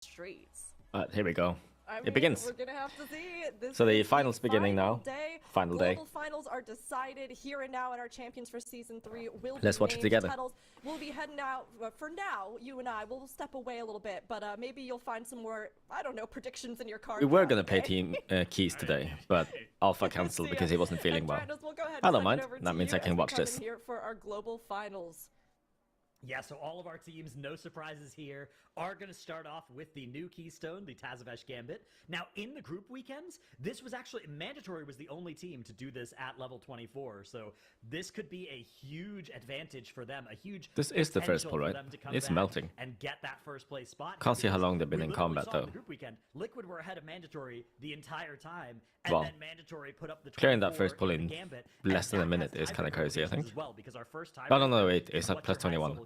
streets. Here we go. I It begins. We're gonna have to see. This So the is finals beginning final now. Day. Final day. Global finals are decided here and now, and our champions for season 3 will Let's be watch it named. together. Titles. We'll be heading out. For now, you and I will step away a little bit, but maybe you'll find some more, I don't know, predictions in your card. We were gonna play team keys today, but Alpha cancelled because he wasn't feeling well. We'll go ahead I and don't send mind. it over That to means you I can as we watch come this. in here for our global finals. Yeah, so all of our teams, no surprises here, are going to start off with the new Keystone, the Tazavesh Gambit. Now, in the group weekends, this was actually, Mandatory was the only team to do this at level 24, so this could be a huge advantage for them, a huge This is the first pull, right? It's melting. And get that first place spot. Can't see how long they've been in combat, though. The group weekend, Liquid were ahead of Mandatory the entire time, and Well, then Mandatory put up the clearing that first pull in Gambit, less than a and minute that is has kind of crazy, I think. as well, because our first time No, wait, it's not plus 21.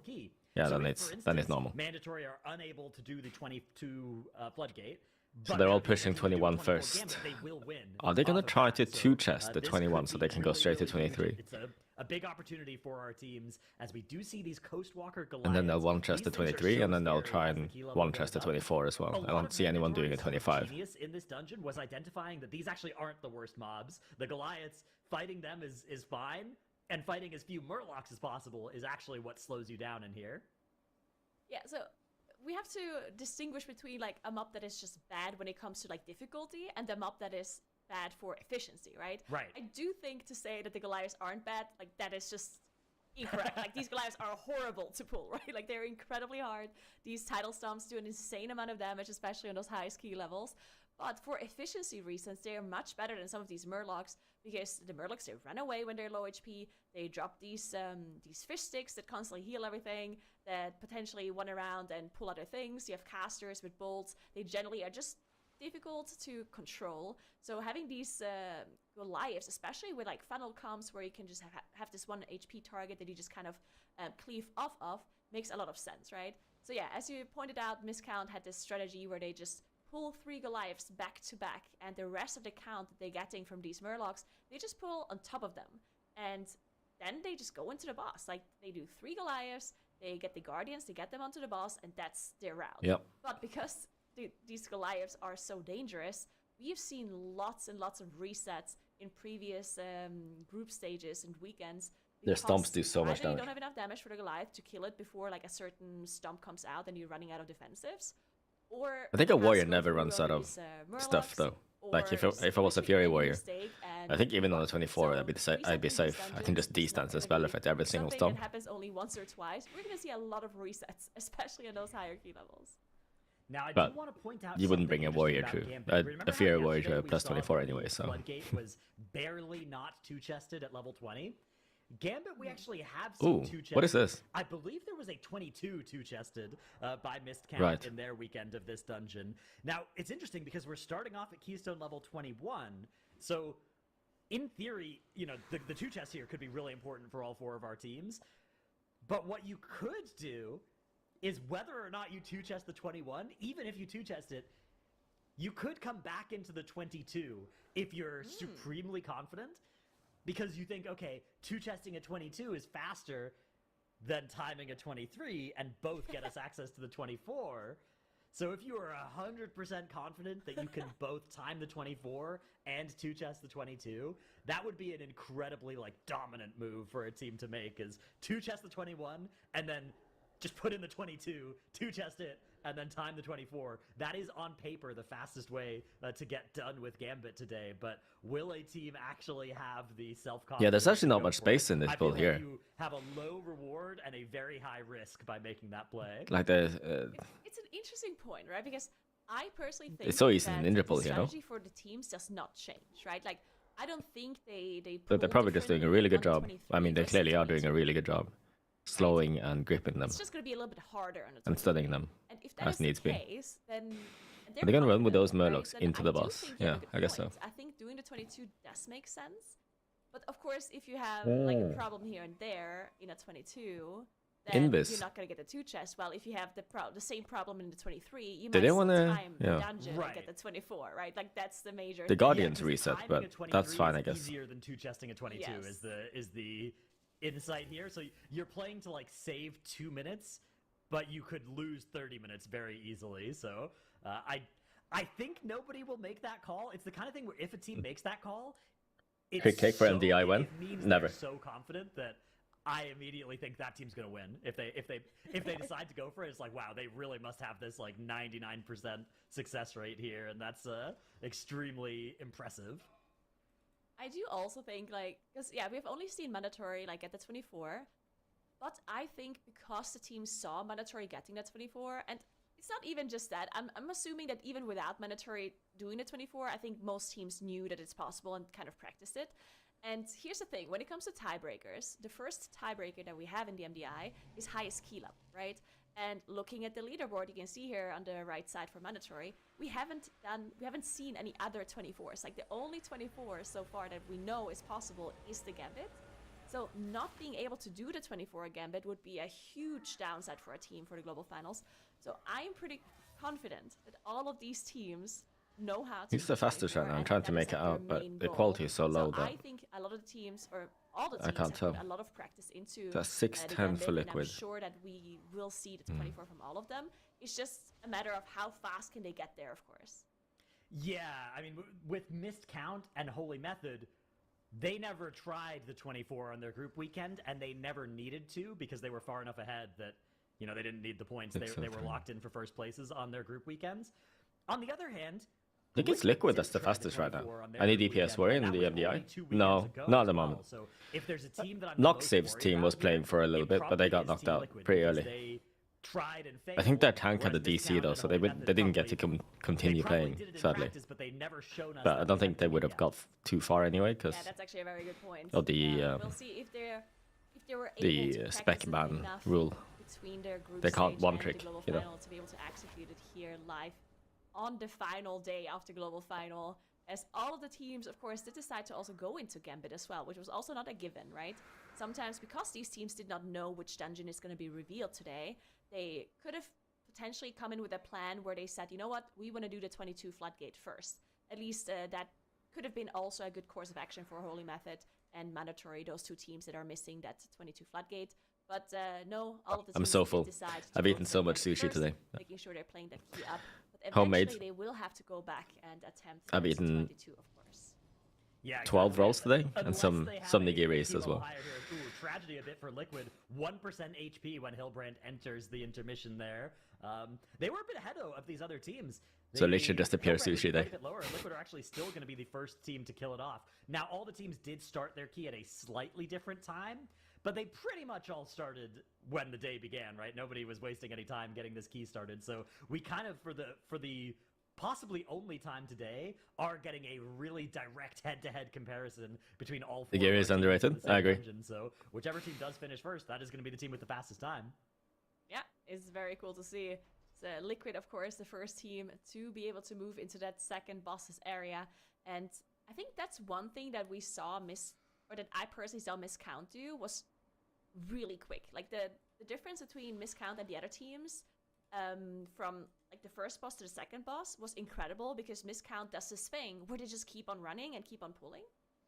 Yeah, so then it's normal. Mandatory are unable to do the 22 floodgate. So they're all pushing 21 first. They will win. Are they gonna try to two-chest the 21 so they can go straight to 23? It's a big opportunity for our teams as we do see these Coastwalker Goliaths. And then they'll one-chest the 23, and then they'll try and one-chest the 24 as well. I don't see anyone doing a 25. Genius in this dungeon was identifying that these actually aren't the worst mobs. The Goliaths, fighting them is fine, and fighting as few Murlocs as possible is actually what slows you down in here. Yeah, so we have to distinguish between like a mob that is just bad when it comes to like difficulty and the mob that is bad for efficiency, right? Right. I do think to say that the Goliaths aren't bad, like that is just incorrect. Like these Goliaths are horrible to pull, right? Like they're incredibly hard. These title stomps do an insane amount of damage, especially on those highest key levels. But for efficiency reasons, they are much better than some of these Murlocs, because the Murlocs, they run away when they're low HP, they drop these fish sticks that constantly heal everything, that potentially run around and pull other things. You have casters with bolts, they generally are just difficult to control. So having these Goliaths, especially with like funnel comps where you can just have this one HP target that you just kind of cleave off of, makes a lot of sense, right? So yeah, as you pointed out, Miscount had this strategy where they just pull 3 Goliaths back to back, and the rest of the count that they're getting from these Murlocs, they just pull on top of them. And then they just go into the boss. Like, they do 3 Goliaths, they get the Guardians, they get them onto the boss, and that's their route. Yep. But because these Goliaths are so dangerous, we've seen lots and lots of resets in previous group stages and weekends. Their stomps do so much You damage. don't have enough damage for the Goliath to kill it before like a certain stomp comes out and you're running out of defensives. Or I think a warrior never runs out of stuff, though. Like, if I was a Fury warrior, I think even on the 24, I'd be safe. I can just D-stance and spell effect every single stomp. stomp. That happens only once or twice. We're going to see a lot of resets, especially on those higher key levels. Now, I But do want to point out you wouldn't bring a warrior to a Fury warrior to a plus 24 anyway, so. Floodgate was barely not two-chested at level 20. Gambit, we actually have seen two-chested. What is this? I believe there was a 22 two-chested by Miscount in their weekend of this dungeon. Now, it's interesting because we're starting off at Keystone level 21, so in theory, you know, the two-chest here could be really important for all 4 of our teams. But what you could do is whether or not you two-chest the 21, even if you two-chest it, you could come back into the 22 if you're supremely confident. Because you think, okay, two-chesting a 22 is faster than timing a 23, and both get us access to the 24. So if you are 100% confident that you can both time the 24 and two-chest the 22, that would be an incredibly, like, dominant move for a team to make, is two-chest the 21, and then just put in the 22, two-chest it, and then time the 24. That is, on paper, the fastest way to get done with Gambit today, but will a team actually have the self-confidence? Yeah, there's actually not much space in this I build feel here. like you have a low reward and a very high risk by making that play. Like It's an interesting point, right? Because I personally think it's so easy in that Ninja Pull the here, no? strategy for the teams does not change, right? Like, I don't think they But they're pull probably just doing a really good differently job. on I mean, they 23 clearly are versus doing a really good job. Slowing and gripping them. It's just going to be a little bit harder on the And 23. studying them, And if that as is needs the be. case, then Are they gonna run with those confident, Murlocs right, into then the I do boss? think you have Yeah, a good I guess so. point. I think doing the 22 does make sense. But of course, if you have like a problem here and there in a 22, then Invis. you're not going to get the 2-chest. Well, if you have the same problem in the 23, you Did might they wanna- time yeah. the dungeon Right. and get the 24, right? Like, that's the major The thing. Guardians 'cause reset, timing but a 23 that's fine, I is guess. Easier than two-chesting a 22 Yes. is the insight here. So you're playing to like save 2 minutes but you could lose 30 minutes very easily. So I think nobody will make that call. It's the kind of thing where if a team makes that call, it's Quick take for MDI win? It means Never. they're so confident that I immediately think that team's gonna win. If they decide to go for it, it's like, wow, they really must have this like 99% success rate here, and that's extremely impressive. I do also think, like, because yeah, we've only seen Mandatory like get the 24, but I think because the team saw Mandatory getting that 24, and it's not even just that. I'm assuming that even without Mandatory doing the 24, I think most teams knew that it's possible and kind of practiced it. And here's the thing, when it comes to tiebreakers, the first tiebreaker that we have in the MDI is highest key level, right? And looking at the leaderboard, you can see here on the right side for Mandatory, we haven't seen any other 24s. Like the only 24 so far that we know is possible is the Gambit. So not being able to do the 24 Gambit would be a huge downside for a team for the global finals. So I'm pretty confident that all of these teams know how to. He's the fastest right now. I'm trying to make it out, but the quality is so low that I think a lot of the teams, or all the teams, I can't tell. Put a lot of practice into that's 610 for Liquid. I'm sure that we will see the 24 from all of them. It's just a matter of how fast can they get there, of course. Yeah, I mean, with Missed Count and Holy Method, they never tried the 24 on their group weekend, and they never needed to because they were far enough ahead that, you know, they didn't need the points. They were locked in for first places on their group weekends. On the other hand, I think it's Liquid that's the fastest right now. Any DPS were in the MDI? No, not at the moment. So if there's a team that Noxiv's team was playing for a little bit, but they got knocked out pretty early. I think their tank had a DC though, so they didn't get to continue playing, sadly. But I don't think they would have got too far anyway, because that's actually a very good point. of the we'll see if they were able to spec ban rule. Between their group they can't stage one and trick, the global you know. final to be able to execute it here live on the final day of the global final, as all of the teams, of course, did decide to also go into Gambit as well, which was also not a given, right? Sometimes because these teams did not know which dungeon is going to be revealed today, they could have potentially come in with a plan where they said, you know what, we want to do the 22 Floodgate first. At least that could have been also a good course of action for Holy Method and Mandatory, those two teams that are missing that 22 Floodgate. But no, all of the teams I'm so full. I've eaten so much sushi today. Making sure they're playing that key up. But Homemade. eventually they will have to go back and attempt I've eaten 22, of course. Yeah, 12 rolls today, and some nigiris as well. Ooh, tragedy a bit for Liquid. 1% HP when Hillbrand enters the intermission there. They were a bit ahead of these other teams. So literally just a pure sushi day. Liquid are actually still going to be the first team to kill it off. Now, all the teams did start their key at a slightly different time, but they pretty much all started when the day began, right? Nobody was wasting any time getting this key started. So we kind of, for the possibly only time today, are getting a really direct head-to-head comparison between all four. The gear is underrated. I agree. Dungeon. So whichever team does finish first, that is going to be the team with the fastest time. Yeah, it's very cool to see. So Liquid, of course, the first team to be able to move into that second bosses area. And I think that's one thing that we saw that I personally saw Miscount do was really quick. Like the difference between Miscount and the other teams from like the first boss to the second boss was incredible, because Miscount does this thing where they just keep on running and keep on pulling.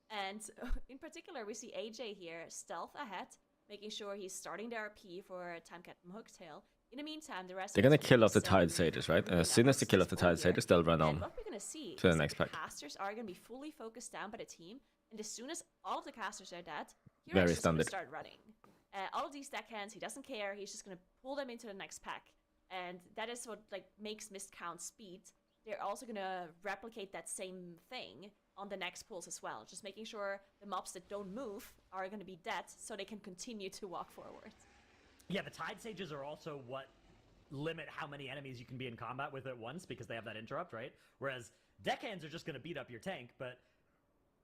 And in particular, we see AJ here stealth ahead, making sure he's starting the RP for Time Captain Hooktail. In the meantime, the rest they're gonna kill off the Tide Sages, right? And as soon as they kill off the Tide Sages, they'll run on what we're gonna see to the next pack. The casters are gonna be fully focused down by the team, and as soon as all of the casters are dead, Very just gonna standard. start running. All of these deckhands, he doesn't care. He's just gonna pull them into the next pack, and that is what like makes Miscount speed. They're also gonna replicate that same thing on the next pulls as well, just making sure the mobs that don't move are gonna be dead, so they can continue to walk forward. Yeah, the Tide Sages are also what limit how many enemies you can be in combat with at once, because they have that interrupt, right? Whereas deckhands are just going to beat up your tank, but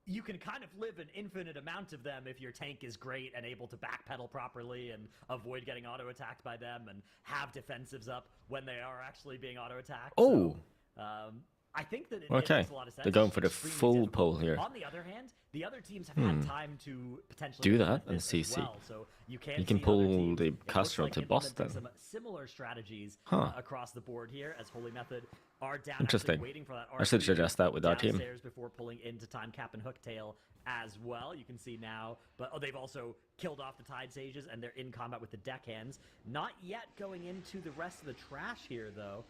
you can kind of live an infinite amount of them if your tank is great and able to backpedal properly and avoid getting auto-attacked by them and have defensives up when they are actually being auto-attacked. Oh! So, I think that it Okay, makes a lot of sense. they're going for the Extremely full difficult. pull here. On the other hand, the other teams have had time to potentially Do implement that and this as CC. well. So you can You can see other pull teams, the it looks customer like to implementing Boston. some similar strategies Huh. across the board here, as Holy Method are down Interesting. actually waiting for that I should R3 suggest that with our team. downstairs before pulling into Time Cap and Hooktail as well. You can see now, but they've also killed off the Tide Sages and they're in combat with the Deckhands. Not yet going into the rest of the trash here though.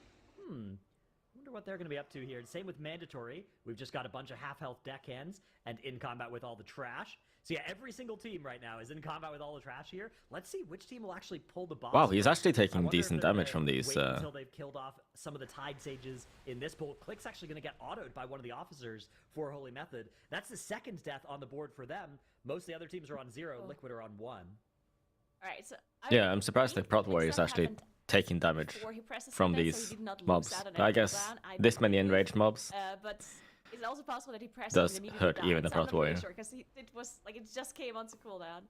Wonder what they're going to be up to here. Same with Mandatory. We've just got a bunch of half-health deckhands and in combat with all the trash. So yeah, every single team right now is in combat with all the trash here. Let's see which team will actually pull the boss. Wow, he's actually I taking wonder if decent they're damage gonna from these. wait until they've killed off some of the Tide Sages in this pull. Click's actually going to get autoed by one of the officers for Holy Method. That's the second death on the board for them. Most of the other teams are on 0. Liquid are on 1. All right, so Yeah, I'm surprised the Prot Warrior is actually taking damage from these mobs. I guess this many enraged mobs but it's also possible that he pressed does and immediately hurt died. even the So I'm Prot not really Warrior. sure because it was like it just came onto cooldown.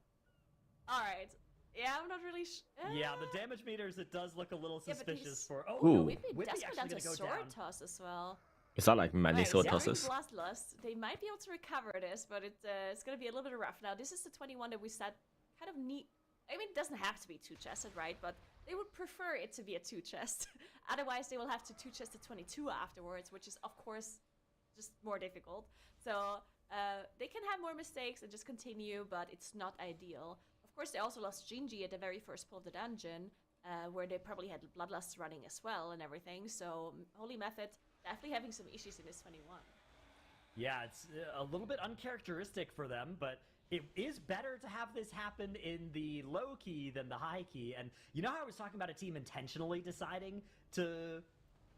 All right, yeah, I'm not really Yeah, the damage meters, it does look a little suspicious for... Oh, Ooh. no, Whippy Whippy does go down actually to going to go sword down. toss as well. Is that like many Right, sword so during tosses? Bloodlust, they might be able to recover this, but it's going to be a little bit rough. Now, this is the 21 that we said kind of neat. I mean, it doesn't have to be 2-chested, right? But they would prefer it to be a 2-chest. Otherwise, they will have to 2-chest the 22 afterwards, which is, of course, just more difficult. So they can have more mistakes and just continue, but it's not ideal. Of course, they also lost Gingy at the very first pull of the dungeon, where they probably had Bloodlust running as well and everything. So Holy Method definitely having some issues in this 21. Yeah, it's a little bit uncharacteristic for them, but it is better to have this happen in the low key than the high key. And you know how I was talking about a team intentionally deciding to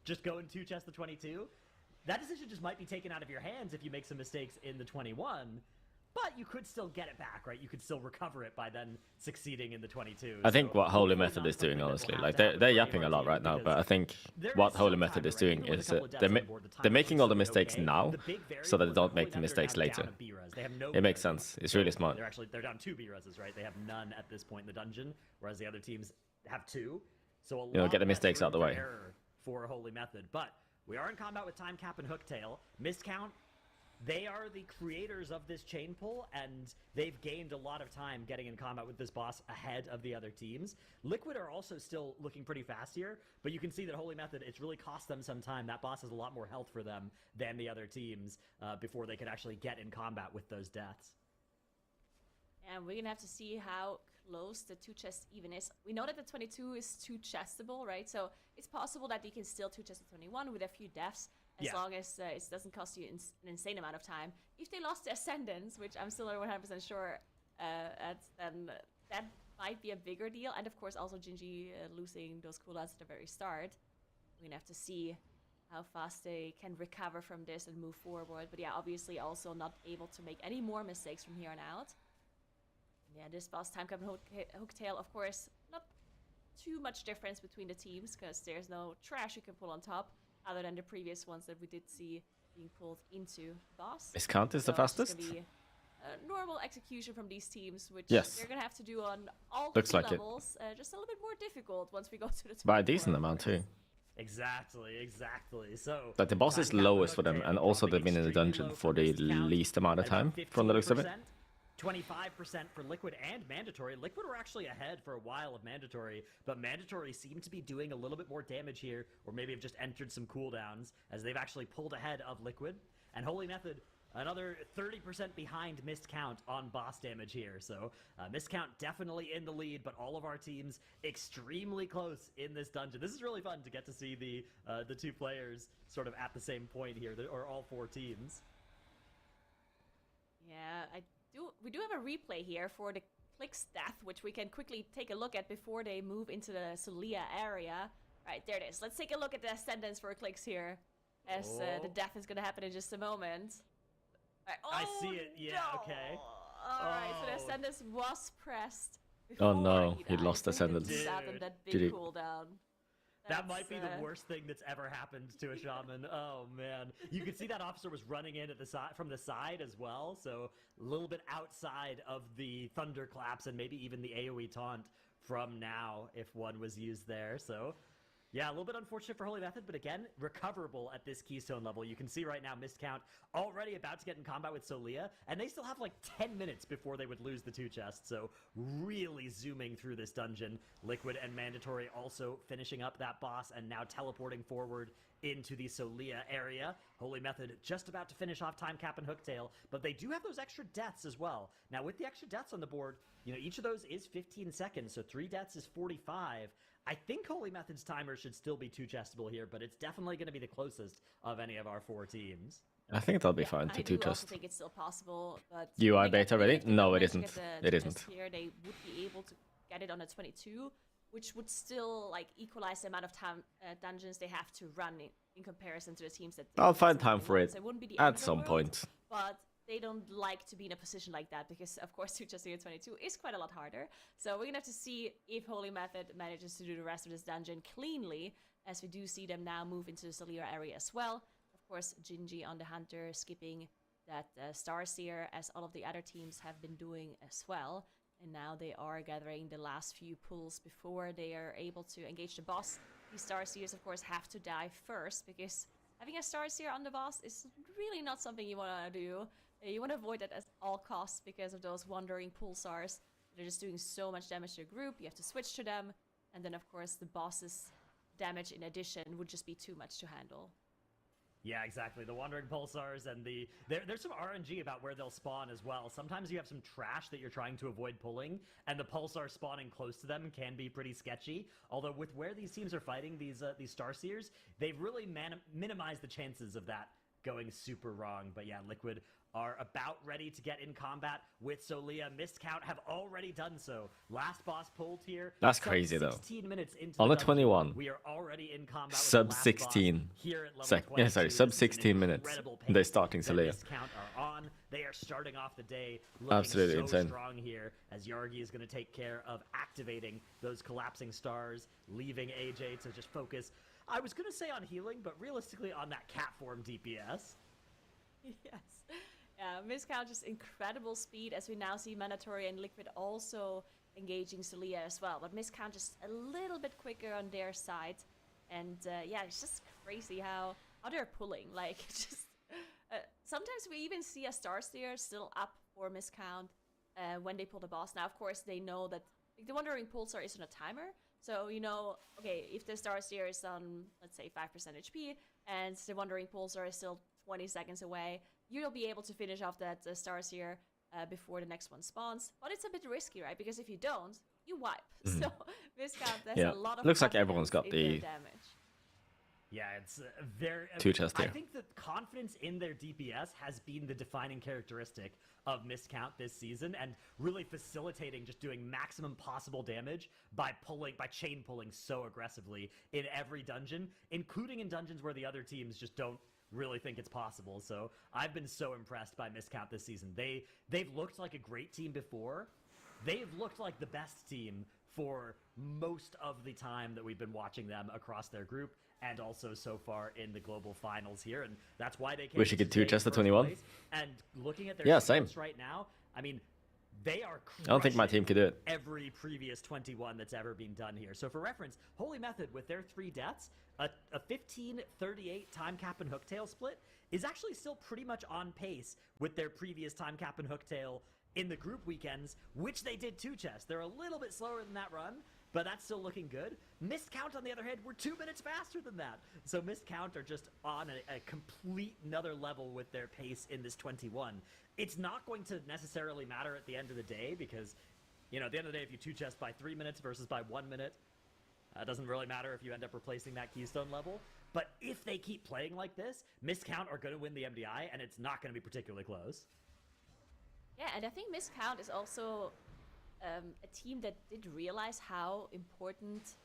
just go and 2-chest the 22? That decision just might be taken out of your hands if you make some mistakes in the 21. But you could still get it back, right? You could still recover it by then succeeding in the 22. I think what Holy Method is doing, honestly, like they're yapping a lot right now, but I think what Holy Method is doing is they're making all the mistakes now, so that they don't make the mistakes later. It makes sense. It's really smart. They're down 2 B-reses, right? They have none at this point in the dungeon, whereas the other teams have 2. So a lot get the mistakes out of the way for Holy Method. But we are in combat with Time Cap and Hooktail. Miscount. They are the creators of this chain pull, and they've gained a lot of time getting in combat with this boss ahead of the other teams. Liquid are also still looking pretty fast here, but you can see that Holy Method, it's really cost them some time. That boss has a lot more health for them than the other teams before they could actually get in combat with those deaths. And we're going to have to see how close the 2-chest even is. We know that the 22 is 2-chestable, right? So it's possible that you can still 2-chest the 21 with a few deaths, as long as it doesn't cost you an insane amount of time. If they lost the Ascendants, which I'm still not 100% sure, then that might be a bigger deal. And of course, also Gingy losing those cooldowns at the very start. We're going to have to see how fast they can recover from this and move forward. But yeah, obviously also not able to make any more mistakes from here on out. Yeah, this boss, Time Cap and Hooktail, of course, not too much difference between the teams, because there's no trash you can pull on top, other than the previous ones that we did see being pulled into boss. Miscount is the fastest? It's gonna be a normal execution from these teams, which yes. they're going to have to do on all looks like levels. Just a little bit more difficult once we go to the 24. By a decent amount too. Exactly. So, but the boss is lowest for them, and also they've been in the dungeon for the least amount of time, from the looks of it. 25% for Liquid and Mandatory. Liquid were actually ahead for a while of Mandatory, but Mandatory seem to be doing a little bit more damage here, or maybe have just entered some cooldowns, as they've actually pulled ahead of Liquid. And Holy Method, another 30% behind Miscount on boss damage here. So Miscount definitely in the lead, but all of our teams extremely close in this dungeon. This is really fun to get to see the two players sort of at the same point here, or all 4 teams. Yeah, we do have a replay here for the Click's death, which we can quickly take a look at before they move into the Solia area. Right, there it is. Let's take a look at the Ascendants for Clicks here, as the death is going to happen in just a moment. Right. Oh, I see it. Yeah, no. okay. Alright, so the Ascendants was pressed. Oh no, he lost Ascendants. That big cooldown. That might be the worst thing that's ever happened to a shaman. Oh man, you could see that officer was running in at the side from the side as well, so a little bit outside of the thunderclaps and maybe even the AoE taunt from now if one was used there. So Yeah, a little bit unfortunate for Holy Method, but again, recoverable at this Keystone level. You can see right now Miscount already about to get in combat with Solia, and they still have like 10 minutes before they would lose the 2 chests, so really zooming through this dungeon. Liquid and Mandatory also finishing up that boss and now teleporting forward into the Solia area. Holy Method just about to finish off Time Cap and Hooktail, but they do have those extra deaths as well. Now, with the extra deaths on the board, you know, each of those is 15 seconds, so 3 deaths is 45. I think Holy Method's timer should still be 2-chestable here, but it's definitely going to be the closest of any of our 4 teams. I think that'll be fine to 2-chest. I do also think it's still possible, but... UI beta ready? No, it isn't. It isn't. Here, they would be able to get it on a 22, which would still, like, equalize the amount of time dungeons they have to run in comparison to the teams that... I'll find time for it so it wouldn't be the at some point. But they don't like to be in a position like that because, of course, 2-chesting at 22 is quite a lot harder. So we're going to have to see if Holy Method manages to do the rest of this dungeon cleanly, as we do see them now move into the Solia area as well. Of course, Gingy on the Hunter skipping that Starseer, as all of the other teams have been doing as well. And now they are gathering the last few pulls before they are able to engage the boss. These Starseers, of course, have to die first, because having a Starseer on the boss is really not something you want to do. You want to avoid that at all costs because of those wandering pulsars. They're just doing so much damage to your group. You have to switch to them. And then, of course, the boss's damage in addition would just be too much to handle. Yeah, exactly. The Wandering Pulsars and there's some RNG about where they'll spawn as well. Sometimes you have some trash that you're trying to avoid pulling, and the Pulsar spawning close to them can be pretty sketchy. Although with where these teams are fighting, these Starseers, they've really minimized the chances of that going super wrong. But yeah, Liquid are about ready to get in combat with Solia. Miscount have already done so. Last boss pulled here. That's crazy though. 16 minutes into on the dungeon, 21. we are already in combat sub with the 16 here at level 22. Yeah, sorry, sub 16 minutes. They're starting Solia. Miscount are on. They are starting off the day looking Absolutely so insane. strong here, as Yargi is going to take care of activating those collapsing stars, leaving AJ to just focus. I was going to say on healing, but realistically on that cat form DPS. Yes. Yeah, Miscount just incredible speed, as we now see Mandatory and Liquid also engaging Solia as well. But Miscount just a little bit quicker on their side. And yeah, it's just crazy how they're pulling. Like, just sometimes we even see a Starseer still up for Miscount when they pull the boss. Now, of course, they know that like, the Wandering Pulsar isn't a timer. So, you know, okay, if the Starseer is on, let's say, 5% HP, and the Wandering Pulsar is still 20 seconds away, you'll be able to finish off that Starseer before the next one spawns. But it's a bit risky, right? Because if you don't, you wipe. So Miscount has a lot of looks like everyone's got the damage. Yeah, it's very... 2-chest here. I think the confidence in their DPS has been the defining characteristic of Miscount this season, and really facilitating just doing maximum possible damage by chain pulling so aggressively in every dungeon, including in dungeons where the other teams just don't really think it's possible. So I've been so impressed by Miscount this season. They've looked like a great team before. They've looked like the best team for most of the time that we've been watching them across their group, and also so far in the global finals here, and that's why they came. Wish you could 2-chest the 21. And looking at their same right now, I mean, they are. I don't think my team could do it. Every previous 21 that's ever been done here. So for reference, Holy Method with their 3 deaths, a 15-38 time cap and hooktail split is actually still pretty much on pace with their previous time cap and hooktail in the group weekends, which they did 2-chest. They're a little bit slower than that run, but that's still looking good. Miscount, on the other hand, were 2 minutes faster than that. So Miscount are just on a complete another level with their pace in this 21. It's not going to necessarily matter at the end of the day, because, you know, at the end of the day, if you 2-chest by 3 minutes versus by 1 minute, it doesn't really matter if you end up replacing that Keystone level. But if they keep playing like this, Miscount are going to win the MDI, and it's not going to be particularly close. Yeah, and I think Miscount is also a team that did realize how important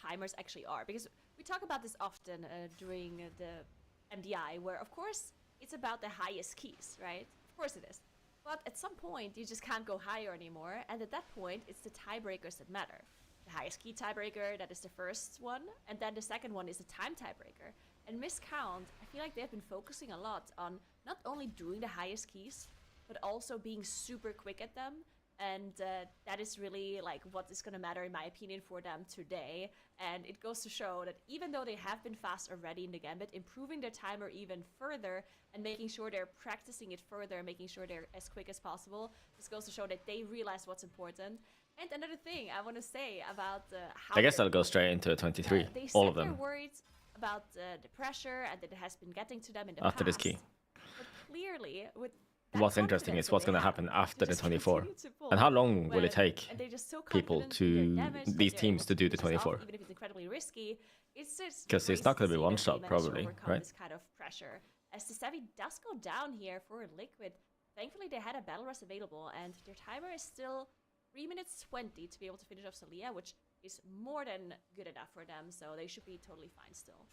timers actually are. Because we talk about this often during the MDI, where, of course, it's about the highest keys, right? Of course it is. But at some point, you just can't go higher anymore. And at that point, it's the tiebreakers that matter. The highest key tiebreaker, that is the first one. And then the second one is the time tiebreaker. And Miscount, I feel like they've been focusing a lot on not only doing the highest keys, but also being super quick at them And that is really like what is going to matter, in my opinion, for them today. And it goes to show that even though they have been fast already in the Gambit, improving their timer even further and making sure they're practicing it further, making sure they're as quick as possible, this goes to show that they realize what's important. And another thing I want to say about how... I guess I'll go straight into a 23, all of them. They're worried about the pressure and that it has been getting to them in the after past. this key. But clearly, with what's interesting is what's going to happen after the 24, and how long will it take people to these teams to do the 24? Even if it's incredibly risky, it's just because it's not going to be one shot probably, right? This kind of pressure. As the Savvy does go down here for Liquid, thankfully they had a battle rush available, and their timer is still 3 minutes 20 to be able to finish off Salia, which is more than good enough for them, so they should be totally fine still.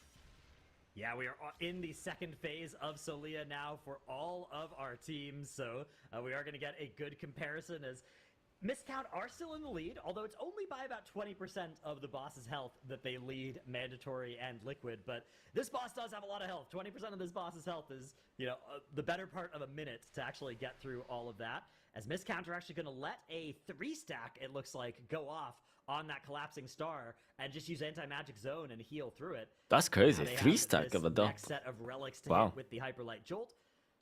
Yeah, we are in the second phase of Solia now for all of our teams, so we are going to get a good comparison as Miscount are still in the lead, although it's only by about 20% of the boss's health that they lead Mandatory and Liquid, but this boss does have a lot of health. 20% of this boss's health is, you know, the better part of a minute to actually get through all of that, as Miscount are actually going to let a 3-stack, it looks like, go off on that collapsing star and just use anti-magic zone and heal through it. That's crazy. 3-stack of a dump. Next set of relics to hit with the Hyperlight Jolt.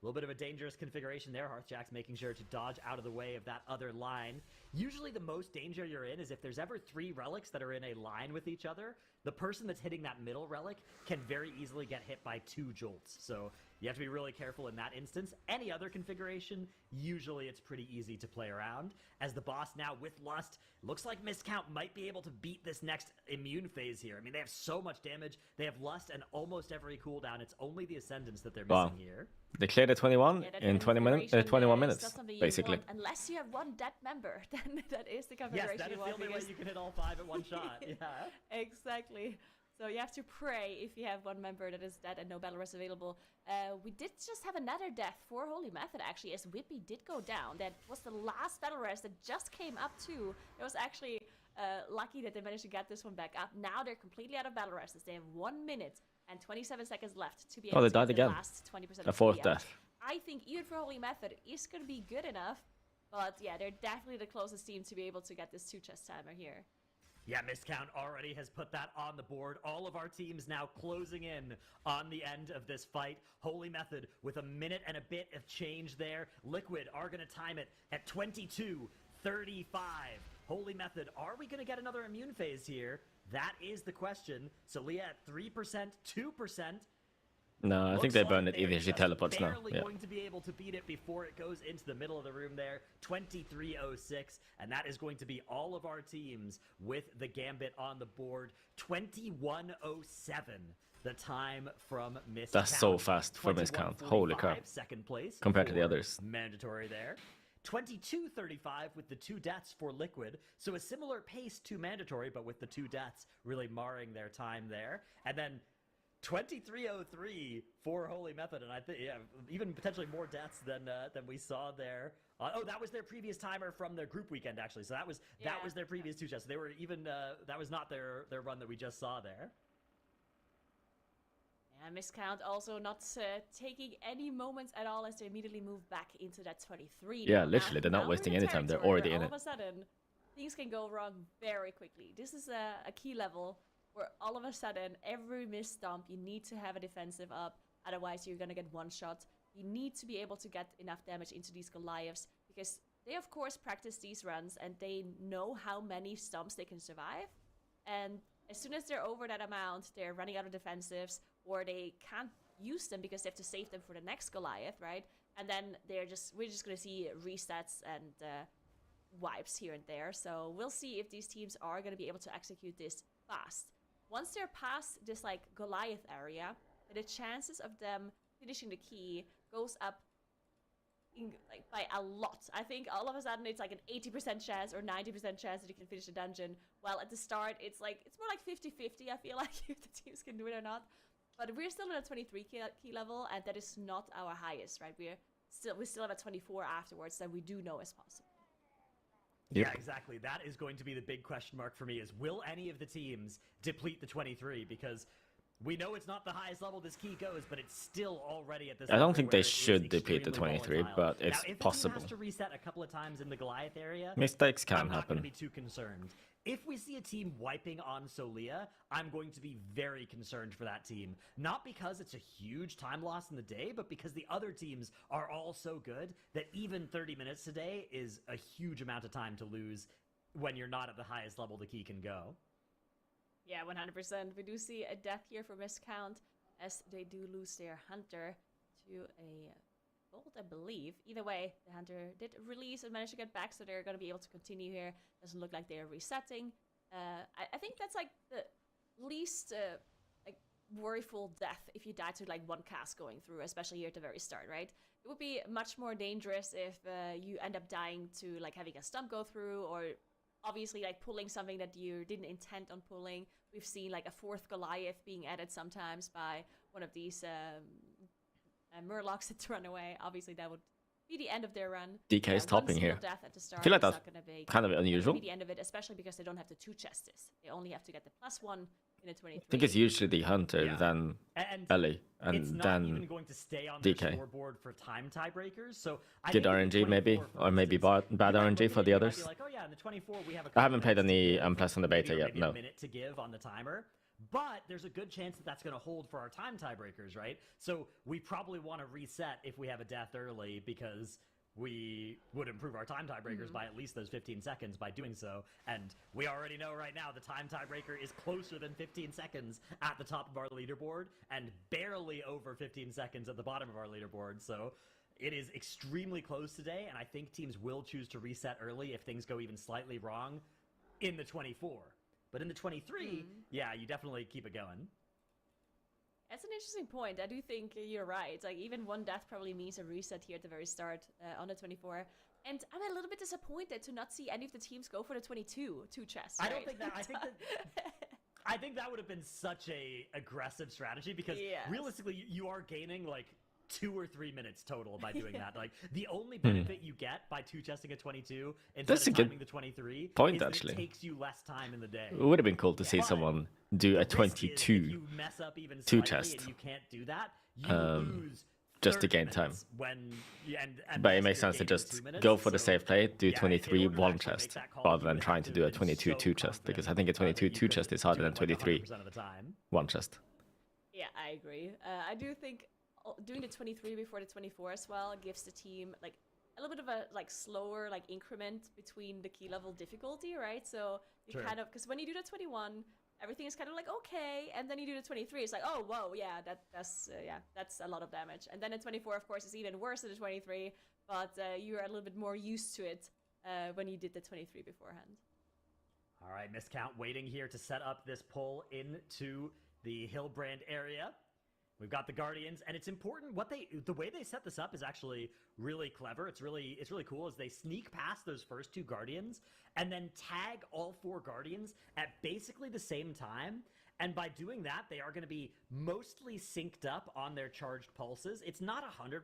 A little bit of a dangerous configuration there. Hearthjack's making sure to dodge out of the way of that other line. Usually the most danger you're in is if there's ever 3 relics that are in a line with each other, the person that's hitting that middle relic can very easily get hit by 2 jolts. So you have to be really careful in that instance. Any other configuration, usually it's pretty easy to play around. As the boss now with Lust, looks like Miscount might be able to beat this next immune phase here. I mean, they have so much damage. They have Lust and almost every cooldown. It's only the Ascendance that they're missing here. They cleared the 21 in 21 minutes, basically. Unless you have one dead member, then that is the configuration. Yes, that is the only way you can hit all 5 at one shot. Yeah, exactly. So you have to pray if you have one member that is dead and no battle rest available. We did just have another death for Holy Method, actually, as Whippy did go down. That was the last battle rest that just came up, too. It was actually lucky that they managed to get this one back up. Now they're completely out of battle rests. They have 1 minute and 27 seconds left to be able to get the last 20% a 4th death. I think even for Holy Method is going to be good enough. But yeah, they're definitely the closest team to be able to get this 2-chest timer here. Yeah, Miscount already has put that on the board. All of our teams now closing in on the end of this fight. Holy Method with a minute and a bit of change there. Liquid are going to time it at 22:35. Holy Method, are we going to get another immune phase here? That is the question. Salia at 3%, 2%. No, I think they burn it even if she teleports now. Barely going to be able to beat it before it goes into the middle of the room there. 23:06, and that is going to be all of our teams with the Gambit on the board. 21:07, the time from Miscount. That's so fast for Miscount. Holy crap. Second place compared to the others. Mandatory there. 22:35 with the 2 deaths for Liquid, so a similar pace to Mandatory, but with the 2 deaths really marring their time there. And then 23:03 for Holy Method, and I think even potentially more deaths than we saw there. Oh, that was their previous timer from their group weekend, actually. So that was their previous 2 chests. They were even that was not their run that we just saw there. And Miscount also not taking any moments at all as they immediately move back into that 23. Yeah, literally, they're not wasting any time. They're already in it. All of a sudden, things can go wrong very quickly. This is a key level where all of a sudden, every missed stomp, you need to have a defensive up. Otherwise, you're going to get one shot. You need to be able to get enough damage into these Goliaths because they, of course, practice these runs and they know how many stomps they can survive. And as soon as they're over that amount, they're running out of defensives or they can't use them because they have to save them for the next Goliath, right? And then we're just going to see resets and wipes here and there. So we'll see if these teams are going to be able to execute this fast. Once they're past this like Goliath area, the chances of them finishing the key goes up by a lot. I think all of a sudden it's like an 80% chance or 90% chance that you can finish the dungeon. While at the start it's more like 50-50. I feel like if the teams can do it or not. But we're still at a 23 key level, and that is not our highest, right? We still have a 24 afterwards that we do know is possible. Yeah, exactly. That is going to be the big question mark for me is will any of the teams deplete the 23? Because We know it's not the highest level this key goes, but it's still already at this. I don't think they should deplete the 23, but it's now, if possible. The team has to reset a couple of times in the Goliath area. Mistakes can I'm not happen. going to be too concerned. If we see a team wiping on Solia, I'm going to be very concerned for that team. Not because it's a huge time loss in the day, but because the other teams are all so good that even 30 minutes today is a huge amount of time to lose when you're not at the highest level the key can go. Yeah, 100%. We do see a death here for Miscount, as they do lose their Hunter to a Bolt, I believe. Either way, the Hunter did release and managed to get back, so they're going to be able to continue here. Doesn't look like they're resetting. I think that's like the least like worryful death if you die to like one cast going through, especially here at the very start, right? It would be much more dangerous if you end up dying to like having a stump go through, or obviously like pulling something that you didn't intend on pulling. We've seen like a fourth Goliath being added sometimes by one of these Murlocs that run away. Obviously that would be the end of their run. DK is topping here. Death at the start I feel like is that's not gonna be, kind of unusual. be the end of it, especially because they don't have the 2 chests. They only have to get the +1 in a 23. I think it's usually the Hunter, then Ellie, and it's not then even going to stay on the DK. scoreboard for time tiebreakers. So I Good think in the RNG maybe, 24, or maybe instance, bad you might RNG look for at the it, you might others. be like, oh yeah, in the 24 we have a I haven't couple played minutes any to give, Plus on the beta maybe yet, a no. minute to give on the timer. But there's a good chance that that's going to hold for our time tiebreakers, right? So we probably want to reset if we have a death early, because we would improve our time tiebreakers by at least those 15 seconds by doing so. And we already know right now the time tiebreaker is closer than 15 seconds at the top of our leaderboard and barely over 15 seconds at the bottom of our leaderboard. So it is extremely close today, and I think teams will choose to reset early if things go even slightly wrong in the 24. But in the 23, yeah, you definitely keep it going. That's an interesting point. I do think you're right. Like, even one death probably means a reset here at the very start on the 24. And I'm a little bit disappointed to not see any of the teams go for the 22 chests. I don't think that. I think that would have been such a aggressive strategy, because realistically, you are gaining like 2 or 3 minutes total by doing that. Like, the only benefit you get by 2-chesting a 22 instead of timing the 23 point, is actually. that it takes you less time in the day. It would have been cool to see someone do a 22 you mess up even 2-chest. and you can't do that, you lose just to gain time. When but it makes sense to just go for the safe play, do 23 1-chest, rather than trying to do a 22 2-chest, because I think a 22 2-chest is harder than 23 1-chest. Yeah, I agree. I do think doing the 23 before the 24 as well gives the team like a little bit of a like slower like increment between the key level difficulty, right? So you kind of, because when you do the 21, everything is kind of like okay, and then you do the 23, it's like, oh whoa, yeah, that's a lot of damage. And then the 24, of course, is even worse than the 23, but you're a little bit more used to it when you did the 23 beforehand. All right, Miscount waiting here to set up this pull into the Hillbrand area. We've got the Guardians, and it's important the way they set this up is actually really clever. It's really cool, as they sneak past those first 2 Guardians and then tag all 4 Guardians at basically the same time. And by doing that, they are going to be mostly synced up on their charged pulses. It's not 100%,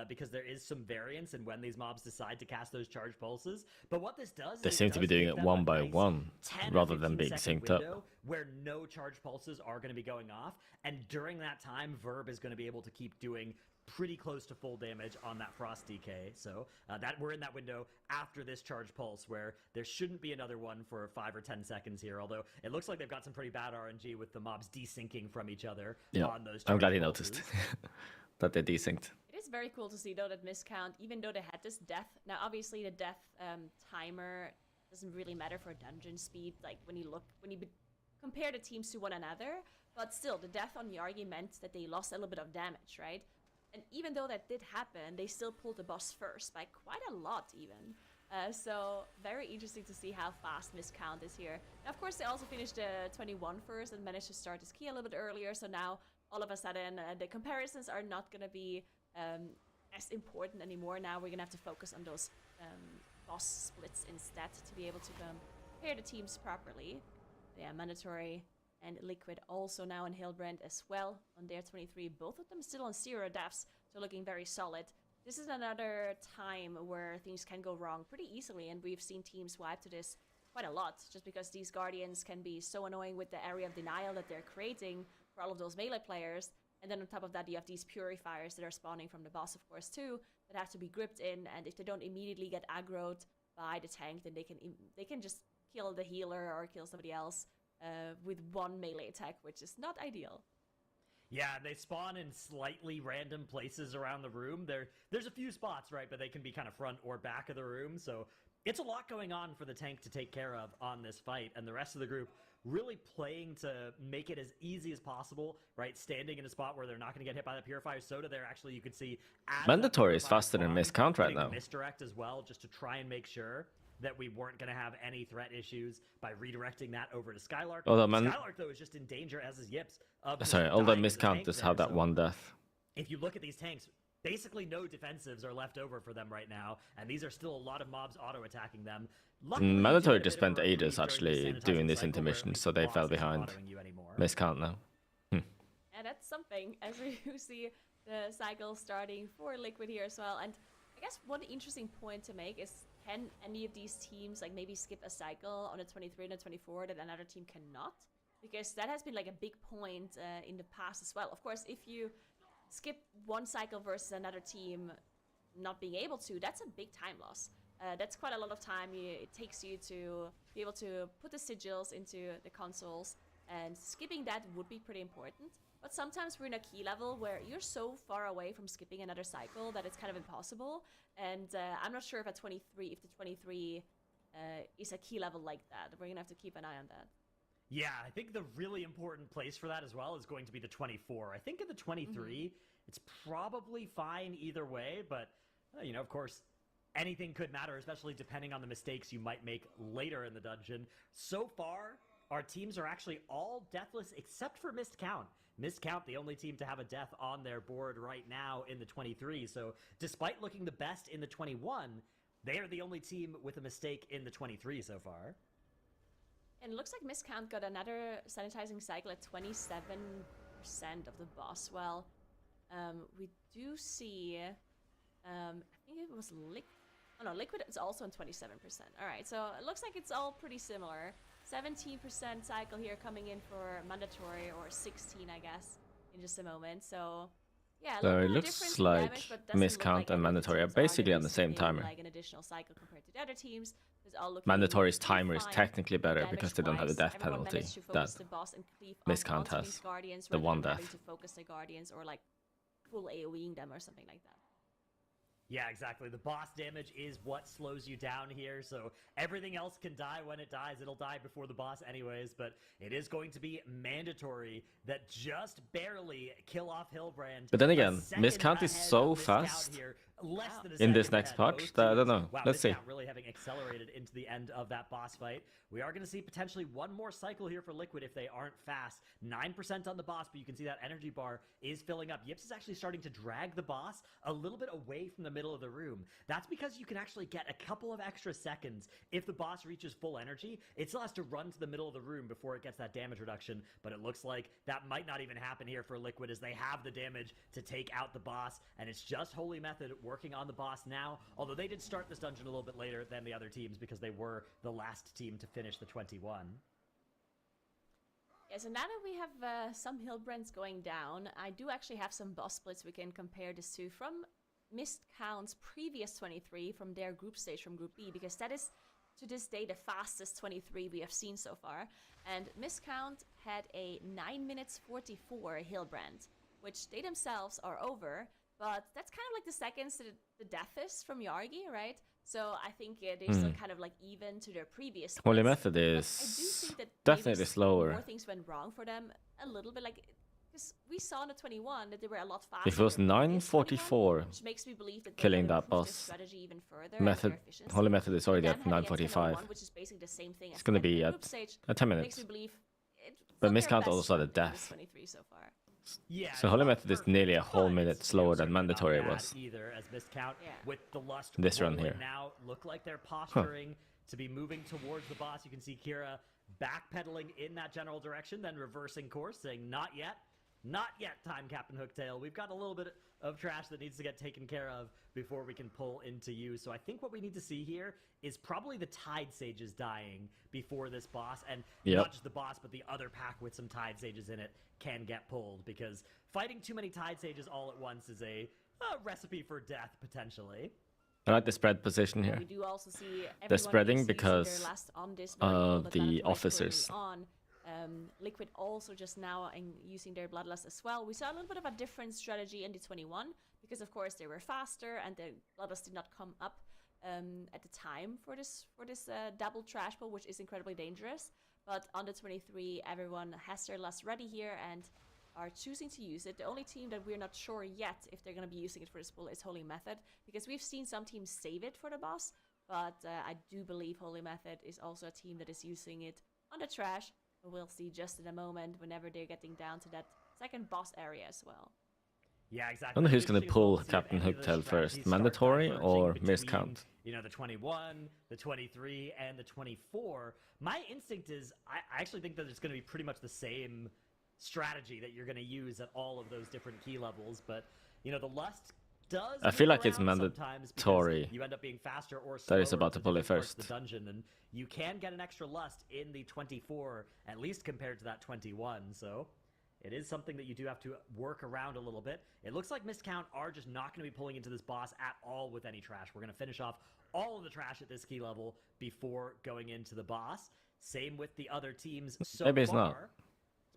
because there is some variance in when these mobs decide to cast those charged pulses. But what this does, they seem to be doing it one by one, rather than being synced up. Where no charged pulses are going to be going off. And during that time, Verb is going to be able to keep doing pretty close to full damage on that Frost DK. So that we're in that window after this charge pulse, where there shouldn't be another one for 5 or 10 seconds here, although it looks like they've got some pretty bad RNG with the mobs desyncing from each other on those charge I'm glad you pulses. noticed that they desynced. It is very cool to see, though, that Miscount, even though they had this death, now obviously the death timer doesn't really matter for dungeon speed, like when you compare the teams to one another, but still, the death on Yargi meant that they lost a little bit of damage, right? And even though that did happen, they still pulled the boss first by quite a lot, even. So very interesting to see how fast Miscount is here. Now, of course, they also finished the 21 first and managed to start his key a little bit earlier. So now, all of a sudden, the comparisons are not going to be as important anymore. Now we're going to have to focus on those boss splits instead to be able to compare the teams properly. Yeah, Mandatory and Liquid also now in Hillbrand as well on their 23. Both of them still on 0 deaths, so looking very solid. This is another time where things can go wrong pretty easily, and we've seen teams wipe to this quite a lot, just because these Guardians can be so annoying with the area of denial that they're creating for all of those melee players. And then on top of that, you have these purifiers that are spawning from the boss, of course, too, that have to be gripped in. And if they don't immediately get aggroed by the tank, then they can just kill the healer or kill somebody else with one melee attack, which is not ideal. Yeah, they spawn in slightly random places around the room. There's a few spots, right, but they can be kind of front or back of the room, so it's a lot going on for the tank to take care of on this fight, and the rest of the group really playing to make it as easy as possible, right, standing in a spot where they're not going to get hit by the purifier. Soda there, actually, you can see... Mandatory is faster than miscount right now. Misdirect as well, just to try and make sure that we weren't going to have any threat issues by redirecting that over to Skylark. Skylark, though, is just in danger, as is Yips. Sorry, although miscount just had that one death. If you look at these tanks, basically no defensives are left over for them right now, and these are still a lot of mobs auto-attacking them. Mandatory just spent ages actually doing this intermission, so they fell behind. Miscount now. And that's something, as we see the cycle starting for Liquid here as well. And I guess one interesting point to make is, can any of these teams like maybe skip a cycle on a 23 and a 24 that another team cannot? Because that has been like a big point in the past as well. Of course, if you skip one cycle versus another team not being able to, that's a big time loss. That's quite a lot of time it takes you to be able to put the sigils into the consoles, and skipping that would be pretty important. But sometimes we're in a key level where you're so far away from skipping another cycle that it's kind of impossible. And I'm not sure if the 23 is a key level like that. We're gonna have to keep an eye on that. Yeah, I think the really important place for that as well is going to be the 24. I think in the 23, it's probably fine either way, but you know, of course, anything could matter, especially depending on the mistakes you might make later in the dungeon. So far, our teams are actually all deathless except for Miscount. Miscount, the only team to have a death on their board right now in the 23. So despite looking the best in the 21, they are the only team with a mistake in the 23 so far. And it looks like Miscount got another sanitizing cycle at 27% of the boss. Well, we do see, I think it was Liquid. Oh no, Liquid is also on 27%. All right, so it looks like it's all pretty similar. 17% cycle here coming in for Mandatory, or 16, I guess, in just a moment. So, yeah, so it looks like Miscount and Mandatory are basically on the same timer. Like an additional cycle compared to the other teams. Mandatory's timer is technically better because they don't have the death penalty that Miscount has. The one death. To focus the Guardians or like full AoEing them or something like that. Yeah, exactly. The boss damage is what slows you down here, so everything else can die when it dies. It'll die before the boss anyways, but it is going to be Mandatory that just barely kill off Hilbrand. But then again, Miscount is so fast in this next patch that I don't know. Wow, let's see. Really having accelerated into the end of that boss fight. We are going to see potentially one more cycle here for Liquid if they aren't fast. 9% on the boss, but you can see that energy bar is filling up. Yips is actually starting to drag the boss a little bit away from the middle of the room. That's because you can actually get a couple of extra seconds if the boss reaches full energy. It still has to run to the middle of the room before it gets that damage reduction, but it looks like that might not even happen here for Liquid as they have the damage to take out the boss, and it's just Holy Method working on the boss now, although they did start this dungeon a little bit later than the other teams because they were the last team to finish the 21. Yeah, so now that we have some Hillbrands going down, I do actually have some boss splits we can compare this to from Miscount's previous 23 from their group stage from Group B, because that is to this day the fastest 23 we have seen so far. And Miscount had a 9 minutes 44 Hillbrand, which they themselves are over, but that's kind of like the seconds to the deathest from Yargi, right? So I think they're still kind of like even to their previous splits. Holy Method is definitely slower. More things went wrong for them a little bit, like because we saw in the 21 that they were a lot faster. If it was 9:44, which makes me believe that killing that boss, strategy even further. Holy Method is already at 9:45. Which is basically the same thing. It's gonna be at 10 minutes. Makes me believe but Miscount also had a death. 23 so far. Yeah, so Holy Method is nearly a whole minute slower than Mandatory was. Either as Miscount with the lust this run here. Now look like they're posturing to be moving towards the boss. You can see Kira backpedaling in that general direction, then reversing course, saying not yet. Not yet, time Captain Hooktail. We've got a little bit of trash that needs to get taken care of before we can pull into you. So I think what we need to see here is probably the Tide Sages dying before this boss. And not just the boss, but the other pack with some Tide Sages in it can get pulled. Because fighting too many Tide Sages all at once is a recipe for death, potentially. I like the spread position here. We do also see they're spreading because of the officers. Liquid also just now using their Bloodlust as well. We saw a little bit of a different strategy in the 21 because of course they were faster and the Bloodlust did not come up at the time for this double trash pull, which is incredibly dangerous. But on the 23, everyone has their lust ready here and are choosing to use it. The only team that we're not sure yet if they're going to be using it for this pull is Holy Method, because we've seen some teams save it for the boss, but I do believe Holy Method is also a team that is using it on the trash. We'll see just in a moment whenever they're getting down to that second boss area as well. Yeah, exactly. I don't know who's going to pull Captain Hooktail first, mandatory or miscount. You know, the 21, the 23, and the 24. My instinct is, I actually think that it's going to be pretty much the same strategy that you're going to use at all of those different key levels. But, you know, the Lust does I feel like it's mandatory you end up being faster or that is about to pull it first. The dungeon, and you can get an extra Lust in the 24, at least compared to that 21, so it is something that you do have to work around a little bit. It looks like Miscount are just not going to be pulling into this boss at all with any trash. We're going to finish off all of the trash at this key level before going into the boss. Same with the other teams so Maybe it's far. not.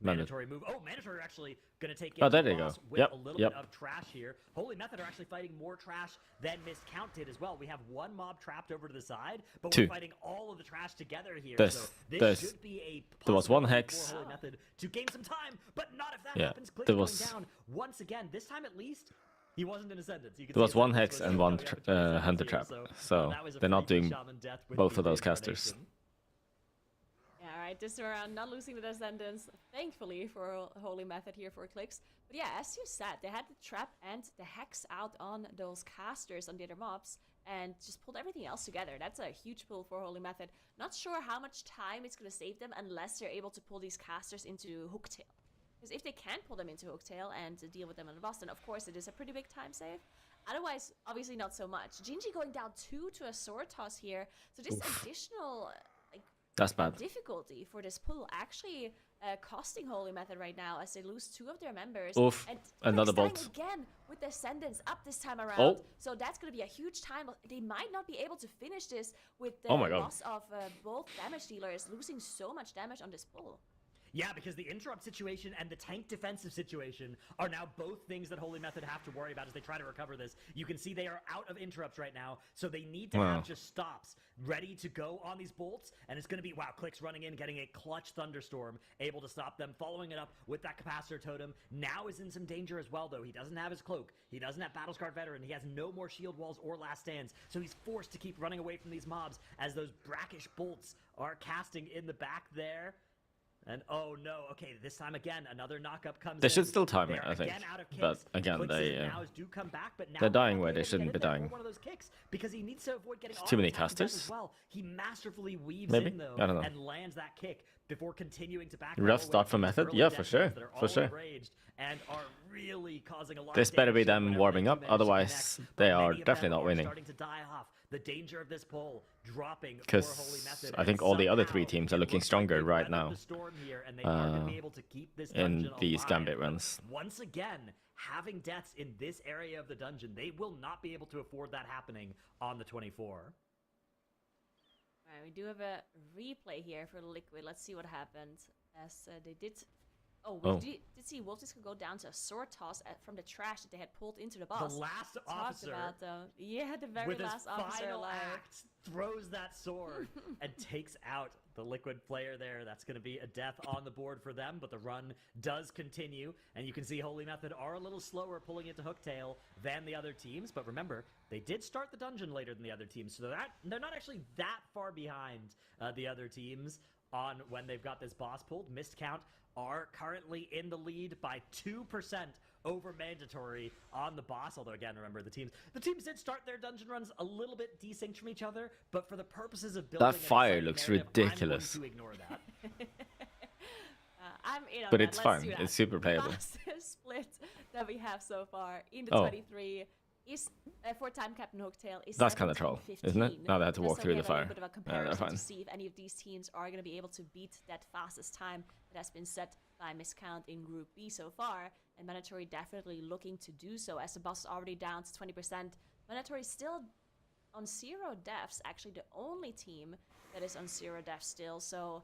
Mandatory move. Oh, Mandatory are actually going to take Oh, there the you go. boss with Yep, a little bit of trash here. Holy Method are actually fighting more trash than Miscount did as well. We have one mob trapped over to the side, but we're fighting all of the trash together here. So this should be a there was one hex. for Holy Method to gain some time, but not if that happens. Click there going was down once again. This time at least, he wasn't in Ascendance. You can there was see one hex and one hunter trap, so they're not doing both of those casters. Alright, this round not losing the Descendants, thankfully for Holy Method here for clicks. But yeah, as you said, they had the trap and the hex out on those casters on the other mobs and just pulled everything else together. That's a huge pull for Holy Method. Not sure how much time it's going to save them unless they're able to pull these casters into Hooktail. Because if they can pull them into Hooktail and deal with them on the boss, then of course it is a pretty big time save. Otherwise, obviously not so much. Gingy going down 2 to a sword toss here. So just additional that's bad. difficulty for this pull actually costing Holy Method right now as they lose 2 of their members. Oof, and another bolt. Again with the Ascendants up this time around. Oh. So that's going to be a huge time. They might not be able to finish this with the loss of both damage dealers losing so much damage on this pull. Yeah, because the interrupt situation and the tank defensive situation are now both things that Holy Method have to worry about as they try to recover this. You can see they are out of interrupts right now, so they need to have just stops ready to go on these bolts, and it's going to be, wow, Clicks running in, getting a clutch Thunderstorm, able to stop them, following it up with that Capacitor Totem. Now is in some danger as well, though. He doesn't have his Cloak. He doesn't have Battlescarred Veteran. He has no more Shield Walls or Last Stands, so he's forced to keep running away from these mobs as those brackish bolts are casting in the back there. And oh no, okay, this time again, another knockup comes They in. should still time it, I think. But again, they're dying where they shouldn't be dying. One of those kicks because he needs to avoid getting too many casters. as well. He masterfully weaves Maybe? in though I don't know. and lands that kick before continuing to back. Rough start for Method? Yeah, for sure. For sure. And are really causing a lot This of better be damage them whenever warming they up, do manage to otherwise connect. they But are many of definitely them not are winning. starting to die off. The danger of this pull dropping for Holy Because Method, I think and all the other somehow 3 teams are it looking looks like stronger they've right weathered now the storm here, and they are going to be able to keep this in dungeon these alive. Gambit runs. Once again, having deaths in this area of the dungeon, they will not be able to afford that happening on the 24. Alright, we do have a replay here for Liquid. Let's see what happened as they did. Oh, we did see Wolf Disc go down to a sword toss from the trash that they had pulled into the boss. The last officer, yeah, the very last officer alive, throws that sword and takes out the Liquid player there. That's going to be a death on the board for them, but the run does continue, and you can see Holy Method are a little slower pulling into Hooktail than the other teams, but remember, they did start the dungeon later than the other teams, so they're not actually that far behind the other teams on when they've got this boss pulled. Missed count are currently in the lead by 2% over Mandatory on the boss. Although again, remember the teams did start their dungeon runs a little bit desynced from each other, but for the purposes of building That fire looks ridiculous. I'm going to ignore that. I'm in on But that. it's Let's fine. do that. It's super playable. Fastest that we have so far in the 23 is for Time Captain Hooktail is that's kind of troll, isn't it? Now they have to walk through the fire. A bit of a comparison to see if any of these teams are going to be able to beat that fastest time that has been set by Miscount in Group B so far. And Mandatory definitely looking to do so as the boss is already down to 20%. Mandatory still on 0 deaths, actually the only team that is on 0 deaths still. So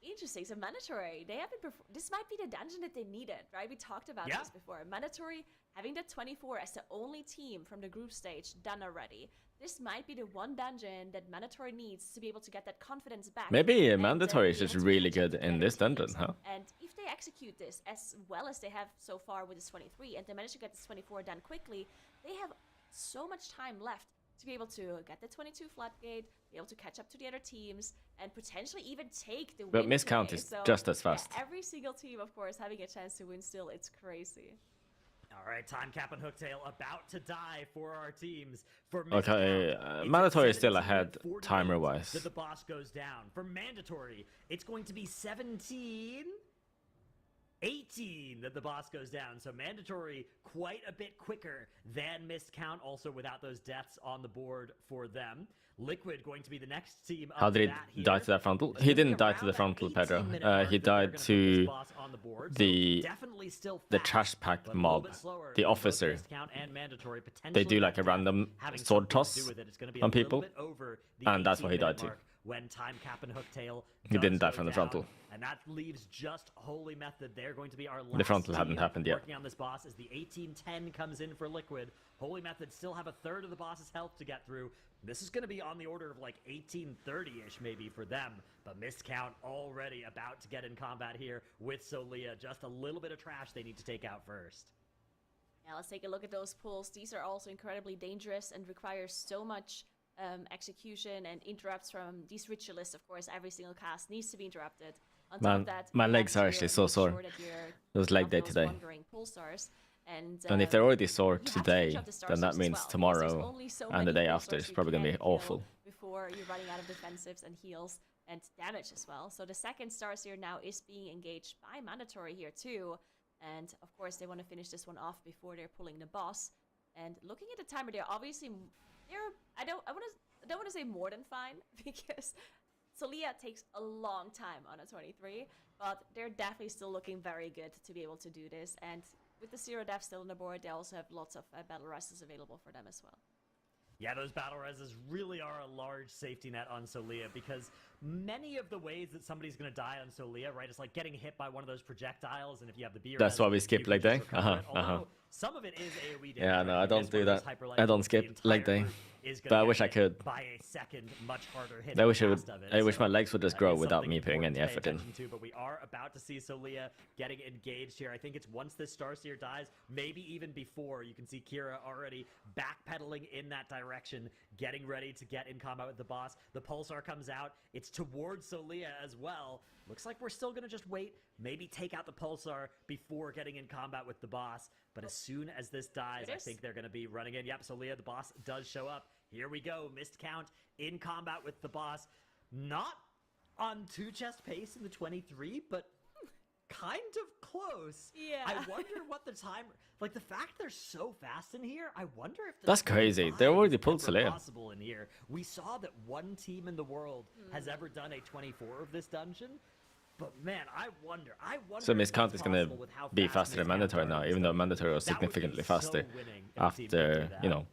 interesting. So Mandatory, they have been this might be the dungeon that they needed, right? We talked about this before. Mandatory having the 24 as the only team from the group stage done already. This might be the one dungeon that Mandatory needs to be able to get that confidence back. Maybe Mandatory is just really good in this dungeon, huh? And if they execute this as well as they have so far with this 23, and they manage to get this 24 done quickly, they have so much time left to be able to get the 22 floodgate, be able to catch up to the other teams, and potentially even take the win. But Miscount is just as fast. Yeah, every single team, of course, having a chance to win still, it's crazy. All right, Time Cap and Hooktail about to die for our teams. For okay, Mandatory is still ahead timer-wise. The boss goes down. For Mandatory, it's going to be 17... 18 that the boss goes down. So Mandatory quite a bit quicker than Miscount, also without those deaths on the board for them. Liquid going to be the next team up. How did he die to that frontal? He didn't die to the frontal, Pedro. He died to the trash pack mob, the officer. They do like a random sword toss on people, and that's what he died to. When Time Cap and Hooktail he didn't die from the frontal. And that leaves just Holy Method. They're going to be our last the frontal hadn't happened yet. Working on this boss as the 1810 comes in for Liquid. Holy Method still have a third of the boss's health to get through. This is going to be on the order of like 1830-ish maybe for them. But Miscount already about to get in combat here with Solia. Just a little bit of trash they need to take out first. Now let's take a look at those pulls. These are also incredibly dangerous and require so much execution and interrupts from these ritualists. Of course, every single cast needs to be interrupted. On top of that, my legs are actually so sore. It was leg day today. And if they're already sore today, then that means tomorrow and the day after is probably going to be awful. Before you're running out of defensives and heals and damage as well. So the second Starseer now is being engaged by Mandatory here too. And of course, they want to finish this one off before they're pulling the boss. And looking at the timer, they're obviously... I don't want to say more than fine, because Solia takes a long time on a 23, but they're definitely still looking very good to be able to do this. And with the 0 deaths still on the board, they also have lots of battle rests available for them as well. Yeah, those battle reses really are a large safety net on Solia, because many of the ways that somebody's going to die on Solia, right, it's like getting hit by one of those projectiles, and if you have the B that's why we skip leg day. Some of it is AoE damage. Yeah, no, I don't do that. I don't skip leg day. But I wish I could. By a second, much harder hit. I wish my legs would just grow without me putting any effort in. But we are about to see Solia getting engaged here. I think it's once this Starseer dies, maybe even before, you can see Kira already backpedaling in that direction, getting ready to get in combat with the boss. The Pulsar comes out. It's towards Solia as well. Looks like we're still going to just wait, maybe take out the Pulsar before getting in combat with the boss. But as soon as this dies, I think they're going to be running in. Yep, Solia, the boss, does show up. Here we go. Missed count in combat with the boss. Not on 2 chest pace in the 23, but kind of close. Yeah. I wonder what the timer... Like, the fact they're so fast in here, I wonder if... That's crazy. They already pulled Solia. Possible in here. We saw that one team in the world has ever done a 24 of this dungeon. But man, I wonder. So Miscount is going to be faster than Mandatory now, even though Mandatory was significantly faster after, you know,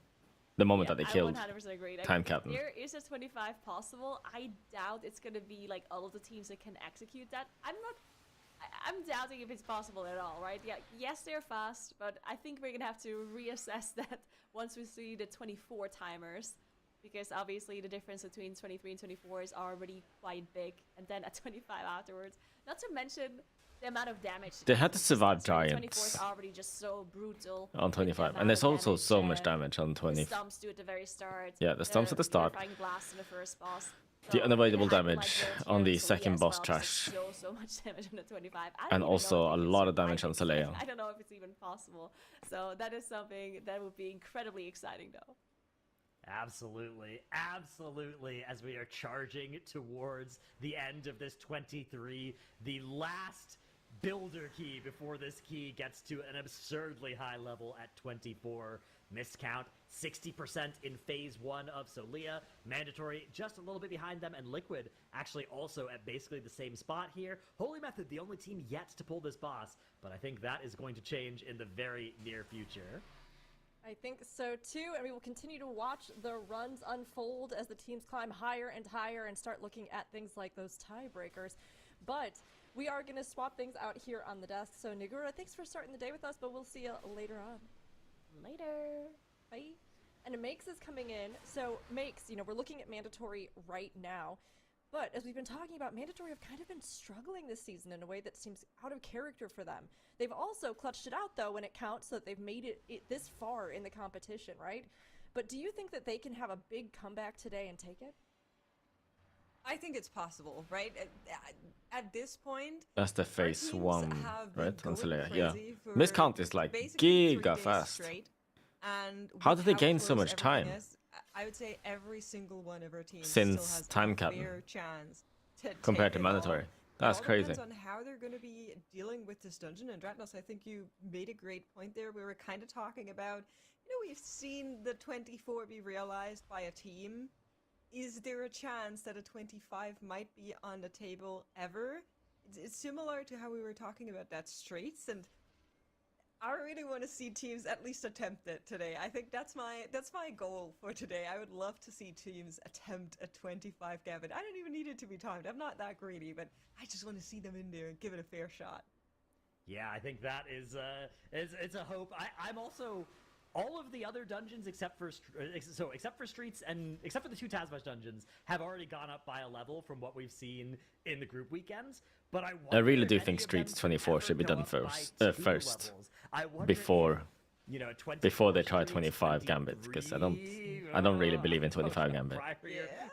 the moment that they killed Time Captain. There is a 25 possible. I doubt it's going to be like all of the teams that can execute that. I'm doubting if it's possible at all, right? Yeah, yes, they're fast, but I think we're going to have to reassess that once we see the 24 timers. Because obviously the difference between 23 and 24 is already quite big. And then at 25 afterwards. Not to mention the amount of damage. They had to survive 24 Giants is already just so brutal. on 25. And there's also so much damage on 20. The stumps do at the very start. Yeah, the stumps at the start. Blast in the first boss. The unavoidable damage on the second boss trash. So much damage on the 25. And also a lot of damage on Solia. I don't know if it's even possible. So that is something that would be incredibly exciting though. Absolutely, absolutely, as we are charging towards the end of this 23, the last builder key before this key gets to an absurdly high level at 24. Miscount 60% in phase 1 of Solia. Mandatory just a little bit behind them, and Liquid actually also at basically the same spot here. Holy Method, the only team yet to pull this boss, but I think that is going to change in the very near future. I think so too, and we will continue to watch the runs unfold as the teams climb higher and higher and start looking at things like those tiebreakers. But we are going to swap things out here on the desk. So Nigura, thanks for starting the day with us, but we'll see you later on. Later. Bye. And Makes is coming in. So Makes, we're looking at Mandatory right now. But as we've been talking about, Mandatory have kind of been struggling this season in a way that seems out of character for them. They've also clutched it out, though, when it counts, so that they've made it this far in the competition, right? But do you think that they can have a big comeback today and take it? I think it's possible, right? At this point, that's the phase 1, right? Yeah. For Miscount is like giga fast. Straight, and how did they gain so much time? I would say every single one of our teams since still has time a cap fair chance to compared to take it mandatory. all. That's it all crazy. Depends on how they're going to be dealing with this dungeon. And Dratnos, I think you made a great point there. We were kind of talking about, we've seen the 24 be realized by a team. Is there a chance that a 25 might be on the table ever? It's similar to how we were talking about that Straits, and I really want to see teams at least attempt it today. I think that's my goal for today. I would love to see teams attempt a 25 Gambit. I don't even need it to be timed. I'm not that greedy, but I just want to see them in there and give it a fair shot. Yeah, I think that is it's a hope. I'm also all of the other dungeons except for Streets and except for the 2 Tazbash dungeons have already gone up by a level from what we've seen in the group weekends. But I really do think Streets 24 should be done first before they try 25 Gambit, because I don't really believe in 25 Gambit.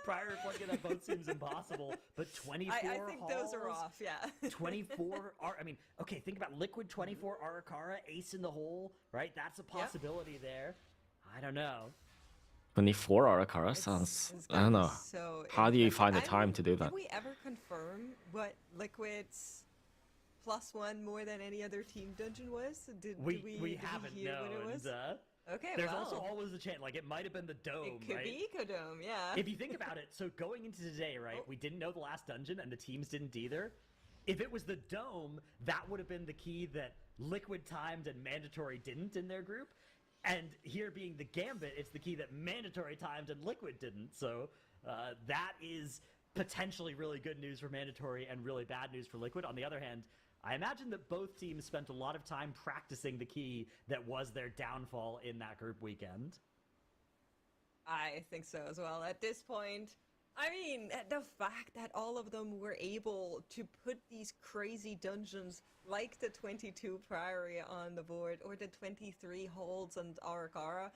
Prior plugging that both seems impossible, but 24 I think those are off, yeah. 24 are, okay, think about Liquid 24 Arakara, ace in the hole, right? That's a possibility there. I don't know. 24 Arakara sounds, I don't know. So how do you find the time to do that? Did we ever confirm what Liquid's +1 more than any other team dungeon was? We haven't known. Okay, there's also always a chance, it might have been the Dome, it could be Ecodome, yeah. If you think about it, so going into today, right, we didn't know the last dungeon, and the teams didn't either. If it was the Dome, that would have been the key that Liquid timed and Mandatory didn't in their group. And here being the Gambit, it's the key that Mandatory timed and Liquid didn't. So that is potentially really good news for Mandatory and really bad news for Liquid. On the other hand, I imagine that both teams spent a lot of time practicing the key that was their downfall in that group weekend. I think so as well. At this point, the fact that all of them were able to put these crazy dungeons like the 22 Priory on the board or the 23 Holds and Arakara,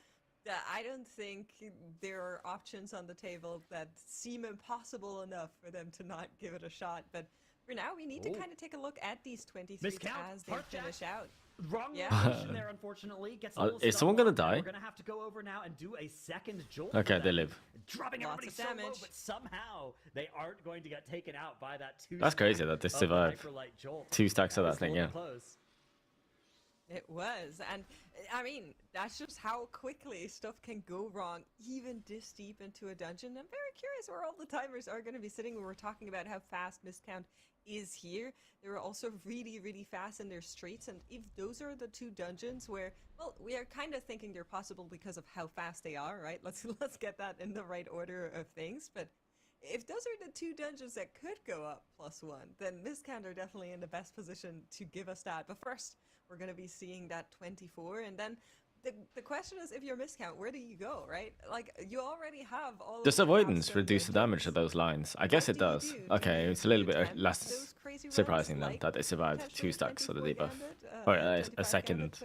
I don't think there are options on the table that seem impossible enough for them to not give it a shot. But for now, we need to kind of take a look at these 23s as they finish out. Wrong location there, unfortunately. Gets a little is someone gonna die? We're gonna have to go over now and do a second jolt. Okay, they live. Dropping everybody so low, but somehow they aren't going to get taken out by that 2. That's crazy that they survived. 2 stacks of that thing, yeah. Close. It was, and that's just how quickly stuff can go wrong, even this deep into a dungeon. I'm very curious where all the timers are going to be sitting when we're talking about how fast Miscount is here. They were also really, really fast in their Streets, and if those are the 2 dungeons where, well, we are kind of thinking they're possible because of how fast they are, right? Let's get that in the right order of things, but if those are the 2 dungeons that could go up +1, then Miscount are definitely in the best position to give us that. But first, we're going to be seeing that 24, and then the question is, if you're Miscount, where do you go, right? You already have all Does avoidance reduce the damage of those lines? I guess it does. Okay, it's a little bit less surprising then that they survived 2 stacks of the debuff. Or a second,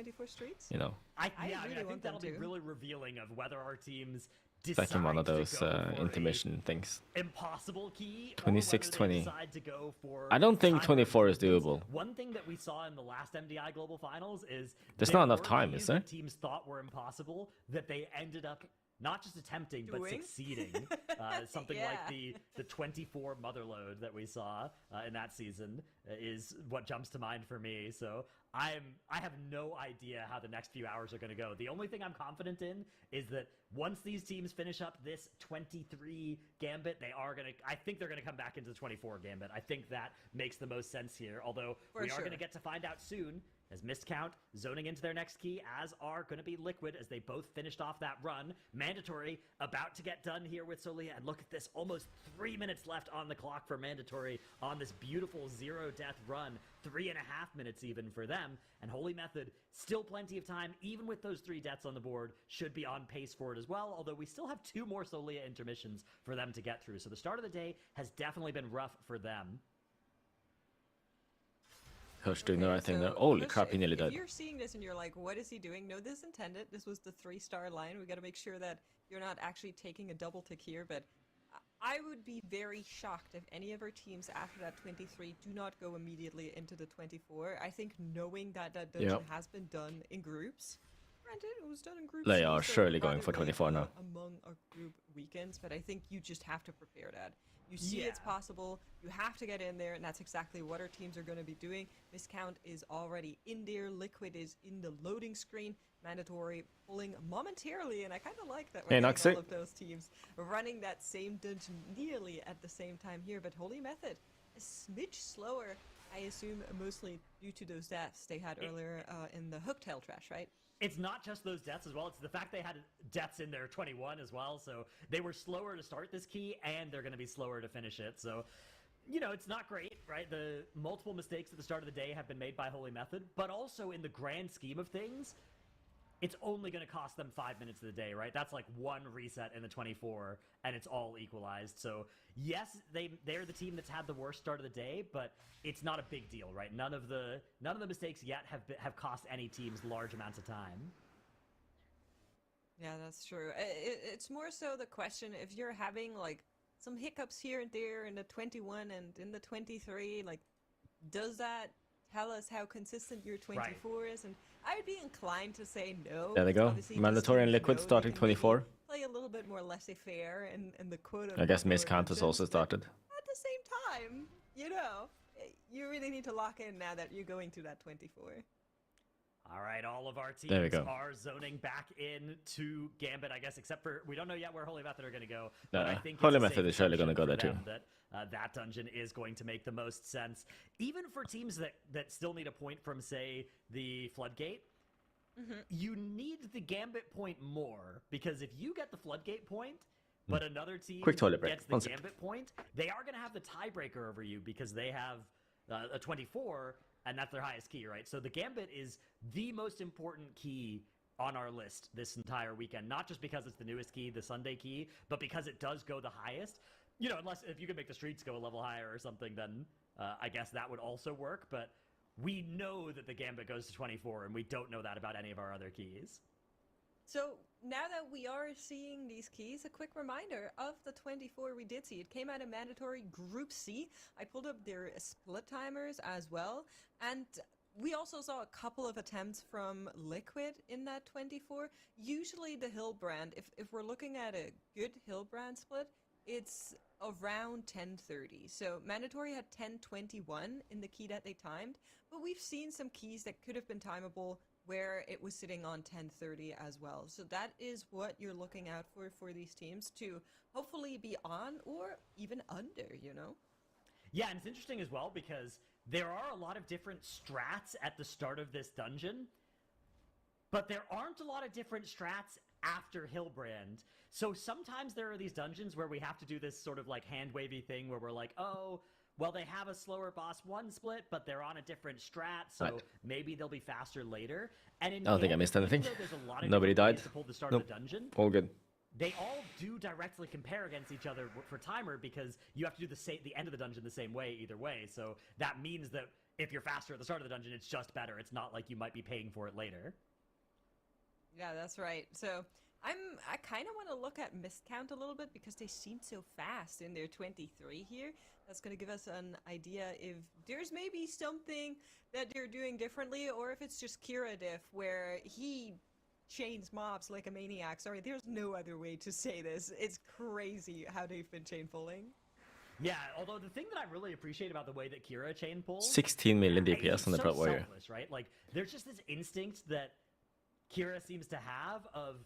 I think that'll be really revealing of whether our teams decide second one of those to go for intermission things. Impossible key, 26-20. For I don't think 24 is doable. One thing that we saw in the last MDI Global Finals is there's not enough time, is there? Teams thought were impossible that they ended up not just attempting, but succeeding. Something like the 24 Motherload that we saw in that season is what jumps to mind for me. So I have no idea how the next few hours are going to go. The only thing I'm confident in is that once these teams finish up this 23 Gambit, I think they're going to come back into the 24 Gambit. I think that makes the most sense here, although we are going to get to find out soon, as Miscount zoning into their next key, as are going to be Liquid, as they both finished off that run. Mandatory about to get done here with Solia, and look at this, almost 3 minutes left on the clock for Mandatory on this beautiful 0-death run, 3.5 minutes even for them, and Holy Method, still plenty of time, even with those 3 deaths on the board, should be on pace for it as well, although we still have 2 more Solia intermissions for them to get through, so the start of the day has definitely been rough for them. Hush doing the right thing there. Holy crap, he nearly died. If you're seeing this and you're like, what is he doing? No, this is intended. This was the 3-star line. We got to make sure that you're not actually taking a double tick here, but I would be very shocked if any of our teams after that 23 do not go immediately into the 24. I think knowing that that dungeon has been done in groups, granted, it was done in groups. They are surely going for 24 now. Among our group weekends, but I think you just have to prepare that. You see it's possible, you have to get in there, and that's exactly what our teams are going to be doing. Miscount is already in there, Liquid is in the loading screen, Mandatory pulling momentarily, and I kind of like that we're getting all of those teams running that same dungeon nearly at the same time here, but Holy Method, a smidge slower, I assume mostly due to those deaths they had earlier in the Hooktail Trash, right? It's not just those deaths as well, it's the fact they had deaths in their 21 as well, so they were slower to start this key, and they're going to be slower to finish it, so, you know, it's not great, right? The multiple mistakes at the start of the day have been made by Holy Method, but also in the grand scheme of things, it's only going to cost them 5 minutes of the day, right? That's like 1 reset in the 24, and it's all equalized. So, yes, they're the team that's had the worst start of the day, but it's not a big deal, right? None of the mistakes yet have cost any teams large amounts of time. Yeah, that's true. It's more so the question, if you're having, like, some hiccups here and there in the 21 and in the 23, like, does that tell us how consistent your 24 is? And I would be inclined to say no. There they go. Mandatory and Liquid starting 24. Play a little bit more laissez-faire and the quote. I guess Miscount has also started. At the same time, you know, you really need to lock in now that you're going to that 24. All right, all of our teams are zoning back into Gambit, I guess, except for we don't know yet where Holy Method are going to go. But I think Holy Method is surely going to go there too. That dungeon is going to make the most sense, even for teams that still need a point from, say, the Floodgate. You need the Gambit point more, because if you get the Floodgate point, but another team gets the Gambit point, they are going to have the tiebreaker over you because they have a 24. And that's their highest key, right? So the Gambit is the most important key on our list this entire weekend. Not just because it's the newest key, the Sunday key, but because it does go the highest. You know, unless if you can make the streets go a level higher or something, then I guess that would also work. But we know that the Gambit goes to 24, and we don't know that about any of our other keys. So now that we are seeing these keys, a quick reminder of the 24 we did see. It came out of Mandatory Group C. I pulled up their split timers as well. And we also saw a couple of attempts from Liquid in that 24. Usually the Hillbrand, if we're looking at a good Hillbrand split, it's around 10:30. So Mandatory had 10:21 in the key that they timed. But we've seen some keys that could have been timable where it was sitting on 10:30 as well. So that is what you're looking out for these teams to hopefully be on or even under, you know? Yeah, and it's interesting as well because there are a lot of different strats at the start of this dungeon, but there aren't a lot of different strats after Hillbrand. So sometimes there are these dungeons where we have to do this sort of like hand-wavy thing where we're like, oh, well, they have a slower boss 1 split, but they're on a different strat, so maybe they'll be faster later. And in I don't think I missed anything. A lot of Nobody died. To pull the start of the dungeon. All good. They all do directly compare against each other for timer because you have to do the end of the dungeon the same way either way. So that means that if you're faster at the start of the dungeon, it's just better. It's not like you might be paying for it later. Yeah, that's right. So I kind of want to look at Miscount a little bit because they seem so fast in their 23 here. That's going to give us an idea if there's maybe something that they're doing differently or if it's just Kira diff where he chains mobs like a maniac. Sorry, there's no other way to say this. It's crazy how they've been chain pulling. Yeah, although the thing that I really appreciate about the way that Kira chain pulls... 16 million DPS on the Proud Warrior. Selfless, right? Like, there's just this instinct that Kira seems to have of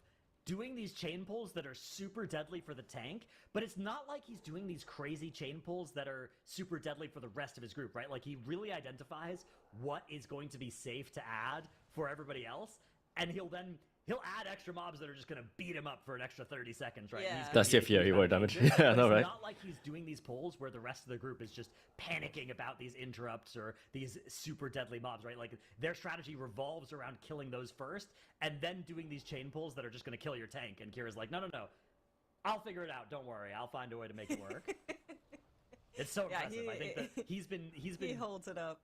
doing these chain pulls that are super deadly for the tank, but it's not like he's doing these crazy chain pulls that are super deadly for the rest of his group, right? Like, he really identifies what is going to be safe to add for everybody else, and he'll add extra mobs that are just going to beat him up for an extra 30 seconds, right? Yeah. That's if you were damage. Yeah, I know, right? It's not like he's doing these pulls where the rest of the group is just panicking about these interrupts or these super deadly mobs, right? Like, their strategy revolves around killing those first and then doing these chain pulls that are just going to kill your tank. And Kira's like, no, I'll figure it out. Don't worry. I'll find a way to make it work. It's so impressive. I think that he holds it up.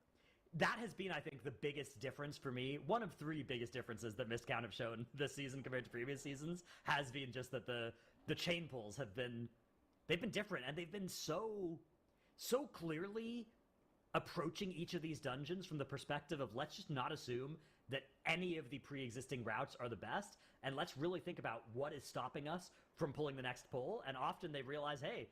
That has been, I think, the biggest difference for me. One of 3 biggest differences that Miscount have shown this season compared to previous seasons has been just that the chain pulls they've been different, and they've been so clearly approaching each of these dungeons from the perspective of, let's just not assume that any of the pre-existing routes are the best, and let's really think about what is stopping us from pulling the next pull. And often they realize, hey,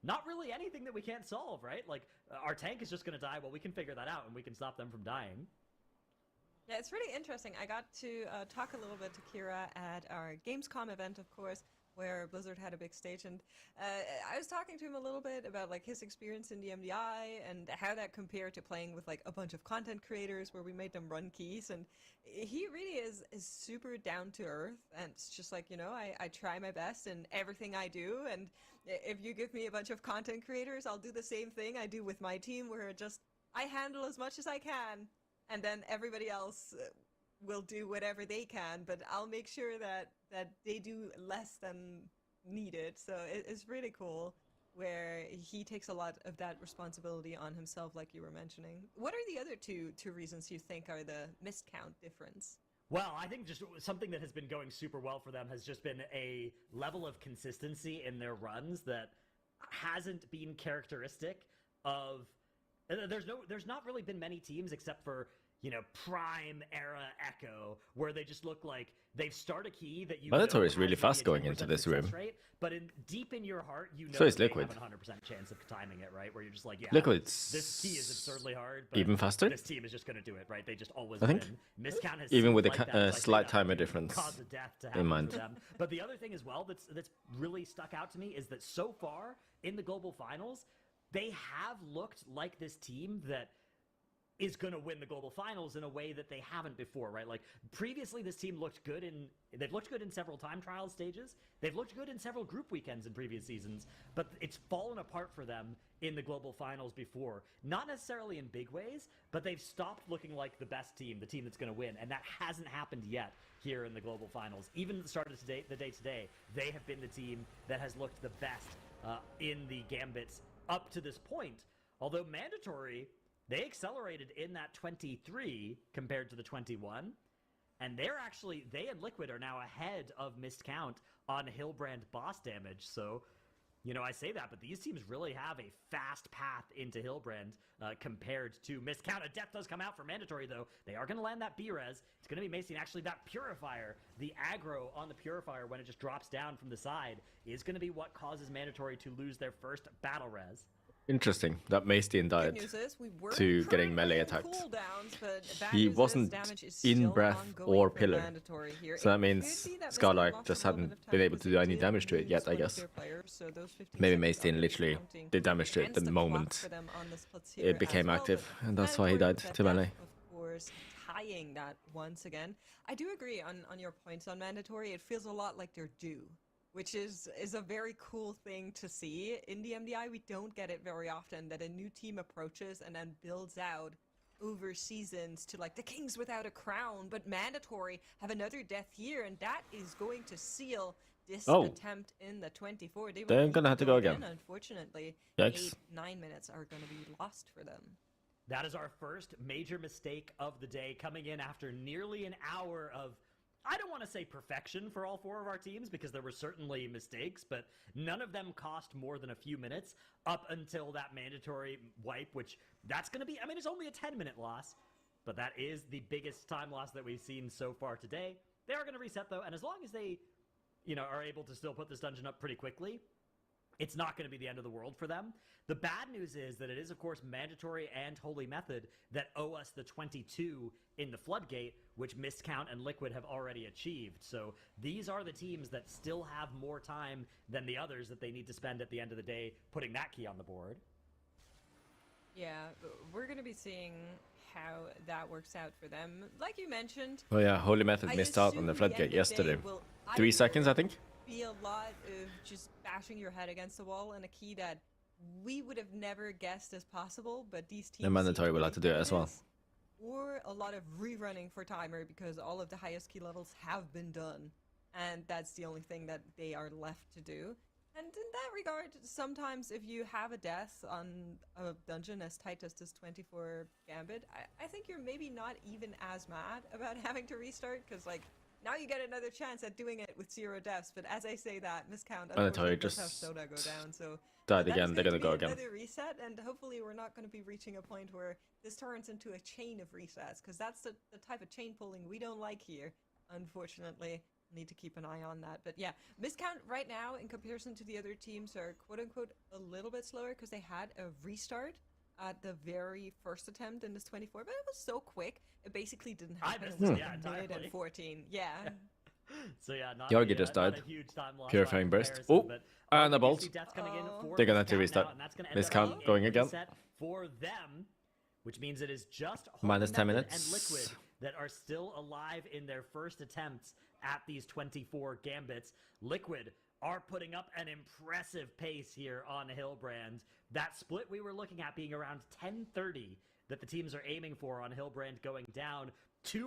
not really anything that we can't solve, right? Like, our tank is just going to die. Well, we can figure that out, and we can stop them from dying. Yeah, it's really interesting. I got to talk a little bit to Kira at our Gamescom event, of course, where Blizzard had a big stage, and I was talking to him a little bit about like his experience in the MDI and how that compared to playing with like a bunch of content creators where we made them run keys, and he really is super down to earth, and it's just like, you know, I try my best in everything I do, and if you give me a bunch of content creators, I'll do the same thing I do with my team, where I handle as much as I can, and then everybody else will do whatever they can, but I'll make sure that they do less than needed. So it's really cool where he takes a lot of that responsibility on himself, like you were mentioning. What are the other two reasons you think are the miscount difference? Well, I think just something that has been going super well for them has just been a level of consistency in their runs that hasn't been characteristic of... There's not really been many teams except for, you know, Prime era Echo, where they just look like they've started a key that you Mandatory know is really has fast maybe a going into 10% this room. success rate, but deep in your heart, you know, So is they Liquid. have a 100% chance of timing it, right? Where you're just like, yeah, Liquid's this key is absurdly hard, but even faster. this team is just going to do it, right? They just always I think. win. Miscount has Even with seemed a like that, like slight they timer got difference cause of death to in happen mind. for them. But the other thing as well that's really stuck out to me is that so far in the global finals, they have looked like this team that is going to win the global finals in a way that they haven't before, right? Like, previously this team they've looked good in several time trial stages. They've looked good in several group weekends in previous seasons, but it's fallen apart for them in the global finals before. Not necessarily in big ways, but they've stopped looking like the best team, the team that's going to win, and that hasn't happened yet here in the global finals. Even at the start of the day today, they have been the team that has looked the best in the Gambits up to this point. Although Mandatory, they accelerated in that 23 compared to the 21, and they and Liquid are now ahead of Miscount on Hillbrand boss damage. So, you know, I say that, but these teams really have a fast path into Hillbrand compared to Miscount. A death does come out for Mandatory, though. They are going to land that B-Res. It's going to be Macy, and actually that Purifier, the aggro on the Purifier when it just drops down from the side, is going to be what causes Mandatory to lose their first battle res. Interesting that Maystein died to getting melee attacked. He wasn't in breath or pillar, so that means Scarlark just hadn't been able to do any damage to it yet, I guess. Maybe Maystein literally did damage to it the moment it became active, and that's why he died to melee. Of course, tying that once again. I do agree on your points on Mandatory. It feels a lot like they're due, which is a very cool thing to see. In the MDI, we don't get it very often, that a new team approaches and then builds out over seasons to like the Kings without a crown, but Mandatory have another death here, and that is going to seal this attempt in the 24. They're gonna have to go again. Unfortunately, Yikes. 8-9 minutes are going to be lost for them. That is our first major mistake of the day, coming in after nearly an hour of, I don't want to say perfection for all 4 of our teams, because there were certainly mistakes, but none of them cost more than a few minutes up until that Mandatory wipe, which that's going to be, I mean, it's only a 10-minute loss, but that is the biggest time loss that we've seen so far today. They are going to reset, though, and as long as they, you know, are able to still put this dungeon up pretty quickly, it's not going to be the end of the world for them. The bad news is that it is, of course, Mandatory and Holy Method that owe us the 22 in the Floodgate, which Mistcount and Liquid have already achieved. So these are the teams that still have more time than the others that they need to spend at the end of the day putting that key on the board. Yeah, we're going to be seeing how that works out for them. Like you mentioned... Oh yeah, Holy Method missed out on the Floodgate yesterday. 3 seconds, I think? Be a lot of just bashing your head against the wall and a key that we would have never guessed as possible, but these teams... The Mandatory will have to do it as well. Or a lot of rerunning for timer because all of the highest key levels have been done, and that's the only thing that they are left to do. And in that regard, sometimes if you have a death on a dungeon as tight as this 24 Gambit, I think you're maybe not even as mad about having to restart, because like, now you get another chance at doing it with 0 deaths, but as I say that, Miscount just have Soda go down, so... died again, they're gonna go again. Another reset, and hopefully we're not going to be reaching a point where this turns into a chain of resets, because that's the type of chain pulling we don't like here, unfortunately. Need to keep an eye on that. But yeah, Miscount right now, in comparison to the other teams, are quote-unquote a little bit slower, because they had a restart at the very first attempt in this 24, but it was so quick, it basically didn't happen. It was like a minute and 14. Yeah. So yeah, Yorgi just died. Purifying Burst. Oh, and a bolt. They're gonna have to restart. Miscount going again. For them, which means it is just minus 10 Method minutes. And Liquid that are still alive in their first attempts at these 24 Gambits. Liquid are putting up an impressive pace here on Hillbrand. That split we were looking at being around 10-30 that the teams are aiming for on Hillbrand going down. 2%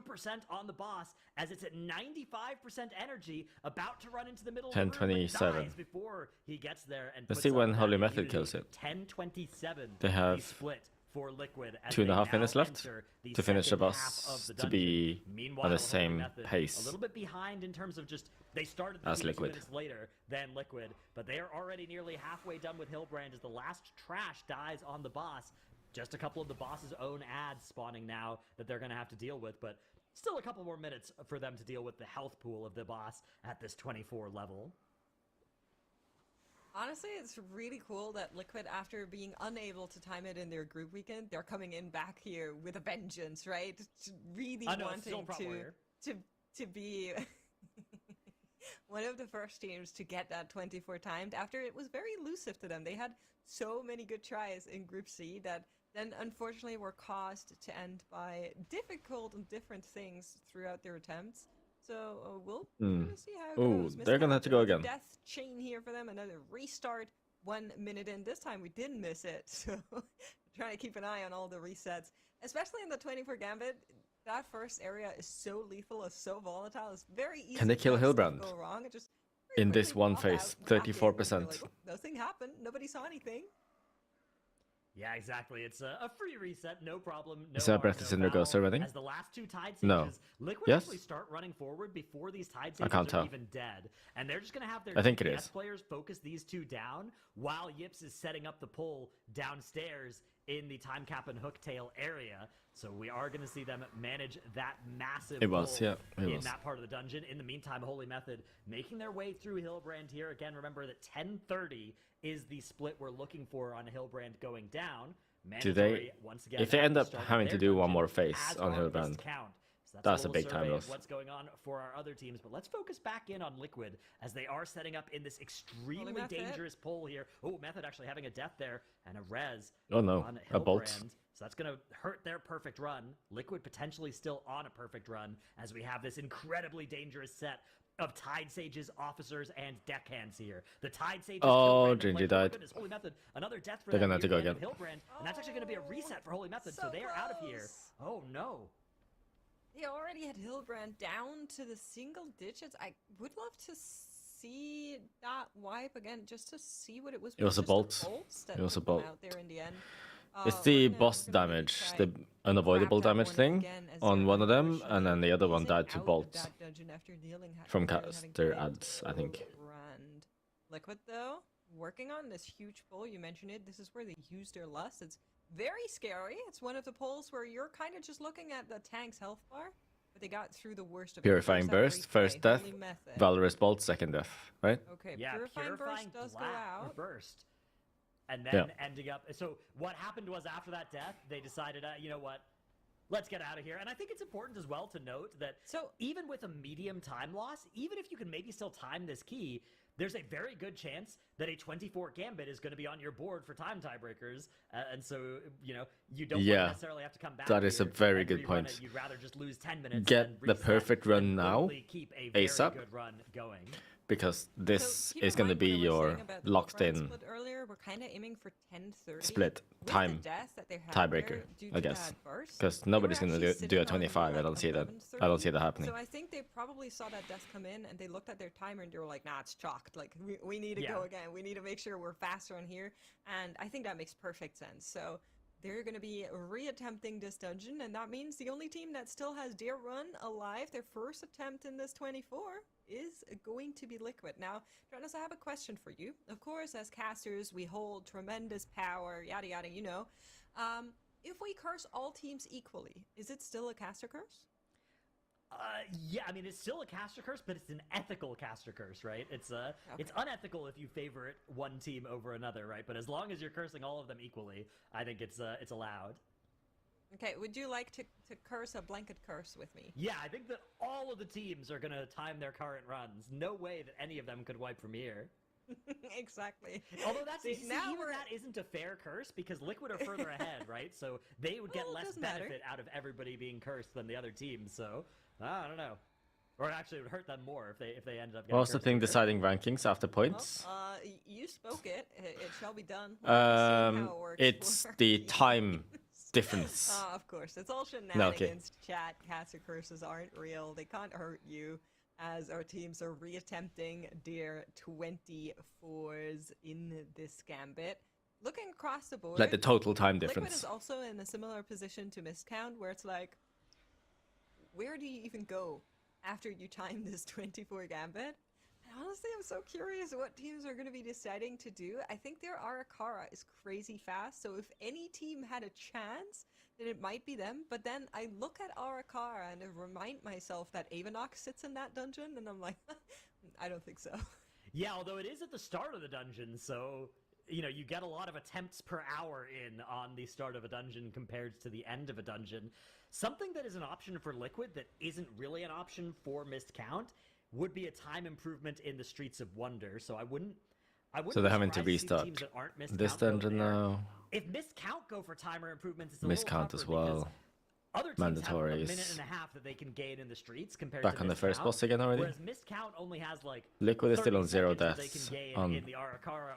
on the boss as it's at 95% energy, about to run into the middle of the room, 10:27 before he gets there. And let's see when Holy Method kills it. 10:27. They have split for Liquid 2.5 minutes left to finish the boss, to be on the same pace. A little bit behind in terms of just they started as Liquid 2 minutes later than Liquid, but they are already nearly halfway done with Hillbrand as the last trash dies on the boss. Just a couple of the boss's own ads spawning now that they're going to have to deal with, but still a couple more minutes for them to deal with the health pool of the boss at this 24 level. Honestly, it's really cool that Liquid, after being unable to time it in their group weekend, they're coming in back here with a vengeance, right? Really wanting to be one of the first teams to get that 24 timed after it was very elusive to them. They had so many good tries in Group C that then unfortunately were caused to end by difficult and different things throughout their attempts. So we'll see how it goes. They're gonna have to go again. Death chain here for them, another restart 1 minute in. This time we didn't miss it, so trying to keep an eye on all the resets, especially in the 24 Gambit. That first area is so lethal, is so volatile, it's very easy. Can they kill Hillbrand go wrong. It just in this one phase? 34%. Like, nothing happened. Nobody saw anything. Yeah, exactly. It's a free reset, no problem. No is that Breath of Cinder Ghost running? As the last 2 Tide Sages, no. Liquid yes? actually start running forward before these Tide Sages are even dead. And they're just going to have their DPS players focus these 2 down while Yips is setting up the pull downstairs in the Time Cap and Hooktail area. So we are going to see them manage that massive pull in that part of the dungeon. In the meantime, Holy Method making their way through Hillbrand here. Again, remember that 10:30 is the split we're looking for on Hillbrand going down. Mandatory, once again, if they end up having to do one more phase on Hillbrand, so that's a big time loss. What's going on for our other teams, but let's focus back in on Liquid as they are setting up in this extremely dangerous pull here. Oh, Method actually having a death there and a res. Oh no, a bolt. So that's going to hurt their perfect run. Liquid potentially still on a perfect run as we have this incredibly dangerous set of Tide Sages, officers, and deckhands here. The Tide Sages. Oh, Gingy died. Holy Method, another death for They're gonna have to go again. Hillbrand, and that's actually going to be a reset for Holy Method, so they are out of here. Oh no. They already had Hillbrand down to the single digits. I would love to see that wipe again, just to see what it was. It was a bolt. It was a bolt. Out there in the end. It's the boss damage, the unavoidable damage thing on one of them, and then the other one died to bolts from caster ads, I think. Liquid, though, working on this huge pull. You mentioned it. This is where they use their lust. It's very scary. It's one of the pulls where you're kind of just looking at the tank's health bar, But they got through the worst of it. Purifying Burst, first death. Valorous Bolt, second death, right? Okay, yeah, Purifying Burst does go out. Burst. And then ending up... So what happened was after that death, they decided, you know what? Let's get out of here. And I think it's important as well to note that even with a medium time loss, even if you can maybe still time this key, there's a very good chance that a 24 gambit is going to be on your board for time tiebreakers. And so, you know, you don't necessarily have to come back. That is a very good point. You'd rather just lose 10 minutes. Get the perfect run now, keep a ASAP. Good run going. Because this is going to be your locked-in earlier, we're kind of aiming for 10:30 split time tiebreaker, I guess. Because nobody's going to do a 25. I don't see that. I don't see that happening. So I think they probably saw that death come in and they looked at their timer and they were like, nah, it's chalked. Like, we need to go again. We need to make sure we're faster on here. And I think that makes perfect sense. So they're going to be reattempting this dungeon, and that means the only team that still has their run alive, their first attempt in this 24, is going to be Liquid. Now, Jonas, I have a question for you. Of course, as casters, we hold tremendous power, yada yada, you know. If we curse all teams equally, is it still a caster curse? Yeah, I mean, it's still a caster curse, but it's an ethical caster curse, right? It's it's unethical if you favorite one team over another, right? But as long as you're cursing all of them equally, I think it's allowed. Okay, would you like to curse a blanket curse with me? Yeah, I think that all of the teams are going to time their current runs. No way that any of them could wipe from here. Exactly. Although that's even that isn't a fair curse because Liquid are further ahead, right? So they would get less benefit out of everybody being cursed than the other teams. So I don't know. Or actually, it would hurt them more if they ended up getting What's the thing deciding rankings after points? Well, you spoke it. It shall be done. It's the time difference. Of course. It's all shenanigans. Chat. Caster curses aren't real. They can't hurt you. As our teams are reattempting their 24s in this gambit. Looking across the board, like the total time difference. Liquid is also in a similar position to Miscount, where it's like, where do you even go after you time this 24 gambit? And honestly, I'm so curious what teams are going to be deciding to do. I think their Arakara is crazy fast, so if any team had a chance, then it might be them. But then I look at Arakara and I remind myself that Avanox sits in that dungeon, and I'm like, I don't think so. Yeah, although it is at the start of the dungeon, so you know, you get a lot of attempts per hour in on the start of a dungeon compared to the end of a dungeon. Something that is an option for Liquid that isn't really an option for Missed Count would be a time improvement in the Streets of Wonder. So I wouldn't so they're having to restart this dungeon now. If Missed Count go for timer improvements, it's a Missed Count as well. Other teams have a minute and a half that they can gain in the streets compared to back on the first boss again already. Whereas Missed Count only has like Liquid is still on 0 deaths on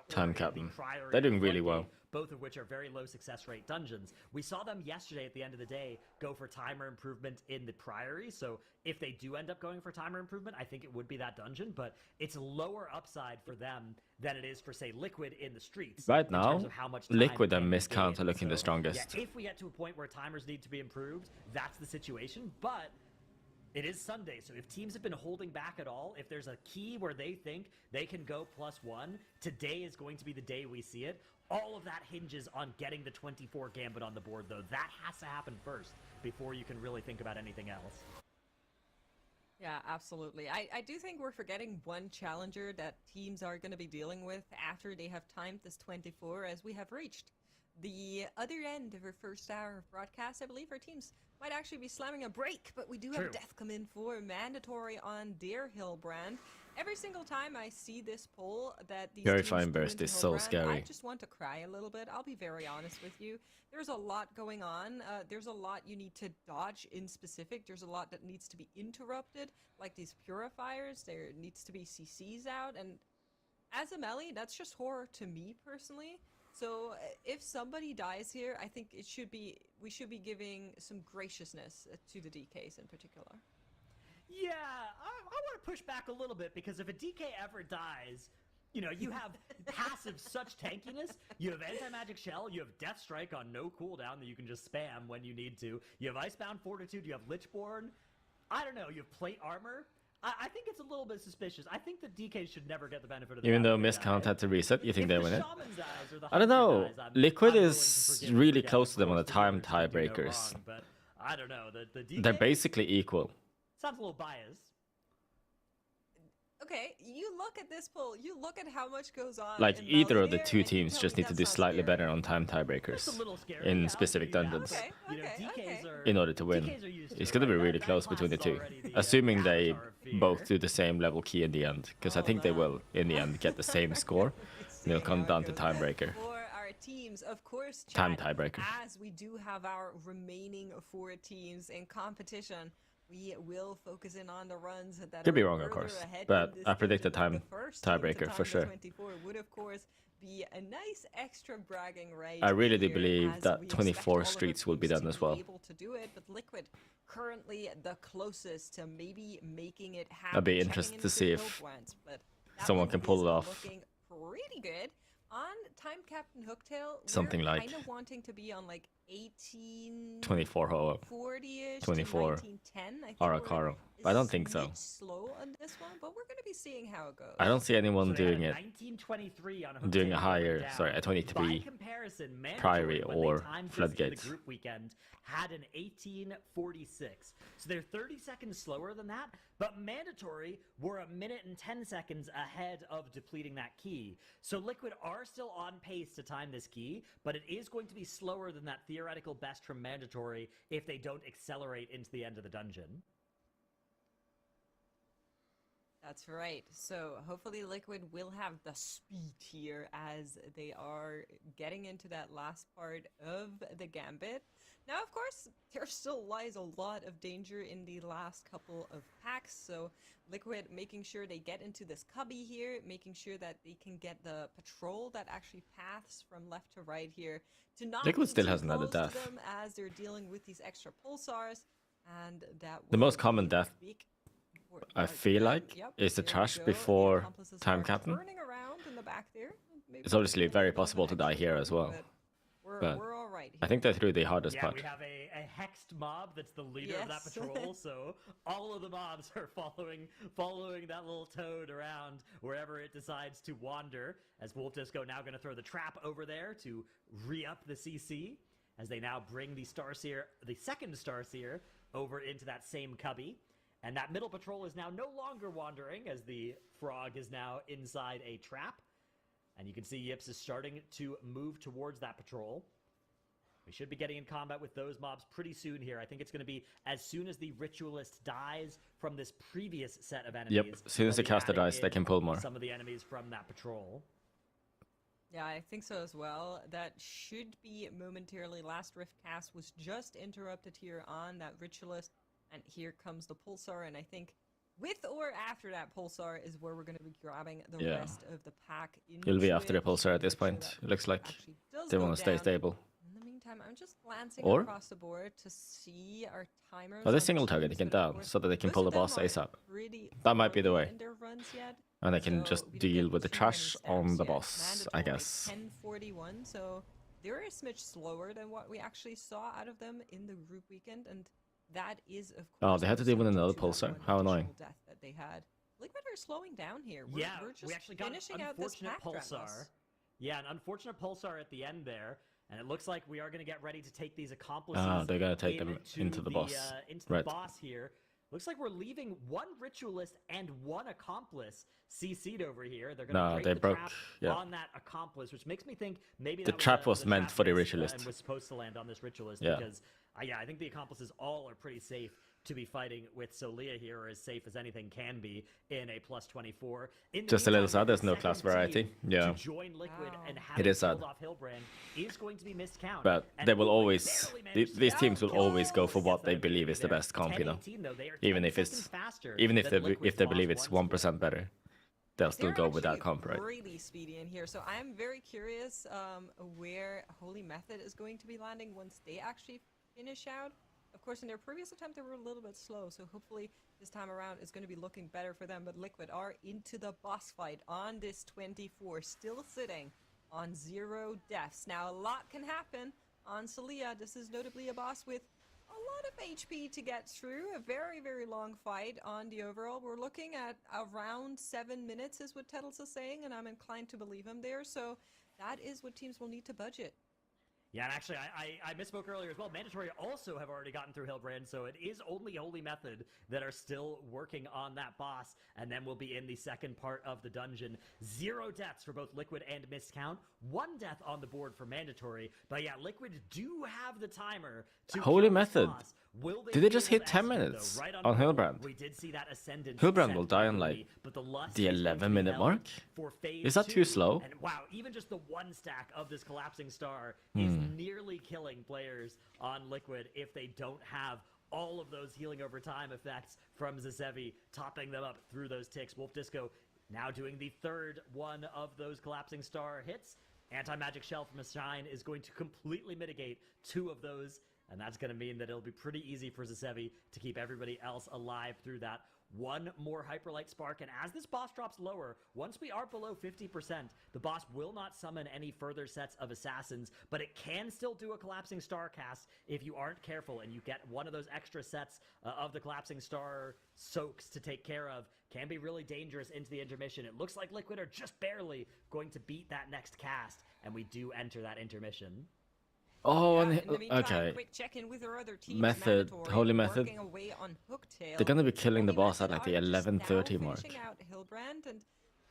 time captain. They're doing really well. Both of which are very low success rate dungeons. We saw them yesterday at the end of the day go for timer improvement in the Priory, so if they do end up going for timer improvement, I think it would be that dungeon, but it's lower upside for them than it is for, say, Liquid in the streets. Right now, Liquid and Missed Count are looking the strongest. Yeah, if we get to a point where timers need to be improved, that's the situation, but it is Sunday, so if teams have been holding back at all, if there's a key where they think they can go +1, today is going to be the day we see it. All of that hinges on getting the 24 gambit on the board, though. That has to happen first before you can really think about anything else. Yeah, absolutely. I do think we're forgetting one challenger that teams are going to be dealing with after they have timed this 24, as we have reached the other end of our first hour of broadcast. I believe our teams might actually be slamming a break, but we do have death come in for mandatory on Dare Hill brand. Every single time I see this poll that these Purifying Burst is so scary. I just want to cry a little bit. I'll be very honest with you. There's a lot going on. There's a lot you need to dodge in specific. There's a lot that needs to be interrupted, like these purifiers. There needs to be CCs out. And as a melee, that's just horror to me personally. So if somebody dies here, I think we should be giving some graciousness to the DKs in particular. Yeah, I want to push back a little bit, because if a DK ever dies, you know, you have passive such tankiness, you have anti-magic shell, you have death strike on no cooldown that you can just spam when you need to, you have icebound fortitude, you have lichborn, I don't know, you have plate armor. I think it's a little bit suspicious. I think the DK should never get the benefit of the even though Missed Count had to reset, you think they win it? I don't know. Liquid is really close to them on the time tiebreakers. But I don't know. The DK, they're basically equal. Sounds a little biased. Okay, you look at this poll, you look at how much goes on. Like, in either of the Malzahir, two and you teams tell just me need to that's do not slightly scary. better on time Just a tiebreakers little scary, in I'll specific give you that. dungeons Okay, You know, okay, DKs okay. are, in order to win. DKs are used to It's it, going to be right? really That close class between the is two. already the, Assuming they avatar of fear. both do the same level key in the end. Because I think they will, in the end, get the same score. See It'll come how it down to goes. tiebreaker. For our teams, of course, Time Chad, tiebreaker. as we do have our remaining 4 teams in competition, we will focus in on the runs that Could be are wrong, of further course, ahead but in this I predict a dungeon. time The first team to tiebreaker time for the sure. 24 would, of course, be a nice extra bragging right. I really do here, believe as that we 24 expect all of our streets will be teams done to as well. Able to do it, but Liquid currently the closest to maybe making it happen. I'd be checking interested into to see the if kill points, but that someone one can pull is it off. Looking pretty good. On Time Captain Hooktail, Something we're like kind of wanting to be on like 18... 24 ho 40-ish 24 to 1910. I think Arakaro. we're I don't think so. smidge slow on this one, but we're going to be seeing how it goes. I don't see anyone So they had doing a it 1923 on doing a Hooktail higher, down. sorry, a 23 By comparison, Priory Mandatory, when they or timed this in Floodgates. The group weekend had an 1846. So they're 30 seconds slower than that, but Mandatory were 1 minute and 10 seconds ahead of depleting that key. So Liquid are still on pace to time this key, but it is going to be slower than that theoretical best from Mandatory if they don't accelerate into the end of the dungeon. That's right. So hopefully Liquid will have the speed here as they are getting into that last part of the gambit. Now, of course, there still lies a lot of danger in the last couple of packs, so Liquid making sure they get into this cubby here, making sure that they can get the patrol that actually paths from left to right here to not Liquid be still too hasn't had a close to death. them as they're dealing with these extra pulsars, and that The most will common be death, big for- I feel like, yep, is the there we trash go. The before accomplices Time are Captain. turning around in the back there. Maybe It's obviously taking a very little bit of possible an to die extra here as turn, well. but But we're all right here. I think they threw the hardest Yeah, part. we have a hexed mob that's the leader of that Yes. patrol, so all of the mobs are following that little toad around wherever it decides to wander, as Wolf Disco now going to throw the trap over there to re-up the CC, as they now bring the Starseer, the second Starseer, over into that same cubby. And that middle patrol is now no longer wandering, as the frog is now inside a trap. And you can see Yips is starting to move towards that patrol. We should be getting in combat with those mobs pretty soon here. I think it's going to be as soon as the Ritualist dies from this previous set of enemies. Yep, as soon as they'll the be caster adding dies, they in can pull more. some of the enemies from that patrol. Yeah, I think so as well. That should be momentarily. Last Rift cast was just interrupted here on that Ritualist. And here comes the Pulsar, and I think with or after that Pulsar is where we're going to be grabbing the Yeah. rest of the pack. It'll be after the into it Pulsar at to this make sure point. that It looks like actually does they go want to stay down. stable. In the meantime, I'm just glancing Or- across the board to see our timers. Oh, they're on single teams, targeting it but of down course, so that they can most pull the of them boss are ASAP. pretty That might be the early way. in their runs yet. And they can So just we don't deal get with the too many trash stabs on the yet. boss, I Mandatory guess. 1041, so they're a smidge slower than what we actually saw out of them in the group weekend, and that is, of course, Oh, they had to deal with also another due to that Pulsar? one How annoying. additional death that they had. Liquid are slowing down here. We're just we actually got an finishing out this unfortunate pack, pulsar. Dremels. Yeah, an unfortunate pulsar at the end there, and it looks like we are going to get ready to take these accomplices. Ah, they're gonna take them into the boss. Into Right. the boss here. Looks like we're leaving one ritualist and one accomplice CC'd over here. They're going to No, break they the broke, trap yeah. on that accomplice, which makes me think maybe The that trap a- was meant for the missed, ritualist. and was supposed to land on this ritualist Yeah. because yeah, I think the accomplices all are pretty safe to be fighting with Solia here, or as safe as anything can be in a plus 24. In the Just a little meantime, sad there's the no class second variety. team Yeah. to join Liquid Wow. and have It is sad. killed off Hilbrand is going to be Miscount. But And they will Liquid always, barely managed to these get teams will out. always go for Gets what they that believe is the there. best comp, you know. 10-18 though, they are Even 10 if it's, seconds faster even if than they Liquid's believe lost it's one 1% better, they'll still They're go with that actually comp, right? really speedy in here, so I am very curious where Holy Method is going to be landing once they actually finish out. Of course, in their previous attempt, they were a little bit slow, so hopefully this time around it's going to be looking better for them. But Liquid are into the boss fight on this 24, still sitting on 0 deaths. Now, a lot can happen on Solia. This is notably a boss with a lot of HP to get through. A very, very long fight on the overall. We're looking at around 7 minutes is what Tettles is saying, and I'm inclined to believe him there. So that is what teams will need to budget. Yeah, and actually, I misspoke earlier as well. Mandatory also have already gotten through Hillbrand, so it is only Holy Method that are still working on that boss, and then we'll be in the second part of the dungeon. 0 deaths for both Liquid and Miscount. 1 death on the board for Mandatory, but yeah, Liquid do have the timer to Holy kill Method. this boss. Did they just hit 10 minutes on Hillbrand? We did see that Ascendant. Hillbrand will die on like the 11-minute mark? Is that too slow? And wow, even just the 1 stack of this collapsing star is nearly killing players on Liquid if they don't have all of those healing over time effects from Zazevi, topping them up through those ticks. Wolf Disco now doing the 3rd one of those collapsing star hits. Anti-Magic Shell from a Shine is going to completely mitigate 2 of those. And that's going to mean that it'll be pretty easy for Zazevi to keep everybody else alive through that. 1 more Hyperlight Spark, and as this boss drops lower, once we are below 50%, the boss will not summon any further sets of Assassins, but it can still do a Collapsing Star cast if you aren't careful, and you get one of those extra sets of the Collapsing Star soaks to take care of. Can be really dangerous into the intermission. It looks like Liquid are just barely going to beat that next cast, and we do enter that intermission. Oh, in the meantime, okay. quick check-in with our other teams. Method, Mandatory Holy Method. working away on Hooktail. They're gonna be killing the Holy boss at Method like the are just 11:30 now mark. finishing out Hillbrand, and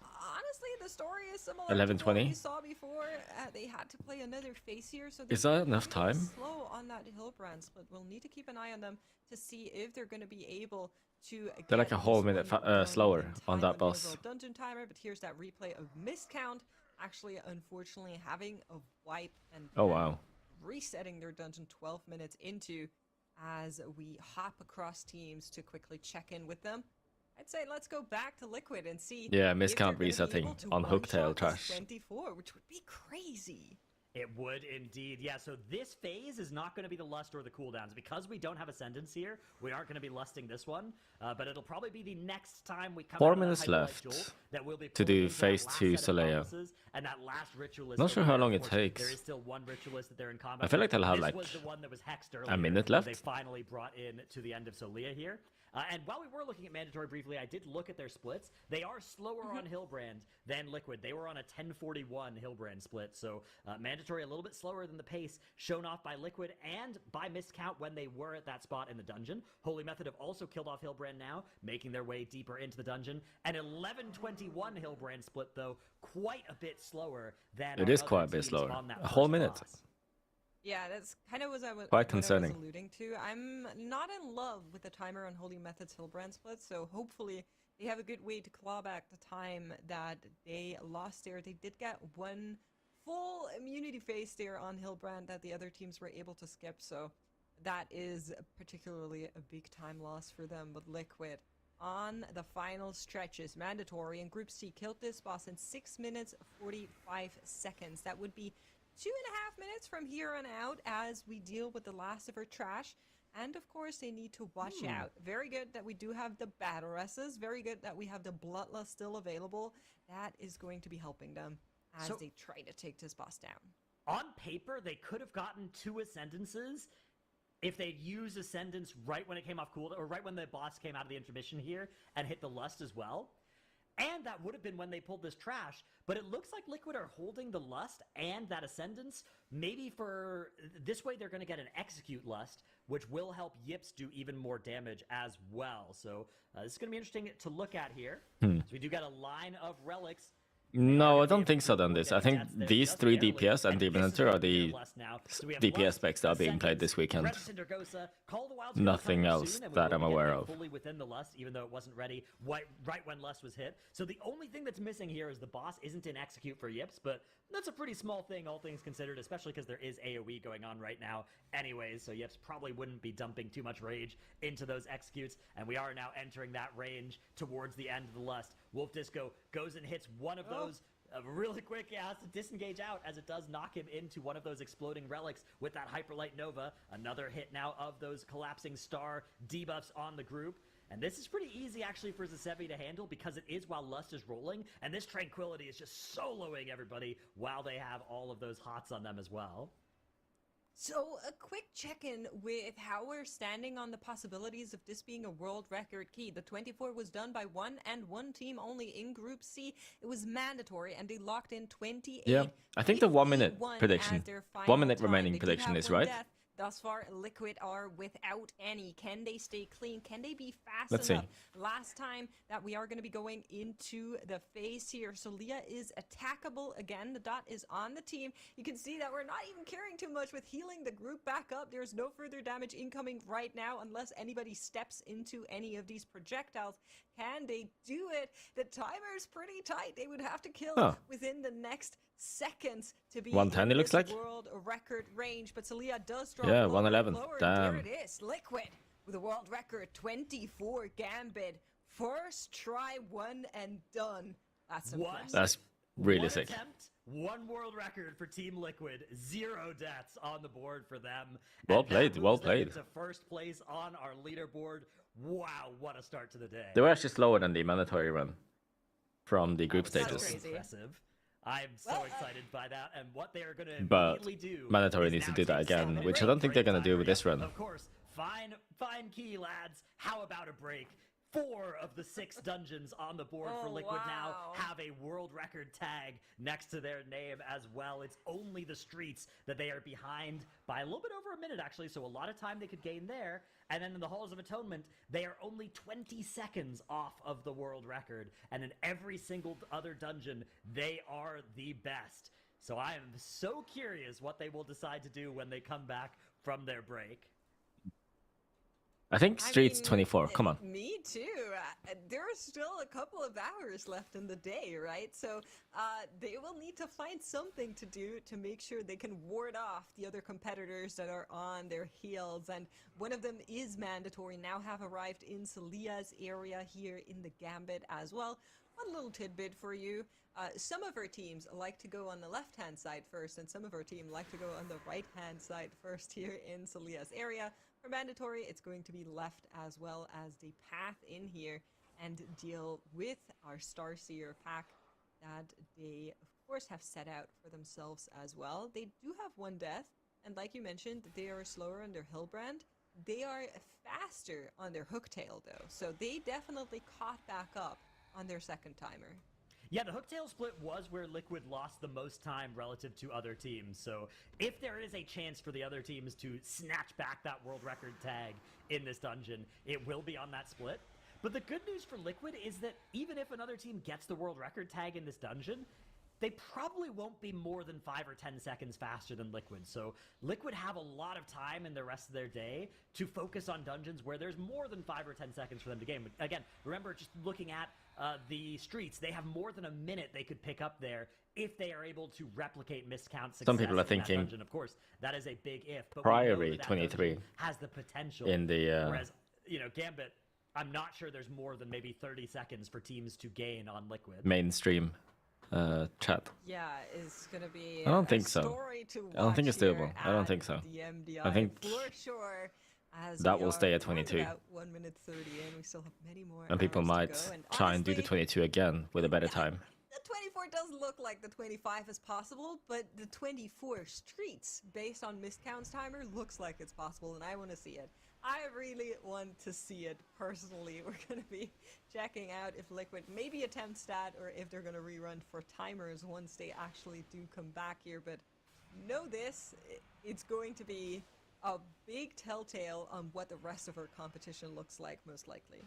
honestly, the story is similar 11:20? to what we saw before. They had to play another phase here, so Is that enough they're really time? slow on that Hillbrand split. We'll need to keep an eye on them to see if they're going to be able to. They're like get a whole this minute one done slower in on time that the boss. overall dungeon timer. But here's that replay of Miscount. Actually, unfortunately, having a wipe and Oh wow. resetting their dungeon 12 minutes into as we hop across teams to quickly check in with them. I'd say let's go back to Liquid and see. Yeah, if Miscount they're gonna be resetting able to on one-shot Hooktail this trash. 24, which would be crazy. It would indeed. Yeah, so this phase is not going to be the lust or the cooldowns. Because we don't have Ascendance here, we aren't going to be lusting this one. But it'll probably be the next time we come 4 out of that minutes Hyperlight left Jolt that we'll be to pulling do into that phase last 2 set of Soleo. promises and that last ritualist. Not sure over how there. long Of it course, takes. There is still one ritualist that they're in combat. I feel like they'll have This like was the one that was hexed earlier, a minute that left. They finally brought in to the end of Solea here. And while we were looking at Mandatory briefly, I did look at their splits. They are slower on Hillbrand than Liquid. They were on a 10:41 Hillbrand split, so Mandatory a little bit slower than the pace shown off by Liquid and by Miscount when they were at that spot in the dungeon. Holy Method have also killed off Hillbrand now, making their way deeper into the dungeon. An 11:21 Hillbrand split, though, quite a bit slower than It our is other quite a bit teams slower. on that A whole first minute. boss. Yeah, that's kind of what I was concerning. alluding to. I'm not in love with the timer on Holy Method's Hillbrand split, so hopefully they have a good way to claw back the time that they lost there. They did get 1 full immunity phase there on Hillbrand that the other teams were able to skip, so that is particularly a big time loss for them. But Liquid on the final stretches, Mandatory and Group C killed this boss in 6 minutes 45 seconds. That would be 2.5 minutes from here on out as we deal with the last of our trash. And of course, they need to watch out. Very good that we do have the battle resses. Very good that we have the bloodlust still available. That is going to be helping them as they try to take this boss down. On paper, they could have gotten 2 Ascendances if they'd used Ascendance right when it came off cooldown, or right when the boss came out of the intermission here and hit the Lust as well. And that would have been when they pulled this trash, but it looks like Liquid are holding the Lust and that Ascendance. Maybe for this way they're going to get an Execute Lust, which will help Yips do even more damage as well. So this is going to be interesting to look at here. So we do get a line of relics. No, I don't think so on this. I think these 3 DPS and Demon Hunter are the DPS specs that are being played this weekend. Nothing else that I'm aware of. Fully within the Lust, even though it wasn't ready right when Lust was hit. So the only thing that's missing here is the boss isn't in Execute for Yips, but that's a pretty small thing, all things considered, especially because there is AoE going on right now anyways, so Yips probably wouldn't be dumping too much rage into those executes, and we are now entering that range towards the end of the Lust. Wolf Disco goes and hits one of those really quick. Yeah, has to disengage out as it does knock him into one of those exploding relics with that Hyperlight Nova. Another hit now of those collapsing star debuffs on the group. And this is pretty easy, actually, for Zazevi to handle because it is while Lust is rolling, and this Tranquility is just soloing everybody while they have all of those hots on them as well. So a quick check-in with how we're standing on the possibilities of this being a world record key. The 24 was done by one team only in Group C. It was mandatory, and they locked in 28. Yeah, I think the 1 minute prediction, 1 minute remaining They do prediction have is one right. death. Thus far, Liquid are without any. Can they stay clean? Can they be fast Let's enough? see. Last time that we are going to be going into the phase here. So Leah is attackable again. The dot is on the team. You can see that we're not even caring too much with healing the group back up. There's no further damage incoming right now unless anybody steps into any of these projectiles. Can they do it? The timer is pretty tight. They would have to kill within the next seconds to be 110 in it looks this like. world record range. But Celia does drop Yeah, lower 111. and lower. Damn. There it is. Liquid with a world record 24 Gambit. First try, one and done. That's impressive. That's really one sick. Attempt, one world record for Team Liquid. 0 deaths on the board for them. Well played, well played. To first place on our leaderboard. Wow, what a start to the day. They were actually slower than the mandatory run from the group That's stages. so impressive. I'm so excited by that, and what they are going to But immediately do. mandatory is needs to now do that take again, some which I don't think they're break going to do with timer. this run. Of course, fine key, lads. How about a break? 4 of the 6 dungeons on the board for Liquid now have a world record tag next to their name as well. It's only the streets that they are behind by a little bit over a minute, actually, so a lot of time they could gain there. And then in the Halls of Atonement, they are only 20 seconds off of the world record. And in every single other dungeon, they are the best. So I am so curious what they will decide to do when they come back from their break. I think Streets 24. Come on. Me too. There are still a couple of hours left in the day, right? So they will need to find something to do to make sure they can ward off the other competitors that are on their heels. And one of them is mandatory, now have arrived in Celia's area here in the Gambit as well. One little tidbit for you. Some of our teams like to go on the left-hand side first, and some of our team like to go on the right-hand side first here in Celia's area. For mandatory, it's going to be left as well as the path in here and deal with our Starseer pack that they, of course, have set out for themselves as well. They do have one death, and like you mentioned, they are slower on their Hillbrand. They are faster on their Hooktail, though, so they definitely caught back up on their second timer. Yeah, the Hooktail split was where Liquid lost the most time relative to other teams. So if there is a chance for the other teams to snatch back that world record tag in this dungeon, it will be on that split. But the good news for Liquid is that even if another team gets the world record tag in this dungeon, they probably won't be more than 5 or 10 seconds faster than Liquid. So Liquid have a lot of time in the rest of their day to focus on dungeons where there's more than 5 or 10 seconds for them to game. Again, remember, just looking at the streets, they have more than a minute they could pick up there if they are able to replicate miscount success. Some people are in that thinking dungeon. Of course, that is a big if. But Priory 23 has the potential in the whereas, you know, Gambit, I'm not sure there's more than maybe 30 seconds for teams to gain on Liquid. mainstream chat. Yeah, it's gonna be I don't think a so. story to I don't think watch it's doable. here I don't at think so. The MDI I think for sure. As that we will stay are at 22. About 1 minute 30 in, we still have many more. And people hours to might go. And try and do the honestly, 22 again with a better time. The 24 does look like the 25 is possible, but the 24 streets, based on miscounts timer, looks like it's possible, and I want to see it. I really want to see it personally. We're going to be checking out if Liquid maybe attempts that, or if they're going to rerun for timers once they actually do come back here. But know this, it's going to be a big telltale on what the rest of our competition looks like, most likely.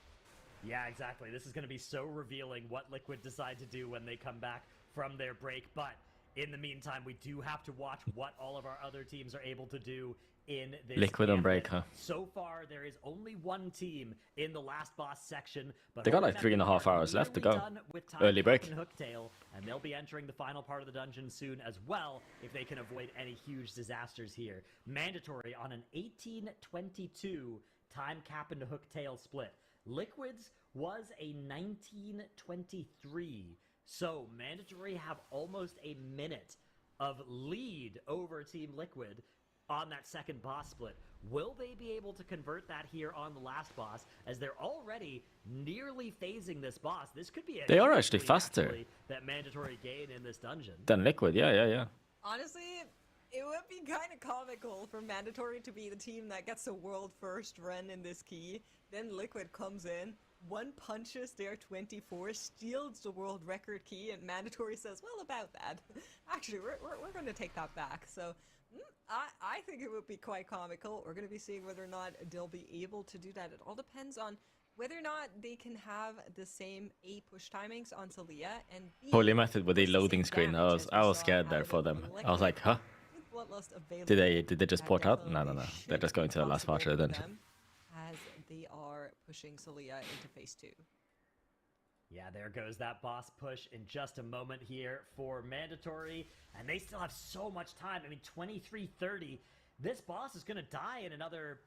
Yeah, exactly. This is going to be so revealing what Liquid decide to do when they come back from their break. But in the meantime, we do have to watch what all of our other teams are able to do in this Liquid on break, gambit. huh? So far, there is only one team in the last boss section. But They got like already 3.5 hours left to nearly go. done with Time Early break. Cap and Hooktail, and they'll be entering the final part of the dungeon soon as well if they can avoid any huge disasters here. Mandatory on an 18-22 Time Cap and Hooktail split. Liquid's was a 19-23. So Mandatory have almost a minute of lead over Team Liquid on that second boss split. Will they be able to convert that here on the last boss, as they're already nearly phasing this boss? This could be a They are actually huge lead, faster actually, that Mandatory gain in this dungeon. Than Liquid, yeah. Honestly, It would be kind of comical for Mandatory to be the team that gets a world first run in this key. Then Liquid comes in, one punches their 24, steals the world record key, and Mandatory says, well, about that. Actually, we're going to take that back. So I think it would be quite comical. We're going to be seeing whether or not they'll be able to do that. It all depends on whether or not they can have the same A push timings on Celia and B, Holy method with the loading screen. I was scared there for them. I was like, huh? Did they just port out? No. They're just going to the last part of the dungeon. As they are pushing Celia into phase 2. Yeah, there goes that boss push in just a moment here for Mandatory, and they still have so much time. I mean, 23:30. This boss is going to die in another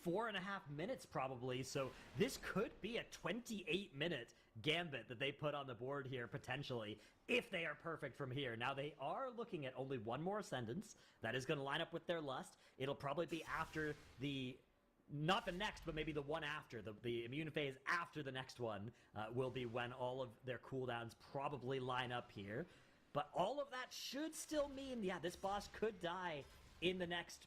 4.5 minutes probably, so this could be a 28-minute gambit that they put on the board here potentially, if they are perfect from here. Now they are looking at only one more Ascendance that is going to line up with their Lust. It'll probably be after the, not the next, but maybe the one after, the immune phase after the next one will be when all of their cooldowns probably line up here. But all of that should still mean, yeah, this boss could die in the next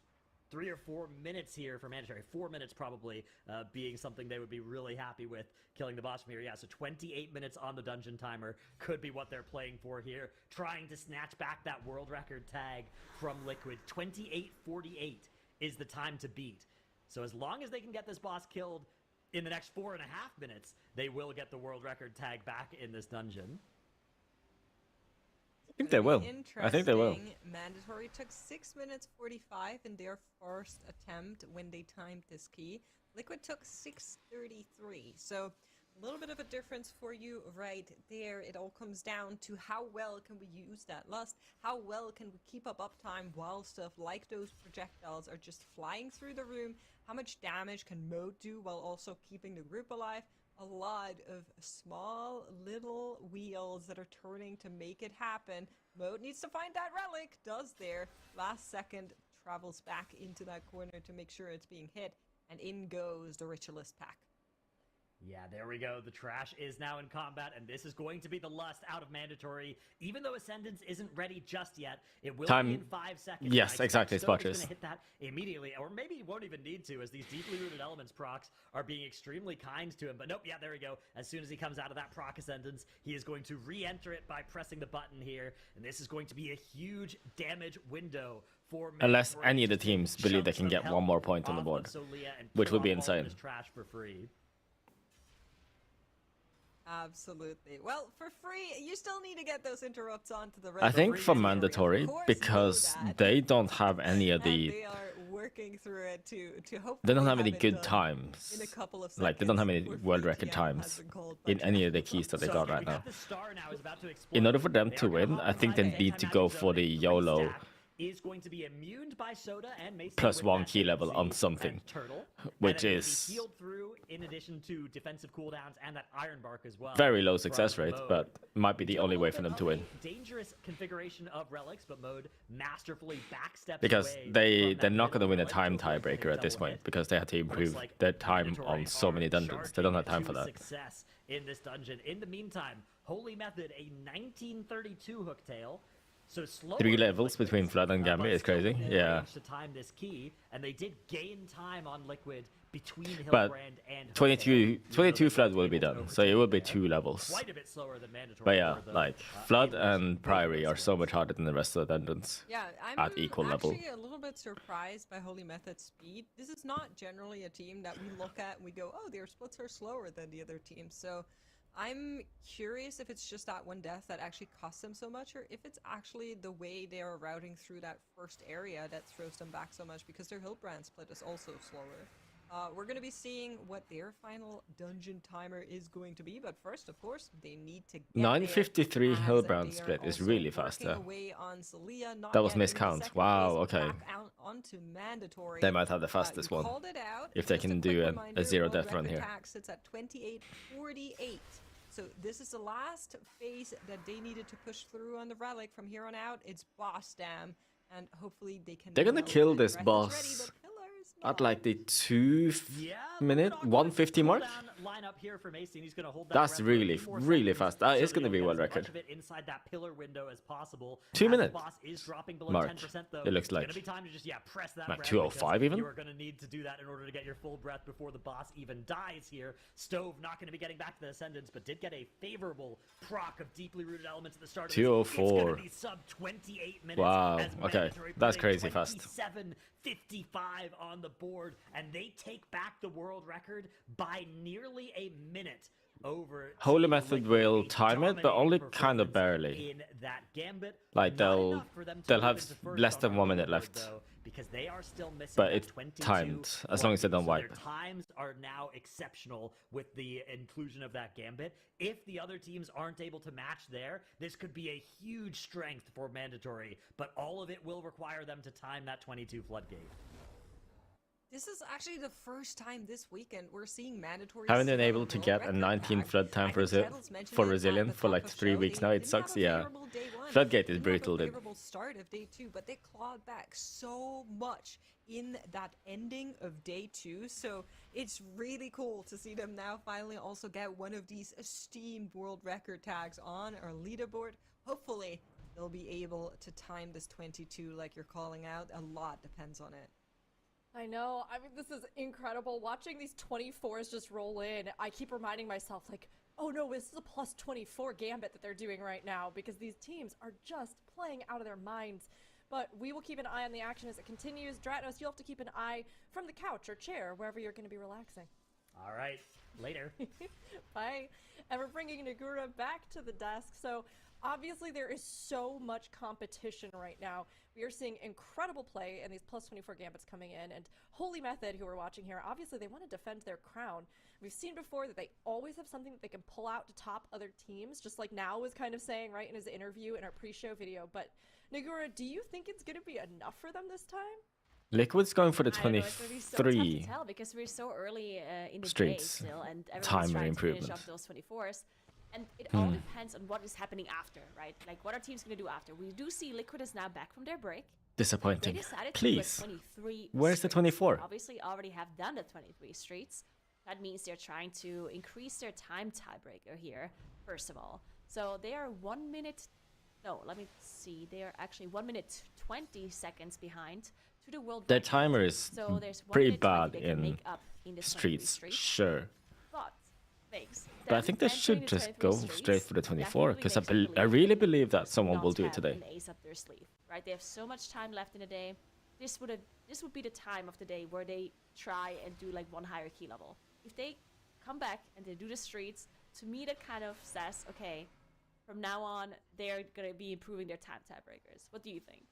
3 or 4 minutes here for Mandatory. 4 minutes probably being something they would be really happy with, killing the boss from here. Yeah, so 28 minutes on the dungeon timer could be what they're playing for here, trying to snatch back that world record tag from Liquid. 28:48 is the time to beat. So as long as they can get this boss killed in the next 4.5 minutes, they will get the world record tag back in this dungeon. I think they will. I think they will. Mandatory took 6 minutes 45 in their first attempt when they timed this key. Liquid took 6:33. So a little bit of a difference for you right there. It all comes down to how well can we use that Lust? How well can we keep up uptime while stuff like those projectiles are just flying through the room? How much damage can Mode do while also keeping the group alive? A lot of small little wheels that are turning to make it happen. Mode needs to find that relic, does there. Last second, travels back into that corner to make sure it's being hit, and in goes the Ritualist pack. Yeah, there we go. The trash is now in combat, and this is going to be the Lust out of Mandatory. Even though Ascendance isn't ready just yet, it will be in 5 seconds. Yes, exactly. Spot is going to hit that immediately, or maybe he won't even need to, as these deeply rooted elements procs are being extremely kind to him. But nope, yeah, there we go. As soon as he comes out of that proc Ascendance, he is going to re-enter it by pressing the button here, and this is going to be a huge damage window for Mandatory. Unless any of the teams believe they can get one more point on the board, which would be insane. Trash for free. Absolutely. Well, for free, you still need to get those interrupts onto the red. I think for Mandatory, because they don't have any of the... They are working through it to hope they don't have any good times. In a couple of seconds, like, they don't have any world record times in any of the keys that they got right now. In order for them to win, I think they need to go for the YOLO is going to be immune by Soda and Mason +1 key level on something, which is healed through in addition to defensive cooldowns and that Iron Bark as well. Very low success rate, but might be the only way for them to win. Dangerous configuration of relics, but Mode masterfully backsteps because they're not going to win a time tiebreaker at this point because they had to improve their time on so many dungeons. They don't have time for that. Success in this dungeon. In the meantime, Holy Method, a 1932 hooktail. So 3 levels between Flood and Gambit is crazy. Yeah. To time this key, and they did gain time on Liquid between but Hillbrand and 22 Flood will be done, so it will be 2 levels. Quite a bit slower than Mandatory. But yeah, like Flood and Priory are so much harder than the rest of the dungeons. Yeah, I'm at equal level. Actually a little bit surprised by Holy Method's speed. This is not generally a team that we look at and we go, oh, their splits are slower than the other teams. So I'm curious if it's just that one death that actually costs them so much, or if it's actually the way they are routing through that first area that throws them back so much, because their Hillbrand split is also slower. We're going to be seeing what their final dungeon timer is going to be, but first, of course, they need to get 953 Hillbrand split is really fast there. That was miscount. Wow, okay. They might have the fastest one if they can do a 0 death run here. Sits at 28:48. So this is the last phase that they needed to push through on the relic. From here on out, it's boss dam, and hopefully they can... They're gonna kill this boss at like the 2-minute 150 mark. That's really, really fast. That is going to be a world record. Inside that pillar window as possible. 2 minutes mark. It looks like. Press that like 2:05 even. You are going to need to do that in order to get your full breath before the boss even dies here. Stove not going to be getting back to the Ascendants, but did get a favorable proc of deeply rooted elements at the start. 2:04. Sub 28 minutes. Wow. Okay, that's crazy fast. 7:55 on the board, and they take back the world record by nearly a minute over. Holy Method will time it, but only kind of barely. In that gambit, like they'll have less than 1 minute left. Because they are still missing, but it's timed as long as they don't wipe. Their times are now exceptional with the inclusion of that gambit. If the other teams aren't able to match there, this could be a huge strength for mandatory, but all of it will require them to time that 22 floodgate. This is actually the first time this weekend we're seeing mandatory. Haven't been able to get a 19 flood time for Resilient for like 3 weeks now. It sucks, yeah. Floodgate is brutal, dude. Start of day 2, but they clawed back so much in that ending of day 2. So it's really cool to see them now finally also get one of these esteemed world record tags on our leaderboard. Hopefully they'll be able to time this 22 like you're calling out. A lot depends on it. I know. I mean, this is incredible. Watching these 24s just roll in, I keep reminding myself, like, oh no, this is a plus 24 gambit that they're doing right now, because these teams are just playing out of their minds. But we will keep an eye on the action as it continues. Dratnos, you'll have to keep an eye from the couch or chair, wherever you're going to be relaxing. All right. Later. Bye. And we're bringing Nagura back to the desk. So obviously there is so much competition right now. We are seeing incredible play and these plus 24 gambits coming in, and Holy Method, who we're watching here, obviously they want to defend their crown. We've seen before that they always have something that they can pull out to top other teams, just like Now was kind of saying right in his interview in our pre-show video. But Nagura, do you think it's going to be enough for them this time? Liquid's going for the 23 it's gonna be so tough to tell because we're so early in the streets. Day still, and everyone's Timer trying improvement. to finish off those 24s. And it all depends on what is happening after, right? Like, what are teams going to do after? We do see Liquid is now back from their break. Disappointing. They decided Please. to do a 23 Where's the 24? Obviously, already have done the 23 streets. That means they're trying to increase their time tiebreaker here, first of all. So they are 1 minute. No, let me see. They are actually 1 minute 20 seconds behind to the world. Their timer is so there's pretty bad in streets, sure. But I think they should just go straight for the 24, because I really believe that someone will do it today. Ace up their sleeve, right? They have so much time left in the day. This would be the time of the day where they try and do like one higher key level. If they come back and they do the streets, to me that kind of says, okay, from now on they're gonna be improving their time tiebreakers. What do you think?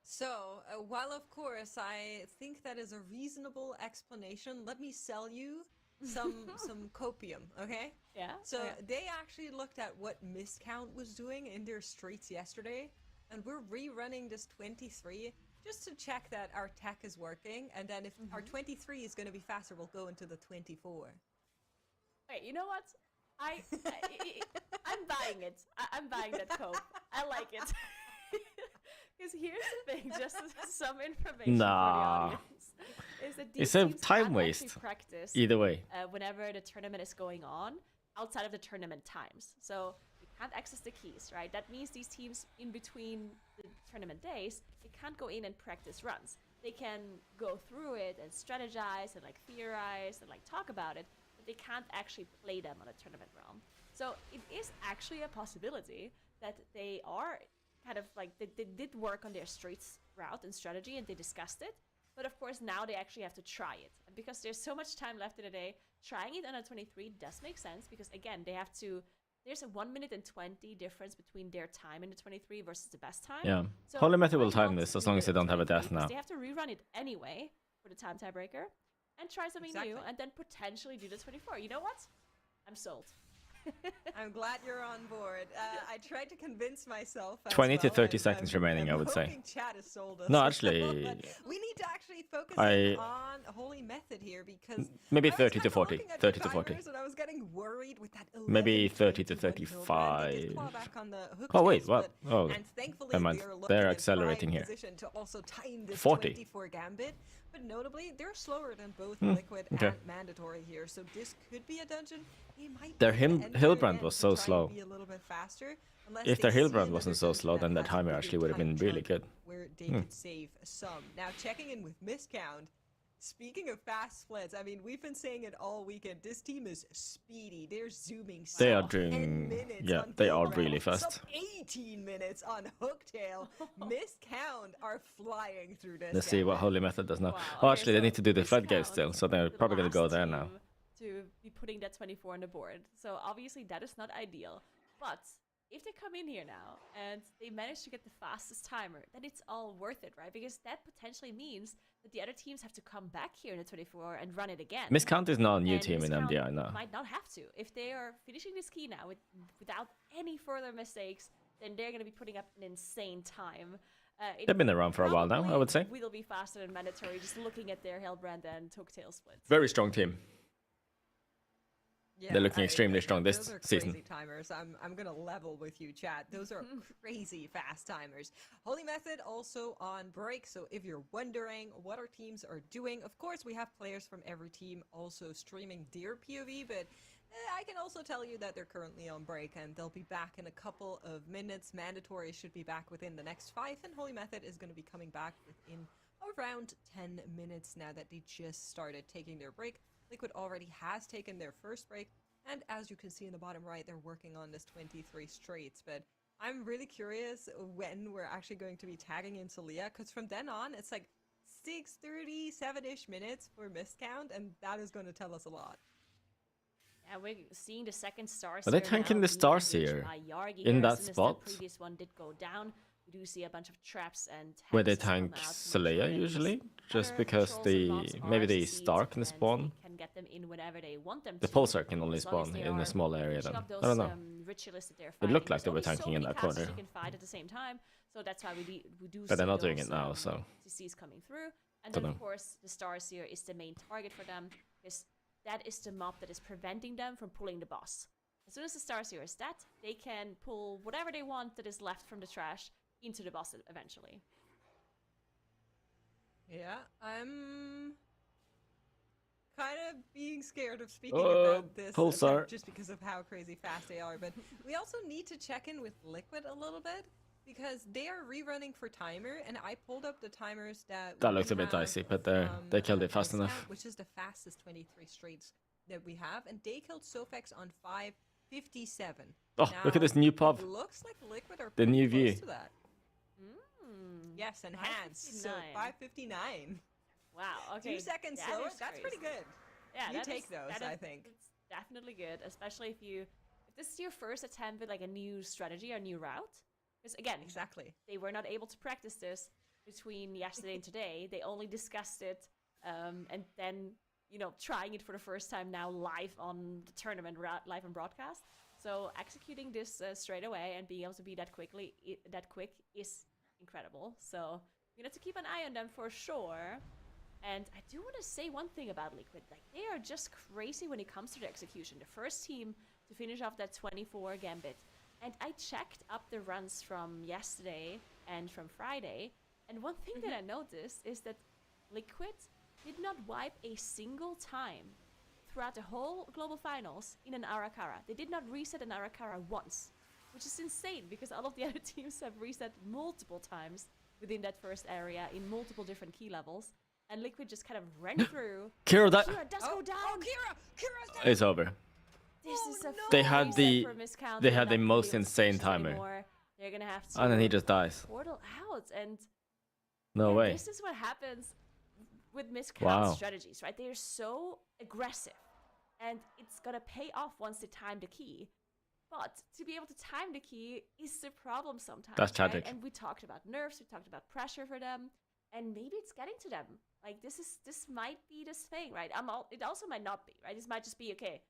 So, while of course I think that is a reasonable explanation, let me sell you some copium, okay? Yeah. So they actually looked at what Miscount was doing in their streets yesterday, and we're rerunning this 23 just to check that our tech is working, and then if our 23 is going to be faster, we'll go into the 24. Wait, you know what? I'm buying it. I'm buying that cope. I like it. Because here's the thing, just some information for the audience. Is that it's a time waste. Either way. Whenever the tournament is going on, outside of the tournament times. So you can't access the keys, right? That means these teams in between the tournament days, they can't go in and practice runs. They can go through it and strategize and like theorize and like talk about it, but they can't actually play them on a tournament realm. So it is actually a possibility that they are kind of like, they did work on their streets route and strategy and they discussed it. But of course, now they actually have to try it. And because there's so much time left in the day, trying it on a 23 does make sense because, again, they have to... There's a 1 minute and 20 difference between their time in the 23 versus the best time. Yeah. So Holy Method will time this as long as they don't have a death now. They have to rerun it anyway for the time tiebreaker and try something new and then potentially do the 24. You know what? I'm sold. I'm glad you're on board. I tried to convince myself. 20 to 30 seconds remaining, I would say. Chat has sold us. No, actually, we need to actually focus in on Holy Method here because maybe 30 to 40. 30 to 40. And I was getting worried with that. Maybe 30 to 35. Oh wait, what? Oh, and thankfully never mind. They're accelerating here. To also time this 40. 24 gambit, but notably they're slower than both Liquid and Mandatory here. So this could be a dungeon. Their Hillbrand was so slow. Be a little bit faster, if their Hillbrand wasn't so slow, then that timer actually would have been really good. Where they could save some. Now checking in with Miscount. Speaking of fast splits, I mean, we've been saying it all weekend. This team is speedy. They're zooming. They are doing, yeah, they are really fast. 18 minutes on Hooktail. Miscount are flying through this. Let's see what Holy Method does now. Wow, oh, actually, they need to do the floodgate still, so they're probably going to go there now. To be putting that 24 on the board. So obviously that is not ideal. But if they come in here now and they manage to get the fastest timer, then it's all worth it, right? Because that potentially means that the other teams have to come back here in the 24 and run it again. Miscount is not a new team in MDI now. Might not have to. If they are finishing this key now without any further mistakes, then they're going to be putting up an insane time. They've been around for a while now, I would say. Will be faster than Mandatory, just looking at their Hellbrand and Hooktail splits. Very strong team. Yeah, they're looking extremely strong this season. Crazy timers. I'm gonna level with you, chat. Those are crazy fast timers. Holy Method also on break. So if you're wondering what our teams are doing, of course we have players from every team also streaming their POV, but I can also tell you that they're currently on break and they'll be back in a couple of minutes. Mandatory should be back within the next 5, and Holy Method is going to be coming back within around 10 minutes now that they just started taking their break. Liquid already has taken their first break, and as you can see in the bottom right, they're working on this 23 straights. But I'm really curious when we're actually going to be tagging in Celia, because from then on, it's like 6:37-ish minutes for Miscount, and that is going to tell us a lot. Yeah, we're seeing the second Starseer. Are they tanking the Starseer in that spot? The previous one did go down. We do see a bunch of traps and where they tank Celia usually, just because maybe the Star can spawn. Can get them in whenever they want them to. The Pulsar can only spawn in a small area then. I don't know. It looked like they were tanking in that corner. You can fight at the same time, so that's why we do. But they're not doing it now, so. CCs coming through, and then of course the Starseer is the main target for them, because that is the mob that is preventing them from pulling the boss. As soon as the Starseer is dead, they can pull whatever they want that is left from the trash into the boss eventually. Yeah, I'm kind of being scared of speaking about this just because of how crazy fast they are. But we also need to check in with Liquid a little bit, because they are rerunning for timer, and I pulled up the timers that looks a bit dicey, but they killed it fast enough. Which is the fastest 23 straights that we have, and they killed Sofex on 5:57. Oh, now, look at this new pop. It looks like Liquid are the new view. view. To that. Yes, enhanced. So 5:59. Wow. Okay. 2 seconds slower. That's pretty good. Yeah, you take those. I think it's definitely good, especially if this is your first attempt with like a new strategy or new route. Because again, exactly, they were not able to practice this between yesterday and today. They only discussed it, and then trying it for the first time now live on the tournament, live on broadcast. So executing this straight away and being able to be that quick is incredible. So you have to keep an eye on them for sure. And I do want to say one thing about Liquid. Like, they are just crazy when it comes to the execution. The first team to finish off that 24 gambit. And I checked up the runs from yesterday and from Friday. And one thing that I noticed is that Liquid did not wipe a single time throughout the whole global finals in an Arakara. They did not reset an Arakara once, which is insane because all of the other teams have reset multiple times within that first area in multiple different key levels. And Liquid just kind of ran through. Kira does go down. Oh, Kira's down. It's over. This is a they had the most insane timer. Anymore. They're gonna have to. And then he just dies. Portal out, and no way. This is what happens with Miscount strategies, right? They are so aggressive, and it's gonna pay off once they time the key. But to be able to time the key is the problem sometimes. That's tragic. Right? And we talked about nerfs, we talked about pressure for them, and maybe it's getting to them. Like this might be this thing, right? It also might not be, right? This might just be okay.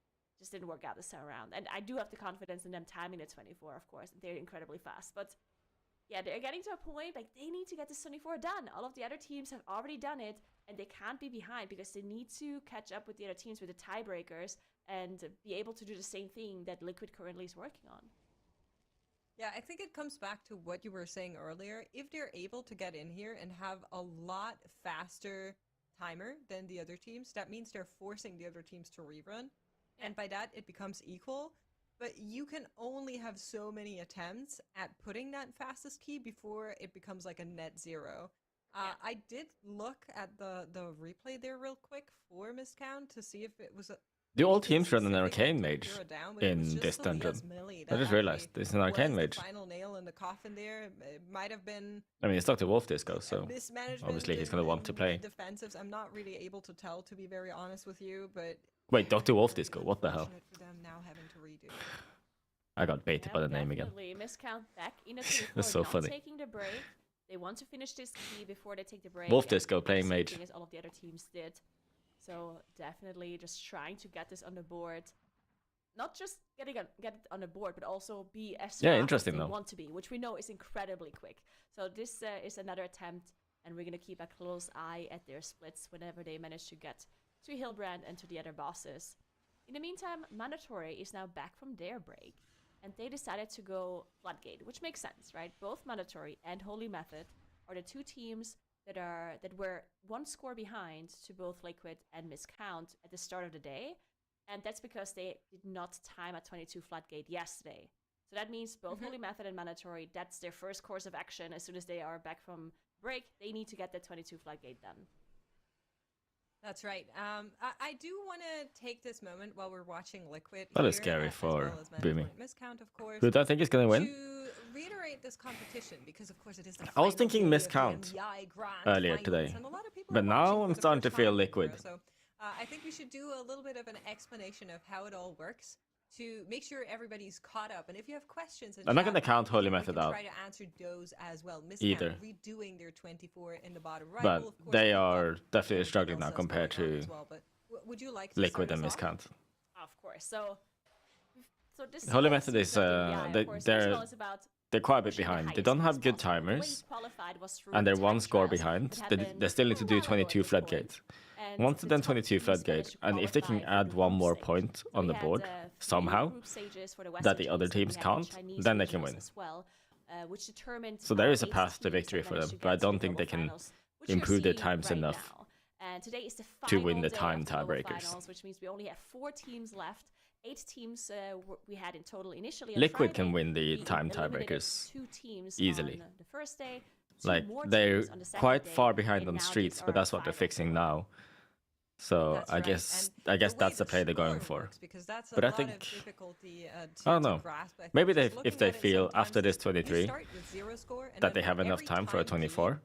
just didn't work out this time around. And I do have the confidence in them timing the 24, of course. They're incredibly fast. But yeah, they're getting to a point, like, they need to get this 24 done. All of the other teams have already done it, and they can't be behind because they need to catch up with the other teams with the tiebreakers and be able to do the same thing that Liquid currently is working on. Yeah, I think it comes back to what you were saying earlier. If they're able to get in here and have a lot faster timer than the other teams, that means they're forcing the other teams to rerun. And by that, it becomes equal. But you can only have so many attempts at putting that fastest key before it becomes like a net zero. I did look at the replay there real quick for Miscount to see if it was a... Do all teams run an arcane mage in this dungeon? I just realized there's an arcane mage. Final nail in the coffin there. It might have been... I mean, it's Dr. Wolf Disco, so obviously he's going to want to play. Defensives, I'm not really able to tell, to be very honest with you, but... Wait, Dr. Wolf Disco, what the hell? For them now having to redo. I got baited by the name again. Miscount back in a 24, That's so funny. Taking the break. They want to finish this key before they take the break. Wolf Disco playing mage. As all of the other teams did. So definitely just trying to get this on the board. Not just get it on the board, but also be as fast as they want to be, which we know is incredibly quick. So this is another attempt, and we're going to keep a close eye at their splits whenever they manage to get to Hilbrand and to the other bosses. In the meantime, Mandatory is now back from their break, and they decided to go Floodgate, which makes sense, right? Both Mandatory and Holy Method are the two teams that were one score behind to both Liquid and Miscount at the start of the day, and that's because they did not time at 22 Floodgate yesterday. So that means both Holy Method and Mandatory, that's their first course of action. As soon as they are back from break, they need to get that 22 Floodgate done. That's right. I do want to take this moment while we're watching Liquid. That is scary for Boomy. Miscount, of course. Who do I think is going to win? To reiterate this competition, because of course it is the I was thinking Miscount earlier today, but now I'm starting to feel Liquid. So I think we should do a little bit of an explanation of how it all works to make sure everybody's caught up. And if you have questions, I'm not going to count Holy Method out. Try to answer those as well. Either. Redoing their 24 in the bottom right. But they are definitely struggling now compared to would you like Liquid and Miscount. Of course. So this Holy Method is they're quite a bit behind. They don't have good timers, and they're one score behind. They still need to do 22 Floodgates. Once they're done 22 Floodgate, and if they can add one more point on the board somehow that the other teams can't, then they can win. So there is a path to victory for them, but I don't think they can improve their times enough to win the time tiebreakers. Which means we only have 4 teams left. 8 teams we had in total initially. Liquid can win the time tiebreakers 2 teams easily. On the first day, like they're quite far behind on streets, but that's what they're fixing now. So I guess that's the play they're going for. But I think I don't know. Maybe if they feel after this 23 that they have enough time for a 24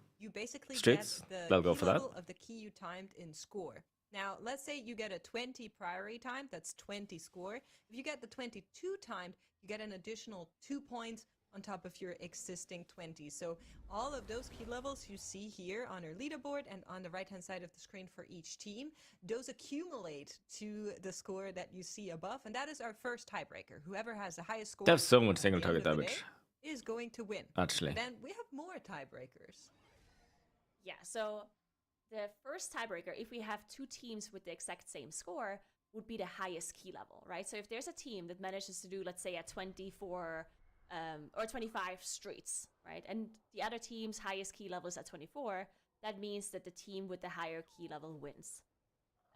streets, they'll go for that. Of the key you timed in score. Now, let's say you get a 20 priority time, that's 20 score. If you get the 22 timed, you get an additional 2 points on top of your existing 20. So all of those key levels you see here on our leaderboard and on the right-hand side of the screen for each team, those accumulate to the score that you see above, and that is our first tiebreaker. Whoever has the highest score... They have so much single target damage. ...is going to win. Actually. Then we have more tiebreakers. Yeah, so the first tiebreaker, if we have 2 teams with the exact same score, would be the highest key level, right? So if there's a team that manages to do, let's say, a 24... or 25 streets, right? And the other team's highest key level is at 24. That means that the team with the higher key level wins.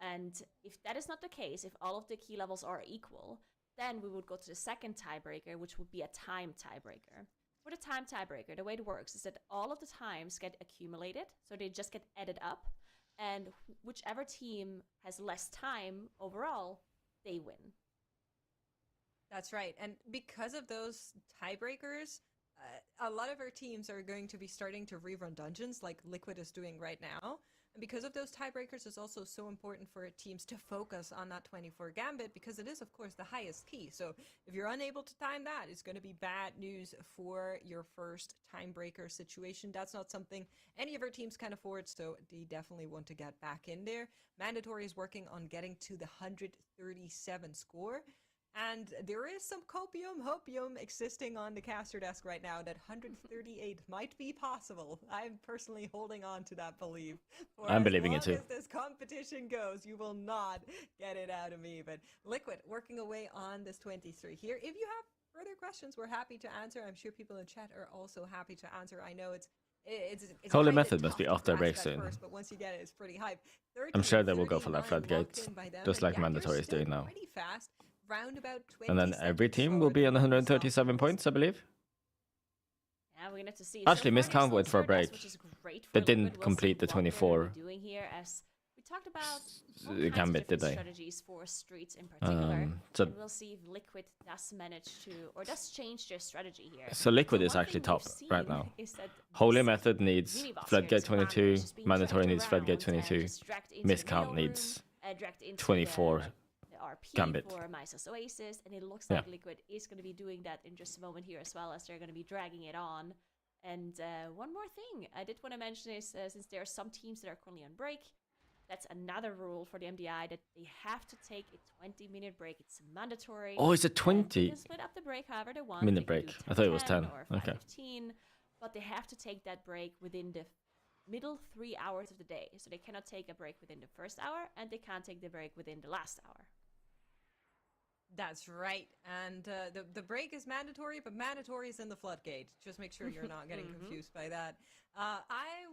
And if that is not the case, if all of the key levels are equal, then we would go to the second tiebreaker, which would be a time tiebreaker. For the time tiebreaker, the way it works is that all of the times get accumulated, so they just get added up, and whichever team has less time overall, they win. That's right. And because of those tiebreakers, a lot of our teams are going to be starting to rerun dungeons like Liquid is doing right now. And because of those tiebreakers, it's also so important for teams to focus on that 24 gambit, because it is, of course, the highest key. So if you're unable to time that, it's going to be bad news for your first timebreaker situation. That's not something any of our teams can afford, so they definitely want to get back in there. Mandatory is working on getting to the 137 score. And there is some hopium existing on the caster desk right now that 138 might be possible. I'm personally holding on to that belief. I'm believing it too. As long as this competition goes, you will not get it out of me. But Liquid working away on this 23 here. If you have further questions, we're happy to answer. I'm sure people in chat are also happy to answer. I know it's Holy Method must be off their break soon. First, but once you get it, it's pretty hype. I'm sure they will go for that floodgate, just like Mandatory is doing now. Pretty fast. Round about And then every team will be on 137 points, I believe. Yeah, we're gonna have to see. Actually, so missed went for a break. They didn't Liquid. complete the 24. Doing here, as we talked about Gambit, did they? strategies for streets in particular. So and we'll see if Liquid does manage to, or does change their strategy here. So Liquid is one actually thing we've top seen right now. is that Holy this Method needs mini-boss here, Floodgate this commander 22, is just being Mandatory dragged needs Floodgate around and 22, just dragged into the Miscount mail needs room, dragged into 24 the RP Gambit. for Mysa's Oasis, and it looks Yeah. like Liquid is going to be doing that in just a moment here as well, as they're going to be dragging it on. And one more thing I did want to mention is since there are some teams that are currently on break, that's another rule for the MDI that they have to take a 20-minute break. It's mandatory. Oh, it's a They 20 can split up the break however they want. minute They can break. do I thought it was 10. or Okay. 5:15, but they have to take that break within the middle 3 hours of the day. So they cannot take a break within the first hour, and they can't take the break within the last hour. That's right. And the break is mandatory, but mandatory is in the floodgate. Just make sure you're not getting confused by that. I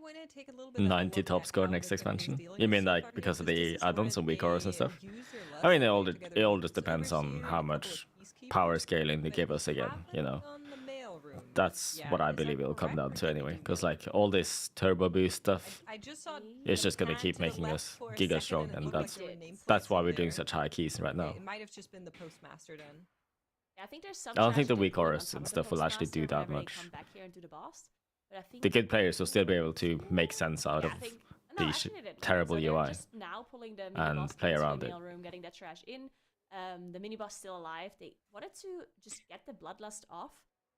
want to take a little bit 90 top score next expansion. You mean like because of the add-ons and weak auras and stuff? I mean, it all just depends on how much power scaling they give us again, you know. That's what I believe it'll come down to anyway, because like all this turbo boost stuff, it's just gonna keep making us giga strong, and that's why we're doing such high keys right now. It might have just been the postmaster then. Yeah, I think there's some I don't think the strategy weak to put on auras top and of the stuff will actually do Postmaster that whenever they much. come back here and do the boss. But I think The good players will still be able to make sense out yeah, of I think, the actually they did. terrible So they're UI. just now pulling the and mini-boss play into around the it. mail room, getting that trash in. The mini-boss still alive. They wanted to just get the bloodlust off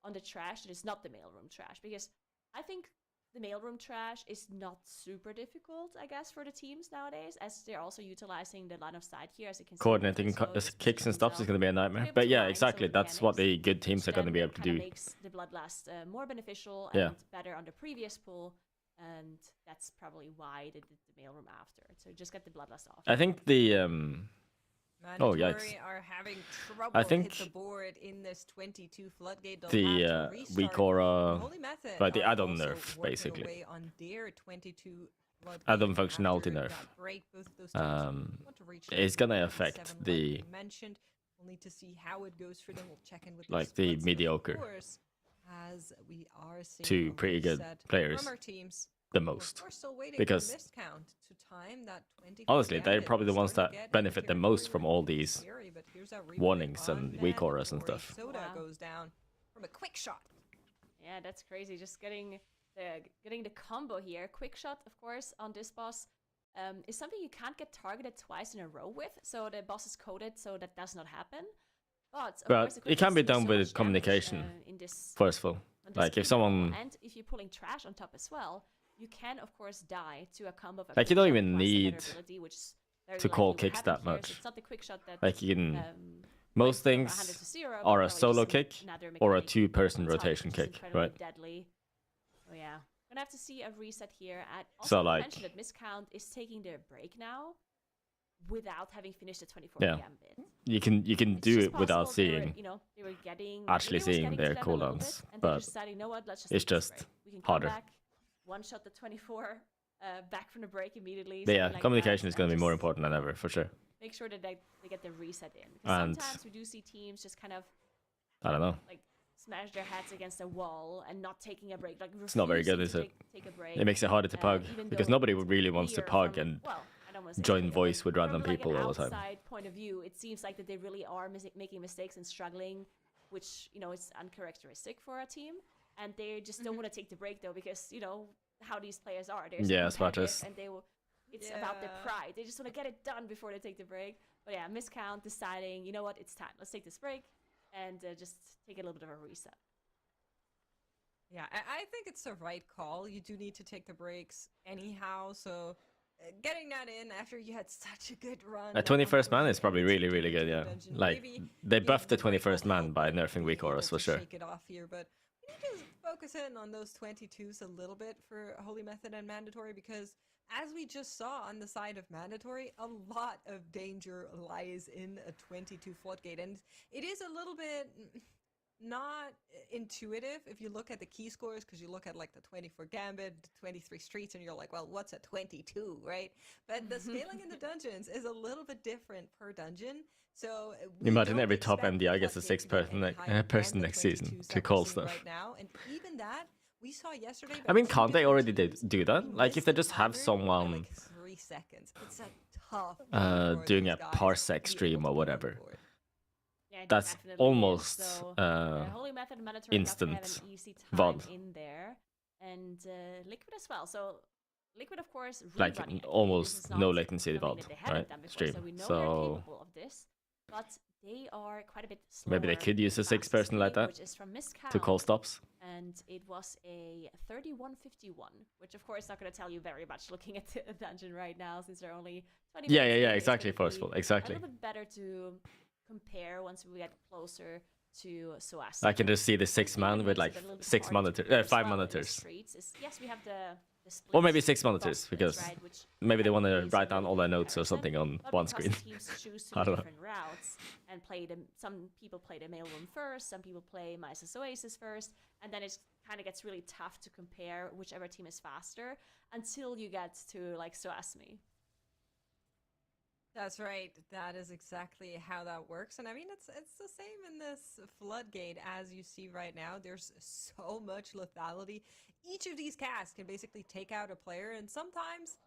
on the trash that is not the mailroom trash, because I think the mailroom trash is not super difficult, I guess, for the teams nowadays, as they're also utilizing the line of sight here, as you can see. Coordinating kicks and stuff is going to be a nightmare. But yeah, exactly. That's what the good teams are going to be able to do. Makes the bloodlust more beneficial Yeah. and better on the previous pool, and that's probably why they did the mailroom after. So just get the bloodlust off. I think the Oh, Mandatory yikes. are having trouble I think hit the board in this 22 floodgate. They'll the have to restart. weak aura, Holy Method like the are add-on also nerf, working basically. away on their 22 floodgate Add-on functionality after nerf. that break. Both of those teams want to reach is gonna 27 affect like the we mentioned. We'll need to see how it goes for them. We'll check in with like the the splits, mediocre of course, as we are seeing to a pretty good reset players from our teams. the We're, most. of course, still waiting because for missed count to time that 24 honestly, they're gambit. probably the We're ones starting to that get benefit into the most territory from where all it gets these scary, but here's our replay warnings and weak auras and mandatory. stuff. Soda Wow. goes down from a quick shot. Yeah, that's crazy. Just getting the combo here. Quick shot, of course, on this boss is something you can't get targeted twice in a row with. So the boss is coded, so that does not happen. But, of But course, the it quick can hits be do done so with much damage, communication. in this Forceful. on this Like if key someone combo. And if you're pulling trash on top as well, you can of course die to a combo of a Like, you quick don't shot even plus another need ability, which is very to likely call will kicks happen that here. So much. it's not the quick shot that Like you can went most from 100 things to 0, but are a probably solo just kick another or a mechanic two-person on top, rotation which is kick, incredibly right? Deadly. So yeah, gonna have to see a reset here. And also So, to like- mention that Miscount is taking their break now without having finished the 24 Yeah. gambit. You can It's do just it without possible they were, seeing. you know, they were getting actually maybe it was seeing getting to their them a little cooldowns, bit, and they but just decided, you know what, let's just it's take this just break. We can harder. come back, one shot the 24 back from the break immediately. But yeah, something like communication that, is going to and be more just important than ever, for sure. Make sure that they get the reset in. Because And- sometimes we do see teams just kind of I don't know. like smash their heads against a wall and not taking a break. Like It's not very good, refusing is to it? Take a break. It makes it harder to pug even because though nobody really wants to clear pug from- and well, I don't wanna say join clear, but voice with random from, like, people an all the time. outside point of view, it seems like that they really are making mistakes and struggling, which is uncharacteristic for a team. And they just don't want to take the break though, because how these players are. They're so Yeah, competitive, Spartus. and they will It's about their pride. They just want to get it done before they take the break. But yeah, miscount, deciding, you know what, it's time. Let's take this break and just take a little bit of a reset. Yeah, I think it's the right call. You do need to take the breaks anyhow, so getting that in after you had such a good run. 21st man is probably really, really good, yeah. Like, they buffed the 21st man by nerfing weak auras, for sure. Shake it off here, but we need to focus in on those 22s a little bit for Holy Method and Mandatory, because as we just saw on the side of Mandatory, a lot of danger lies in a 22 Floodgate, and it is a little bit not intuitive if you look at the key scores, because you look at like the 24 Gambit, 23 Streets, and you're like, well, what's a 22, right? But the scaling in the dungeons is a little bit different per dungeon. So imagine every top MDI gets a 6th person next season to call stuff. Right now, and even that we saw yesterday. I mean, can't they already do that? Like, if they just have someone like 3 seconds, it's a tough doing a parsec stream or whatever. Yeah, that's almost so, Holy Method and Mandatory instant have an easy time VOD in there, and Liquid as well. So Liquid, of course, like almost no latency VOD, right? Stream. So we know they're So capable of this, but they are quite a bit slower. maybe they could use a 6th-person like that to call stops. And it was a 3151, which of course not going to tell you very much looking at the dungeon right now, since they're only 20 Yeah, minutes in. exactly, forceful, exactly. A little bit better to compare once we get closer to SOAS. I can just see the 6-man with like 6 monitors, 5 monitors. Yes, we have the or maybe 6 monitors, because right, maybe they want to write down all their notes or something on one screen. Teams choose to do different routes and play them. Some people play the mailroom first, some people play Mises Oasis first, and then it kind of gets really tough to compare whichever team is faster until you get to like SOASME. That's right. That is exactly how that works. And I mean, it's the same in this Floodgate as you see right now. There's so much lethality. Each of these casts can basically take out a player, and sometimes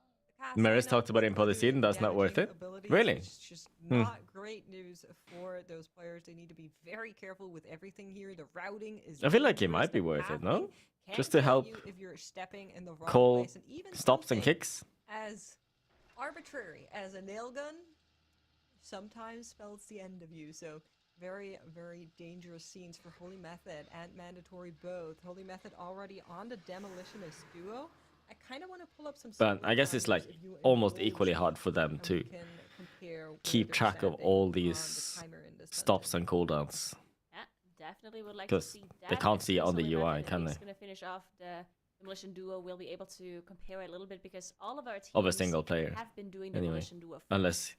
Maris talked about Impodicine, that's not worth it. Really? It's just not great news for those players. They need to be very careful with everything here. The routing is I feel like it might be worth it, no? Just to help if you're stepping in the wrong call place, and even stops and kicks. As arbitrary as a nail gun sometimes spells the end of you. So very, very dangerous scenes for Holy Method and Mandatory both. Holy Method already on the Demolitionist duo. I kind of want to pull up some... But I guess it's like almost equally hard for them to keep track of all these stops and cooldowns. Yeah, definitely would like to see that. Because they can't see it on the UI, can they? Going to finish off the Demolition Duo. We'll be able to compare it a little bit, because all of our teams of a single player have been doing Demolition Duo first. Unless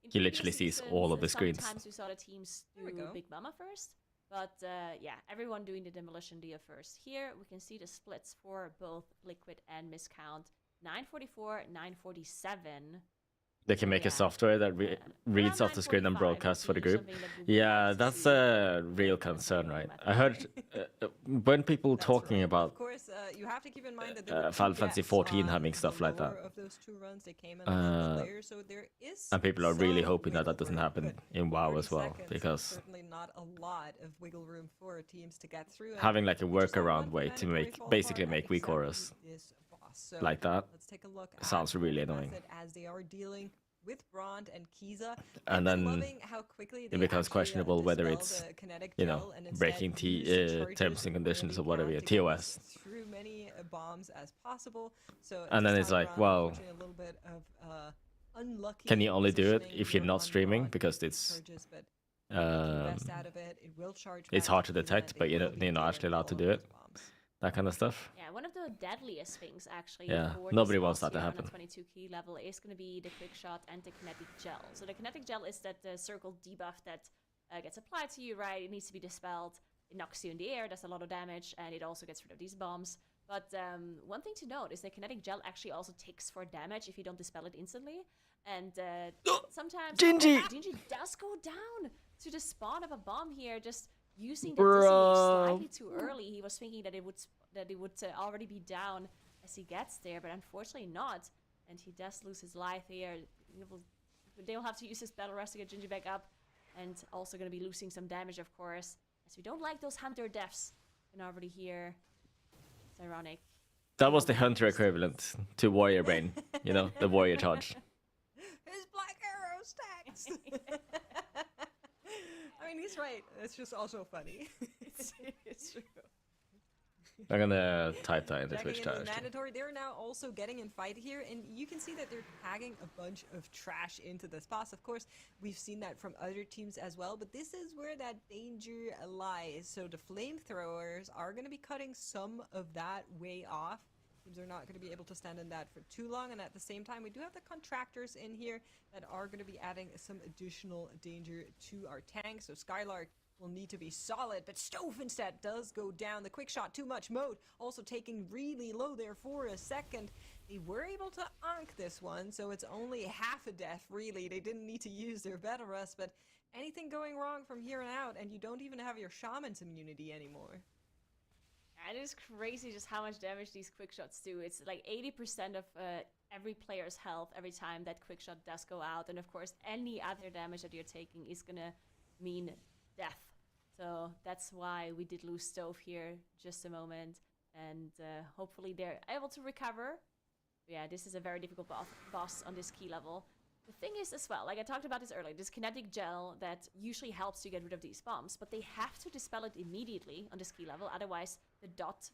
he literally sees all of the screens. Sometimes we saw the teams do Big Mama first, but yeah, everyone doing the Demolition Duo first. Here we can see the splits for both Liquid and Miscount. 944, 947. They can make a software that reads off the screen and broadcasts for the group. Yeah, that's a real concern, right? I heard when people talking about of course, you have to keep in mind that Final Fantasy 14 having stuff like that. Of those 2 runs, they came in a layer, so there is and people are really hoping that that doesn't happen in WoW as well, because certainly not a lot of wiggle room for teams to get through. Having like a workaround way to basically make weak auras like that sounds really annoying. As they are dealing with Brond and Kiza, and then how quickly it becomes questionable whether it's, you know, breaking terms and conditions or whatever, TOS. Through many bombs as possible. So and then it's like, well, a little bit of unlucky. Can you only do it if you're not streaming? Because it's it's hard to detect, but you're not actually allowed to do it. That kind of stuff. Yeah, one of the deadliest things actually. Yeah, nobody wants that to On happen. the 22 key level is going to be the quick shot and the kinetic gel. So the kinetic gel is that circle debuff that gets applied to you, right? It needs to be dispelled. It knocks you in the air, does a lot of damage, and it also gets rid of these bombs. But one thing to note is the kinetic gel actually also ticks for damage if you don't dispel it instantly. And sometimes Gingy does go down to the spawn of a bomb here, just using the dissonance slightly too early. He was thinking that it would already be down as he gets there, but unfortunately not. And he does lose his life here. They'll have to use his battle rest to get Gingy back up, and also going to be losing some damage, of course, as we don't like those hunter deaths. And already here, it's ironic. That was the Hunter equivalent to Warrior Brain. You know, the Warrior Charge. His Black Arrow stacks! I mean, he's right. It's just also funny. It's true. I'm gonna type that in the Twitch chat. Mandatory, they're now also getting in fight here, and you can see that they're tagging a bunch of trash into this boss. Of course, we've seen that from other teams as well, but this is where that danger lies. So the flamethrowers are going to be cutting some of that way off. Teams are not going to be able to stand in that for too long, and at the same time, we do have the contractors in here that are going to be adding some additional danger to our tank. So Skylark will need to be solid, but Stove instead does go down. The quick shot, too much mode, also taking really low there for a second. They were able to unk this one, so it's only half a death, really. They didn't need to use their battle rust, but anything going wrong from here on out, and you don't even have your shaman's immunity anymore. And it is crazy just how much damage these quick shots do. It's like 80% of every player's health every time that quick shot does go out, and of course any other damage that you're taking is gonna mean death. So that's why we did lose Stove here just a moment, and hopefully they're able to recover. But yeah, this is a very difficult boss on this key level. The thing is as well, like I talked about this earlier, this kinetic gel that usually helps you get rid of these bombs, but they have to dispel it immediately on this key level, otherwise the dot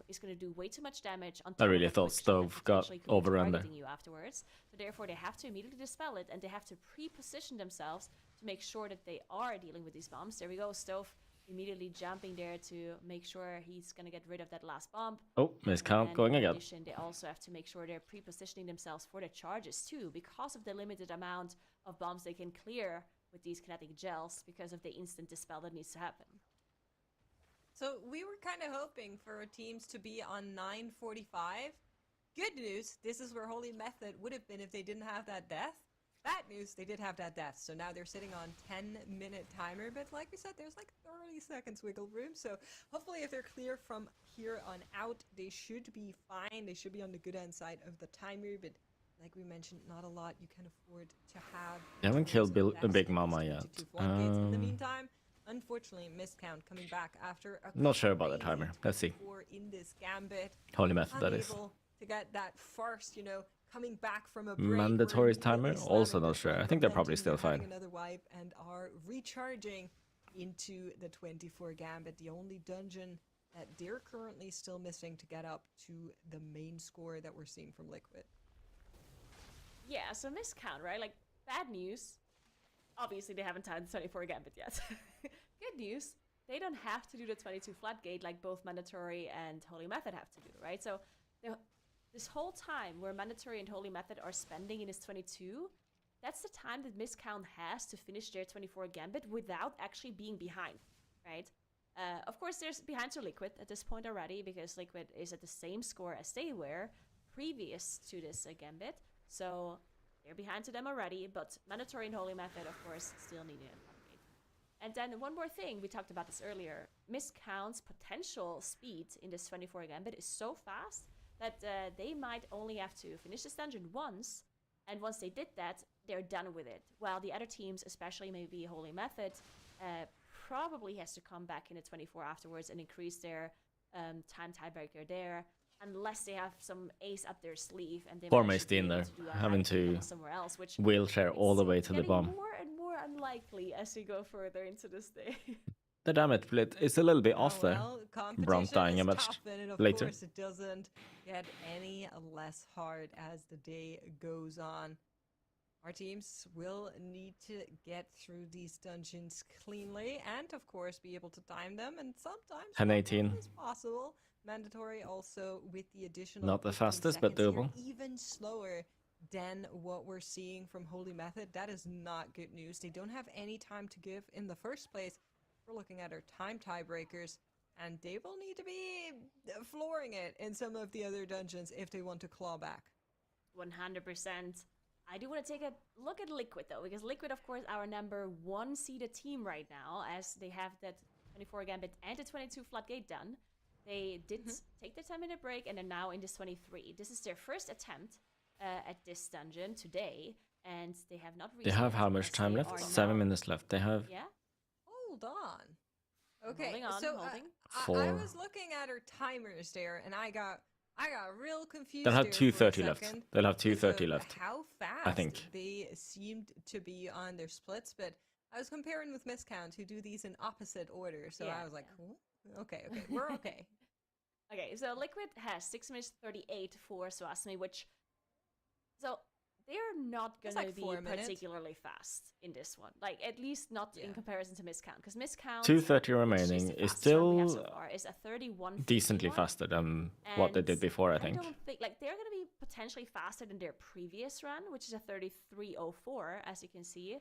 is going to do way too much damage. On top I really of thought which Stove got potentially could be overrun there. targeting you afterwards. So therefore they have to immediately dispel it, and they have to pre-position themselves to make sure that they are dealing with these bombs. There we go, Stove immediately jumping there to make sure he's going to get rid of that last bomb. Oh, miscount going again. In addition, they also have to make sure they're pre-positioning themselves for the charges too, because of the limited amount of bombs they can clear with these kinetic gels, because of the instant dispel that needs to happen. So we were kind of hoping for teams to be on 9:45. Good news, this is where Holy Method would have been if they didn't have that death. Bad news, they did have that death, so now they're sitting on 10-minute timer, but like we said, there's like 30 seconds wiggle room, so hopefully if they're clear from here on out, they should be fine. They should be on the good end side of the timer, but like we mentioned, not a lot you can afford to have. They haven't killed Big Mama yet. In the meantime, unfortunately, miscount coming back after a Not sure about the timer. Let's see. in this gambit. Holy Method, that is. To get that first, you know, coming back from a mandatory timer, also not sure. I think they're probably still fine. Another wipe and are recharging into the 24 gambit, the only dungeon that they're currently still missing to get up to the main score that we're seeing from Liquid. Yeah, so miscount, right? Like, bad news. Obviously, they haven't had the 24 gambit yet. Good news, they don't have to do the 22 flat gate like both Mandatory and Holy Method have to do, right? So this whole time where Mandatory and Holy Method are spending in his 22, that's the time that Miscount has to finish their 24 gambit without actually being behind, right? Of course, there's behind to Liquid at this point already, because Liquid is at the same score as they were previous to this gambit. So they're behind to them already, but Mandatory and Holy Method, of course, still need an upgrade. And then one more thing, we talked about this earlier. Miscount's potential speed in this 24 gambit is so fast that they might only have to finish this dungeon once, and once they did that, they're done with it. While the other teams, especially maybe Holy Method, probably has to come back in the 24 afterwards and increase their time tiebreaker there, unless they have some ace up their sleeve and they Foremost in there, having to somewhere else, which wheelchair all the way to the bomb. More and more unlikely as we go further into this day. The damage split is a little bit off there. Bronx dying a much later. Of course, it doesn't get any less hard as the day goes on. Our teams will need to get through these dungeons cleanly and, of course, be able to time them. And sometimes 10-18 is possible. Mandatory also with the additional. Not the fastest, but doable. Even slower than what we're seeing from Holy Method. That is not good news. They don't have any time to give in the first place. We're looking at our time tiebreakers, and they will need to be flooring it in some of the other dungeons if they want to claw back. 100%. I do want to take a look at Liquid, though, because Liquid, of course, our number 1 seeded team right now, as they have that 24 gambit and the 22 floodgate done. They did take their 10-minute break, and are now in this 23. This is their first attempt at this dungeon today, and they have not reached. They have how much time left? 7 minutes left. They have. Yeah. Hold on. Okay, holding on, so holding. I was looking at her timers there, and I I got real confused. They'll have there for a 2:30 left. second They'll have because 2:30 of left. How fast I think. they seemed to be on their splits, but I was comparing with Miscount, who do these in opposite order. So I was like, okay, we're okay. Okay, so Liquid has 6 minutes 38 for Suasmi, which so they're not gonna like be 4 minutes. particularly fast in this one. Like at least not in comparison to Miscount, because Miscount 2:30 remaining is still so far is a 31. decently faster than what they did before. I think. I don't think like they're gonna be potentially faster than their previous run, which is a 33:04, as you can see.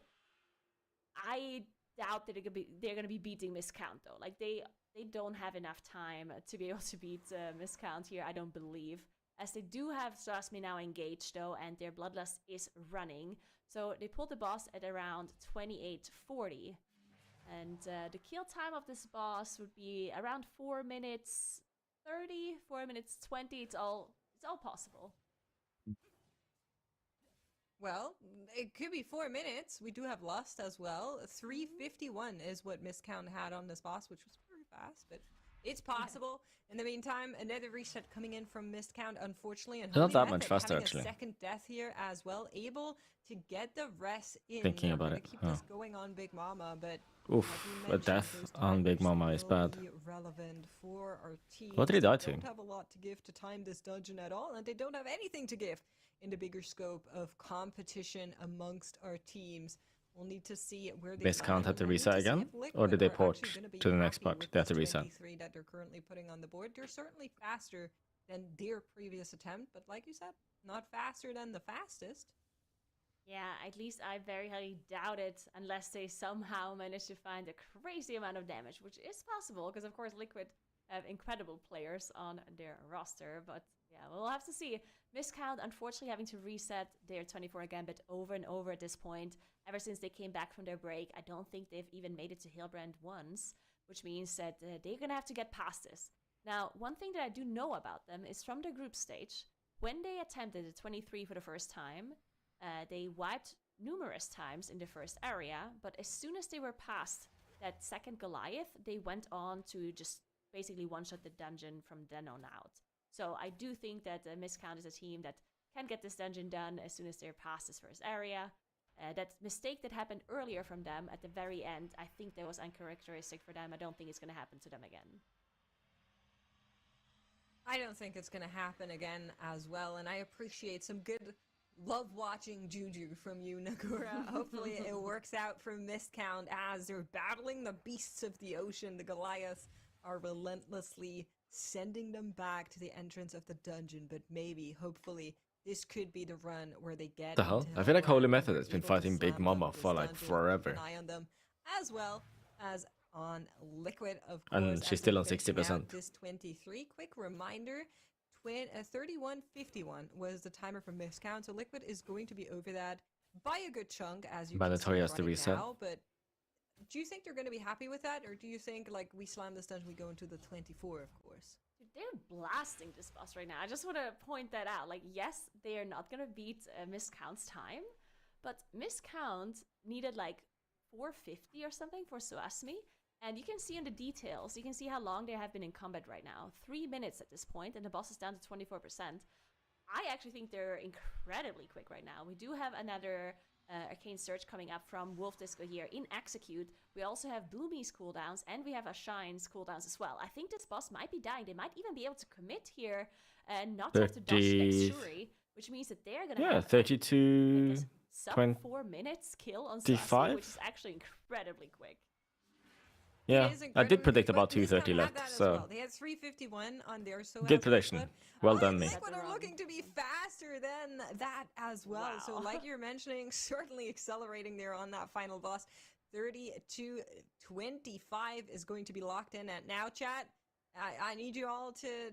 I doubt that they're gonna be beating Miscount though. Like they don't have enough time to be able to beat Miscount here. I don't believe. As they do have Suasmi now engaged though, and their Bloodlust is running. So they pulled the boss at around 28:40. And the kill time of this boss would be around 4 minutes 30, 4 minutes 20. It's all possible. Well, it could be 4 minutes. We do have Lust as well. 3:51 is what Miscount had on this boss, which was pretty fast, but it's possible. In the meantime, another reset coming in from Miscount, unfortunately, and not that Holy much Method faster having actually. A second death here as well, able to get the rest in. Thinking about it, Keep this going on Big Mama, but oof, a death on Big Mama is bad. Relevant for our team. What did he die to? They don't have a lot to give to time this dungeon at all, and they don't have anything to give in the bigger scope of competition amongst our teams. We'll need to see where they Miscount had to reset again, or did they port to the next part? They had to reset. That they're currently putting on the board. They're certainly faster than their previous attempt, but like you said, not faster than the fastest. Yeah, at least I very highly doubt it, unless they somehow manage to find a crazy amount of damage, which is possible, because of course Liquid have incredible players on their roster, but yeah, we'll have to see. Miscount, unfortunately, having to reset their 24 Gambit over and over at this point. Ever since they came back from their break, I don't think they've even made it to Hillbrand once, which means that they're going to have to get past this. Now, one thing that I do know about them is from the group stage, when they attempted the 23 for the first time, they wiped numerous times in the first area, but as soon as they were past that second Goliath, they went on to just basically one-shot the dungeon from then on out. So I do think that Miscount is a team that can get this dungeon done as soon as they're past this first area. That mistake that happened earlier from them at the very end, I think that was uncharacteristic for them. I don't think it's going to happen to them again. I don't think it's going to happen again as well, and I appreciate some good love-watching juju from you, Nagura. Hopefully it works out for Miscount as they're battling the beasts of the ocean. The Goliaths are relentlessly sending them back to the entrance of the dungeon, but maybe, hopefully, this could be the run where they get The hell? I feel like Holy Method has been fighting Big Mama for like forever. An eye on them, as well as on Liquid, of course. And she's still on 60%. This 23. Quick reminder, 31:51 was the timer from Miscount, so Liquid is going to be over that by a good chunk, as you Mandatory has to reset. now, but do you think they're going to be happy with that, or do you think, like, we slam this dungeon, we go into the 24, of course? Dude, they're blasting this boss right now. I just want to point that out. Like, yes, they are not going to beat Miscount's time, but Miscount needed, like, 450 or something for Suasmi, and you can see in the details, you can see how long they have been in combat right now. 3 minutes at this point, and the boss is down to 24%. I actually think they're incredibly quick right now. We do have another Arcane Surge coming up from Wolf Disco here in Execute. We also have Bloomy's cooldowns, and we have Ashine's cooldowns as well. I think this boss might be dying. They might even be able to commit here and not have to dodge next Shuri, which means that they're going to have 32, like sub 4 minutes kill on Suasmi, which is actually incredibly quick. Yeah, I did predict about 2:30 left, so well. They had 3:51 on their good prediction. Well done, me. Liquid are looking to be faster than that as well. Wow. So, like you're mentioning, certainly accelerating there on that final boss. 30-25 is going to be locked in at now, chat. I need you all to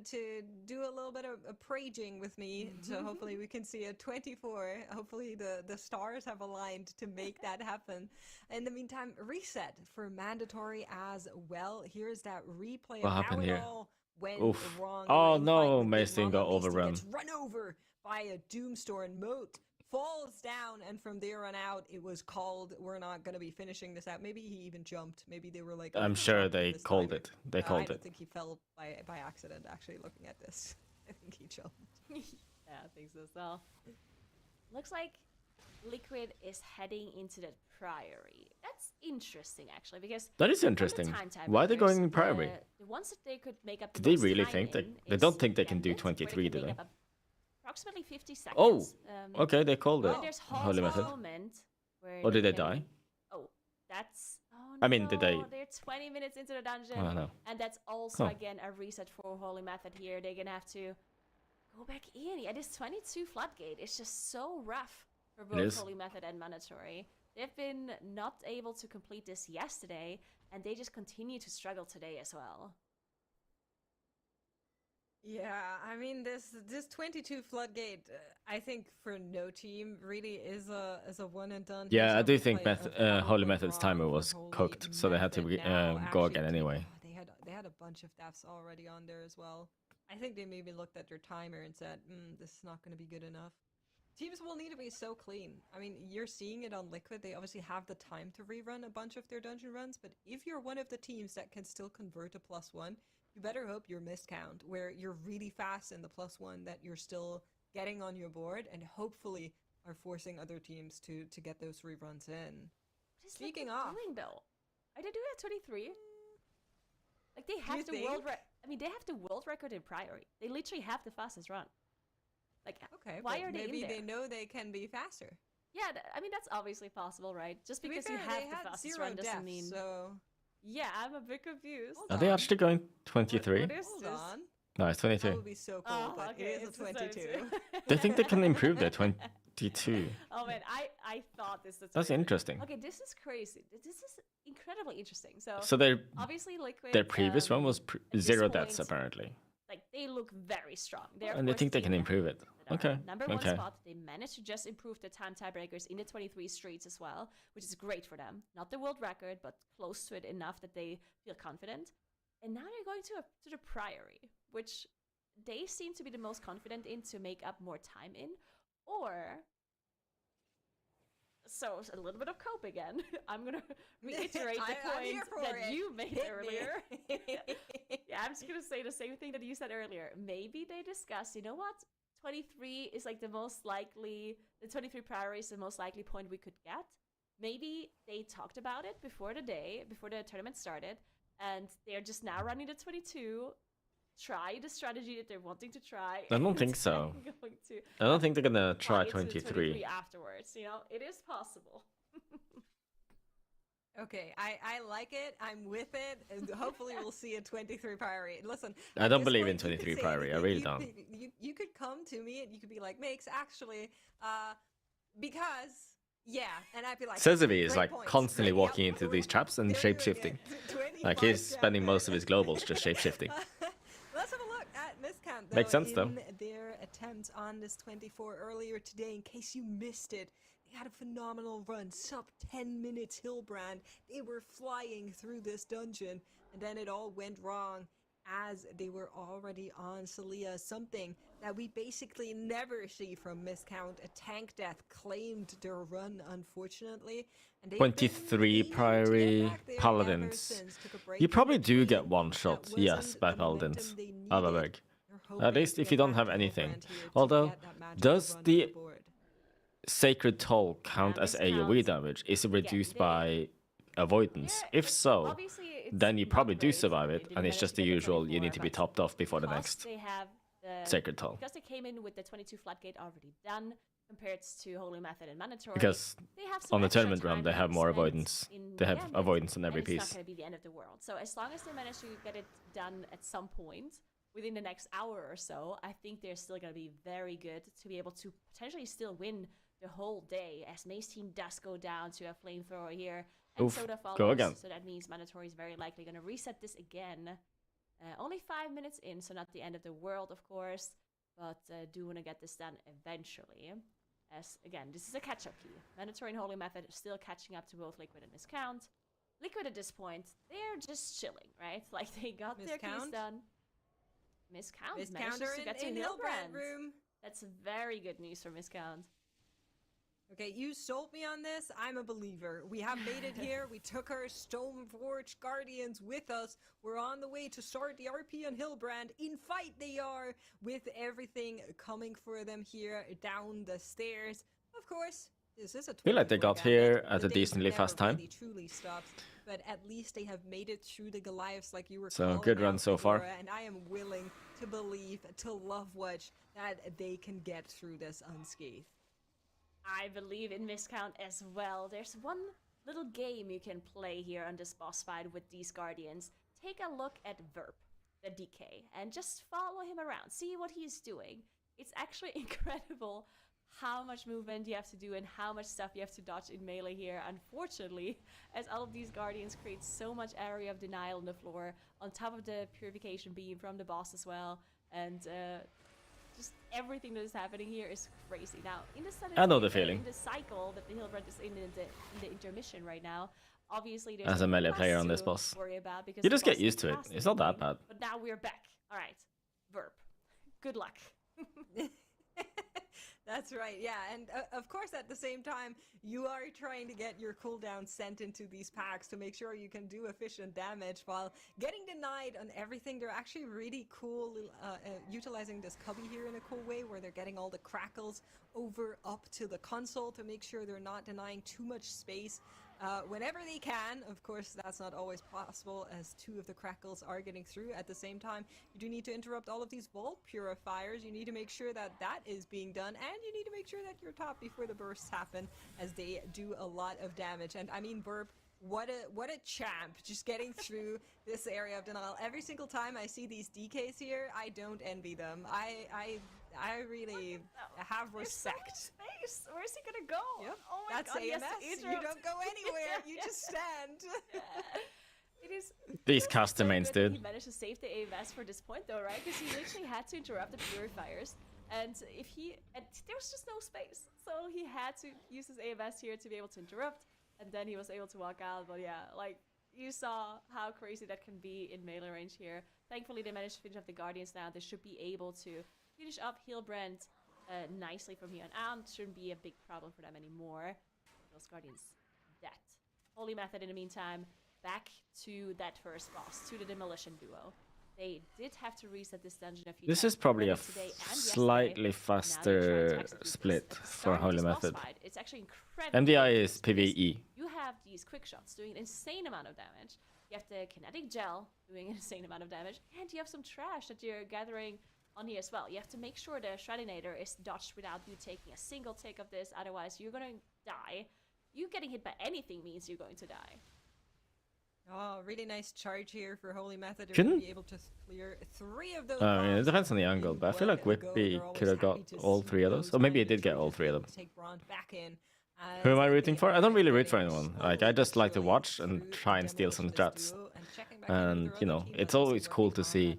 do a little bit of praging with me, so hopefully we can see a 24. Hopefully the stars have aligned to make that happen. In the meantime, reset for mandatory as well. Here's that replay What of happened how here? it all went Oof. wrong. Oh in no, fight with Mace Big got Mama. overrun. Gets run over by a Doomstorm. Moat falls down, and from there on out, it was called, we're not going to be finishing this out. Maybe he even jumped. Maybe they were like, I'm sure they called it. They I called don't it. think he fell by accident, actually, looking at this. I think he jumped. Yeah, I think so as well. Looks like Liquid is heading into the Priory. That's interesting, actually, because That is interesting. Why are they going in Priory? The ones that they could make up. Do they really think they don't think they can do 23, do they? Approximately 50 seconds. Oh, okay, they called it There's Holy Method. Or did they die? Oh, that's. Oh, I mean, did they? They're 20 minutes into the dungeon, Oh, no. and that's also again a reset for Holy Method here. They're gonna have to go back in. Yeah, this 22 floodgate is just so rough for both Holy Method and Mandatory. They've been not able to complete this yesterday, and they just continue to struggle today as well. Yeah, I mean this 22 floodgate, I think for no team really is a one and done. Yeah, I do think Holy Method's timer was cooked, so they had to go again anyway. They had a bunch of deaths already on there as well. I think they maybe looked at their timer and said, this is not going to be good enough. Teams will need to be so clean. I mean, you're seeing it on Liquid. They obviously have the time to rerun a bunch of their dungeon runs, but if you're one of the teams that can still convert to +1, you better hope your miscount, where you're really fast in the +1, that you're still getting on your board, and hopefully are forcing other teams to get those reruns in. Speaking of, doing though, are they doing at 23? Like they have the world they have the world record in Priory. They literally have the fastest run. Like, okay, why are they in there? Maybe they know they can be faster. Yeah, I mean that's obviously possible, right? Just because you have the fastest run doesn't mean. So yeah, I'm a bit confused. Are they actually going 23? What is Hold this? on. No, it's 22. That would be so cool, but okay, it is a 22. They think they can improve their 22. Oh man, I thought this was. That's interesting. Okay, this is crazy. This is incredibly interesting. So their obviously Liquid. Their previous one was 0 deaths apparently. Like they look very strong. And they think they can improve it. Okay. Number one spot. They managed to just improve the time tiebreakers in the 23 streets as well, which is great for them. Not the world record, but close to it enough that they feel confident. And now they're going to the Priory, which they seem to be the most confident in to make up more time in. Or, so a little bit of cope again. I'm going to reiterate the point that you made earlier. Yeah, I'm just going to say the same thing that you said earlier. Maybe they discussed, you know what? 23 is like the 23 Priory is the most likely point we could get. Maybe they talked about it before the tournament started, and they're just now running the 22, try the strategy that they're wanting to try. I don't think so. I don't think they're gonna try 23 afterwards. You know, it is possible. Okay, I like it. I'm with it. And hopefully we'll see a 23 Priory. Listen, I don't believe in 23 Priory. I really don't. You could come to me and you could be like, Makes, actually, because, yeah. And I'd be like, Sezavi is like constantly walking into these traps and shape-shifting. Like he's spending most of his globals just shape-shifting. Let's have a look at Miscount, though. Makes sense, though. In their attempt on this 24 earlier today, in case you missed it, they had a phenomenal run, sub 10 minutes Hillbrand. They were flying through this dungeon, and then it all went wrong as they were already on Celia, something that we basically never see from Miscount. A tank death claimed their run, unfortunately. And 23 Priory Paladins. You probably do get one shot, yes, by Paladins. At least if you don't have anything. Although, does the Sacred Toll count as AoE damage? Is it reduced by avoidance? If so, then you probably do survive it, and it's just the usual, you need to be topped off before the next Sacred Toll. Because they came in with the 22 floodgate already done, compared to Holy Method and Mandatory. Because on the tournament run, they have more avoidance. They have avoidance on every piece. It's not going to be the end of the world. So as long as they manage to get it done at some point, within the next hour or so, I think they're still going to be very good to be able to potentially still win the whole day, as May's team does go down to a flamethrower here, and Soda follows. Go again. So that means Mandatory is very likely going to reset this again. Only 5 minutes in, so not the end of the world, of course, but do want to get this done eventually. As, again, this is a catch-up key. Mandatory and Holy Method are still catching up to both Liquid and Miscount. Liquid at this point, they're just chilling, right? Like, they got their keys done. Miscount manages to get to Hillbrand. Room. That's very good news for Miscount. Okay, you sold me on this. I'm a believer. We have made it here. We took our Stoneforge Guardians with us. We're on the way to start the RP on Hillbrand. In fight they are, with everything coming for them here down the stairs. Of course, this is a I feel like they got here at a decently fast time. Really truly stops, but at least they have made it through the Goliaths, like you were So good run so far. And I am willing to believe, to love watch, that they can get through this unscathed. I believe in Miscount as well. There's one little game you can play here on this boss fight with these Guardians. Take a look at Verp, the DK, and just follow him around. See what he's doing. It's actually incredible how much movement you have to do and how much stuff you have to dodge in melee here. Unfortunately, as all of these Guardians create so much area of denial on the floor, on top of the purification beam from the boss as well, and just everything that is happening here is crazy. Now, in the I know the feeling. In the cycle that the Hillbrand is in the intermission right now, obviously there's as a melee player on this boss, worry about because you just get used to it. It's not that bad. But now we're back. All right, Verp. Good luck. That's right, yeah, and of course at the same time, you are trying to get your cooldown sent into these packs to make sure you can do efficient damage while getting denied on everything. They're actually really cool, utilizing this cubby here in a cool way, where they're getting all the crackles over up to the console to make sure they're not denying too much space. Whenever they can. Of course, that's not always possible, as two of the crackles are getting through at the same time. You do need to interrupt all of these vault purifiers. You need to make sure that that is being done, and you need to make sure that you're top before the bursts happen, as they do a lot of damage. And I mean, Burp, what a champ, just getting through this area of denial. Every single time I see these DKs here, I don't envy them. I really have respect. So much space. Where's he gonna go? Yep. Oh my That's god, AMS. You don't go anywhere. You just stand. It is These custom mains, dude. He managed to save the AMS for this point, though, right? Because he literally had to interrupt the purifiers, and there was just no space, so he had to use his AMS here to be able to interrupt, and then he was able to walk out. But yeah, like you saw how crazy that can be in melee range here. Thankfully, they managed to finish up the Guardians now. They should be able to finish up Hillbrand nicely from here on out. Shouldn't be a big problem for them anymore. Those Guardians dead. Holy Method, in the meantime, back to that first boss, to the Demolition Duo. They did have to reset this dungeon a few times. This is probably a yesterday. slightly faster split for Holy Method. It's actually incredible. MDI is PvE. You have these quick shots doing an insane amount of damage. You have the kinetic gel doing an insane amount of damage, and you have some trash that you're gathering on here as well. You have to make sure the Shredinator is dodged without you taking a single tick of this, otherwise you're gonna die. You getting hit by anything means you're going to die. Oh, really nice charge here for Holy Method. Couldn't be able to clear 3 of those. I mean, it depends on the angle, but I feel like Whitby could have got all 3 of those. Or maybe it did get all 3 of them. Who am I rooting for? I don't really root for anyone. Like, I just like to watch and try and steal some strats. And, you know, it's always cool to see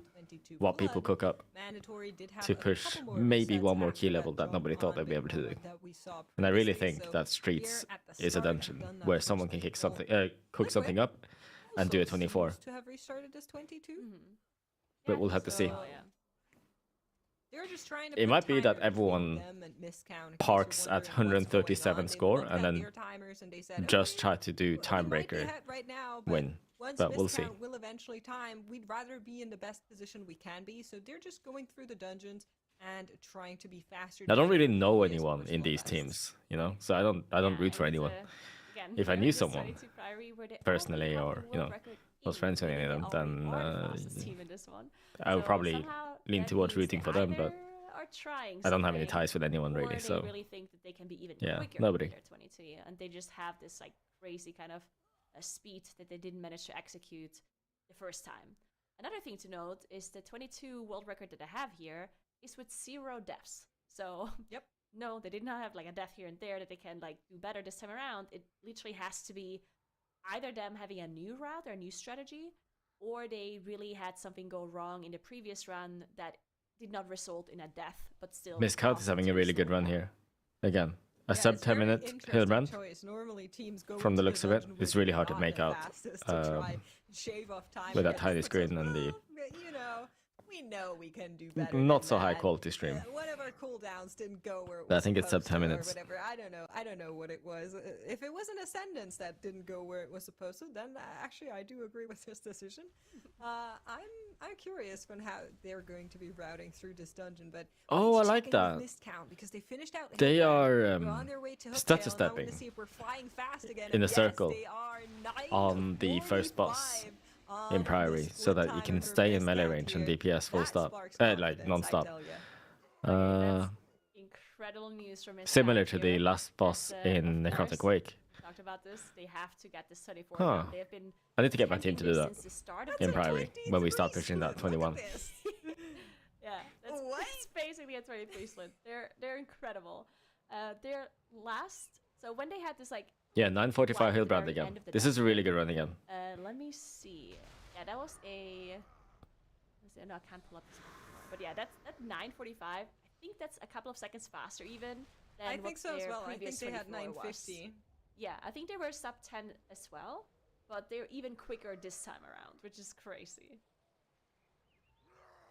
what people cook up to push maybe one more key level that nobody thought they'd be able to do. And I really think that Streets is a dungeon where someone can cook something up and do a 24. To have restarted as 22. But we'll have to see. They're just trying to it might be that everyone parks at 137 score and then just try to do Timebreaker win. But we'll see. Will eventually time. We'd rather be in the best position we can be, so they're just going through the dungeons and trying to be faster. I don't really know anyone in these teams, you know, so I don't root for anyone. If I knew someone personally, or you know, was friends with any of them, then I would probably lean towards rooting for them. But I don't have any ties with anyone really, so yeah, nobody. And they just have this like crazy kind of speed that they didn't manage to execute the first time. Another thing to note is the 22 world record that I have here is with 0 deaths. So yep. No, they did not have like a death here and there that they can like do better this time around. It literally has to be either them having a new route or a new strategy, or they really had something go wrong in the previous run that did not result in a death, but still. Miscount is having a really good run here. Again, a sub 10-minute Hillbrand. From the looks of it, it's really hard to make out with that tiny screen and the We know we can do better. Not than so that. high quality stream. One of our cooldowns didn't go where it I was think it's sub supposed 10 to, minutes. or whatever. I don't know what it was. If it was an Ascendance that didn't go where it was supposed to, then actually I do agree with this decision. I'm curious on how they're going to be routing through this dungeon, but Oh, I like that. Missed count because they finished out. The They hit round. are They're on their way to stutter Hooktail. Now we're gonna stepping see if we're flying fast again. in And a yes, circle they are 9 on to the first boss 45 in on Priory, this so that you split can timer for stay in Missed melee Count range and here. DPS full That stop, sparks like confidence, I non-stop. tell ya. Uh, Incredible news from Miss similar Count to the here. last boss But, in of Necrotic course, Wake. Talked about this. They have to get this 24 Huh. down. They have been I need to get my team to do attempting that this since the start of in the Priory when we start pushing that 21. Yeah, that's, What? that's basically a 23 split. They're incredible. Their last, so when they had this like, Yeah, 945 Wow, Hillbrand very again. end of the This is a really good run again. let me see. Yeah, that was a. Let's see, no, I can't pull up this anymore. But yeah, that's at 945. I think that's a couple of seconds faster even than I what think so as their well. I think previous they had 24 was. 950. Yeah, I think they were sub 10 as well, but they're even quicker this time around, which is crazy.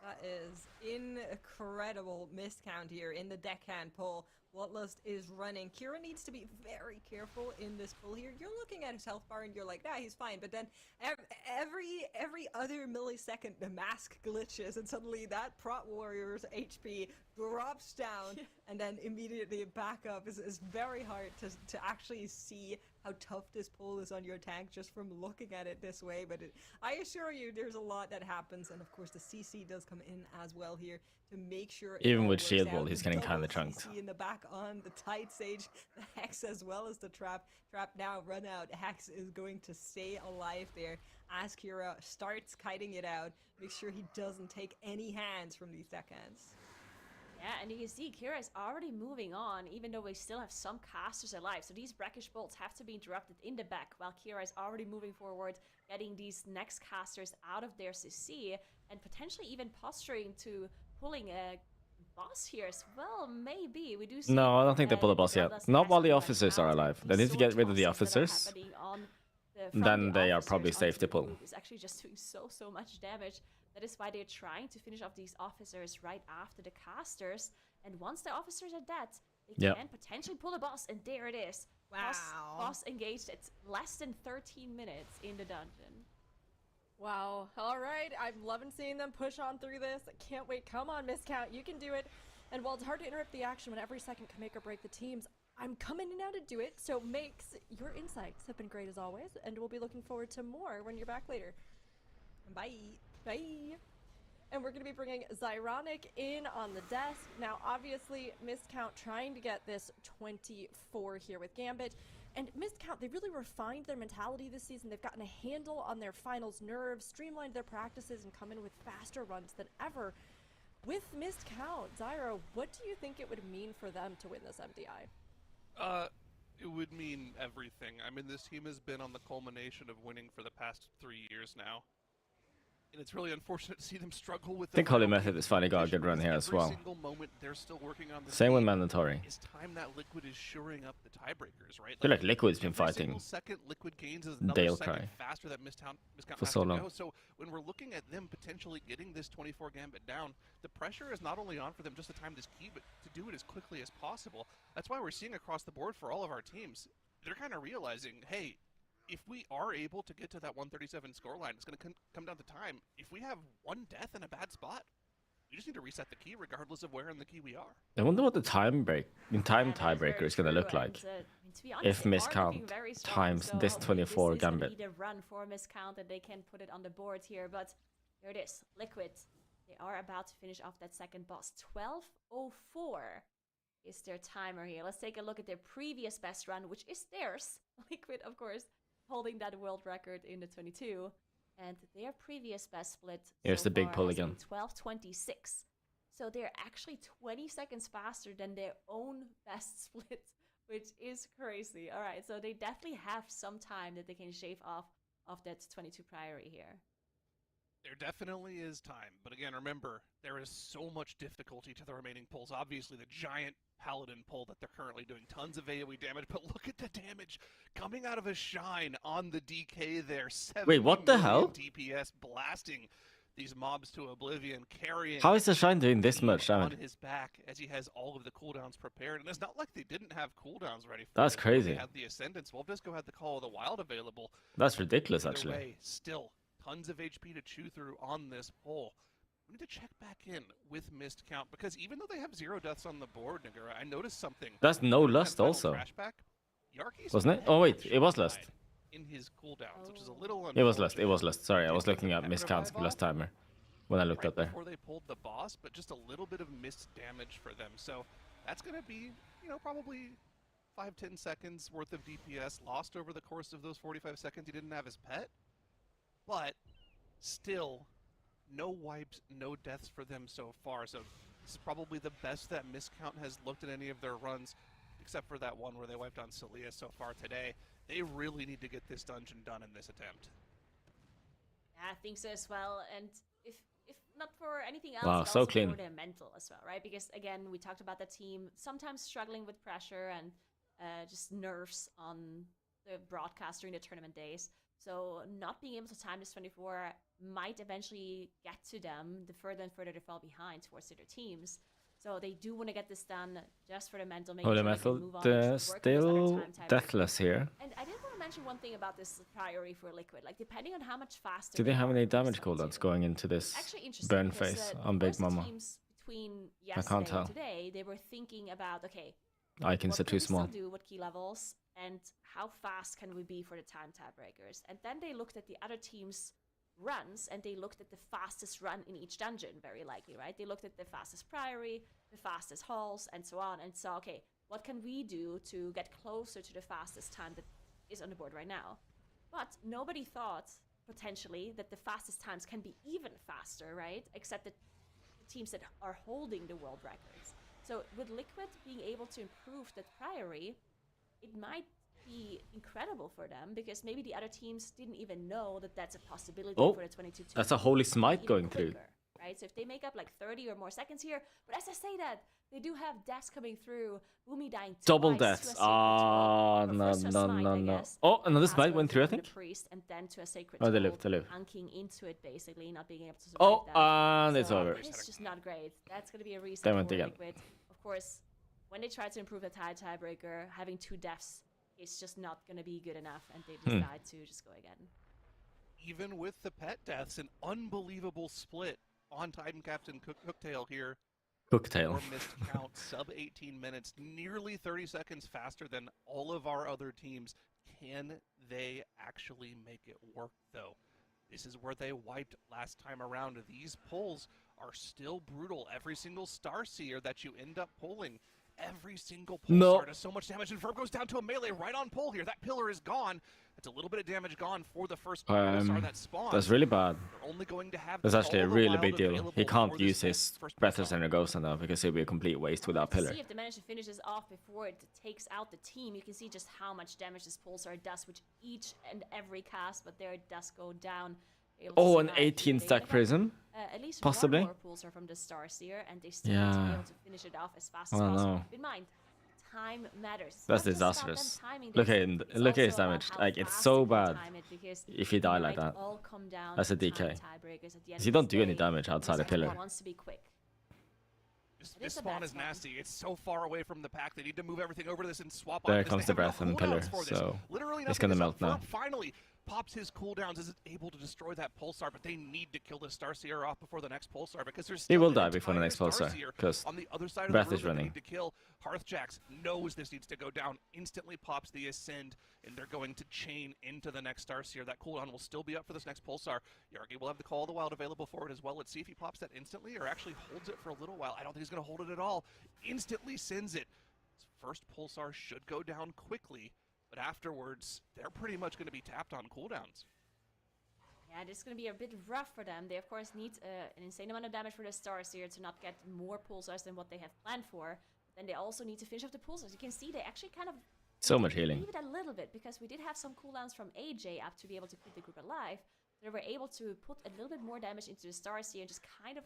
That is incredible missed count here in the deckhand pull. Bloodlust is running. Kira needs to be very careful in this pull here. You're looking at his health bar and you're like, nah, he's fine. But then every other millisecond, the mask glitches and suddenly that Prot Warrior's HP drops down and then immediately back up. Is very hard to actually see how tough this pull is on your tank just from looking at it this way. But I assure you, there's a lot that happens. And of course, the CC does come in as well here to make sure it Even all with works shield out. wall, he's The getting double kinda chunked. CC in the back on the Tide Sage, the Hex as well as the Trap. Trap now run out. Hex is going to stay alive there as Kira starts kiting it out. Make sure he doesn't take any hands from these deckhands. Yeah, and you can see Kira is already moving on, even though we still have some casters alive. So these brackish bolts have to be interrupted in the back, while Kira is already moving forward, getting these next casters out of their CC, and potentially even posturing to pulling a boss here as well. Maybe we do see. No, I don't think they pull the boss yet. Bloodlust Not while the has officers are run out. alive. They These need to get rid of the sword tosses that are officers. happening on Then from the they are officers probably onto safe to the pull. group is actually just doing so much damage. That is why they're trying to finish off these officers right after the casters. And once the officers are dead, they can potentially pull the boss. And there it is. Wow. Boss engaged. It's less than 13 minutes in the dungeon. Wow. All right. I'm loving seeing them push on through this. I can't wait. Come on, Miscount. You can do it. And while it's hard to interrupt the action when every second can make or break the teams, I'm coming in now to do it. So Makes, your insights have been great as always. And we'll be looking forward to more when you're back later. Bye. Bye. And we're going to be bringing Zyronic in on the desk. Now, obviously, Miscount trying to get this 24 here with Gambit. And Miscount, they really refined their mentality this season. They've gotten a handle on their finals nerves, streamlined their practices, and come in with faster runs than ever. With Miscount, Zyro, what do you think it would mean for them to win this MDI? It would mean everything. I mean, this team has been on the culmination of winning for the past 3 years now. And it's really unfortunate to see them struggle with I think Holy Method has finally got a good run here as well. Every single moment they're still working on the Same with game. Mandatory. It's time that Liquid is shoring up the tiebreakers, right? I feel like Liquid's been every fighting single second Liquid gains is another Dale second Cry faster that Miscount for has so to long. go. So when we're looking at them potentially getting this 24 Gambit down, the pressure is not only on for them just to time this key, but to do it as quickly as possible. That's why we're seeing across the board for all of our teams, they're kind of realizing, hey, if we are able to get to that 137 scoreline, it's going to come down to time. If we have one death in a bad spot, we just need to reset the key regardless of where in the key we are. I wonder what the tiebreaker is going to look true, like. and, to be honest, If they are Miscount looking very strong, times so this 24 this is gonna Gambit. be the run for Miscount, and they can put it on the board here. But here it is, Liquid. They are about to finish off that second boss. 12:04 is their timer here. Let's take a look at their previous best run, which is theirs. Liquid, of course, holding that world record in the 22. And their previous best split Here's the big pull again. 12:26. So they're actually 20 seconds faster than their own best split, which is crazy. All right, so they definitely have some time that they can shave off of that 22 priority here. There definitely is time, but again, remember, there is so much difficulty to the remaining pulls. Obviously, the giant Paladin pull that they're currently doing, tons of AoE damage, but look at the damage coming out of a Shine on the DK there. Wait, what the 70 hell? million DPS blasting these mobs to oblivion, carrying. How is the Shine doing this much on damage? his back as he has all of the cooldowns prepared, and it's not like they didn't have cooldowns ready. That's crazy. They had the Ascendance. Wolfdisco had the Call of the Wild available. That's ridiculous, Either actually. way, still tons of HP to chew through on this pull. We need to check back in with missed count, because even though they have 0 deaths on the board, Nagura, I noticed something. That's no During that lust final also. Crashback, Yarky's Wasn't it? head Oh wait, actually it was lust. died in his cooldowns, which is a little It was lust. It unfortunate. was lust. Sorry, I was Didn't looking get at the miscounts revive last off timer when I looked right up there. before they pulled the boss, but just a little bit of missed damage for them. So that's going to be, probably 5-10 seconds worth of DPS lost over the course of those 45 seconds he didn't have his pet. But still, no wipes, no deaths for them so far. So this is probably the best that Miscount has looked at any of their runs, except for that one where they wiped on Celia so far today. They really need to get this dungeon done in this attempt. Yeah, I think so as well. And if not for anything else, Wow, it's so also clean. for their mental as well, right? Because again, we talked about the team sometimes struggling with pressure and just nerves on the broadcast during the tournament days. So not being able to time this 24 might eventually get to them the further and further they fall behind towards their teams. So they do want to get this done just for the mental. Making Holy sure they metal, can move on and work on those other still time tiebreakers. deathless here. And I did want to mention one thing about this priority for Liquid. Like, depending on how much faster Do they have are any from damage this cooldowns too. going into this Actually interesting burn because, phase the on Big first Mama? teams between can't yesterday and tell. today, they were thinking about, okay, Icons what are can too we small. still do with key levels, and how fast can we be for the time tiebreakers? And then they looked at the other teams' runs, and they looked at the fastest run in each dungeon, very likely, right? They looked at the fastest priory, the fastest halls, and so on, and saw, okay, what can we do to get closer to the fastest time that is on the board right now? But nobody thought, potentially, that the fastest times can be even faster, right? Except that the teams that are holding the world records. So with Liquid being able to improve that priory, it might be incredible for them, because maybe the other teams didn't even know that that's a possibility Oh, for the 22 to that's a holy smite even going through. quicker, right? So if they make up like 30 or more seconds here, but as I say that, they do have deaths coming through, Boomy dying Double twice deaths. to a sacred Ah, toll, or no, first to a no, smite, no, I no. guess, Oh, another Pass smite going went through, I from the think. priest, and then to a sacred Oh, they toll, lived, they lived. hunking into it basically, not being able to survive Oh, that. and it's So over. it's just not great. That's going to be a reason They for went again. Liquid. Of course, when they try to improve the tiebreaker, having 2 deaths is just not going to be good enough, and they decide to just go again. Even with the pet deaths, an unbelievable split on Titan Captain Cooktail here. Cooktail. Or missed count, sub 18 minutes, nearly 30 seconds faster than all of our other teams. Can they actually make it work, though? This is where they wiped last time around. These pulls are still brutal. Every single Starseer that you end up pulling, every single pulsar No. does so much damage, and Verb goes down to a melee right on pull here. That pillar is gone. It's a little bit of damage gone for the first pulsar that spawns. That's really bad. They're only going to have That's the actually a Call of the really Wild big deal. available He can't for use this his first Breathless pulsar. Center Ghost now because it'll be a complete waste without To Pillar. see if they manage to finish this off before it takes out the team. You can see just how much damage this pulsar does with each and every cast, but there it does go down. Able to Oh, an survive here. 18 They stack get, prism? at least Possibly? one more pulsar from the Starseer, and they still need to be Yeah. able to finish it off as fast I as don't possible. know. Keep in mind, time matters. It's That's not just about them disastrous. timing Look this, at him, it's look at his also about damage. how Like, it's fast so they can bad time it, because if you it die like might that. all come down That's to a DK. time tiebreakers at the end You of don't this do any day, damage outside because the pillar. everyone wants to be quick. This It is a spawn bad is spawn. nasty. It's so far away from the pack. They need to move everything over to this and swap There on this. comes They the have breath no and pillar, cooldowns for this. so Literally it's nothing gonna is melt up. now. Verb finally pops his cooldowns, is able to destroy that pulsar, but they need to kill the Starseer off before the next pulsar, because there's He still will an die before the entire next pulsar, Starseer 'cause on the other side of breath the is room that they running. need to kill. Hearthjax knows this needs to go down, instantly pops the Ascend, and they're going to chain into the next Starseer. That cooldown will still be up for this next pulsar. Yargi will have the Call of the Wild available for it as well. Let's see if he pops that instantly or actually holds it for a little while. I don't think he's going to hold it at all. Instantly sends it. His first pulsar should go down quickly, but afterwards, they're pretty much going to be tapped on cooldowns. Yeah, this is going to be a bit rough for them. They, of course, need an insane amount of damage for the Starseer to not get more pulsars than what they have planned for. But then they also need to finish off the pulsars. You can see they actually kind of So much healing. leave it a little bit, because we did have some cooldowns from AJ up to be able to keep the group alive. They were able to put a little bit more damage into the Starseer and just kind of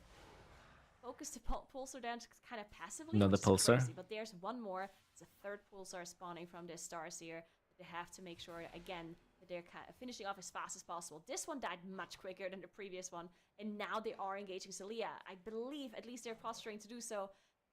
focus the pulsar down kind of passively. Another which is pulsar. crazy. But there's one more. It's a third pulsar spawning from this Starseer. They have to make sure, again, that they're finishing off as fast as possible. This one died much quicker than the previous one, and now they are engaging Celia. I believe at least they're posturing to do so,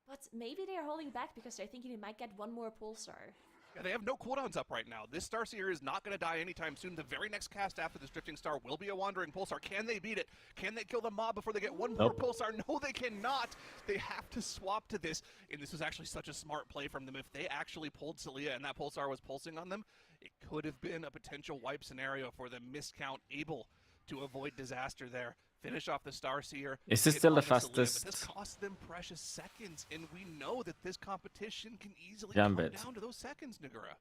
but maybe they're holding back because they're thinking they might get one more Pulsar. Yeah, they have no cooldowns up right now. This Starseer is not going to die anytime soon. The very next cast after this Drifting Star will be a Wandering Pulsar. Can they beat it? Can they kill the mob before they get one more Pulsar? No, they cannot. They have to swap to this. And this was actually such a smart play from them. If they actually pulled Celia and that Pulsar was pulsing on them, it could have been a potential wipe scenario for them. Miscount able to avoid disaster there. Finish off the Starseer. Is this still the fastest? Celia, this costs them precious seconds, and we know that this competition can easily Gambit. come down to those seconds, Nagura.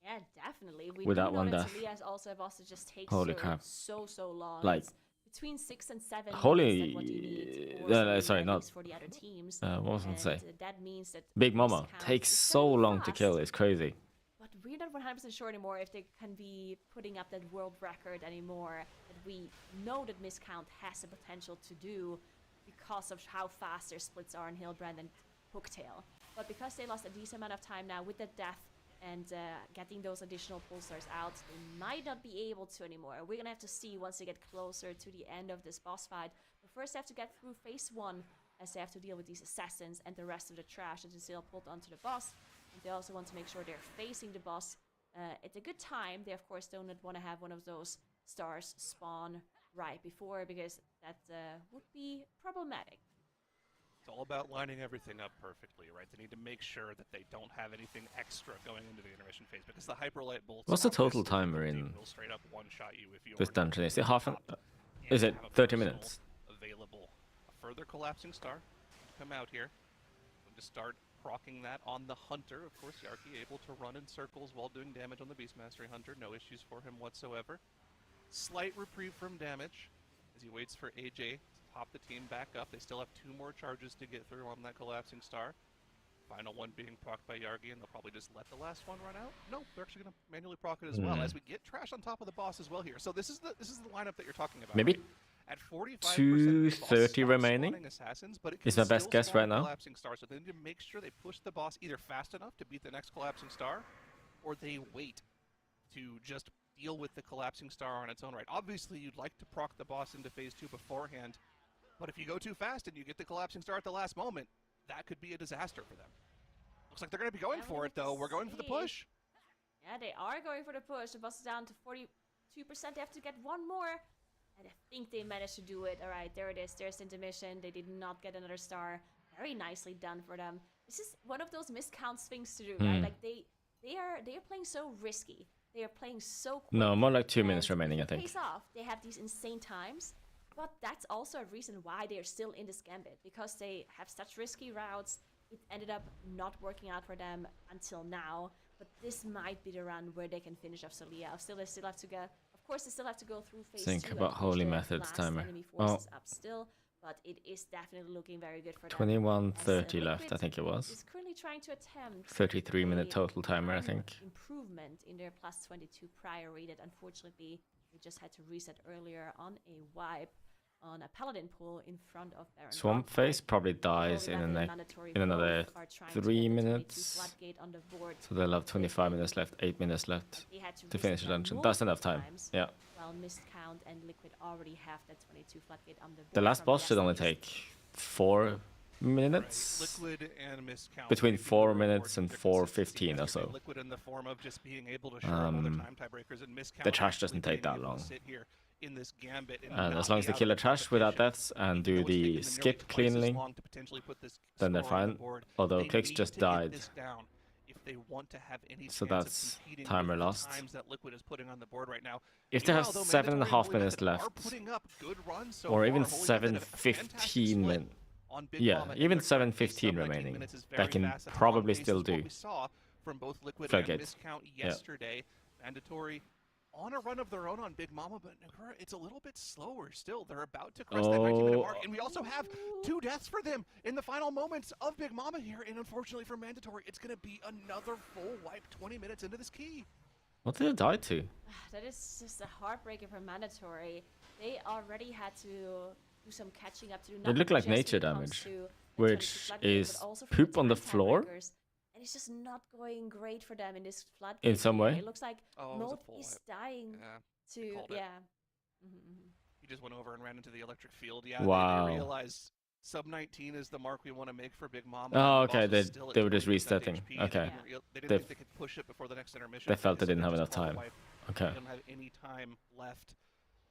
Yeah, definitely. We With do that know one that death. Celia's also boss to just take Holy crap. so long. Like, it's between 6 and 7 holy- minutes that what you need for Celia, sorry, at not- least for the other teams. what was I going to say? That means that Big Mama Miscount takes is so very long to fast. kill. It's crazy. But we're not 100% sure anymore if they can be putting up that world record anymore that we know that Miscount has the potential to do because of how fast their splits are in Hillbrand and Hooktail. But because they lost a decent amount of time now with the death and getting those additional Pulsars out, they might not be able to anymore. We're gonna have to see once they get closer to the end of this boss fight. But first they have to get through phase 1 as they have to deal with these assassins and the rest of the trash that is still pulled onto the boss. And they also want to make sure they're facing the boss at a good time. They of course don't want to have one of those stars spawn right before, because that would be problematic. It's all about lining everything up perfectly, right? They need to make sure that they don't have anything extra going into the intermission phase, because the Hyperlight bolts. What's the total timer in will straight up one-shot you if you this are dungeon? Is it half an... top. Is And it have a 30 personal minutes? Available. A further collapsing star. Come out here. Going to start proccing that on the Hunter. Of course, Yarki able to run in circles while doing damage on the Beast Mastery Hunter. No issues for him whatsoever. Slight reprieve from damage as he waits for AJ to pop the team back up. They still have 2 more charges to get through on that collapsing star. Final one being procced by Yargi, and they'll probably just let the last one run out. No, they're actually going to manually proc it as well, as we get trash on top of the boss as well here. So this is the lineup that you're talking about. Maybe right? At 45%, 230 remaining assassins, but it is can my best still guess spawn right now. Collapsing star, so they need to make sure they push the boss either fast enough to beat the next collapsing star, or they wait to just deal with the collapsing star on its own right. Obviously, you'd like to proc the boss into phase 2 beforehand, but if you go too fast and you get the collapsing star at the last moment, that could be a disaster for them. Looks like they're going to be going for it, though. We're going for the push. Yeah, they are going for the push. The boss is down to 42%. They have to get one more. And I think they managed to do it. All right, there it is. There's the intermission. They did not get another star. Very nicely done for them. This is one of those miscounts things to do, right? Like they are playing so risky. They are playing so quick. No, more like 2 minutes remaining, I think. Pays off. They have these insane times. But that's also a reason why they are still in this gambit. Because they have such risky routes. It ended up not working out for them until now. But this might be the run where they can finish off Celia. They still have to go. Of course, they still have to go through phase 2. Think about holy methods timer. Well, up still, but it is definitely looking very good for them. 21:30 left, I think it was. Is currently trying to attempt 33-minute total timer, I think. Improvement in their plus 22 prior read. Unfortunately, we just had to reset earlier on a wipe on a paladin pool in front of Baron. Swamp Face probably dies in another 3 minutes. So they'll have 25 minutes left, 8 minutes left to finish the dungeon. That's enough time. Yeah. While Miscount and Liquid already have that 22 floodgate on the board. The last boss should only take 4 minutes. Right. Liquid and Miscount. Between 4 minutes and 4:15 or so. Liquid in the form of just being able to shore up other time tiebreakers, and Miscount The trash doesn't actually take that being able to long. sit here in this gambit And not as long as be they out kill of the trash without competition. deaths and Even do though it's taken the them skip nearly twice as cleanly, long to potentially put this then they're score on the fine. board, Although they Clicks need just to get died. this down if they want to have any So chance of that's competing timer with the lost. times that Liquid is putting on the board right now. If they have Meanwhile, though, 7.5 Mandatory minutes Holy Method are left, putting up good runs so or even far. Holy Method have a fantastic 7:15 split minutes. on Big Yeah, Mama, and even their 7:15 sub-19 remaining. minutes is They very can fast. That's on probably pace still with what do. we saw from both Liquid Floodgates. and Miscount Yeah. yesterday. Mandatory on a run of their own on Big Mama, but Nagura, it's a little bit slower still. They're about to cross that 19-minute mark, and we also have 2 deaths for them in the final moments of Big Mama here, and unfortunately for Mandatory, it's going to be another full wipe 20 minutes into this key. What did it die to? That is just a heartbreaker for Mandatory. They already had to do some catching up to do. It looked like not just nature when it comes damage, to the which 22 floodgate, is but also for poop on the time floor tiebreakers. and it's just not going great for them in this flood. In some way? It looks like Moat is dying to, He just went over and ran into the electric field. Yeah, wow. They realized sub 19 is the mark we want to make for Big Mama. Oh, okay. They were just resetting. HP, okay. They didn't think they could push it before the next intermission. They felt they didn't have enough time. Okay. They don't have any time left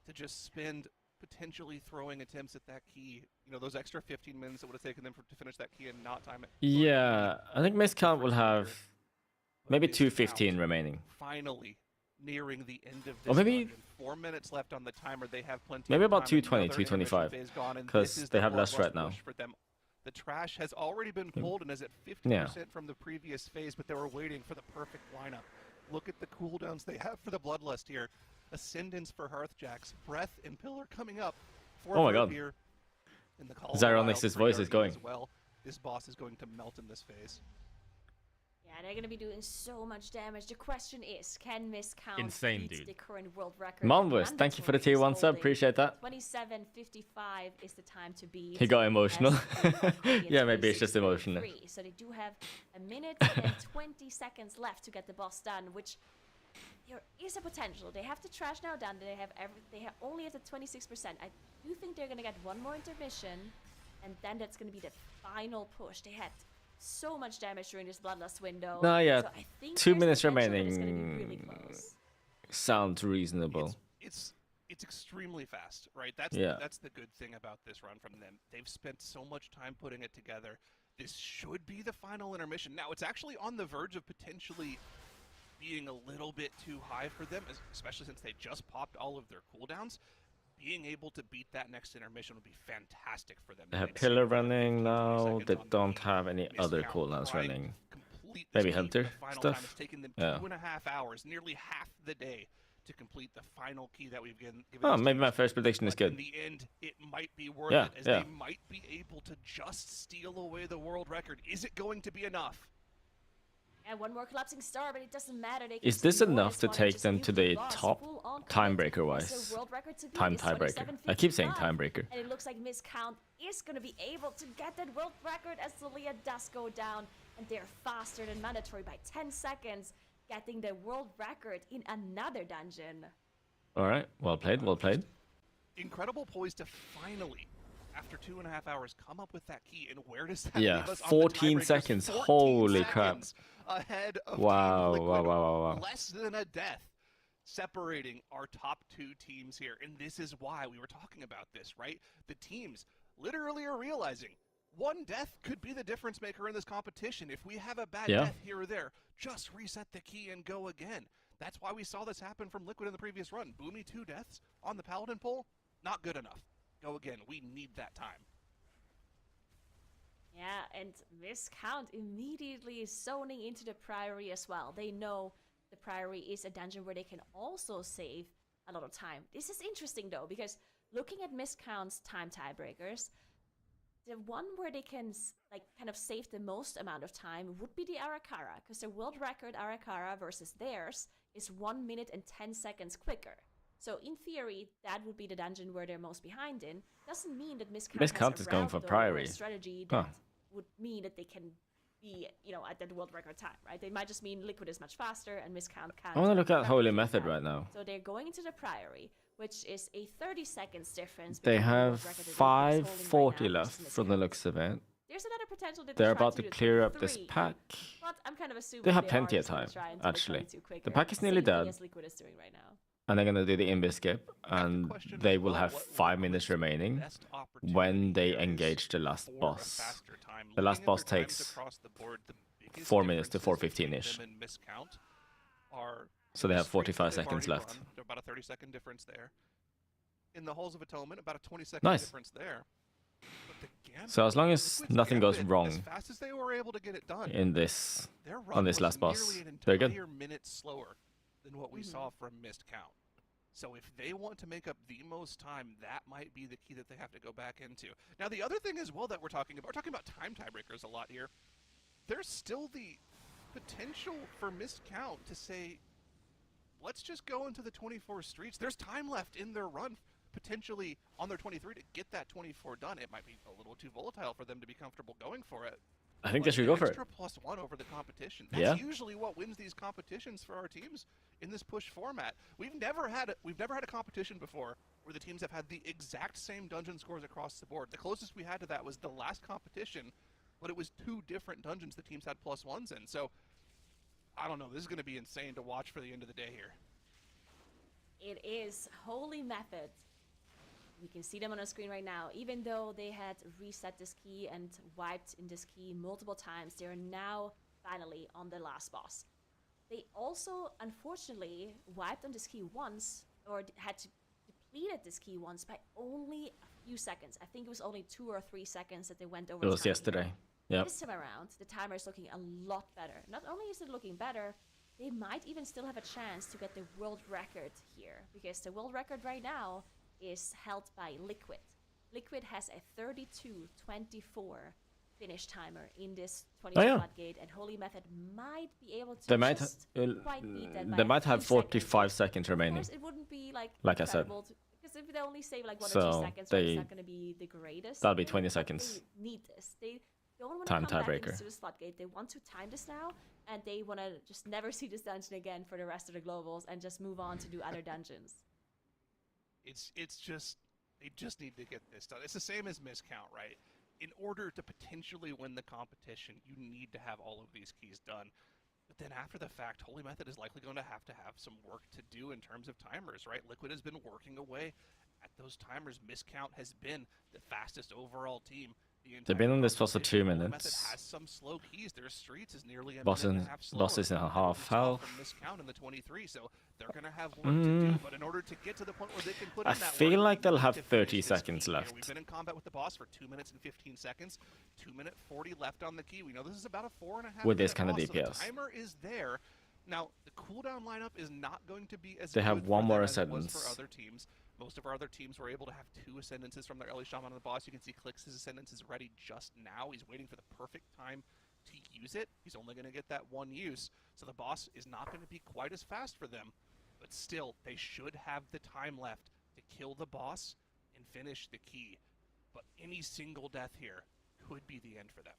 to just spend potentially throwing attempts at that key. You know, those extra 15 minutes that would have taken them to finish that key and not time it. Yeah, I think Miscount will have maybe 2:15 remaining. Finally nearing the end of this. Or maybe dungeon. 4 minutes left on the timer. They have plenty. Maybe of about time. 2:20, 2:25, because they have less right now. For them. The trash has already been pulled and is at 50% from the previous phase, but they were waiting for the perfect lineup. Look at the cooldowns they have for the Bloodlust here. Ascendance for Hearthjacks, Breath and Pillar coming up. Oh my god. Here in the Zyronix's voice is going. As well. This boss is going to melt in this phase. Yeah, they're going to be doing so much damage. The question is, can Miscount beat the current world record? Monvus, thank you for the tier 1 sub. Appreciate that. 27:55 is the time to beat. He got emotional. Yeah, maybe it's just emotional. So they do have a minute and 20 seconds left to get the boss done, which there is a potential. They have the trash now done. They have only at the 26%. I do think they're going to get one more intermission, and then that's going to be the final push. They had so much damage during this Bloodlust window. No, yeah, so I think 2 minutes it's remaining. really close. Sounds reasonable. It's extremely fast, right? That's the good thing about this run from them. They've spent so much time putting it together. This should be the final intermission. Now, it's actually on the verge of potentially being a little bit too high for them, especially since they just popped all of their cooldowns. Being able to beat that next intermission would be fantastic for them. They have Pillar running now. They don't have any other cooldowns running. Maybe Hunter stuff. It's taken them 2.5 hours, nearly half the day, to complete the final key that we've given. Oh, maybe my first prediction is good. In the end, it might be worth it, as they might be able to just steal away the world record. Is it going to be enough? And one more collapsing star, but it doesn't matter. Is this enough to take them to the top timebreaker wise? Time tiebreaker. I keep saying timebreaker. And it looks like Miscount is going to be able to get that world record as Celia does go down. And they're faster than mandatory by 10 seconds, getting the world record in another dungeon. Alright, well played, well played. Incredible poise to finally, after 2.5 hours, come up with that key. And where does that leave us 14 seconds. 14 Holy crap. Ahead of wow, Team Liquid, wow. less than a death separating our top 2 teams here. And this is why we were talking about this, right? The teams literally are realizing one death could be the difference maker in this competition. If we have a bad death here or there, just reset the key and go again. That's why we saw this happen from Liquid in the previous run. Boomy 2 deaths on the Paladin pole, not good enough. Go again. We need that time. Yeah, and Miscount immediately is zoning into the Priory as well. They know the Priory is a dungeon where they can also save a lot of time. This is interesting though, because looking at Miscount's time tiebreakers, the one where they can kind of save the most amount of time would be the Arakara, because the world record Arakara versus theirs is 1 minute and 10 seconds quicker. So in theory, that would be the dungeon where they're most behind in. Doesn't mean that Miscount is going for Priory. Strategy that would mean that they can be, at that world record time, right? They might just mean Liquid is much faster and Miscount can't. I want to look at Holy Method right now. So they're going into the Priory, which is a 30 seconds difference. They have 540 left from the looks of it. There's another potential that they're about to clear up this pack. But I'm kind of assuming they have plenty of time, actually. The pack is nearly dead. Liquid is doing right now. And they're going to do the invis skip, and they will have 5 minutes remaining when they engage the last boss. The last boss takes 4 minutes to 4:15-ish. So they have 45 seconds left. About a 30-second difference there. In the Halls of Atonement, about a 20-second difference there. So as long as nothing goes wrong as fast as they were able to get it done, in this on this last boss, they're good. Minutes slower than what we saw from Miscount. So if they want to make up the most time, that might be the key that they have to go back into. Now the other thing as well that we're talking about time tiebreakers a lot here. There's still the potential for Miscount to say, let's just go into the 24 streets. There's time left in their run, potentially on their 23 to get that 24 done. It might be a little too volatile for them to be comfortable going for it. I think they should go for it. Extra +1 over the competition. Yeah. That's usually what wins these competitions for our teams in this push format. We've never had a competition before where the teams have had the exact same dungeon scores across the board. The closest we had to that was the last competition, but it was 2 different dungeons the teams had +1s in. So I don't know. This is going to be insane to watch for the end of the day here. It is Holy Method. We can see them on our screen right now. Even though they had reset this key and wiped in this key multiple times, they are now finally on the last boss. They also, unfortunately, wiped on this key once, or had to depleted this key once by only a few seconds. I think it was only 2 or 3 seconds that they went over. It was yesterday. Yeah. This time around, the timer is looking a lot better. Not only is it looking better, they might even still have a chance to get the world record here, because the world record right now is held by Liquid. Liquid has a 32:24 finish timer in this 22 floodgate, and Holy Method might be able to they might quite beat that. They might have 45 seconds remaining. Of course, it wouldn't be like I said, because if they only save like 1 so or 2 seconds, it's not going to be the greatest. That'll be 20 seconds. They need this. They don't want to Time come back tiebreaker. into this floodgate. They want to time this now, and they want to just never see this dungeon again for the rest of the globals and just move on to do other dungeons. It's just, they just need to get this done. It's the same as miscount, right? In order to potentially win the competition, you need to have all of these keys done. But then after the fact, Holy Method is likely going to have some work to do in terms of timers, right? Liquid has been working away at those timers. Miscount has been the fastest overall team. They've been on this for 2 minutes. Method has some slow keys. Their streets is nearly a Boss minute and a half slower. Boss is in a half health. Miscount in the 23, so they're going to have work to do. But in order to get to the point where they can put I in that feel work, like they'll they have need to 30 finish this seconds key here. left. We've been in combat with the boss for 2 minutes and 15 seconds. 2 minute 40 left on the key. We know this is about a 4.5 with this minute kind of boss, so DPS. the timer is there. Now, the cooldown lineup is not going to be as They have good one for more them as it was Ascendance. for other teams. Most of our other teams were able to have 2 Ascendances from their early shaman on the boss. You can see Clix' Ascendance is ready just now. He's waiting for the perfect time to use it. He's only going to get that 1 use, so the boss is not going to be quite as fast for them. But still, they should have the time left to kill the boss and finish the key. But any single death here could be the end for them.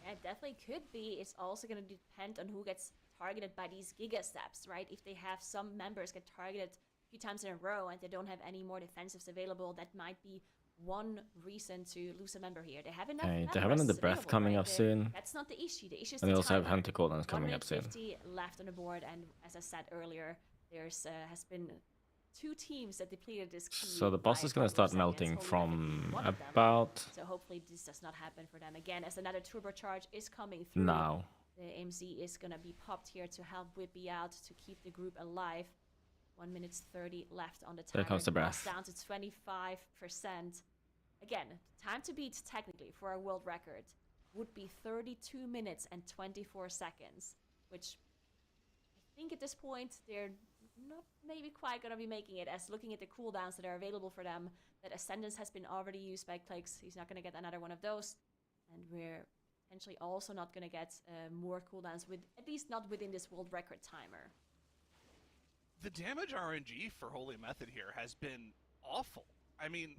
Yeah, it definitely could be. It's also going to depend on who gets targeted by these Giga Steps, right? If they have some members get targeted a few times in a row and they don't have any more defensives available, that might be one reason to lose a member here. They have enough. They have another breath coming up soon. That's not the issue. The issue is And the they also have timer. Hunter cooldowns coming up soon. 150 left on the board, and as I said earlier, there's has been 2 teams that depleted this key. So the boss by is going to a couple start of melting seconds. Holy Method from being one of them. about So hopefully this does not happen for them again, as another turbocharge is coming through. now. The MZ is going to be popped here to help Whippy out to keep the group alive. 1 minute 30 left on the timer. There comes the breath. Down to 25%. Again, time to beat technically for a world record would be 32 minutes and 24 seconds, which I think at this point they're not maybe quite going to be making it, as looking at the cooldowns that are available for them, that Ascendance has been already used by Clix. He's not going to get another one of those. And we're potentially also not going to get more cooldowns, with at least not within this world record timer. The damage RNG for Holy Method here has been awful. I mean,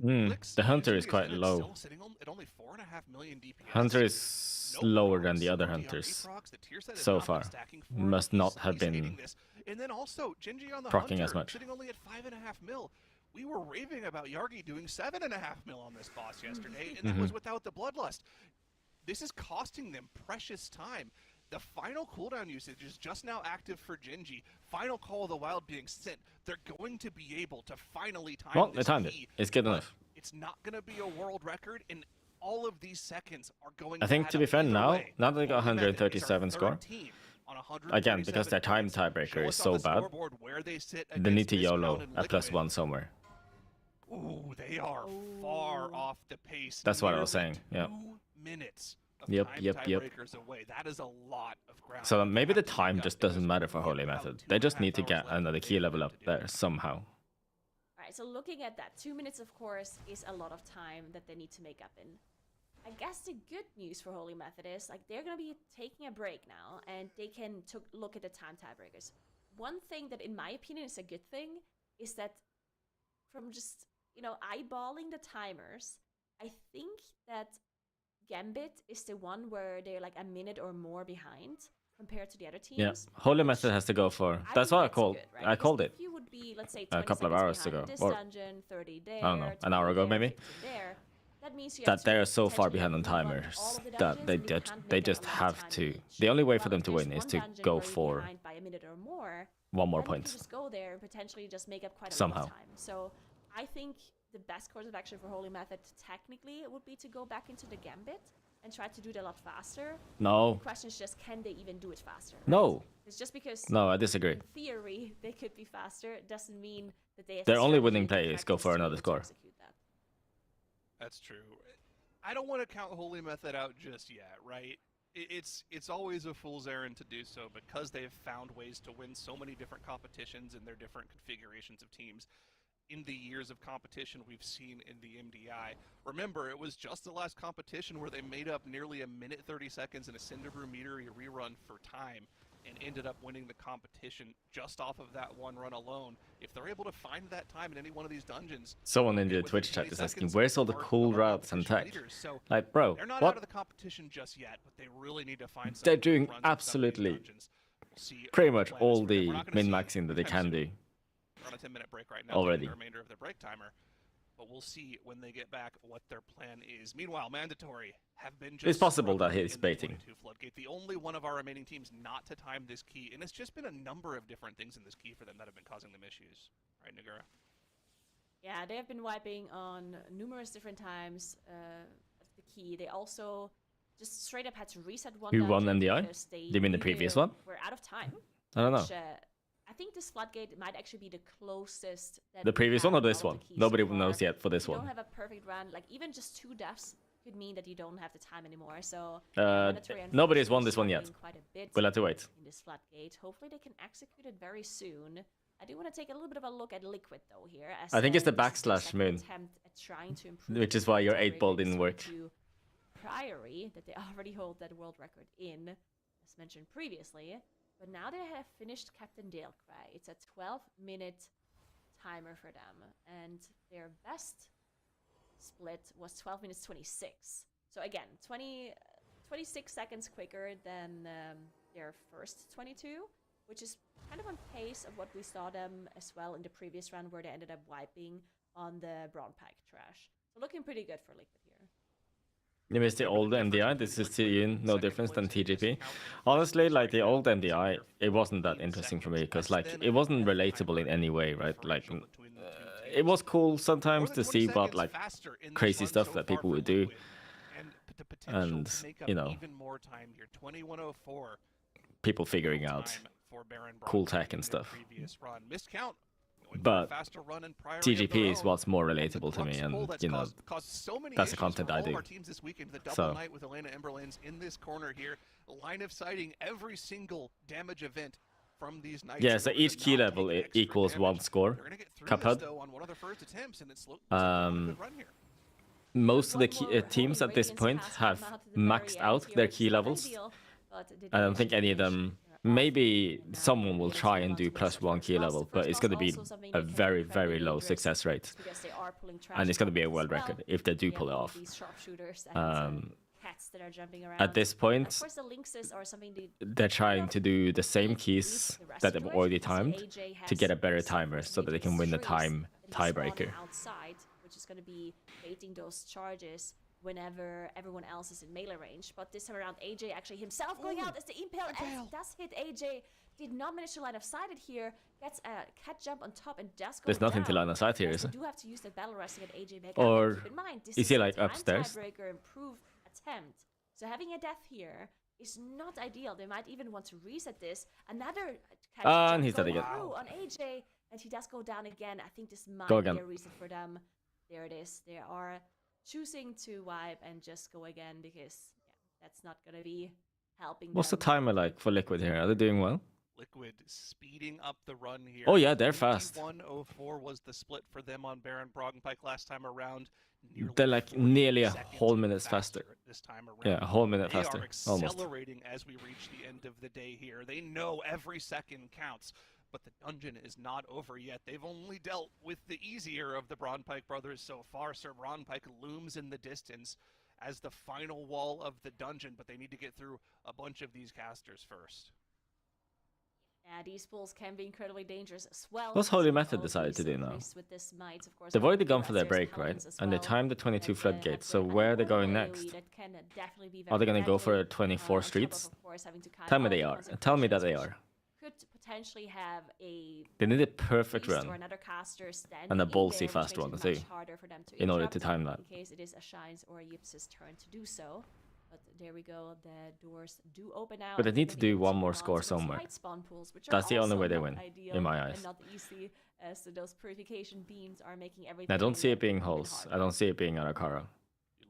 the Hunter is quite low. Still sitting at only 4.5 million DPS. Hunter is lower than the other Hunters so far. Must not have been and then also, Genji on the proccing Hunter, as much. sitting only at 5.5 mil. We were raving about Yargi doing 7.5 mil on this boss yesterday, and that was without the Bloodlust. This is costing them precious time. The final cooldown usage is just now active for Genji. Final Call of the Wild being sent. They're going to be able to finally time Well, this they timed it. key, It's good but enough. It's not going to be a world record, and all of these seconds are going I think add to be up fair either now, way. now that they got Holy Method is our 137 score, third team on again, because their 137 time points. tiebreaker Show is us so on the bad, scoreboard where they sit they need to against YOLO Miscount and a Liquid. +1 somewhere. Ooh, they are far off the pace. That's what I was Nearly saying, yeah. 2 minutes of Yep. tiebreakers away. That is a lot of ground. So maybe the to time make just up, because doesn't matter for we have Holy about Method. 2.5 They just need to hours get left another in the key game level to up do there it. somehow. Alright, so looking at that, 2 minutes, of course, is a lot of time that they need to make up in. I guess the good news for Holy Method is, like, they're going to be taking a break now, and they can look at the time tiebreakers. One thing that, in my opinion, is a good thing is that from just, eyeballing the timers, I think that Gambit is the one where they're like a minute or more behind compared to the other teams. Yeah, Holy Method has to go for. That's what I called. Good, right? I called it if you would be, let's say, a couple of hours ago, this or dungeon, 30 there, I don't know, an hour ago maybe. There, that means you That they're so far behind on timers that they just have to. The only way for them to win is to go for by a minute or more, one more then point. you can just go there and potentially just make up quite a Somehow. lot of time. So I think the best course of action for Holy Method technically would be to go back into the Gambit and try to do it a lot faster. No. The question is just, can they even do it faster? Right? No. It's just because No, I disagree. in theory they could be faster, it doesn't mean that they have Their to only strategy winning and play is go practice for to be another able to score. execute that. That's true. I don't want to count Holy Method out just yet, right? It's always a fool's errand to do so because they've found ways to win so many different competitions in their different configurations of teams. In the years of competition we've seen in the MDI. Remember, it was just the last competition where they made up nearly 1 minute 30 seconds in a Cinderbrew Meteor rerun for time and ended up winning the competition just off of that one run alone. If they're able to find that time in any one of these dungeons... Someone in the Twitch chat is asking, where's all the cool routes and tech? So like, bro, they're not what? out of the competition just yet, but they really need to find some They're doing runs in some of these absolutely dungeons. We'll see pretty what much the plan is all for them. the We're not gonna min-maxing that they anytime can soon. do. We're on a 10-minute break right now, Already. the remainder of their break timer. But we'll see when they get back what their plan is. Meanwhile, Mandatory have been just It's possible that struggling he's in the baiting. 22 Floodgate, the only one of our remaining teams not to time this key, and it's just been a number of different things in this key for them that have been causing them issues. Right, Nagura? Yeah, they have been wiping on numerous different times of the key. They also just straight up had to reset one Who won dungeon MDI? because they Do you mean the either previous one? were out of time. I don't know. Which, I think this floodgate might actually be the closest. That The we previous one or have this out of one? the keys Nobody so knows far. yet for this You one. don't have a perfect run. Like even just 2 deaths could mean that you don't have the time anymore. So Mandatory, Nobody's won unfortunately, this one yet. struggling quite a bit We'll have to wait. in this floodgate. Hopefully they can execute it very soon. I do want to take a little bit of a look at Liquid though here. As, I think it's the this is their backslash second moon. attempt at trying to improve Which is the why your tiebreaker 8 ball didn't work. to Priory that they already hold that world record in, as mentioned previously. But now they have finished Captain Dalecry. It's a 12-minute timer for them, and their best split was 12 minutes 26. So again, 26 seconds quicker than their first 22, which is kind of on pace of what we saw them as well in the previous round where they ended up wiping on the Brown Pike trash. So looking pretty good for Liquid here. You missed the old MDI. This is seeing no difference than TGP. Honestly, like the old MDI, it wasn't that interesting for me because like it wasn't relatable in any way, right? Like it was cool sometimes to see what like crazy stuff that people would do, and you know, people figuring out cool tech and stuff. But TGP is what's more relatable to me, and you know, that's the content I do. So with Elena Emberlanes in this corner here, line of sighting every single damage event from these Knights. yeah, so each key level it equals 1 score. Cuphead. Most of the teams at this point have maxed out their key levels. I don't think any of them. Maybe someone will try and do +1 key level, but it's going to be a very, very low success rate. And it's going to be a world record if they do pull it off. At this point, they're trying to do the same keys that they've already timed to get a better timer so that they can win the tiebreaker. Which is going to be baiting those charges whenever everyone else is in melee range. But this time around, AJ actually himself going out as the impale and does hit AJ. Did not manage to line of sight it here. Gets a cat jump on top and does go There's nothing down. to line of sight here, is You it? do have to use the battle rush to get AJ back Or up. Keep in mind, this is he a like time upstairs? Tiebreaker improved attempt. So having a death here is not ideal. They might even want to reset this. Another cat And jump he's dead going again. through on AJ, and he does go down again. I think this might Go be again. a reason for them. There it is. They are choosing to wipe and just go again because that's not gonna be helping. What's the them. timer like for Liquid here? Are they doing well? Liquid speeding up the run here. Oh yeah, they're fast. 1:04 was the split for them on Baron Broggenpike last time around. They're like 40 nearly a seconds whole minute faster. this time around. Yeah, a whole minute They faster, are almost. accelerating as we reach the end of the day here. They know every second counts, but the dungeon is not over yet. They've only dealt with the easier of the Braunpike brothers so far. Sir Braunpike looms in the distance as the final wall of the dungeon, but they need to get through a bunch of these casters first. Yeah, these pulls can be incredibly dangerous as well. What's Holy Method decided to do now? They've already gone for their break, right? And they timed the 22 floodgates, so where are they going next? Are they going to go for 24 streets? Tell me they are. Tell me that they are. Could potentially have a They need a perfect run and a in ballsy there, fast which one makes too, it much harder for them to in order to interrupt time that. in case it is a Shine's or a Yips's turn to do so. But there we go, the doors do open out. But they need to do one more Hold on score to those somewhere. light spawn pools, which are That's the only also way they not win, ideal in my eyes. and not easy, so those purification beams are making everything I don't see it being even holes. harder. I don't see it being Arakara.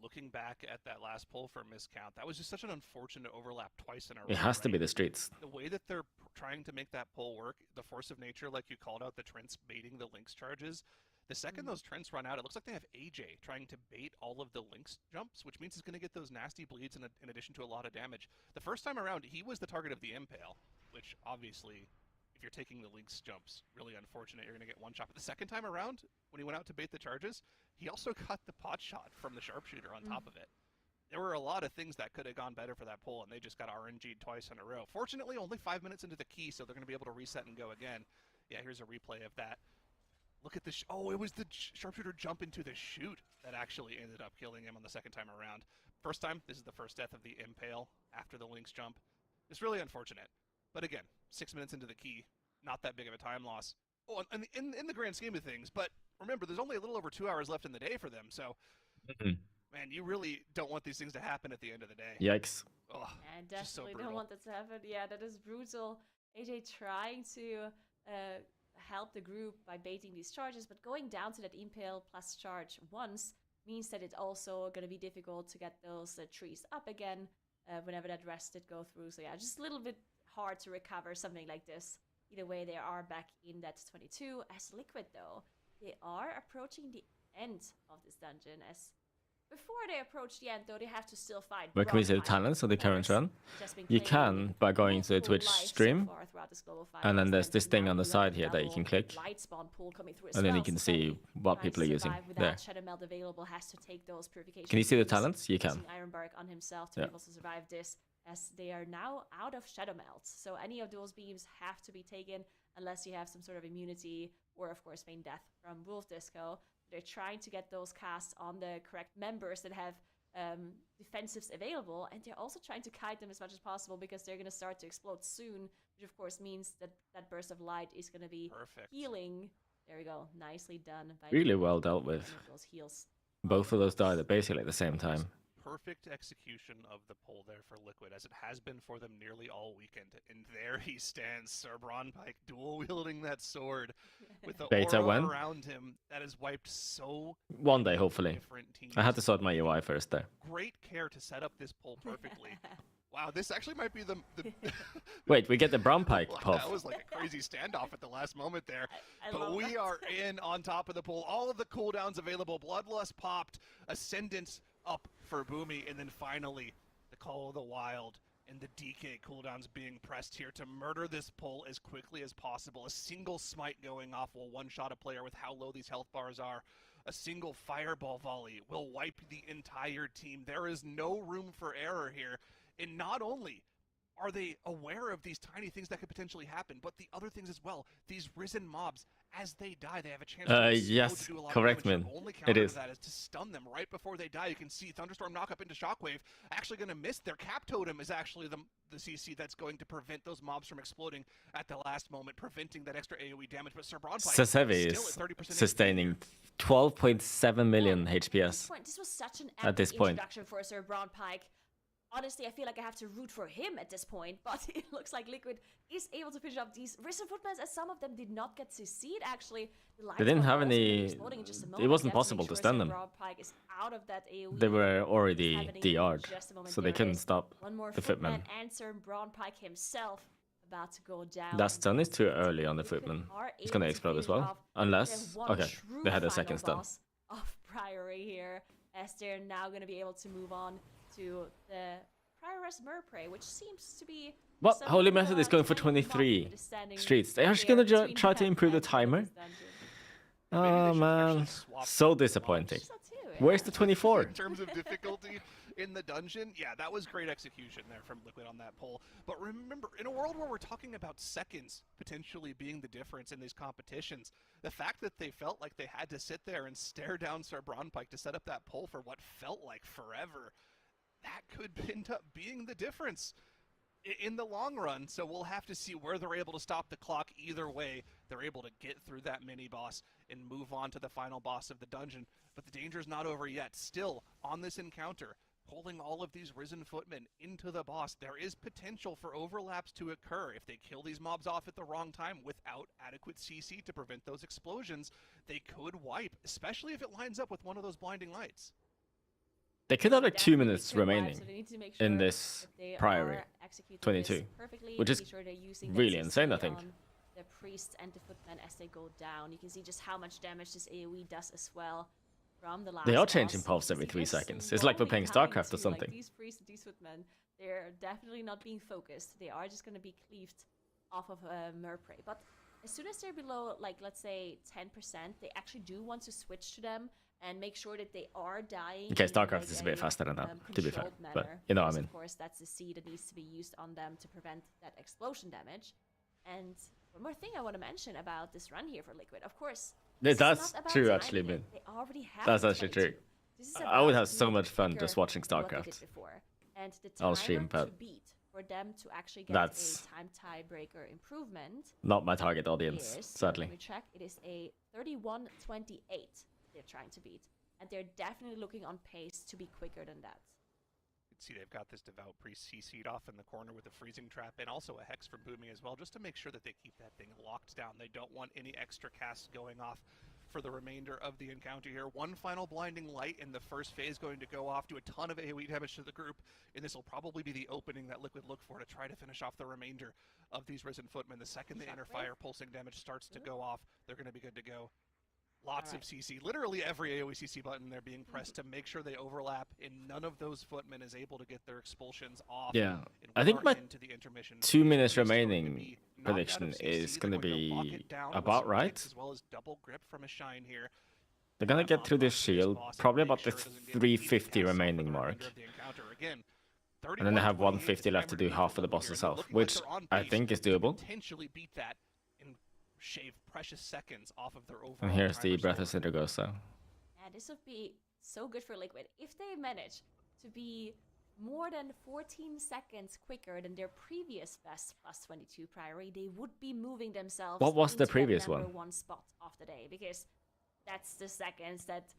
Looking back at that last pull for miscount, that was just such an unfortunate overlap twice in a row. It has to right? be the streets. The way that they're trying to make that pull work, the force of nature, like you called out, the Trents baiting the Lynx charges. The second those Trents run out, it looks like they have AJ trying to bait all of the Lynx jumps, which means he's going to get those nasty bleeds in addition to a lot of damage. The first time around, he was the target of the Impale, which obviously, if you're taking the Lynx jumps, really unfortunate. You're going to get one shot. But the second time around, when he went out to bait the charges, he also got the pot shot from the sharpshooter on top of it. There were a lot of things that could have gone better for that pull, and they just got RNG'd twice in a row. Fortunately, only 5 minutes into the key, so they're going to be able to reset and go again. Yeah, here's a replay of that. Look at this. Oh, it was the sharpshooter jump into the chute that actually ended up killing him on the second time around. First time, this is the first death of the Impale after the Lynx jump. It's really unfortunate. But again, 6 minutes into the key, not that big of a time loss. Oh, and in the grand scheme of things, but remember, there's only a little over 2 hours left in the day for them, so... Man, you really don't want these things to happen at the end of the day. Yikes. Oh, I definitely don't want that to happen. Yeah, that is brutal. AJ trying to help the group by baiting these charges, but going down to that Impale plus charge once means that it's also going to be difficult to get those trees up again whenever that rest did go through. So yeah, just a little bit hard to recover something like this. Either way, they are back in that 22. As Liquid, though, they are approaching the end of this dungeon. As before they approach the end, though, they have to still fight. Where can we see the talents of the current run? You can by going to the Twitch stream, and then there's this thing on the side here that you can click, and then you can see what people are using there. Can you see the talents? You can. Ironbark on himself to be able to survive this, as they are now out of Shadow Melt. So any of those beams have to be taken unless you have some sort of immunity or, of course, feign death from Wolf Disco. They're trying to get those casts on the correct members that have defensives available, and they're also trying to kite them as much as possible because they're going to start to explode soon, which of course means that that burst of light is going to be healing. There we go. Nicely done. By really well dealt with. Those heals. Both of those died at basically at the same time. Perfect execution of the pull there for Liquid, as it has been for them nearly all weekend. And there he stands, Sir Braunpike, dual-wielding that sword with the Beta aura when? around him that has wiped so one day, hopefully. different teams. I had to sort my UI first there. Great care to set up this pull perfectly. Wow, this actually might be the Wait, we get the Braunpike wow, puff. that was like a crazy standoff at the last moment there. I But love we that. are in on top of the pool. All of the cooldowns available. Bloodlust popped. Ascendance up for Boomy. And then finally, the Call of the Wild and the DK cooldowns being pressed here to murder this pull as quickly as possible. A single smite going off will one-shot a player with how low these health bars are. A single fireball volley will wipe the entire team. There is no room for error here. And not only are they aware of these tiny things that could potentially happen, but the other things as well. These risen mobs, as they die, they have a chance yes, to do a lot correct, of damage. man. The only It counter is. to that is to stun them right before they die. You can see Thunderstorm knock up into Shockwave. Actually going to miss. Their Cap Totem is actually the CC that's going to prevent those mobs from exploding at the last moment, preventing that extra AoE damage. But Sir Braunpike Sasevi still is at 30% sustaining 12.7 million HPS. This was such an At this epic point. introduction for Sir Braunpike. Honestly, I feel like I have to root for him at this point, but it looks like Liquid is able to finish up these Risen Footmans, as some of them did not get to see it, actually. They didn't have any... It wasn't It possible to stun them. Is out of that AoE. They were already Happening DR'd, just a moment. so they There it couldn't is. stop One more the Footman Footman. and Sir Braunpike himself about to go down. That stun is too early on the Liquid Footman. are It's gonna able to explode as finish well. off Unless... their one Okay, true they had a final second stun. boss of Priory here, as they're now going to be able to move on to the Prioress Merprey, which seems to be... What? some Holy of Method the is going for tiny mob 23 that is standing streets. They're actually there gonna between try to them improve the and timer? this dungeon. Maybe they Oh should man, actually swap so the disappointing. mobs So too, Where's the yeah. 24? in terms of difficulty. in the dungeon. Yeah, that was great execution there from Liquid on that pull. But remember, in a world where we're talking about seconds potentially being the difference in these competitions, the fact that they felt like they had to sit there and stare down Sir Braunpike to set up that pull for what felt like forever, that could end up being the difference in the long run. So we'll have to see where they're able to stop the clock. Either way, they're able to get through that mini boss and move on to the final boss of the dungeon. But the danger's not over yet. Still, on this encounter, pulling all of these Risen Footmen into the boss, there is potential for overlaps to occur. If they kill these mobs off at the wrong time without adequate CC to prevent those explosions, they could wipe, especially if it lines up with one of those blinding lights. They could have like 2 minutes remaining in this Priory 22, which is really insane, I think. The priests and the footmen as they go down. You can see just how much damage this AoE does as well from the last They are boss. changing pulse every 3 seconds. It's like we're playing StarCraft or something. Like these priests and these footmen, they're definitely not being focused. They are just going to be cleaved off of Merprey. But as soon as they're below, like, let's say 10%, they actually do want to switch to them and make sure that they are dying. Okay, StarCraft is a bit faster than that, to be fair. But you know what I mean. Of course, that's the seed that needs to be used on them to prevent that explosion damage. And one more thing I want to mention about this run here for Liquid, of course. That's true, actually, man. They already have that's actually true. I would have so much fun just watching StarCraft. And the I'll stream, but to beat for them to actually get a time tiebreaker improvement. Not my target audience, sadly. Let me check. It is a 31:28 they're trying to beat, and they're definitely looking on pace to be quicker than that. See, they've got this Devout Priest CC'd off in the corner with a freezing trap and also a Hex from Boomy as well, just to make sure that they keep that thing locked down. They don't want any extra casts going off for the remainder of the encounter here. One final blinding light in the first phase going to go off, do a ton of AoE damage to the group, and this will probably be the opening that Liquid look for to try to finish off the remainder of these Risen Footmen. The second the inner fire pulsing damage starts to go off, they're going to be good to go. Lots of CC, literally every AoE CC button they're being pressed to make sure they overlap, and none of those footmen is able to get their expulsions off. Yeah, I think my 2 minutes remaining prediction is going to be about right. As well as double grip from a Shine here. They're going to get through this shield, probably about the 350 remaining mark. And then they have 150 left to do half of the boss itself, which I think is doable. Potentially beat that and shave precious seconds off of their overall. And here's the Breath of Citragosa. Yeah, this would be so good for Liquid if they manage to be more than 14 seconds quicker than their previous best +22 Priory. They would be moving themselves. What was the previous number one? one spot of the day, because that's the seconds that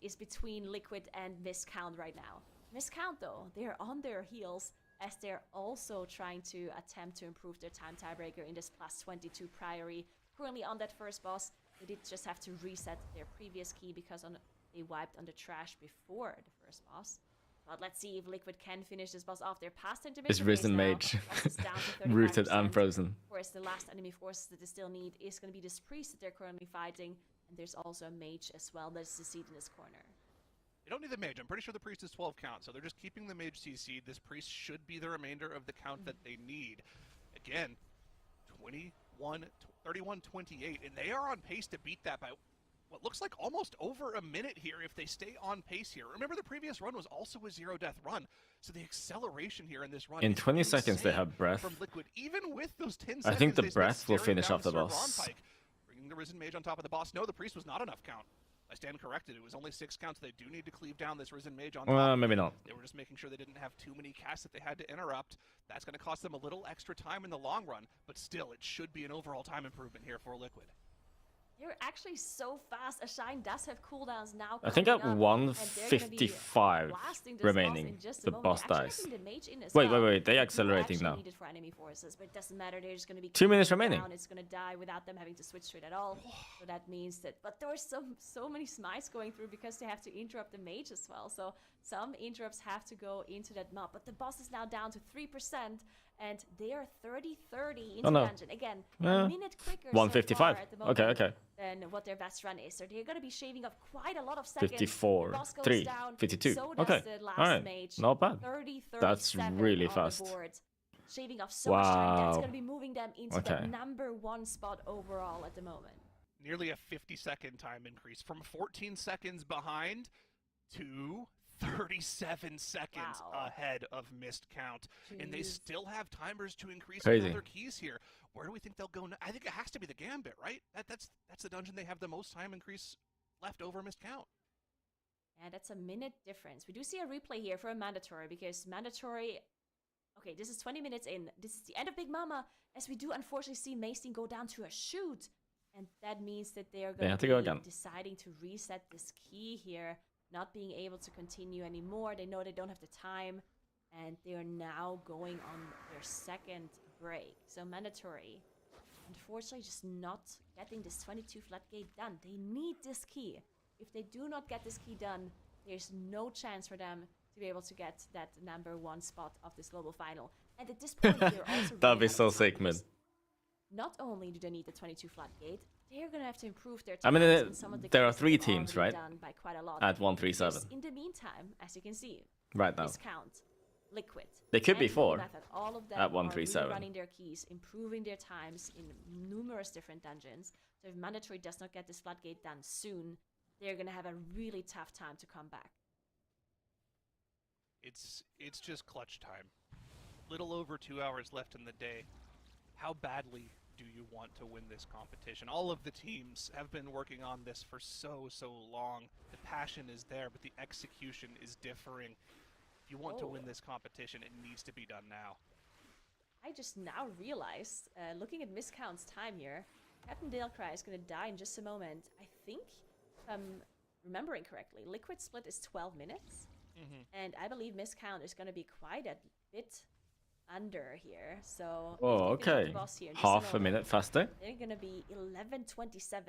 is between Liquid and Viscount right now. Viscount, though, they're on their heels as they're also trying to attempt to improve their time tiebreaker in this +22 Priory. Currently on that first boss, they did just have to reset their previous key because they wiped on the trash before the first boss. But let's see if Liquid can finish this boss off. They're past intermission. It's Risen Mage, rooted and frozen. Of course, the last enemy forces that they still need is going to be this priest that they're currently fighting. And there's also a mage as well that's the seed in this corner. They don't need the mage. I'm pretty sure the priest is 12 count, so they're just keeping the mage CC. This priest should be the remainder of the count that they need. Again, 31-28, and they are on pace to beat that by what looks like almost over a minute here if they stay on pace here. Remember, the previous run was also a zero-death run, so the acceleration here in this run in 20 seconds they have breath. From Liquid, even with those 10 seconds, I think the breath will finish off the boss. Bringing the Risen Mage on top of the boss. No, the priest was not enough count. I stand corrected. It was only 6 counts. They do need to cleave down this Risen Mage on top. Well, maybe not. They were just making sure they didn't have too many casts that they had to interrupt. That's going to cost them a little extra time in the long run, but still, it should be an overall time improvement here for Liquid. You're actually so fast. A Shine does have cooldowns now. I think at 155 remaining, the boss dies. Wait. They're accelerating now. For enemy forces, but it doesn't matter. They're just going to be 2 minutes remaining. Down. It's going to die without them having to switch to it at all. So that means that. But there are so many smites going through because they have to interrupt the mage as well. So some interrupts have to go into that mob. But the boss is now down to 3%. And they are 30-30 into dungeon. Again, a minute quicker 155. So at the moment Okay. than what their best run is. So they're going to be shaving off quite a lot of seconds. 54, 3, down, 52. so does Okay, the last alright, mage. not bad. 30, That's really on fast. The board. Shaving off so much time. That's Wow. going to be moving them into the #1 spot overall at the moment. Nearly a 50-second time increase from 14 seconds behind to 37 seconds ahead of missed count. Jeez. And they still have timers to increase Crazy. other keys here. Where do we think they'll go? I think it has to be the Gambit, right? That's the dungeon they have the most time increase left over missed count. Yeah, that's a minute difference. We do see a replay here for a mandatory, because mandatory... Okay, this is 20 minutes in. This is the end of Big Mama, as we do unfortunately see Mason go down to a shoot. And that means that they are going to be deciding to reset this key here, not being able to continue anymore. They know they don't have the time, and they are now going on their second break. So mandatory, unfortunately, just not getting this 22 floodgate done. They need this key. If they do not get this key done, there's no chance for them to be able to get that #1 spot of this global final. And at this point, they're also that'd be so sick, man. Not only do they need the 22 floodgate, they're gonna have to improve their. I mean, some of the there are games 3 they've teams, already right? done by quite a lot. At 137. In the meantime, as you can see, Right now. Discount, Liquid. They could be and 4 Method, all of them at 137. are running their keys, improving their times in numerous different dungeons. So if mandatory does not get this floodgate done soon, they're gonna have a really tough time to come back. It's just clutch time. Little over 2 hours left in the day. How badly do you want to win this competition? All of the teams have been working on this for so long. The passion is there, but the execution is differing. If you want to win this competition, it needs to be done now. I just now realized, looking at Miscount's time here, Captain Dalecry is going to die in just a moment. I think, if I'm remembering correctly, Liquid split is 12 minutes. And I believe Miscount is going to be quite a bit under here. So, okay. Half a minute faster. They're going to be 11:27.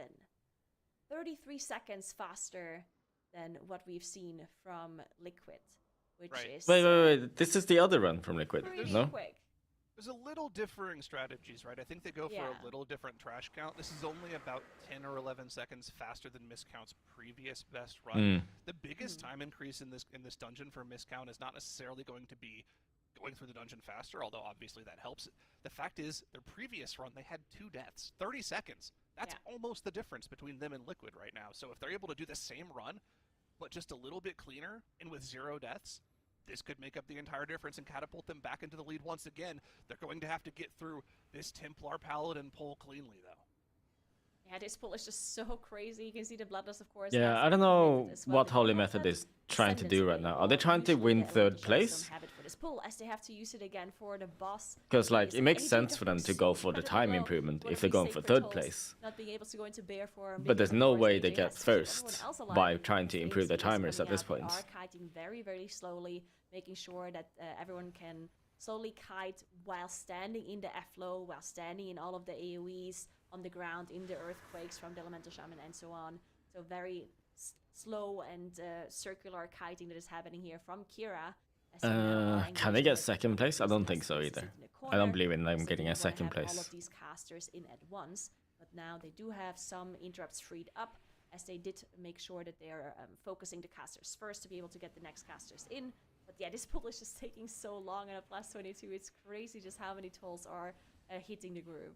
33 seconds faster than what we've seen from Liquid, which is... Wait. This is the other run from Liquid, no? Quick. There's a little differing strategies, right? I think they go for a little different trash count. This is only about 10 or 11 seconds faster than Miscount's previous best run. The biggest time increase in this dungeon for Miscount is not necessarily going to be going through the dungeon faster, although obviously that helps. The fact is, their previous run, they had 2 deaths. 30 seconds. That's almost the difference between them and Liquid right now. So if they're able to do the same run, but just a little bit cleaner and with 0 deaths, this could make up the entire difference and catapult them back into the lead once again. They're going to have to get through this Templar Paladin pull cleanly, though. Yeah, this pull is just so crazy. You can see the Bloodlust, of course. Yeah, I don't know what Holy Method is trying to do right now. Are they trying to win 3rd place? Pull, as they have to use it again for the boss. Because like it makes sense for them to go for the time improvement if they're going for 3rd place. Not being able to go into bear form, but there's no way they get first by trying to improve their timers at this point. They are kiting very, very slowly, making sure that everyone can slowly kite while standing in the F-flow, while standing in all of the AoEs on the ground, in the earthquakes from the Elemental Shaman and so on. So very slow and circular kiting that is happening here from Kira. Can they get 2nd place? I don't think so either. I don't believe in them getting a 2nd place. All of these casters in at once, but now they do have some interrupts freed up, as they did make sure that they are focusing the casters first to be able to get the next casters in. But yeah, this pull is just taking so long, and at plus 22, it's crazy just how many tolls are hitting the group.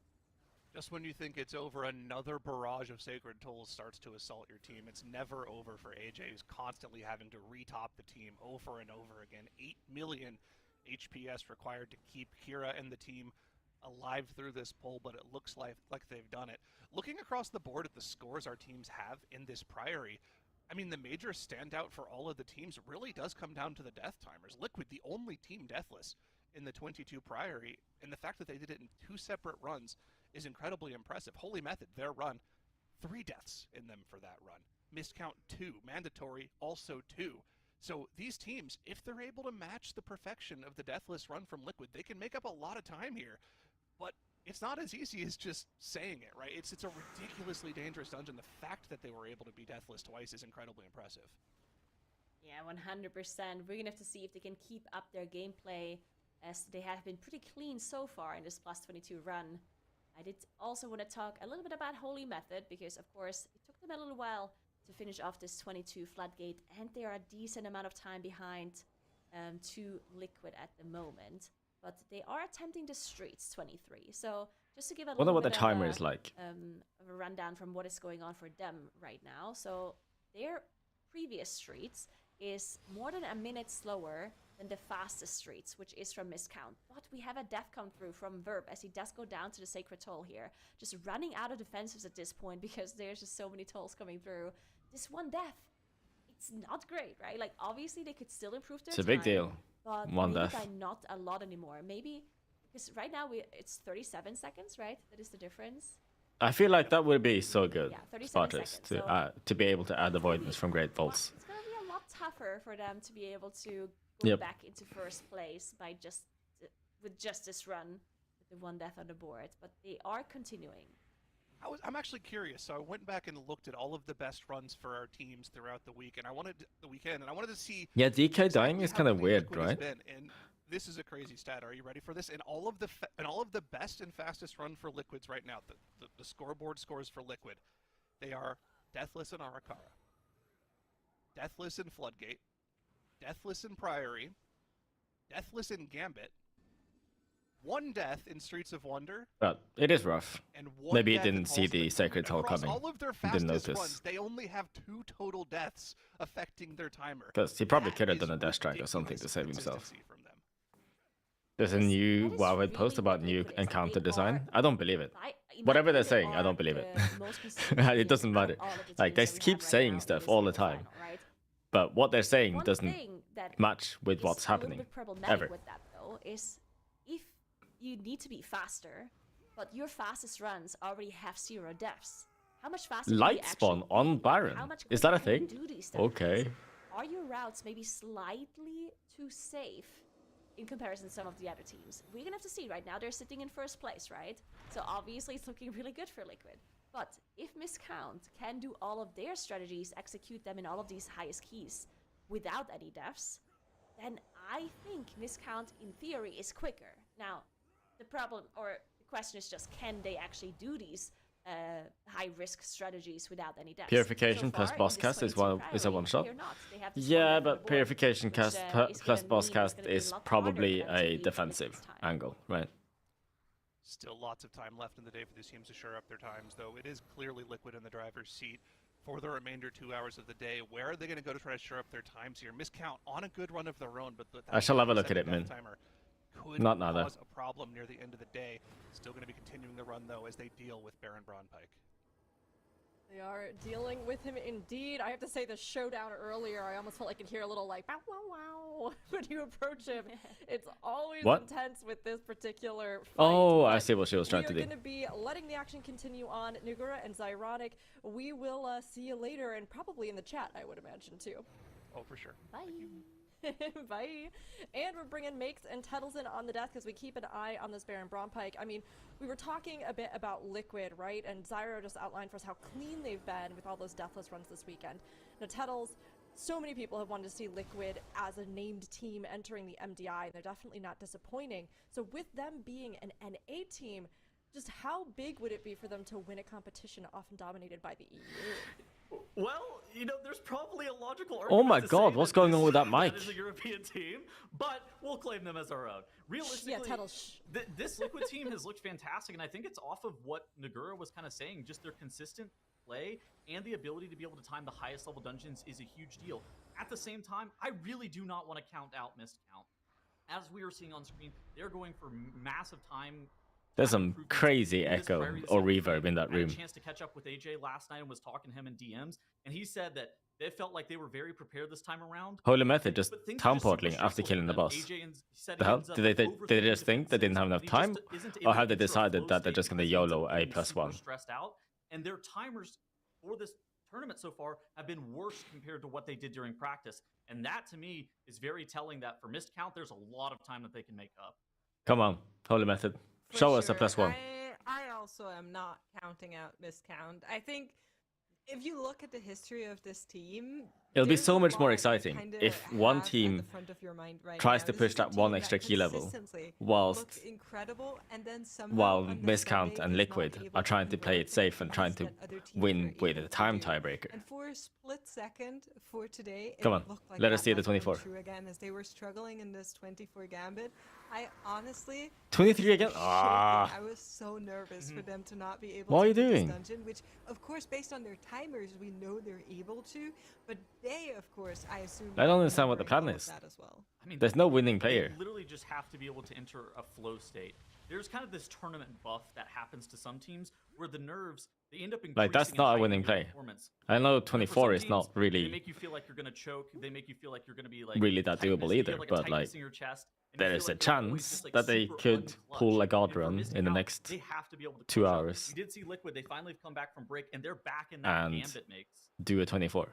Just when you think it's over, another barrage of Sacred Tolls starts to assault your team. It's never over for AJ, who's constantly having to retop the team over and over again. 8 million HPS required to keep Kira and the team alive through this pull, but it looks like they've done it. Looking across the board at the scores our teams have in this Priory, I mean, the major standout for all of the teams really does come down to the death timers. Liquid, the only team deathless in the 22 Priory, and the fact that they did it in 2 separate runs is incredibly impressive. Holy Method, their run, 3 deaths in them for that run. Miscount 2, Mandatory also 2. So these teams, if they're able to match the perfection of the deathless run from Liquid, they can make up a lot of time here. But it's not as easy as just saying it, right? It's a ridiculously dangerous dungeon. The fact that they were able to be deathless twice is incredibly impressive. Yeah, 100%. We're gonna have to see if they can keep up their gameplay, as they have been pretty clean so far in this plus 22 run. I did also want to talk a little bit about Holy Method, because of course it took them a little while to finish off this 22 floodgate, and they are a decent amount of time behind to Liquid at the moment. But they are attempting the streets 23. So just to give a little what bit the timer of is like. Of a rundown from what is going on for them right now. So their previous streets is more than a minute slower than the fastest streets, which is from Miscount. But we have a death come through from Verb as he does go down to the Sacred Toll here. Just running out of defensives at this point because there's just so many tolls coming through. This one death, it's not great, right? Like, obviously they could still improve their It's a big deal. But One maybe death. by not a lot anymore. Maybe, because right now it's 37 seconds, right? That is the difference. I feel like that would be so good, Yeah, 37 Spartans, seconds, to be able to add avoidance from Great Vaults. It's gonna be a lot tougher for them to be able to go back into first place by with just this run with the one death on the board. But they are continuing. I'm actually curious. So I went back and looked at all of the best runs for our teams throughout the week, and I wanted to see. Yeah, DK dying is kind of weird, Liquid has right? been, and this is a crazy stat. Are you ready for this? In all of the best and fastest run for Liquids right now, the scoreboard scores for Liquid, they are Deathless in Arakara, Deathless in Floodgate, Deathless in Priory, Deathless in Gambit, one death in Streets of Wonder. But it is rough. And one Maybe he death in didn't see the Halston. Sacred Toll Across coming. all of their Didn't fastest notice. runs, they only have 2 total deaths affecting their timer. Because he probably That could have is done a dash strike or something to ridiculous save himself. consistency from them. There's a new That is Wowhead really post about what new Liquid is. encounter They design. are- I don't believe it. In my Whatever opinion, they're they saying, I are don't believe it. the most consistent It doesn't team matter. out of all of the Like, teams they that we keep have right saying now stuff in all this the time. final, right? But what they're saying One doesn't thing that match with is what's a little happening. bit problematic Ever. with that though is if you need to be faster, but your fastest runs already have 0 deaths. How much faster can you Light actually spawn on be? Byron. How much Is that a quicker can you thing? do these stuff? Okay. Are your routes maybe slightly too safe in comparison to some of the other teams? We're gonna have to see. Right now they're sitting in first place, right? So obviously it's looking really good for Liquid. But if Miscount can do all of their strategies, execute them in all of these highest keys without any deaths, then I think Miscount in theory is quicker. Now, the problem or the question is just, can they actually do these high risk strategies without any deaths? Purification So plus far, boss in this cast is 22 is a priority, one shot. they're not. They have to Yeah, score on the but board, purification which, cast is plus gonna boss mean it's cast gonna be a is lot harder probably for them to a beat defensive this time. angle, right? Still lots of time left in the day for these teams to shore up their times, though it is clearly Liquid in the driver's seat for the remainder 2 hours of the day. Where are they going to go to try to shore up their times here? Miscount on a good run of their own, but I shall have a look at it, man. timer could Not nada. cause a problem near the end of the day. Still going to be continuing the run, though, as they deal with Baron Braunpike. They are dealing with him indeed. I have to say the showdown earlier, I almost felt like I could hear a little like wow wow wow when you approach him. It's always What? intense with this particular fight. Oh, I but see what she was trying to we do. are going to be letting the action continue on. Nagura and Zyronic, we will see you later and probably in the chat, I would imagine too. Oh, for sure. Bye. Bye. And we're bringing Makes and Tettleson on the death because we keep an eye on this Baron Braunpike. I mean, we were talking a bit about Liquid, right? And Zyro just outlined for us how clean they've been with all those deathless runs this weekend. Now, Tettles, so many people have wanted to see Liquid as a named team entering the MDI, and they're definitely not disappointing. So with them being an NA team, just how big would it be for them to win a competition often dominated by the EU? Well, you know, there's probably a logical Oh argument my to God, say what's that going this- on with that mic? That is a European team, but we'll claim them as our own. Realistically, Yeah, Tettles. This Liquid team has looked fantastic, and I think it's off of what Nagura was kind of saying. Just their consistent play and the ability to be able to time the highest level dungeons is a huge deal. At the same time, I really do not want to count out missed count. As we are seeing on screen, they're going for massive time. There's some improvements crazy in this echo priority or zone. reverb in that I had room. a chance to catch up with AJ last night and was talking to him in DMs, and he said that they felt like they were very prepared this time around. Holy Method just But things are town just super portaling after stressful killing for the them. boss. AJ said The he hell? ends up Did they overthinking just think they didn't have enough defenses, time? and he just Or isn't have they able to enter a decided flow that they're state just gonna because he ends YOLO up a being plus super one? stressed out, and their timers for this tournament so far have been worse compared to what they did during practice. And that to me is very telling that for missed count, there's a lot of time that they can make up. Come on, Holy Method. For Show us a sure. plus one. I also am not counting out miscount. I think if you look at the history of this team, It'll be there's so a much more lot you exciting kinda if one have at team the front of your mind right tries now. to This push is a that one team extra that key level, consistently whilst looks incredible, and then somehow while on the Miscount Sunday and is not Liquid able are trying to play convert it safe and the trying pace to that other teams win are with able a to time do. tiebreaker. And for a split second for today, Come it on, looked like let us that see the might come 24. true again as they were struggling in this 24 gambit. I honestly 23 again? shaking. Ah. I was so nervous for them to not be able What to are you do doing? this dungeon, which of course based on their timers we know they're able to, but they, of course, I assume. I don't understand what the plan is. That as well. I mean, there's no winning player. They literally just have to be able to enter a flow state. There's kind of this tournament buff that happens to some teams where the nerves, they end up increasing. Like, that's not a winning play. I know 24 is not really. They make you feel like you're gonna choke. They make you feel like you're gonna be like really that doable either. But like, there is a chance that they could pull a god run in the next 2 hours. We did see Liquid. They finally have come back from break, and they're back in that Gambit mix. Do a 24.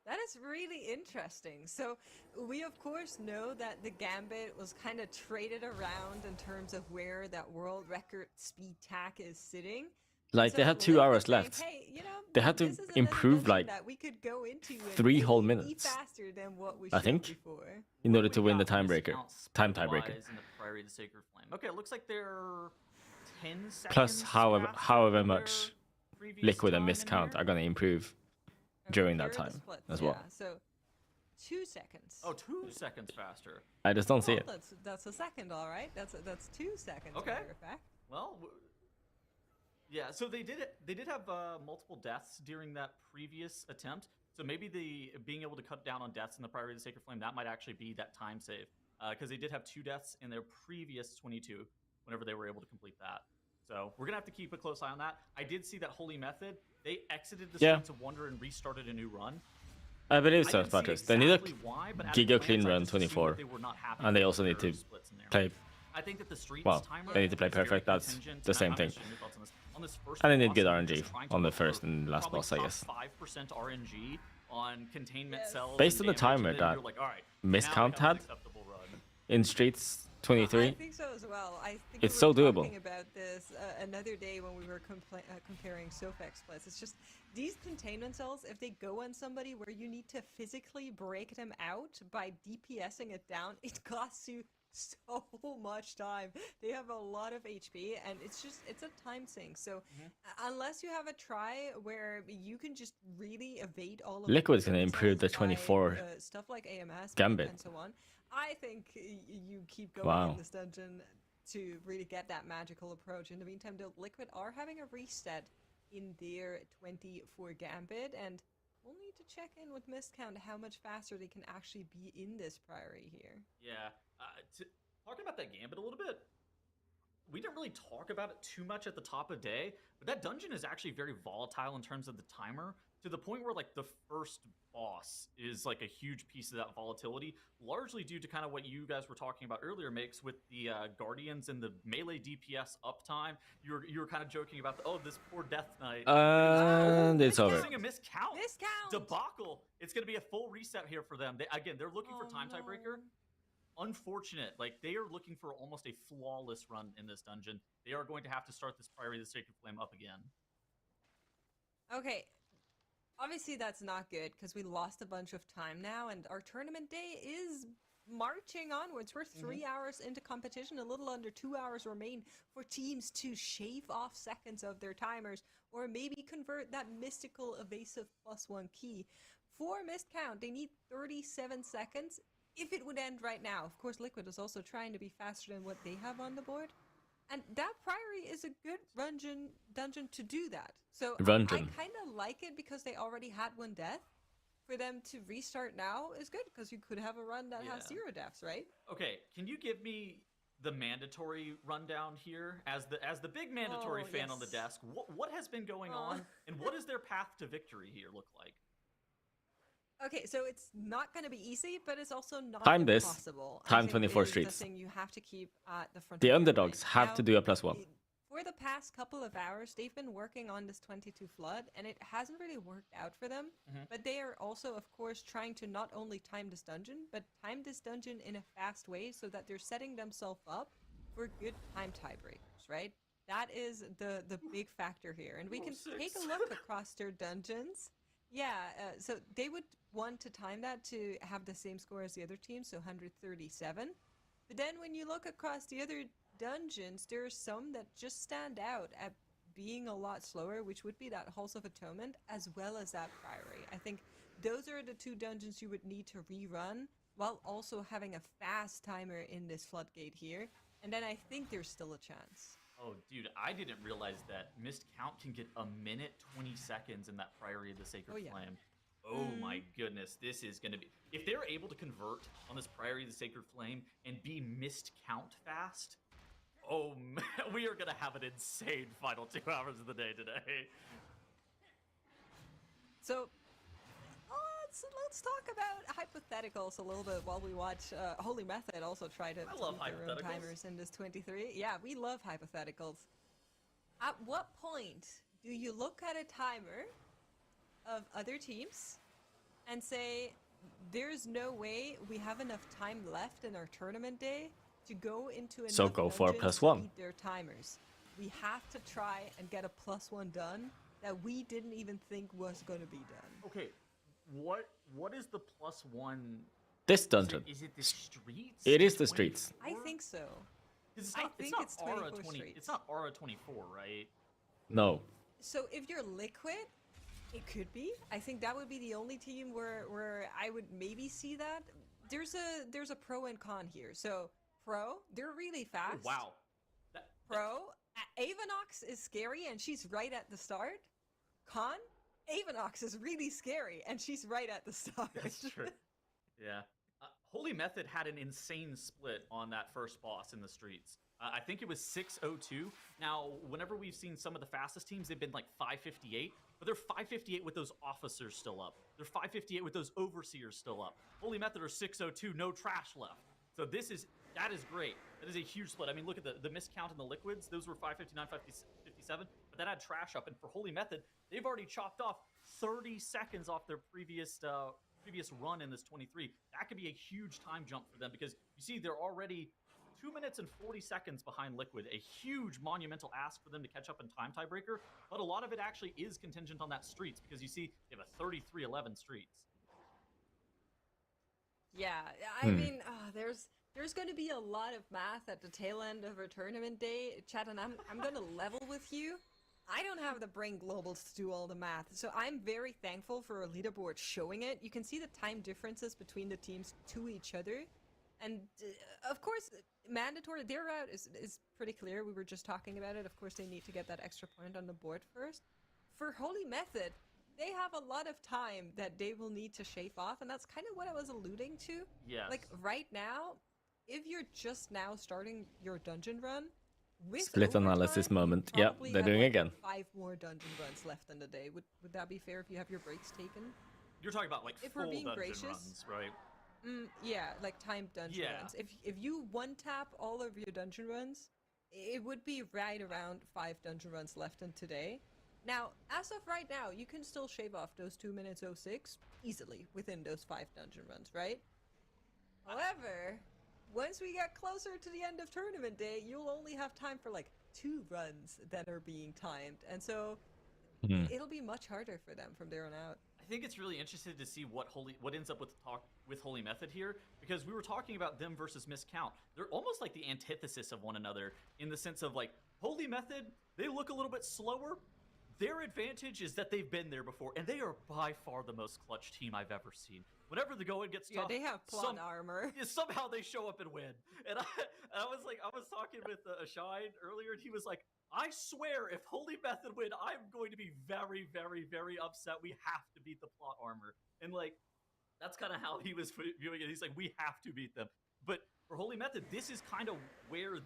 That is really interesting. So we of course know that the Gambit was kind of traded around in terms of where that world record speed tack is sitting. Like, so they had 2 hours left. Hey, you know, they had to improve like that we could go into 3 whole minutes, faster than what we I think, before. in order to win the tiebreaker. Time tiebreaker. Okay, it looks like they're 10 seconds. Plus, however much Liquid and Miscount are going to improve during that time as well. So 2 seconds. Oh, 2 seconds faster. I just don't see it. That's a second, all right. That's 2 seconds. Okay. Matter of fact. Well, yeah. So they did it. They did have multiple deaths during that previous attempt. So maybe being able to cut down on deaths in the Priory of the Sacred Flame, that might actually be that time save, because they did have 2 deaths in their previous 22 whenever they were able to complete that. So we're gonna have to keep a close eye on that. I did see that Holy Method. They exited the Streets of Wonder and restarted a new run. I believe so, Patrick. They need a Giga Clean Run 24, and they also need to play. I think that the Streets they need to play perfect. That's the same thing. And they need good RNG on the first and last boss, I guess. 5% RNG on containment cells. Based on the timer that Miscount had in Streets 23. I think so as well. I think it's we so were doable. Talking about this another day when we were comparing Sofx splits. It's just these containment cells. If they go on somebody where you need to physically break them out by DPSing it down, it costs you so much time. They have a lot of HP, and it's a time sink. So unless you have a try where you can just really evade all of Liquid's gonna improve the 24 stuff like AMS Gambit and so on. I think you keep going in this dungeon to really get that magical approach. In the meantime, the Liquid are having a reset in their 24 Gambit, and we'll need to check in with Miscount how much faster they can actually be in this Priory here. Yeah, talking about that Gambit a little bit, we didn't really talk about it too much at the top of the day, but that dungeon is actually very volatile in terms of the timer, to the point where like the first boss is like a huge piece of that volatility, largely due to kind of what you guys were talking about earlier, Makes, with the Guardians and the melee DPS uptime. You were kind of joking about this poor Death Knight. It's over. A miscount debacle. It's going to be a full reset here for them. They're looking for time tiebreaker. Unfortunate. Like, they are looking for almost a flawless run in this dungeon. They are going to have to start this Priory of the Sacred Flame up again. Okay. Obviously, that's not good because we lost a bunch of time now, and our tournament day is marching onwards. We're 3 hours into competition, a little under 2 hours remain for teams to shave off seconds of their timers, or maybe convert that mystical evasive +1 key. For Miscount, they need 37 seconds. If it would end right now, of course, Liquid is also trying to be faster than what they have on the board. And that Priory is a good dungeon to do that. So I kind of like it because they already had 1 death. For them to restart now is good because you could have a run that has 0 deaths, right? Okay, can you give me the mandatory rundown here as the big mandatory fan on the desk? What has been going on, and what does their path to victory here look like? Okay, so it's not going to be easy, but it's also not Time impossible. Time 24 Streets. The thing you have to keep at the front. The underdogs have to do a +1. For the past couple of hours, they've been working on this 22 Flood, and it hasn't really worked out for them. But they are also, of course, trying to not only time this dungeon, but time this dungeon in a fast way so that they're setting themselves up for good time tiebreakers, right? That is the big factor here. And we can take a look across their dungeons. Yeah, so they would want to time that to have the same score as the other team, so 137. But then when you look across the other dungeons, there are some that just stand out at being a lot slower, which would be that Halls of Atonement, as well as that Priory. I think those are the 2 dungeons you would need to rerun, while also having a fast timer in this Floodgate here. And then I think there's still a chance. Oh, dude, I didn't realize that Missed Count can get 1 minute 20 seconds in that Priory of the Sacred Flame. Oh my goodness, this is going to be... If they're able to convert on this Priory of the Sacred Flame and be missed count fast, oh man, we are going to have an insane final 2 hours of the day today. So, let's talk about hypotheticals a little bit while we watch Holy Method also try to love beat their own timers in this 23. Yeah, we love hypotheticals. At what point do you look at a timer of other teams and say, there's no way we have enough time left in our tournament day to go into So enough go for a dungeons +1. to beat their timers. We have to try and get a +1 done that we didn't even think was going to be done. Okay, what is the +1? This dungeon. Is it the streets? It is the streets. I think so. It's I not, think it's it's not Aura 24 20. streets. It's not Aura 24, right? No. So if you're Liquid, it could be. I think that would be the only team where I would maybe see that. There's a pro and con here. So pro, they're really fast. Oh, wow. Pro, Avanox is scary and she's right at the start. Con, Avanox is really scary and she's right at the start. That's true. Yeah. Holy Method had an insane split on that first boss in the streets. I think it was 6:02. Now, whenever we've seen some of the fastest teams, they've been like 5:58, but they're 5:58 with those officers still up. They're 5:58 with those overseers still up. Holy Method are 6:02, no trash left. So that is great. That is a huge split. I mean, look at the miscount in the liquids. Those were 5:59, 5:57, but that had trash up. And for Holy Method, they've already chopped off 30 seconds off their previous run in this 23. That could be a huge time jump for them because you see they're already 2 minutes and 40 seconds behind Liquid, a huge monumental ask for them to catch up in time tiebreaker, but a lot of it actually is contingent on that streets because you see they have a 33-11 streets. Yeah, I mean, there's going to be a lot of math at the tail end of our tournament day, Chad, and I'm going to level with you. I don't have the brain globals to do all the math, so I'm very thankful for a leaderboard showing it. You can see the time differences between the teams to each other. And of course, mandatory, their route is pretty clear. We were just talking about it. Of course, they need to get that extra point on the board first. For Holy Method, they have a lot of time that they will need to shave off, and that's kind of what I was alluding to. Yes. Like, right now, if you're just now starting your dungeon run, with Split analysis moment. Yep, they're doing again. 5 more dungeon runs left in the day. Would that be fair if you have your breaks taken? You're talking about like If full we're being dungeon gracious, runs, right? Yeah, like timed dungeon Yeah. runs. If you one-tap all of your dungeon runs, it would be right around 5 dungeon runs left in today. Now, as of right now, you can still shave off those 2 minutes 06 easily within those 5 dungeon runs, right? However, once we get closer to the end of tournament day, you'll only have time for like 2 runs that are being timed, and so it'll be much harder for them from there on out. I think it's really interesting to see what ends up with Holy Method here, because we were talking about them versus Miscount. They're almost like the antithesis of one another in the sense of like Holy Method, they look a little bit slower. Their advantage is that they've been there before, and they are by far the most clutch team I've ever seen. Whenever the going gets tough, Yeah, they have plot armor. Somehow they show up and win. And I was talking with Shine earlier, and he was like, I swear, if Holy Method win, I'm going to be very, very, very upset. We have to beat the plot armor. And like, that's kind of how he was viewing it. He's like, we have to beat them. But for Holy Method, this is kind of where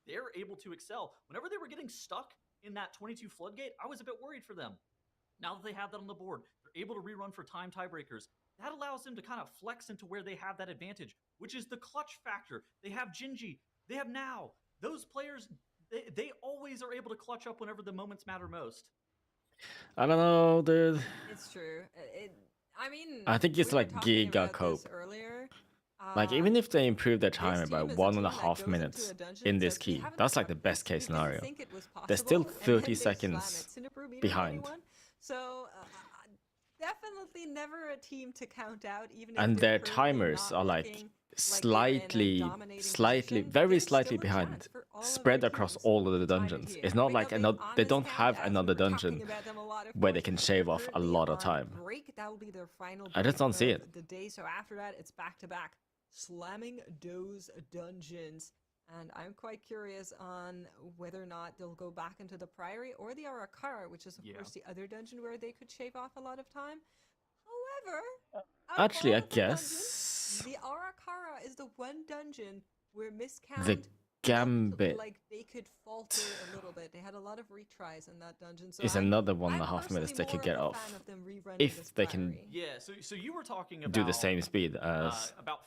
they're able to excel. Whenever they were getting stuck in that 22 floodgate, I was a bit worried for them. Now that they have that on the board, they're able to rerun for time tiebreakers. That allows them to kind of flex into where they have that advantage, which is the clutch factor. They have Gingy. They have Now. Those players, they always are able to clutch up whenever the moments matter most. I don't know, dude. It's true. I think it's like giga cope. Earlier. Like, even if they improve their timer by 1.5 minutes in this key, that's like the best case scenario. They're still 30 seconds behind. So, definitely never a team to count out, even if And they're their currently timers not are like looking slightly behind, spread across all of the dungeons. It's not like they don't have another dungeon where they can shave off a lot of time. That will be their final I just don't see break it. of the day. So after that, it's back to back, slamming those dungeons. And I'm quite curious on whether or not they'll go back into the Priory or the Arakara, which is of course the other dungeon where they could shave off a lot of time. However, out of Actually, all I of the guess dungeons, the Arakara is the one dungeon where miscount the felt Gambit like they could falter a little bit. They had a lot of retries in that dungeon. So is I'm another I'm 1.5 minutes they personally could more get of a off fan of them rerunning if this they can Priory. Yeah, so you were talking do the about same speed as about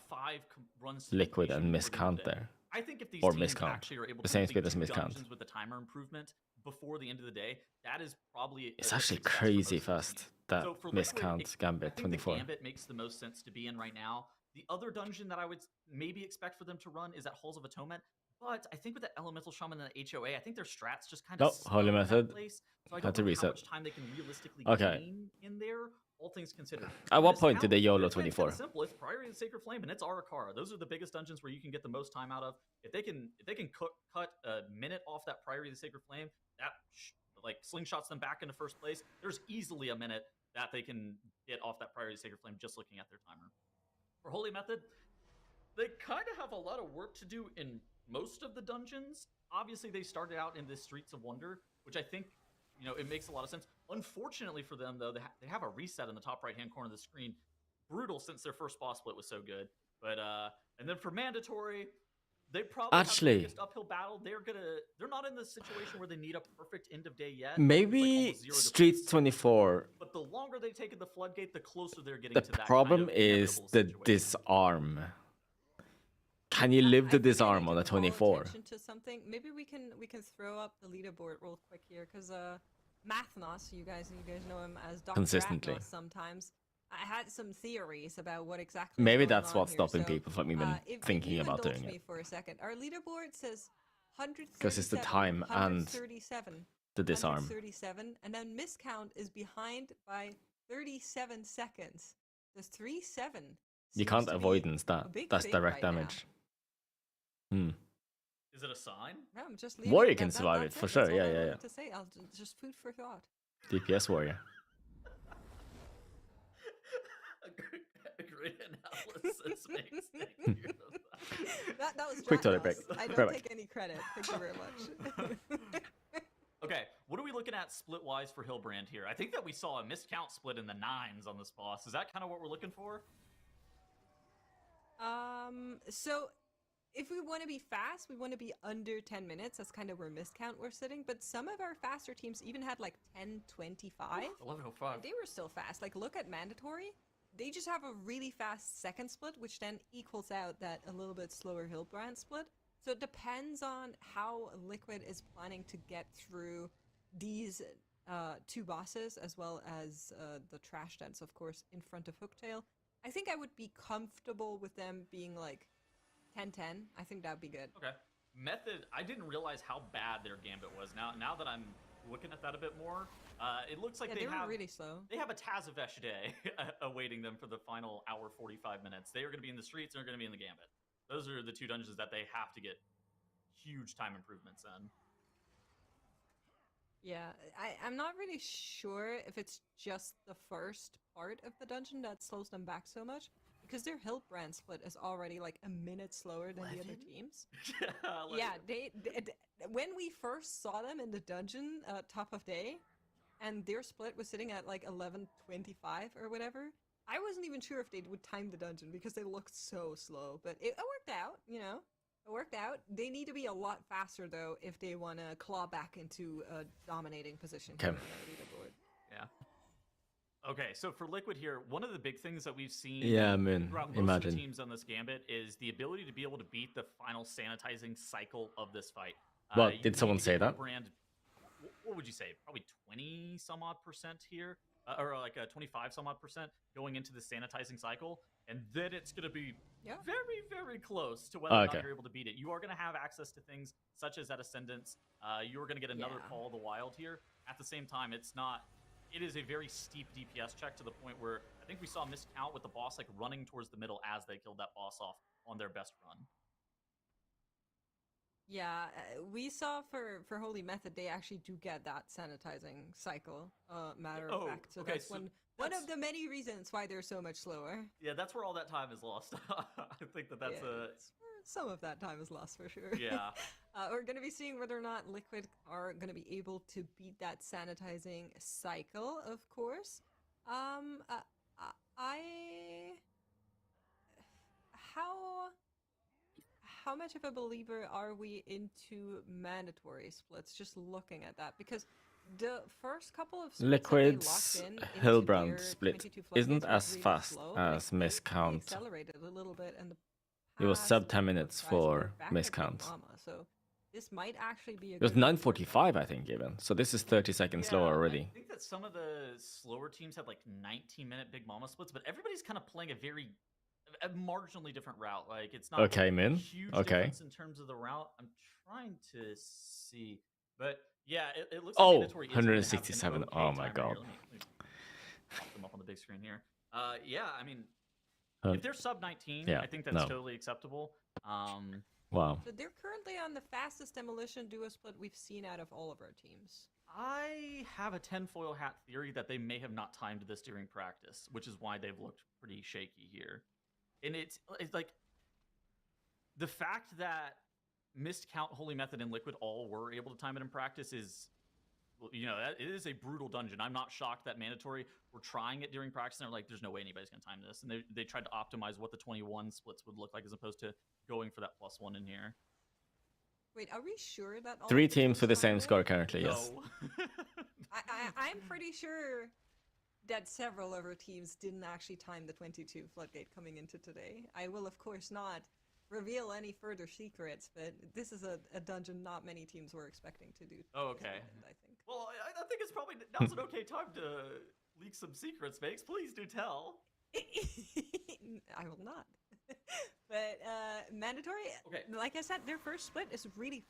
runs to Liquid completion and before the end Miscount of the day. there. I think if these Or teams Miscount. actually are able The to same complete speed as 2 Miscount. dungeons with the timer improvement before the end of the day, that is probably It's a actually success for crazy most of the fast, teams. that So for Liquid, Miscount I Gambit think the 24. Gambit makes the most sense to be in right now. The other dungeon that I would maybe expect for them to run is at Halls of Atonement. But I think with the Elemental Shaman and the HOA, I think their strats just kind of Nope, Holy in that Method. place. So I Had don't to know how reset. much time they can realistically Okay. gain in there, all things considered. At what point Miscount, did they YOLO their plan's kinda 24? simple. It's Priory of the Sacred Flame and it's Arakara. Those are the biggest dungeons where you can get the most time out of. If they can cut a minute off that Priory of the Sacred Flame, that like slingshots them back into first place. There's easily a minute that they can get off that Priory of the Sacred Flame just looking at their timer. For Holy Method, they kind of have a lot of work to do in most of the dungeons. Obviously, they started out in this Streets of Wonder, which I think, it makes a lot of sense. Unfortunately for them, though, they have a reset in the top right-hand corner of the screen. Brutal, since their first boss split was so good. But and then for Mandatory, they probably have the biggest uphill battle. They're not in the situation where they need a perfect end of day yet. Maybe It's like almost 0 Streets to 24. But the longer they take in the floodgate, the closer they're getting The to that problem kind of is inevitable the situation. disarm. Can you live the I think I disarm need on to a call 24? attention to something. Maybe we can throw up the leaderboard real quick here, because Mathnos, you guys know him as Dr. Consistently. Atnos sometimes. I had some theories about what exactly. Maybe is going that's on what's here. stopping So, people from even if thinking you about indulge doing me it. for a second, our leaderboard says 137. Because it's the time and 137, the disarm. 137, and then miscount is behind by 37 seconds. There's 37. You can't avoidance that. That's direct damage. Is it a sign? No, I'm just leaving. Warrior can survive it, for sure. That's all I Yeah. wanted to say. I'll just food for thought. DPS Warrior. A great analysis makes. Thank you. That was Quick toilet Draco's. break. I don't Right take any credit. Thank you very much. Okay, what are we looking at split-wise for Hillbrand here? I think that we saw a miscount split in the 9s on this boss. Is that kind of what we're looking for? So if we want to be fast, we want to be under 10 minutes. That's kind of where miscount we're sitting. But some of our faster teams even had like 10:25. 11:05. They were still fast. Like, look at Mandatory. They just have a really fast second split, which then equals out that a little bit slower Hillbrand split. So it depends on how Liquid is planning to get through these 2 bosses, as well as the trash dance, of course, in front of Hooktail. I think I would be comfortable with them being like 10-10. I think that'd be good. Okay. Method, I didn't realize how bad their gambit was. Now that I'm looking at that a bit more, it looks like they were really slow. They have a Tazavesh day awaiting them for the final hour 45 minutes. They are going to be in the streets and they're going to be in the gambit. Those are the 2 dungeons that they have to get huge time improvements in. Yeah, I'm not really sure if it's just the first part of the dungeon that slows them back so much, because their Hillbrand split is already like a minute slower than the other teams. Yeah, they when we first saw them in the dungeon top of day, and their split was sitting at like 11:25 or whatever, I wasn't even sure if they would time the dungeon because they looked so slow, but it worked out, It worked out. They need to be a lot faster, though, if they want to claw back into a dominating position here on the leaderboard. Yeah. Okay, so for Liquid here, one of the big things that we've seen throughout most of the teams on this gambit is the ability to be able to beat the final sanitizing cycle of this fight. Well, did someone say that? What would you say? Probably 20 some odd percent here, or like 25 some odd percent going into the sanitizing cycle, and then it's going to be very, very close to whether or not you're able to beat it. You are going to have access to things such as that Ascendance. You are going to get another Call of the Wild here. At the same time, it is a very steep DPS check to the point where I think we saw miscount with the boss like running towards the middle as they killed that boss off on their best run. Yeah, we saw for Holy Method, they actually do get that sanitizing cycle, matter of fact. So that's one of the many reasons why they're so much slower. Yeah, that's where all that time is lost. I think that's some of that time is lost for sure. Yeah. We're going to be seeing whether or not Liquid are going to be able to beat that sanitizing cycle, of course. How much of a believer are we into mandatory splits? Just looking at that, because the first couple of splits that they Liquid's locked in into Hillbrand their split 22 isn't floodgates was as really fast slow, but as I think they miscount. accelerated a little bit in the It was past sub 10 couple of minutes tries, and we're for back at Big miscount. Mama, so this might actually be a It was good one for them. 9:45, I think, even. So this is 30 seconds slower already. I think that some of the slower teams had like 19-minute Big Mama splits, but everybody's kind of playing a marginally different route. Like it's not Okay, a Min. huge Okay. difference in terms of the route. I'm trying to see, but yeah, it looks like Oh, mandatory is going to have an 167. okay Oh my timer god. here. Let me pop them up on the big screen here. Yeah, I mean, Uh, if they're sub 19, yeah, I think that's no. totally acceptable. Wow. So they're currently on the fastest demolition duo split we've seen out of all of our teams. I have a tinfoil hat theory that they may have not timed this during practice, which is why they've looked pretty shaky here. And it's like the fact that Miscount, Holy Method, and Liquid all were able to time it in practice is, you know, it is a brutal dungeon. I'm not shocked that Mandatory were trying it during practice, and they're like, there's no way anybody's going to time this. And they tried to optimize what the 21 splits would look like as opposed to going for that +1 in here. Wait, are we sure that all 3 of the teams with the same timed it? score currently, yes. No. I'm pretty sure that several of our teams didn't actually time the 22 floodgate coming into today. I will, of course, not reveal any further secrets, but this is a dungeon not many teams were expecting to do. Oh, okay. this weekend, I think. Well, I think it's probably now's an okay time to leak some secrets, Makes. Please do tell. I will not. But mandatory, Okay. like I said, their first split is really,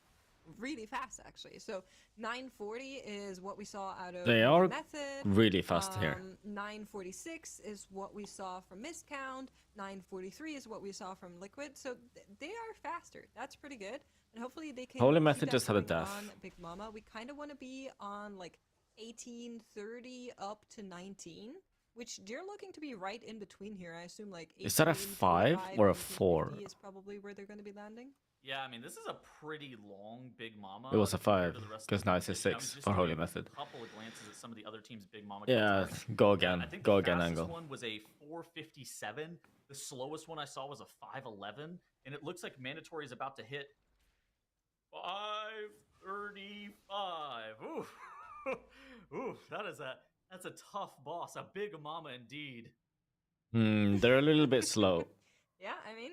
really fast, actually. So 940 is what we saw out of They are Method. really fast here. 946 is what we saw from Miscount. 943 is what we saw from Liquid. So they are faster. That's pretty good. And hopefully they can. Holy keep Method that just had a going death. on Big Mama. We kind of want to be on like 1830 up to 19. Which they're looking to be right in between here. I assume like Is that a 5 or a 4? is probably where they're going to be landing. Yeah, I mean, this is a pretty long Big Mama. It was a compared 5, to the rest of because the now it's a competition. I was 6 just for Holy taking Method. A couple of glances at some of the other teams' Big Mama. Yeah, clips. go again. I think Go the again fastest angle. one was a 457. The slowest one I saw was a 511, and it looks like Mandatory is about to hit 535. Ooh, ooh, that's a tough boss, a Big Mama indeed. They're a little bit slow. Yeah, I mean,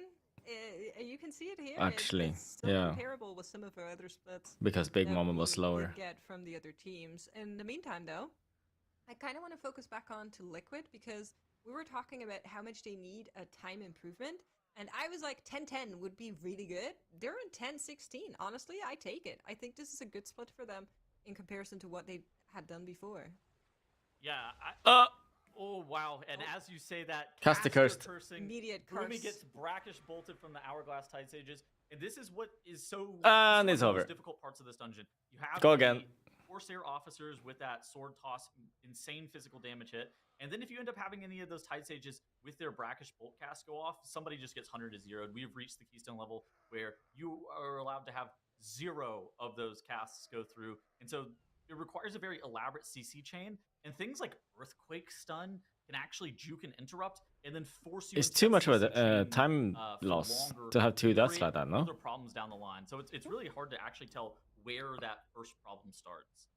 you can see it here. Actually, it's still yeah. comparable with some of our other splits. Because Big that Mama we was slower. would get from the other teams. In the meantime, though, I kind of want to focus back on to Liquid because we were talking about how much they need a time improvement. And I was like, 10-10 would be really good. They're in 10-16. Honestly, I take it. I think this is a good split for them in comparison to what they had done before. Yeah. Oh, wow. And as you say that, Cast the cursed. cursing, Immediate Broomy curse. gets brackish bolted from the Hourglass Tide Sages. And this is what is so And this it's is one of the over. most difficult parts of this dungeon. You have Go the again. Corsair officers with that sword toss, insane physical damage hit. And then if you end up having any of those Tide Sages with their brackish bolt cast go off, somebody just gets 100 to 0'd. We have reached the Keystone level where you are allowed to have 0 of those casts go through. And so it requires a very elaborate CC chain. And things like Earthquake Stun can actually juke and interrupt and then force you It's into too that much of CC a chain, time for loss longer, to have 2 deaths create like that, no? other problems down the line. So it's really hard to actually tell where that first problem starts.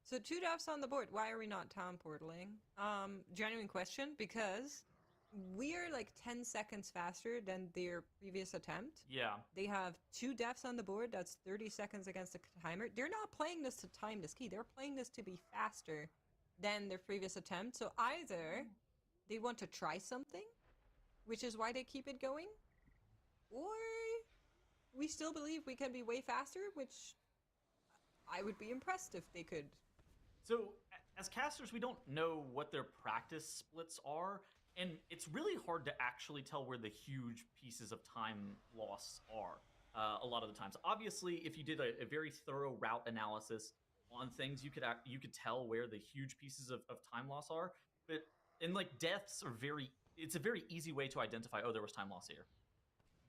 So 2 deaths on the board. Why are we not town portaling? Genuine question, because we are like 10 seconds faster than their previous attempt. Yeah. They have 2 deaths on the board. That's 30 seconds against the timer. They're not playing this to time this key. They're playing this to be faster than their previous attempt. So either they want to try something, which is why they keep it going, or we still believe we can be way faster, which I would be impressed if they could. So as casters, we don't know what their practice splits are, and it's really hard to actually tell where the huge pieces of time loss are a lot of the times. Obviously, if you did a very thorough route analysis on things, you could tell where the huge pieces of time loss are. But and like deaths are it's a very easy way to identify, oh, there was time loss here.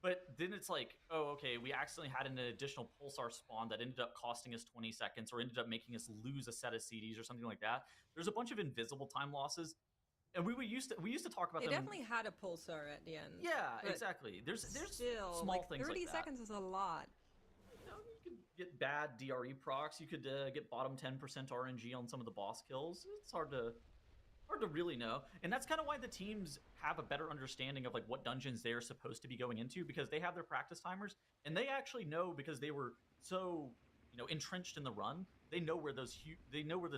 But then it's like, oh, okay, we accidentally had an additional pulsar spawn that ended up costing us 20 seconds or ended up making us lose a set of CDs or something like that. There's a bunch of invisible time losses And we used to talk about They them. definitely had a pulsar at the end. Yeah, exactly. There's still, small like, things 30 like that. seconds is a lot. You know, you could get bad DRE procs. You could get bottom 10% RNG on some of the boss kills. It's hard to really know. And that's kind of why the teams have a better understanding of like what dungeons they're supposed to be going into, because they have their practice timers and they actually know, because they were so, you know, entrenched in the run. They know where the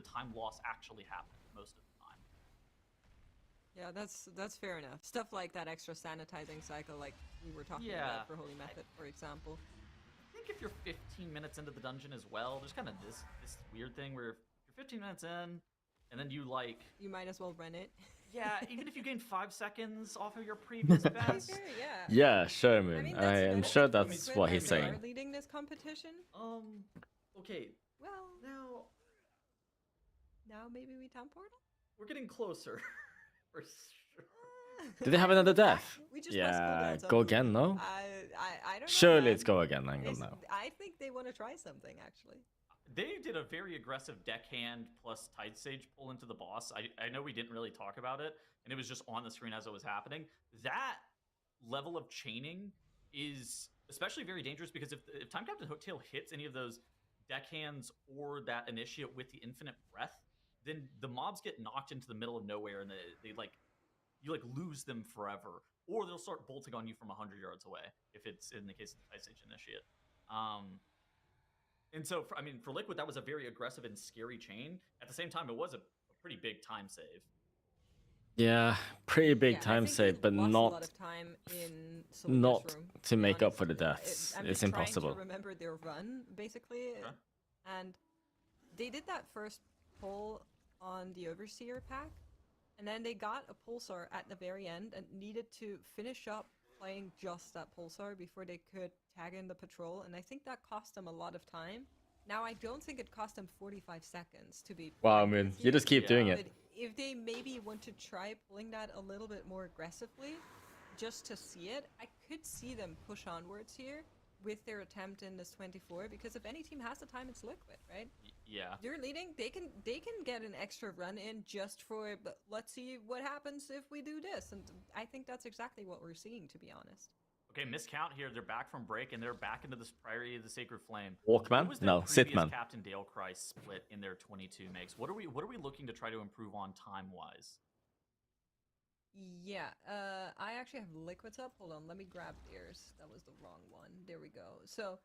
time loss actually happened most of the time. Yeah, that's fair enough. Stuff like that extra sanitizing cycle, like we were talking about for Holy Method, for example. I think if you're 15 minutes into the dungeon as well, there's kind of this weird thing where if you're 15 minutes in, and then you might as well run it. Yeah, even if you gain 5 seconds off of your previous best. Yeah, sure, man. I am sure that's what he's saying. Are leading this competition? Okay. Well, now maybe we town portal? We're getting closer. For sure. Did they have another death? We just Yeah, go again, no? I don't know. Surely it's go again, Angle now. I think they want to try something, actually. They did a very aggressive deckhand plus Tide Sage pull into the boss. I know we didn't really talk about it, and it was just on the screen as it was happening. That level of chaining is especially very dangerous, because if Time Captain Hooktail hits any of those deckhands or that initiate with the infinite breath, then the mobs get knocked into the middle of nowhere, and you lose them forever, or they'll start bolting on you from 100 yards away if it's in the case of the Tide Sage initiate. And so, for Liquid, that was a very aggressive and scary chain. At the same time, it was a pretty big time save. Yeah, pretty big time save, but lost not a lot of time in room, to make up for the deaths. It's impossible. To remember their run, basically, and they did that first pull on the Overseer pack, and then they got a pulsar at the very end and needed to finish up playing just that pulsar before they could tag in the patrol, and I think that cost them a lot of time. Now, I don't think it cost them 45 seconds to be... Wow, man, you just keep doing it. But if they maybe want to try pulling that a little bit more aggressively, just to see it, I could see them push onwards here with their attempt in this 24, because if any team has the time, it's Liquid, right? Yeah. They're leading. They can get an extra run in just for, but let's see what happens if we do this. And I think that's exactly what we're seeing, to be honest. Okay, miscount here. They're back from break, and they're back into this Priory of the Sacred Flame. Walkman? No, Sithman. Captain Dale Christ split in their 22 makes. What are we looking to try to improve on time-wise? Yeah, I actually have Liquids up. Hold on, let me grab theirs. That was the wrong one. There we go. So,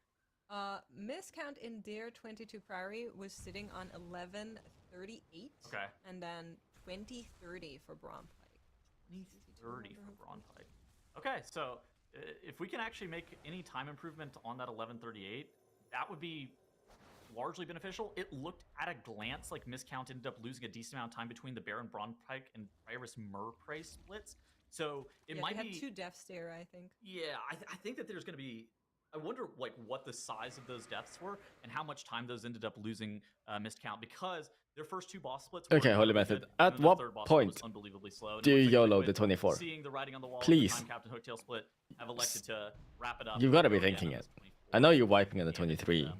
miscount in their 22 Priory was sitting on 11:38. Okay. And then 20:30 for Braun Pike. 20:30 for Braun Pike. Okay, so if we can actually make any time improvement on that 11:38, that would be largely beneficial. It looked at a glance like Miscount ended up losing a decent amount of time between the Baron Braun Pike and Priorus Murprey splits. So it might they be had 2 deaths there, I think. Yeah, I think that there's going to be. I wonder what the size of those deaths were and how much time those ended up losing Miscount, because their first 2 boss splits. Okay, Holy Method. At what point unbelievably slow. do you YOLO the 24? Seeing the writing on the wall, please. Time Captain Hooktail split have elected to wrap it up. You gotta be thinking it. I know you're wiping in the 23.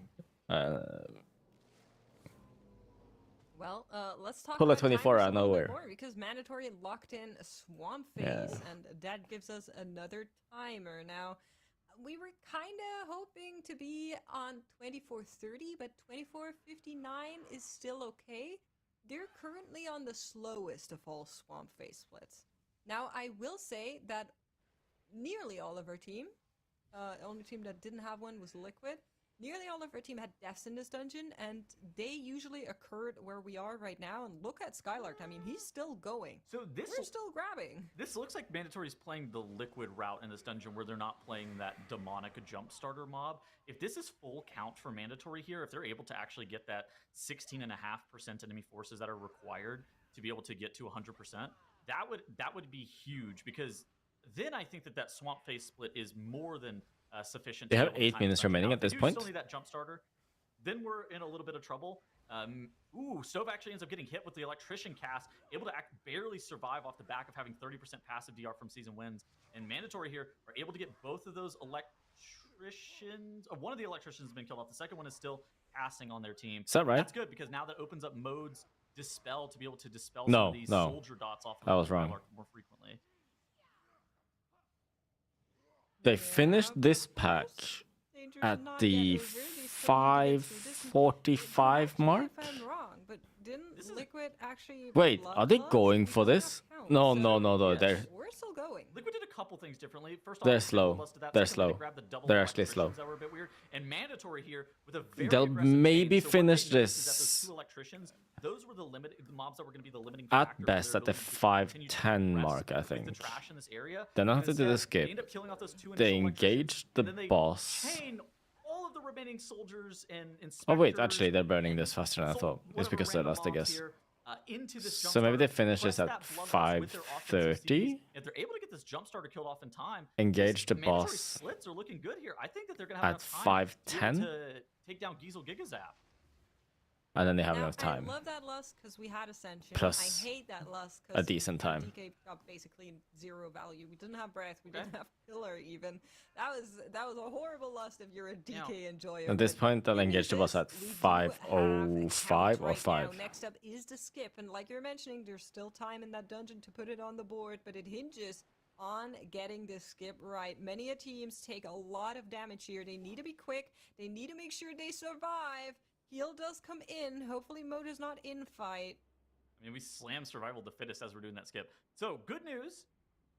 Well, let's talk Pull a about 24 timers out of a little bit nowhere. more, because Mandatory locked in a Swamp Phase, and that gives us another timer. Now, we were kind of hoping to be on 24:30, but 24:59 is still okay. They're currently on the slowest of all Swamp Phase splits. Now, I will say that nearly all of our team, the only team that didn't have one was Liquid. Nearly all of our team had deaths in this dungeon, and they usually occurred where we are right now. And look at Skylark. I mean, he's still going. So we're still grabbing. This looks like Mandatory's playing the Liquid route in this dungeon, where they're not playing that demonic jump starter mob. If this is full count for Mandatory here, if they're able to actually get that 16.5% enemy forces that are required to be able to get to 100%, that would be huge, because then I think that Swamp Face split is more than sufficient. They have 8 minutes remaining at this point. Still need that jump starter. Then we're in a little bit of trouble. Stove actually ends up getting hit with the Electrician cast, able to barely survive off the back of having 30% passive DR from season wins. And Mandatory here are able to get both of those Electricians. One of the Electricians has been killed off. The second one is still casting on their team. Is that right? That's good, because now that opens up modes dispel to be able to dispel No, some of these no. soldier dots off of I was the wrong. Skylark more frequently. They finished this patch at the 5:45 mark. If I'm wrong, but didn't Liquid actually? Wait, are they going for this? No, no, no, no. yes. We're still going. Liquid did a couple things differently. First off, They're they slow. busted that. They're Second, they slow. grabbed the double They're black actually slow. electricians that were a bit weird. And Mandatory here with a very They'll aggressive maybe game. So what they finish noticed is that this those two electricians, those were the mobs that were going to be the limiting at factor for best their at the ability to continue to 5:10 progress mark, I with think. The trash in this area. They don't have And to do the instead, skip. They end up killing off those two They initial electricians, engage the and then they boss. chain all of the remaining soldiers and Oh wait, inspectors actually they're burning and this faster than I thought. It's whatever because they're random lost, I mobs guess. here, into this jump So maybe they starter, finish press this at that bloodlust with their offensive 5:30. CPs. If they're able to get this jump starter killed off in time, Engage the these mandatory boss slits are looking good here. I think that they're gonna have at enough time to be 5:10, able to take down Giesel Gigazap. and then they have Now, enough time. I love that lust because we had Ascension. Plus I hate that lust a because decent time. DK got basically 0 value. We didn't have breath. We didn't have killer even. That was a horrible lust if you're a DK enjoyer. At this but point, they'll good engage the news boss at is we do have 5:05 count or right 5. now. Next up is the skip, and like you're mentioning, there's still time in that dungeon to put it on the board, but it hinges on getting this skip right. Many teams take a lot of damage here. They need to be quick. They need to make sure they survive. Heal does come in. Hopefully Mode is not in fight. I mean, we slam survival to fittest as we're doing that skip. So good news.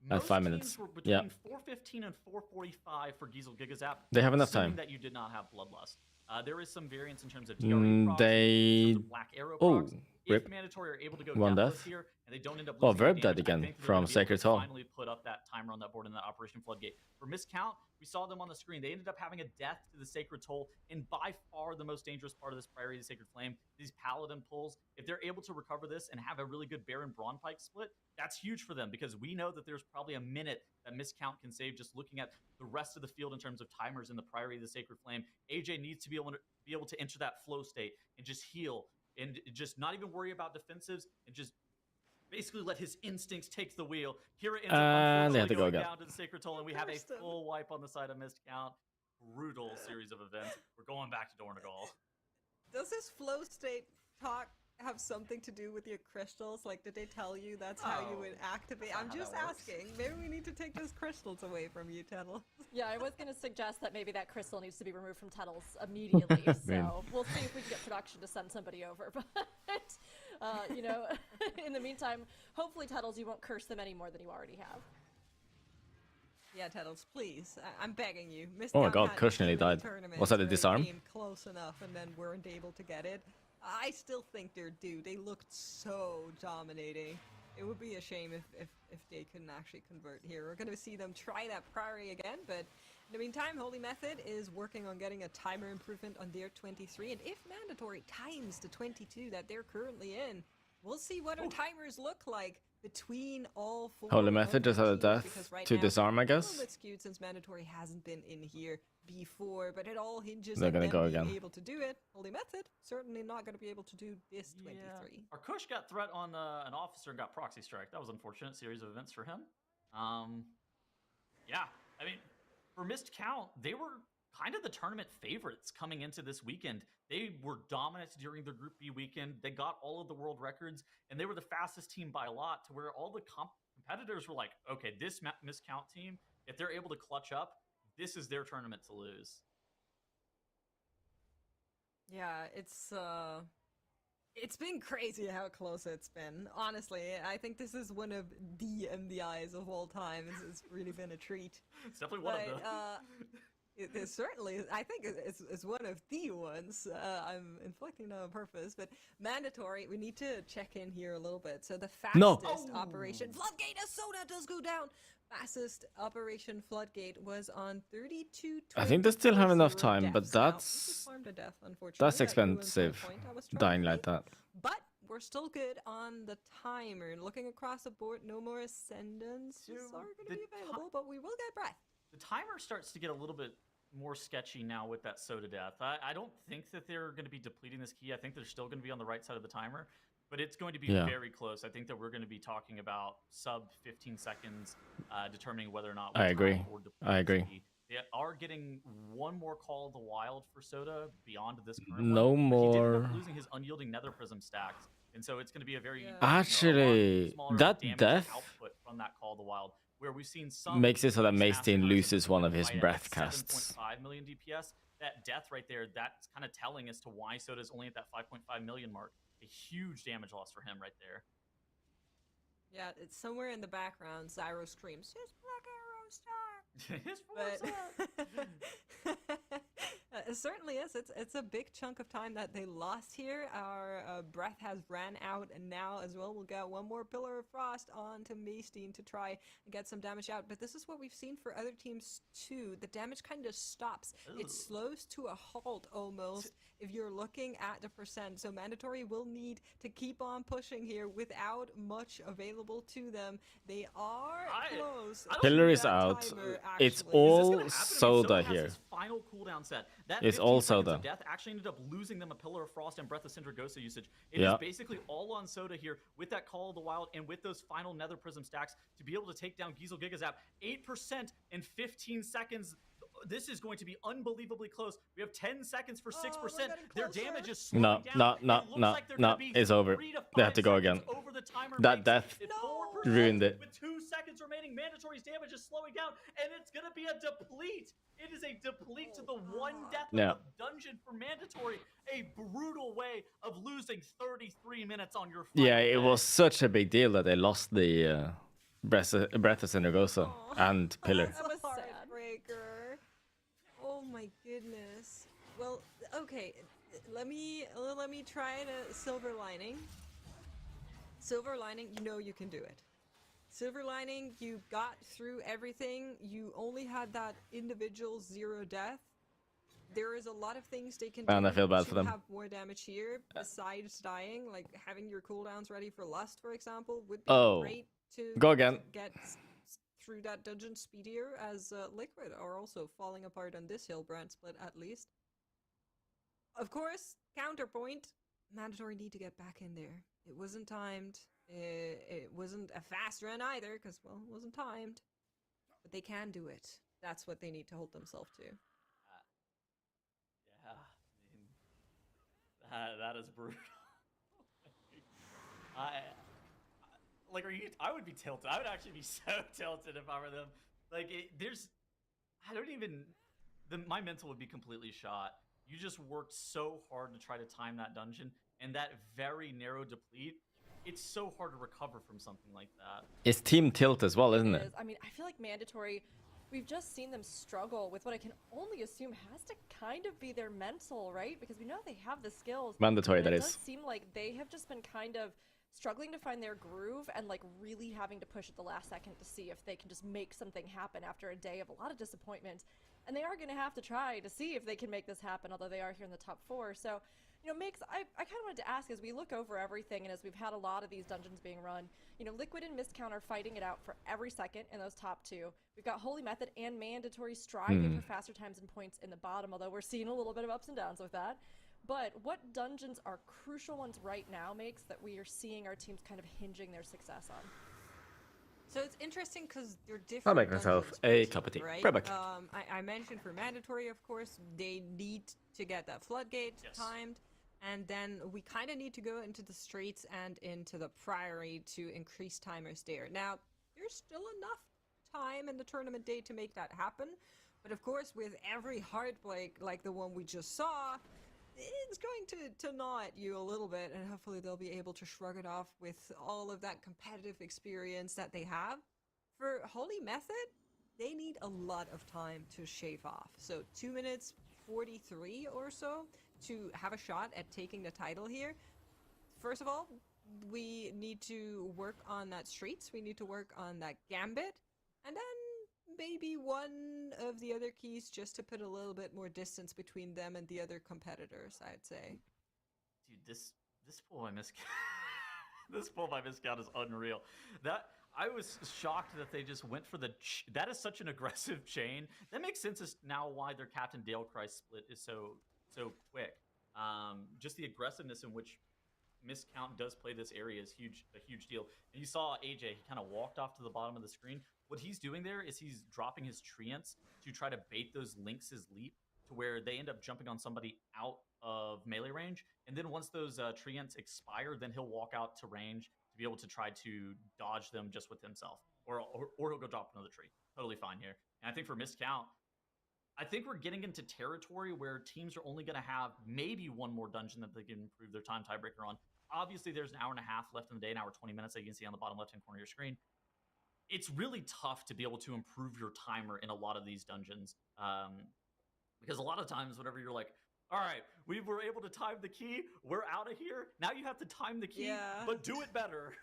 At Most 5 teams minutes. were between Yeah. 4:15 and 4:45 for Giesel Gigazap. They have enough assuming time. that you did not have Bloodlust. There is some variance in terms of DRE procs, They. in terms of Black Arrow Oh, procs. rip. If Mandatory are able to go One deathless death. here and they don't end up Oh, losing Verb any dead damage, I again think they're from gonna be able Sacred to Hall. finally put up that timer on that board in that Operation Floodgate. For Miscount, we saw them on the screen. They ended up having a death to the Sacred Toll in by far the most dangerous part of this Priority of the Sacred Flame. These Paladin pulls, if they're able to recover this and have a really good Baron Brawn Pike split, that's huge for them because we know that there's probably a minute that Miscount can save just looking at the rest of the field in terms of timers in the Priority of the Sacred Flame. AJ needs to be able to enter that flow state and just heal and just not even worry about defensives and just basically let his instincts take the wheel. Here it ends up And they have to go going again. down to the Sacred Toll, and we have a full wipe on the side of Miscount. Brutal series of events. We're going back to Dornegal. Does this flow state talk have something to do with your crystals? Like, did they tell you that's how you would activate? I'm how just that works. asking. Maybe we need to take those crystals away from you, Tettle. Yeah, I was going to suggest that maybe that crystal needs to be removed from Tuttles immediately. So we'll see if we can get production to send somebody over. But, you know, in the meantime, hopefully, Tuttles, you won't curse them any more than you already have. Yeah, Tettles, please. I'm begging you. Oh my god, Kush nearly died. Was that a disarm? Came close enough and then weren't able to get it. I still think they're due. They looked so dominating. It would be a shame if they couldn't actually convert here. We're going to see them try that Priory again, but in the meantime, Holy Method is working on getting a timer improvement on their 23, and if Mandatory times the 22 that they're currently in, we'll see what our timers look like between all four. Holy Method just had a teams, death because right to now, disarm, I it's a guess. little bit skewed since Mandatory hasn't been in here before, but it all hinges They're on gonna them go being again. able to do it. Holy Method certainly not going to be able to do this 23. Our Kush got threat on an officer and got proxy strike. That was an unfortunate series of events for him. Yeah, I mean, for missed count, they were kind of the tournament favorites coming into this weekend. They were dominant during the Group B weekend. They got all of the world records, and they were the fastest team by a lot to where all the competitors were like, okay, this miscount team, if they're able to clutch up, this is their tournament to lose. Yeah, it's been crazy how close it's been. Honestly, I think this is one of the MDIs of all time. It's really been a treat. It's definitely one of them. It is certainly, I think it's one of the ones. I'm inflicting that on purpose, but Mandatory, we need to check in here a little bit. So the fastest Operation Floodgate, as Soda does go down. Fastest Operation Floodgate was on 32. I think they still have enough time, but that's expensive, dying like that. But we're still good on the timer. Looking across the board, no more ascendants are going to be available, but we will get breath. The timer starts to get a little bit more sketchy now with that soda death. I don't think that they're going to be depleting this key. I think they're still going to be on the right side of the timer, but it's going to be very close. I think that we're going to be talking about sub 15 seconds, determining whether or not. I agree. I agree. They are getting one more Call of the Wild for Soda beyond this current No one. more. He did end up losing his unyielding Nether Prism stacks, and so it's going to be a very Actually, that death output from that Call of the Wild, where we've seen some makes it so that Mace Macetin loses one of his right breath at, like, casts. 7.5 million DPS. That death right there, that's kind of telling as to why Soda's only at that 5.5 million mark. A huge damage loss for him right there. Yeah, it's somewhere in the background. Zyro screams, "His Black Arrow star!" His It certainly is. It's a big chunk of time that they lost here. Our breath has ran out, and now as well we'll get one more Pillar of Frost onto Maystein to try and get some damage out. But this is what we've seen for other teams too. The damage kind of stops. It slows to a halt almost if you're looking at the percent. So Mandatory will need to keep on pushing here without much available to them. They are close. Pillar is out. Timer, It's actually. all Soda here. His final cooldown set. That It's 15 all seconds Soda. of death actually ended up losing them a Pillar of Frost and Breath of Syndragosa usage. It is basically all on Soda here with that Call of the Wild and with those final Nether Prism stacks to be able to take down Giesel Gigazap. 8% in 15 seconds. This is going to be unbelievably close. We have 10 seconds for 6%. Their damage is slowing down. No, it's over. They have to go again. That death ruined it. With 2 seconds remaining, Mandatory's damage is slowing down, and it's going to be a deplete. It is a deplete to the one death of dungeon for Mandatory. A brutal way of losing 33 minutes on your final Yeah, it was such a big deal that they lost the Breath of Syndragosa and Pillar. That was a heartbreaker. Oh my goodness. Well, okay. Let me try the silver lining. Silver lining, you know you can do it. Silver lining, you got through everything. You only had that individual 0 death. There is a lot of things they can do And I feel bad to for them. have more damage here besides dying. Like having your cooldowns ready for Lust, for example, would be great to go again. Get through that dungeon speedier, as Liquid are also falling apart on this Hillbrand split at least. Of course, counterpoint, Mandatory need to get back in there. It wasn't timed. It wasn't a fast run either, because, well, it wasn't timed. But they can do it. That's what they need to hold themselves to. Yeah, I mean, that is brutal. Like, I would be tilted. I would actually be so tilted if I were them. Like, my mental would be completely shot. You just worked so hard to try to time that dungeon, and that very narrow deplete, it's so hard to recover from something like that. It's team tilt as well, isn't it? I mean, I feel like Mandatory, we've just seen them struggle with what I can only assume has to kind of be their mental, right? Because we know they have the skills. Mandatory, that is. It does seem like they have just been kind of struggling to find their groove and like really having to push at the last second to see if they can just make something happen after a day of a lot of disappointment. And they are going to have to try to see if they can make this happen, although they are here in the top 4. So, you know, Mix, I kind of wanted to ask, as we look over everything and as we've had a lot of these dungeons being run, you know, Liquid and Miscount are fighting it out for every second in those top 2. We've got Holy Method and Mandatory striving for faster times and points in the bottom, although we're seeing a little bit of ups and downs with that. But what dungeons are crucial ones right now, Makes, that we are seeing our teams kind of hinging their success on? So it's interesting because they're different. I'll make myself a cup of tea. Right? Right back. I mentioned for Mandatory, of course, they need to get that floodgate timed. And then we kind of need to go into the streets and into the Priory to increase timers there. Now, there's still enough time in the tournament day to make that happen. But of course, with every heartbreak like the one we just saw, it's going to gnaw at you a little bit, and hopefully they'll be able to shrug it off with all of that competitive experience that they have. For Holy Method, they need a lot of time to shave off. So 2 minutes 43 or so to have a shot at taking the title here. First of all, we need to work on that streets, we need to work on that gambit, and then maybe one of the other keys just to put a little bit more distance between them and the other competitors, I'd say. Dude, this pull by Miscount, this pull by Miscount is unreal. That I was shocked that they just went for that is such an aggressive chain. That makes sense as now why their Captain Dalecry split is so quick. Just the aggressiveness in which Miscount does play this area is a huge deal. And you saw AJ, he kind of walked off to the bottom of the screen, what he's doing there is he's dropping his treants to try to bait those Lynx's leap to where they end up jumping on somebody out of melee range. And then once those treants expire, then he'll walk out to range to be able to try to dodge them just with himself. Or he'll go drop another tree. Totally fine here. And I think for missed count, I think we're getting into territory where teams are only going to have maybe one more dungeon that they can improve their time tiebreaker on. Obviously, there's an hour and a half left in the day, an hour 20 minutes that you can see on the bottom left-hand corner of your screen. It's really tough to be able to improve your timer in a lot of these dungeons. Because a lot of times, whenever you're like, all right, we were able to time the key, we're out of here. Now you have to time the key, but do it better.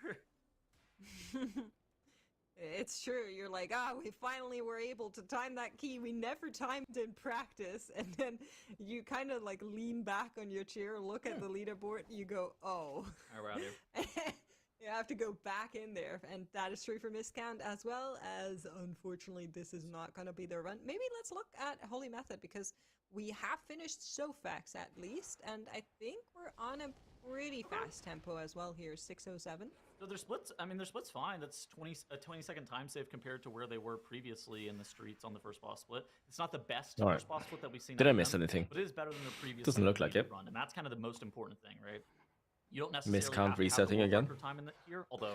It's true. You're like, we finally were able to time that key. We never timed in practice. And then you kind of like lean back on your chair, look at the leaderboard, you go, oh. All right, we're out here. You have to go back in there. And that is true for Miscount as well as, unfortunately, this is not going to be their run. Maybe let's look at Holy Method because we have finished SoFax at least. And I think we're on a pretty fast tempo as well here, 6:07. So their splits, I mean, their split's fine. That's a 20-second time save compared to where they were previously in the streets on the first boss split. It's not the best first boss split that we've seen. Did I miss anything? But it is better than the previous. Doesn't look like it. Run, and that's kind of the most important thing, right? You don't necessarily Miscount have to resetting have the again. time in here, although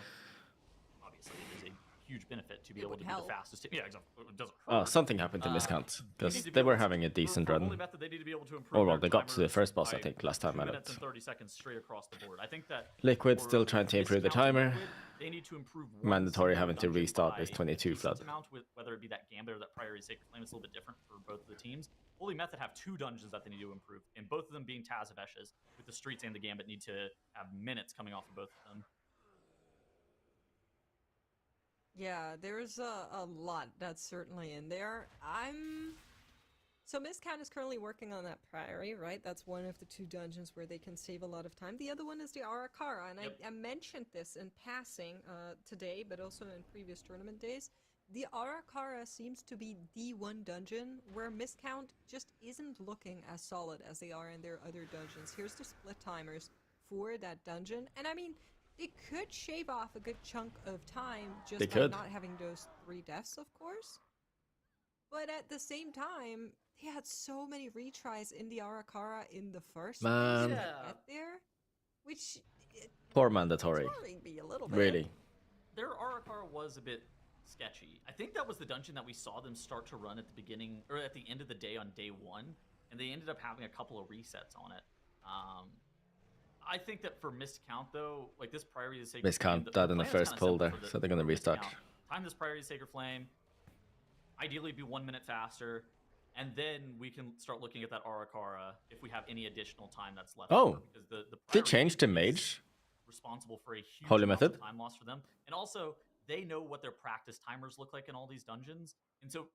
obviously it is a huge benefit to be able to be the fastest. Yeah, exactly. It doesn't hurt. Oh, something happened to Miscount because they were having a decent run. They need to be able to improve Oh well, they got to the first boss I think last time I looked. looked. 30 seconds straight across the board. I think that Liquid still trying to improve the timer. They need to improve Mandatory having to restart this 22 flood. With whether it be that Gambit or that Priority Sacred Flame, it's a little bit different for both of the teams. Holy Method have 2 dungeons that they need to improve, and both of them being Taz of Eshes, with the Streets and the Gambit need to have minutes coming off of both of them. Yeah, there's a lot that's certainly in there. So Miscount is currently working on that Priory, right? That's one of the 2 dungeons where they can save a lot of time. The other one is the Arakara, and I mentioned this in passing today, but also in previous tournament days. The Arakara seems to be the one dungeon where Miscount just isn't looking as solid as they are in their other dungeons. Here's the split timers for that dungeon, and I mean, they could shave off a good chunk of time just by not having those 3 deaths, of course. But at the same time, they had so many retries in the Arakara in the first place to get there, which Poor Mandatory. me a little bit. Really. Their Arakara was a bit sketchy. I think that was the dungeon that we saw them start to run at the beginning or at the end of the day on day 1, and they ended up having a couple of resets on it. I think that for Miscount though, like this Priority of Sacred Miscount died in the first pull there, so they're gonna restart. Time this Priority of Sacred Flame. Ideally be 1 minute faster, and then we can start looking at that Arakara if we have any additional time that's left. Oh, because the they changed to Mage. Responsible for a huge Holy amount Method of time loss for them, and also they know what their practice timers look like in all these dungeons, and so.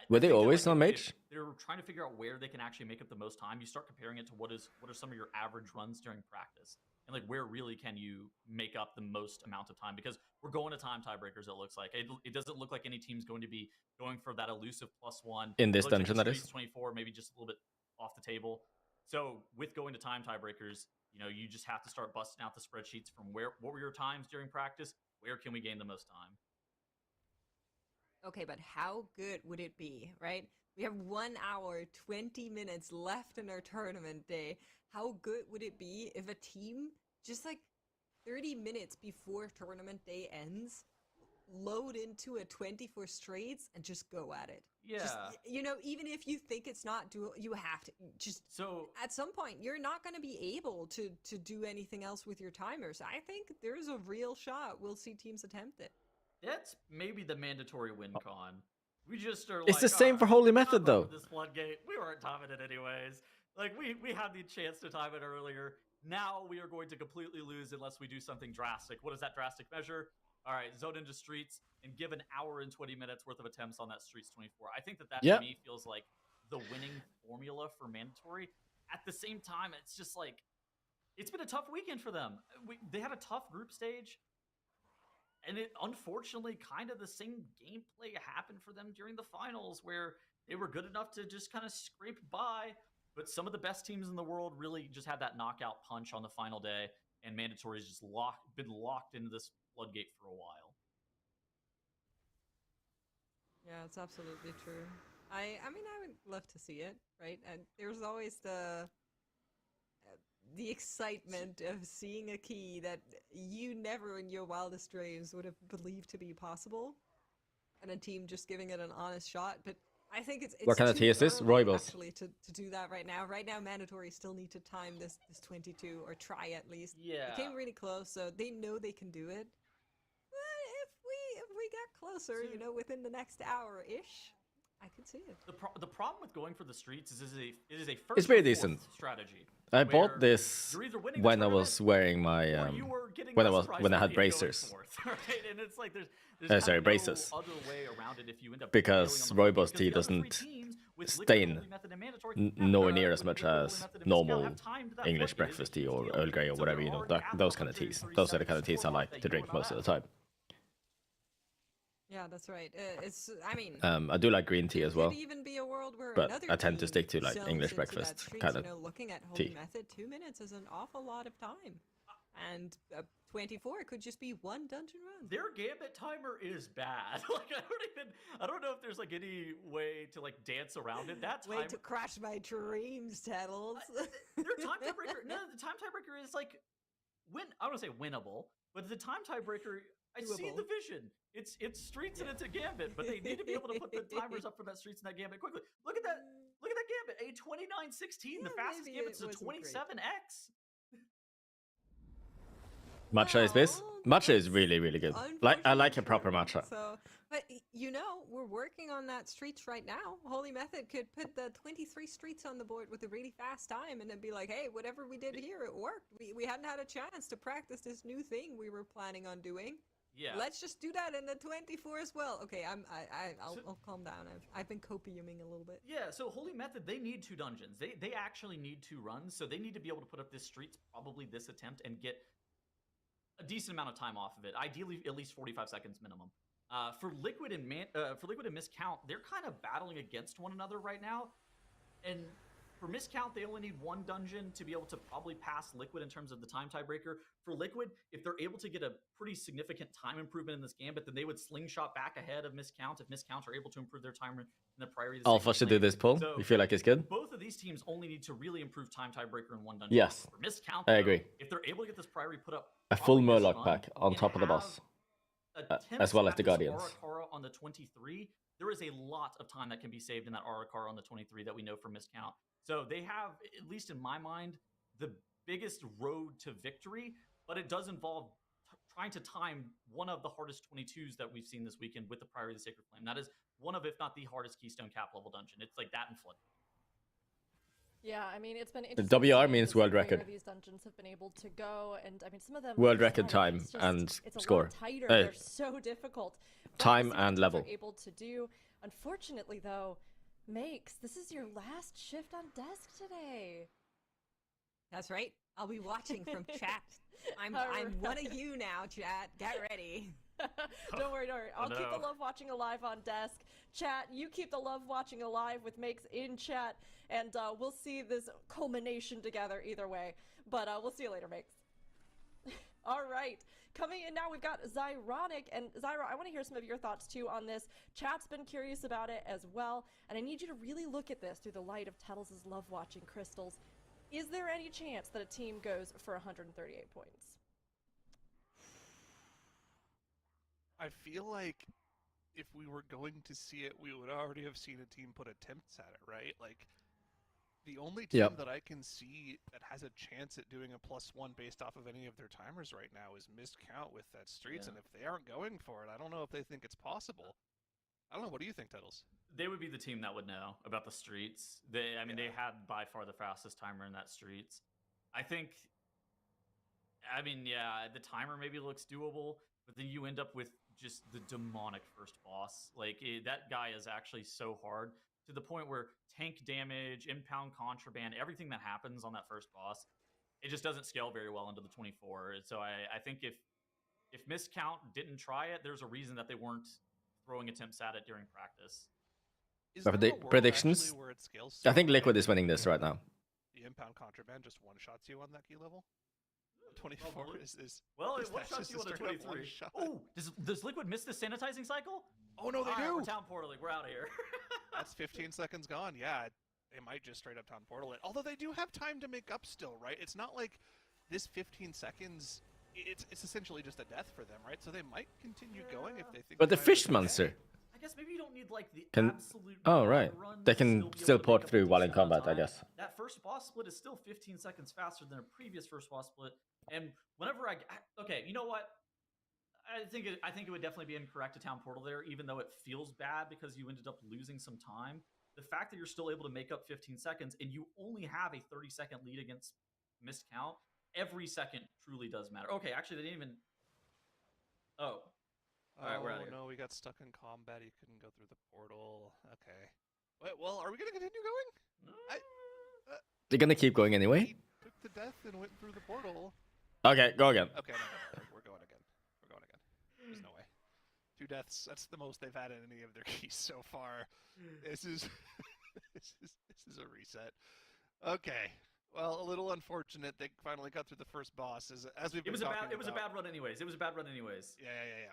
Were they always on Mage? They're trying to figure out where they can actually make up the most time. You start comparing it to what are some of your average runs during practice, and like where really can you make up the most amount of time? Because we're going to time tiebreakers. It looks like it doesn't look like any team's going to be going for that elusive +1 in this dungeon. Like that is 24, maybe just a little bit off the table. So with going to time tiebreakers, you know, you just have to start busting out the spreadsheets from what were your times during practice? Where can we gain the most time? Okay, but how good would it be, right? We have 1 hour, 20 minutes left in our tournament day. How good would it be if a team, just like 30 minutes before tournament day ends, load into a 24 straights and just go at it? Yeah. Just, you know, even if you think it's not doable, you have to just, so at some point, you're not going to be able to do anything else with your timers. I think there's a real shot we'll see teams attempt it. That's maybe the mandatory win con. We just are. It's the same for Holy Method though. This floodgate, we weren't timing it anyways. Like we had the chance to time it earlier. Now we are going to completely lose unless we do something drastic. What is that drastic measure? All right, zone into streets and give an hour and 20 minutes worth of attempts on that streets 24. I think that to me feels like the winning formula for mandatory. At the same time, it's just like it's been a tough weekend for them. They had a tough group stage. And it unfortunately kind of the same gameplay happened for them during the finals where they were good enough to just kind of scrape by. But some of the best teams in the world really just had that knockout punch on the final day. And Mandatory's just been locked into this floodgate for a while. Yeah, it's absolutely true. I mean, I would love to see it, right? And there's always the excitement of seeing a key that you never in your wildest dreams would have believed to be possible, and a team just giving it an honest shot. But I think it's What kind of too tea is this? early, Rooibos. actually to do that right now. Right now, Mandatory still need to time this 22 or try at least. Yeah. It came really close, so they know they can do it. But if we get closer, you know, within the next hour ish, I could see it. The problem with going for the streets is it is a first It's pretty or fourth decent. strategy. I where bought this you're either winning the when I tournament was wearing my or you were getting when I less was prize when I had money and going bracers. fourth, right? And it's like there's Sorry, kind of braces. no other way around it if you end up Because failing on the Rooibos front tea because the other three doesn't teams with Liquid, stain Holy Method, and Mandatory nowhere have, near as much Liquid, Holy as Method, and normal Mezcal have timed that English flip. It is a breakfast tea huge or deal. Earl Grey or So whatever, they're you know, already at those the kind of teas. 133 Those are the kind of seconds teas I score like that to you drink won on most of that. the time. Yeah, that's right. It's, I mean, I do like green tea as well. could even be a world where but another I tend to team stick to, like, sells English into breakfast that street, kind of you know, looking at Holy tea. Method, 2 minutes is an awful lot of time. And 24 could just be one dungeon run. Their gambit timer is bad. Like I don't know if there's like any way to like dance around it. That time Way to crush my dreams, Tattles. their time tiebreaker. No, the time tiebreaker is like I don't want to say winnable, but the time tiebreaker. I see Doable. the vision. It's streets and it's a gambit, but they need to be able to put the timers up for that streets and that gambit quickly. Look at that! Look at that gambit. A 29-16. The Yeah, fastest maybe gambit's it a wasn't great. 27x. Matcha is this? Well, Matcha is really, really good. Like I like a unfortunately proper true. matcha. So, but you know, we're working on that streets right now. Holy Method could put the 23 streets on the board with a really fast time and then be like, hey, whatever we did here, it worked. We hadn't had a chance to practice this new thing we were planning on doing. Yeah. Let's just do that in the 24 as well. Okay, I'll calm down. I've been copiuming a little bit. Yeah, so Holy Method, they need 2 dungeons. They actually need 2 runs, so they need to be able to put up this streets probably this attempt and get a decent amount of time off of it. Ideally, at least 45 seconds minimum. For Liquid and Miscount, they're kind of battling against one another right now. And for Miscount, they only need 1 dungeon to be able to probably pass Liquid in terms of the time tiebreaker. For Liquid, if they're able to get a pretty significant time improvement in this gambit, then they would slingshot back ahead of Miscount if Miscount are able to improve their timer in the priority. Alpha should do this poll. So, you feel like it's good? Both of these teams only need to really improve time tiebreaker in 1 dungeon. Yes. For Miscount, I agree. If they're able to get this priority put up, A full probably this Murloc run, pack on and top of the have boss. attempts As well as at the this Guardians. Arakara on the 23, there is a lot of time that can be saved in that Arakara on the 23 that we know from Miscount. So they have, at least in my mind, the biggest road to victory, but it does involve trying to time one of the hardest 22s that we've seen this weekend with the Priority of the Sacred Flame. That is one of, if not the hardest Keystone Cap level dungeon. It's like that in Flood. Yeah, I mean, it's been The interesting. WR seeing means this world where record. These dungeons have been able to go, and I mean, some of them. World like you record said, time it's just- and it's a score. lot tighter. Hey. They're so difficult. But Time to see what and teams level. Are able to do. Unfortunately, though, Makes, this is your last shift on desk today. That's right. I'll be watching from chat. I'm Alright. one of you now, chat. Get ready. Don't worry. I'll keep the no. love watching alive on desk. Chat, you keep the love watching alive with Makes in chat, and we'll see this culmination together either way. But we'll see you later, Makes. All right. Coming in now, we've got Zyronic. And Zyra, I want to hear some of your thoughts too on this. Chat's been curious about it as well. And I need you to really look at this through the light of Tettles' love watching crystals. Is there any chance that a team goes for 138 points? I feel like if we were going to see it, we would already have seen a team put attempts at it, right? Like, the only team Yep. that I can see that has a chance at doing a +1 based off of any of their timers right now is Miscount with that Streets, Yeah. and if they aren't going for it, I don't know if they think it's possible. I don't know, what do you think, Tuttles? They would be the team that would know about the streets. They had by far the fastest timer in that streets. I think, the timer maybe looks doable, but then you end up with just the demonic first boss. Like, that guy is actually so hard to the point where tank damage, impound contraband, everything that happens on that first boss, it just doesn't scale very well into the 24. So I think if Miscount didn't try it, there's a reason that they weren't throwing attempts at it during practice. Is But there the a world predictions? actually where it scales so I think high Liquid is that winning this right now. the impound contraband just one-shots you on that key level? 24 Probably. is Well, is it one that shots just you on a straight up 23. one-shot? Oh, does Liquid miss the sanitizing cycle? Oh, no, they All right, do! we're town portaling. We're out of here. That's 15 seconds gone. Yeah, they might just straight up town portal it. Although they do have time to make up still, right? It's not like this 15 seconds, it's essentially just a death for them, right? So they might continue going if they think. But the they might fish have a monster I guess maybe you don't need like the can. absolute. Oh right, run they to can be able still to port make up through a while in decent amount of combat, I time. guess. That first boss split is still 15 seconds faster than a previous first boss split. And whenever okay, you know what? I think it would definitely be incorrect to town portal there, even though it feels bad because you ended up losing some time. The fact that you're still able to make up 15 seconds and you only have a 30-second lead against missed count, every second truly does matter. Okay, actually, they didn't even. Oh. All right, we're out of here. No, we got stuck in combat. He couldn't go through the portal. Okay. Wait, well, are we gonna continue going? They're gonna keep going anyway. He took the death and went through the portal. Okay, go again. Okay, no, we're going again. We're going again. There's no way. 2 deaths. That's the most they've had in any of their keys so far. This is this is a reset. Okay. Well, a little unfortunate they finally got through the first boss. As we've been talking about. It was a bad run anyways. Yeah.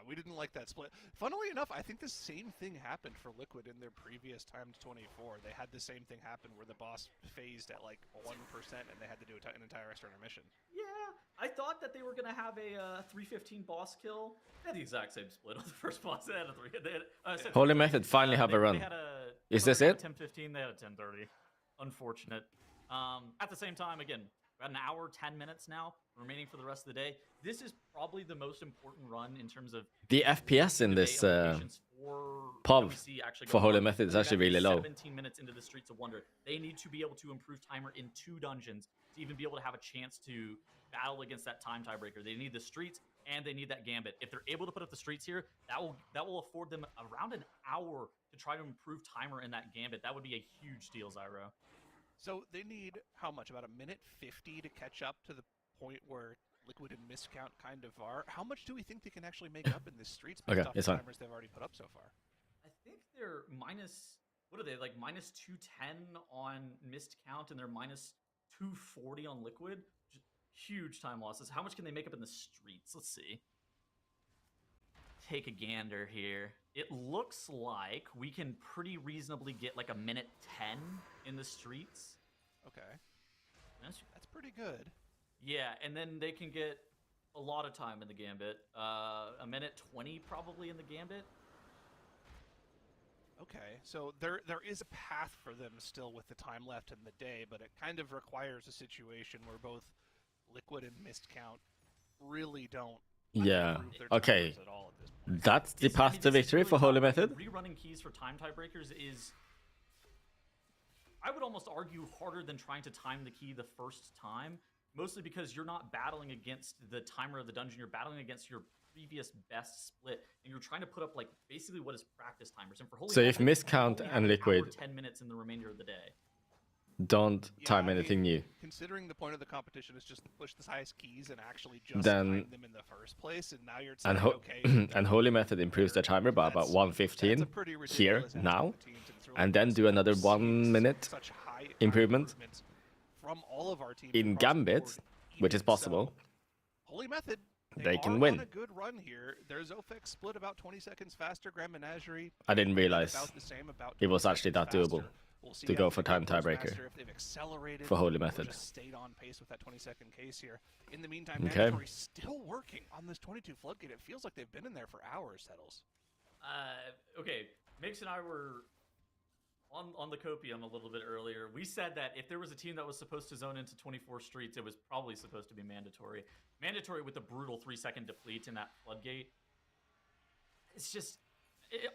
We didn't like that split. Funnily enough, I think the same thing happened for Liquid in their previous timed 24. They had the same thing happen where the boss phased at like 1% and they had to do an entire extra intermission. Yeah, I thought that they were gonna have a 315 boss kill. They had the exact same split on the first boss. They had a 3. Holy Method finally have a run. Is this it? 10:15. They had a 10:30. Unfortunate. At the same time, again, about an hour, 10 minutes now remaining for the rest of the day. This is probably the most important run in terms of the FPS in this pub for Holy Method is actually really low. 17 minutes into the Streets of Wonder. They need to be able to improve timer in 2 dungeons to even be able to have a chance to battle against that time tiebreaker. They need the Streets and they need that Gambit. If they're able to put up the Streets here, that will afford them around an hour to try to improve timer in that Gambit. That would be a huge deal, Zyro. So they need how much? About 1:50 to catch up to the point where Liquid and Miscount kind of are. How much do we think they can actually make up in this Streets based off the timers they've already put up so far? I think they're minus. What are they, like minus 210 on missed count and they're minus 240 on Liquid? Just huge time losses. How much can they make up in the Streets? Let's see. Take a gander here. It looks like we can pretty reasonably get like 1:10 in the Streets. Okay. That's pretty good. Yeah, and then they can get a lot of time in the Gambit. 1:20 probably in the Gambit. Okay, so there is a path for them still with the time left in the day, but it kind of requires a situation where both Liquid and Miscount really don't. Yeah. Okay. That's the path to victory for Holy Method. Rerunning keys for time tiebreakers is, I would almost argue, harder than trying to time the key the first time. Mostly because you're not battling against the timer of the dungeon. You're battling against your previous best split, and you're trying to put up like basically what is practice timers. And for Holy so Method, if Miscount and Liquid 10 minutes in the remainder of the day. Don't time anything new. Considering the point of the competition is just to push the highest keys and actually just time them in the first place, and now you're saying, okay. And Holy Method improves the timer by about 1:15 here now, and then do another 1 minute improvement from all of our teams in Gambit, which is possible. Holy Method, they can win. On a good run here. Their Zofek split about 20 seconds faster. Grand Menagerie. I didn't realize it was actually that doable. We'll to go for time tiebreaker for Holy Method. Just stayed on pace with that 20-second case here. In the meantime, Mandatory still working on this 22 Floodgate. It feels like they've been in there for hours, Settles. Okay, Mix and I were on the copium a little bit earlier. We said that if there was a team that was supposed to zone into 24 Streets, it was probably supposed to be Mandatory. Mandatory with the brutal 3-second deplete in that Floodgate. It's just,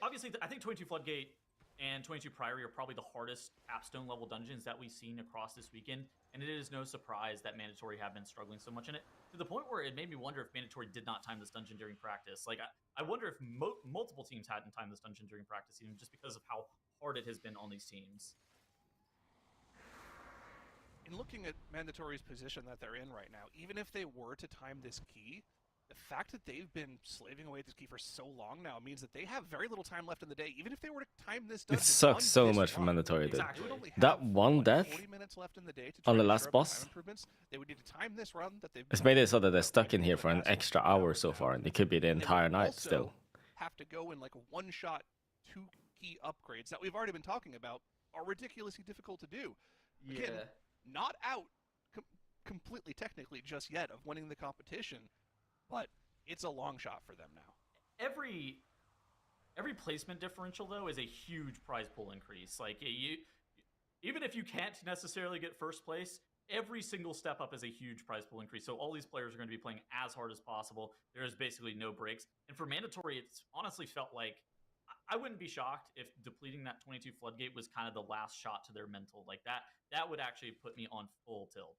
obviously, I think 22 Floodgate and 22 Priory are probably the hardest capstone level dungeons that we've seen across this weekend, and it is no surprise that Mandatory have been struggling so much in it, to the point where it made me wonder if Mandatory did not time this dungeon during practice. Like, I wonder if multiple teams hadn't timed this dungeon during practice, even just because of how hard it has been on these teams. In looking at Mandatory's position that they're in right now, even if they were to time this key, the fact that they've been slaving away at this key for so long now means that they have very little time left in the day. Even if they were to time this dungeon, it sucks so much for Mandatory, dude. That one death on the last boss, they would need to time this run that they've it's made it so that they're stuck in here for an extra hour so far, and it could be the entire night also still. Have to go in like a one-shot 2 key upgrades that we've already been talking about are ridiculously difficult to do. Again, not out completely technically just yet of winning the competition, but it's a long shot for them now. Every placement differential though is a huge prize pool increase. Like even if you can't necessarily get first place, every single step up is a huge prize pool increase. So all these players are going to be playing as hard as possible. There is basically no breaks. And for mandatory, it's honestly felt like I wouldn't be shocked if depleting that 22 floodgate was kind of the last shot to their mental. Like that would actually put me on full tilt.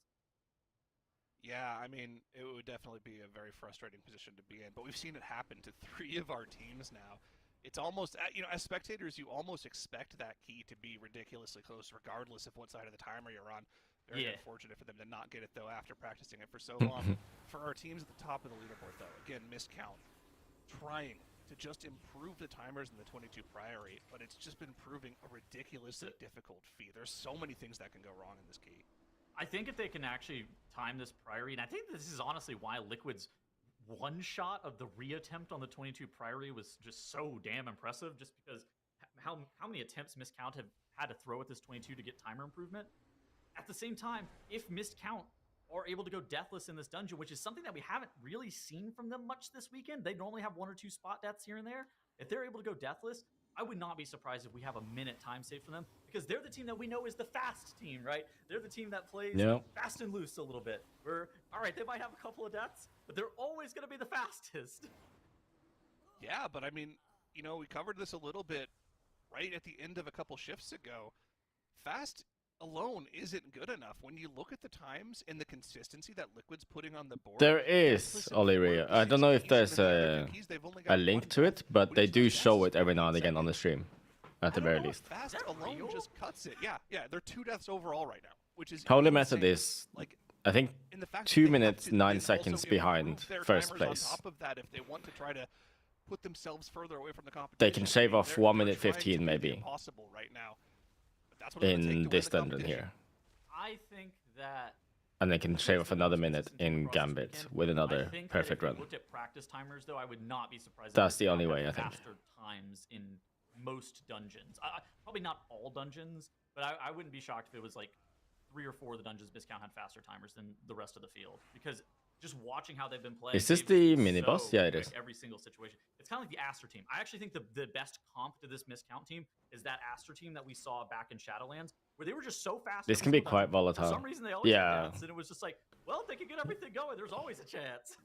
Yeah, I mean, it would definitely be a very frustrating position to be in, but we've seen it happen to 3 of our teams now. It's almost, as spectators, you almost expect that key to be ridiculously close, regardless of what side of the timer you're on. Very unfortunate for them to not get it, though, after practicing it for so long. For our teams at the top of the leaderboard, though, again, miscount, trying to just improve the timers in the 22 priority, but it's just been proving a ridiculously difficult feat. There's so many things that can go wrong in this key. I think if they can actually time this priority, and I think this is honestly why Liquid's one shot of the reattempt on the 22 priority was just so damn impressive, just because how many attempts Miscount have had to throw at this 22 to get timer improvement. At the same time, if Miscount are able to go deathless in this dungeon, which is something that we haven't really seen from them much this weekend, they normally have 1 or 2 spot deaths here and there. If they're able to go deathless, I would not be surprised if we have a minute time save for them, because they're the team that we know is the fast team, right? They're the team that plays fast and loose a little bit. Where, all right, they might have a couple of deaths, but they're always going to be the fastest. Yeah, but I mean, we covered this a little bit right at the end of a couple shifts ago. Fast alone isn't good enough. When you look at the times and the consistency that Liquid's putting on the board, there is Oliria. I don't know if there's a link to it, but they do show it every now and again on the stream, at the very least. Fast alone just cuts it. Yeah, they're 2 deaths overall right now, which is Holy Method is, I think, 2 minutes 9 seconds behind first place. On top of that, if they want to try to put themselves further away from the competition, they can shave off 1 minute 15 maybe. Possible right now. In this dungeon here. I think that... And they can shave off another minute in Gambit with another perfect run. Looked at practice timers, though, I would not be surprised. That's the only way, I think. Faster times in most dungeons. Probably not all dungeons, but I wouldn't be shocked if it was like 3 or 4 of the dungeons Miscount had faster timers than the rest of the field. Because just watching how they've been playing... Is this the mini-boss? Yeah, it is. Every single situation. It's kind of like the Aster team. I actually think the best comp to this Miscount team is that Aster team that we saw back in Shadowlands, where they were just so fast. This can be quite volatile. For some reason, they always had deaths, and it was just like, well, if they can get everything going, there's always a chance.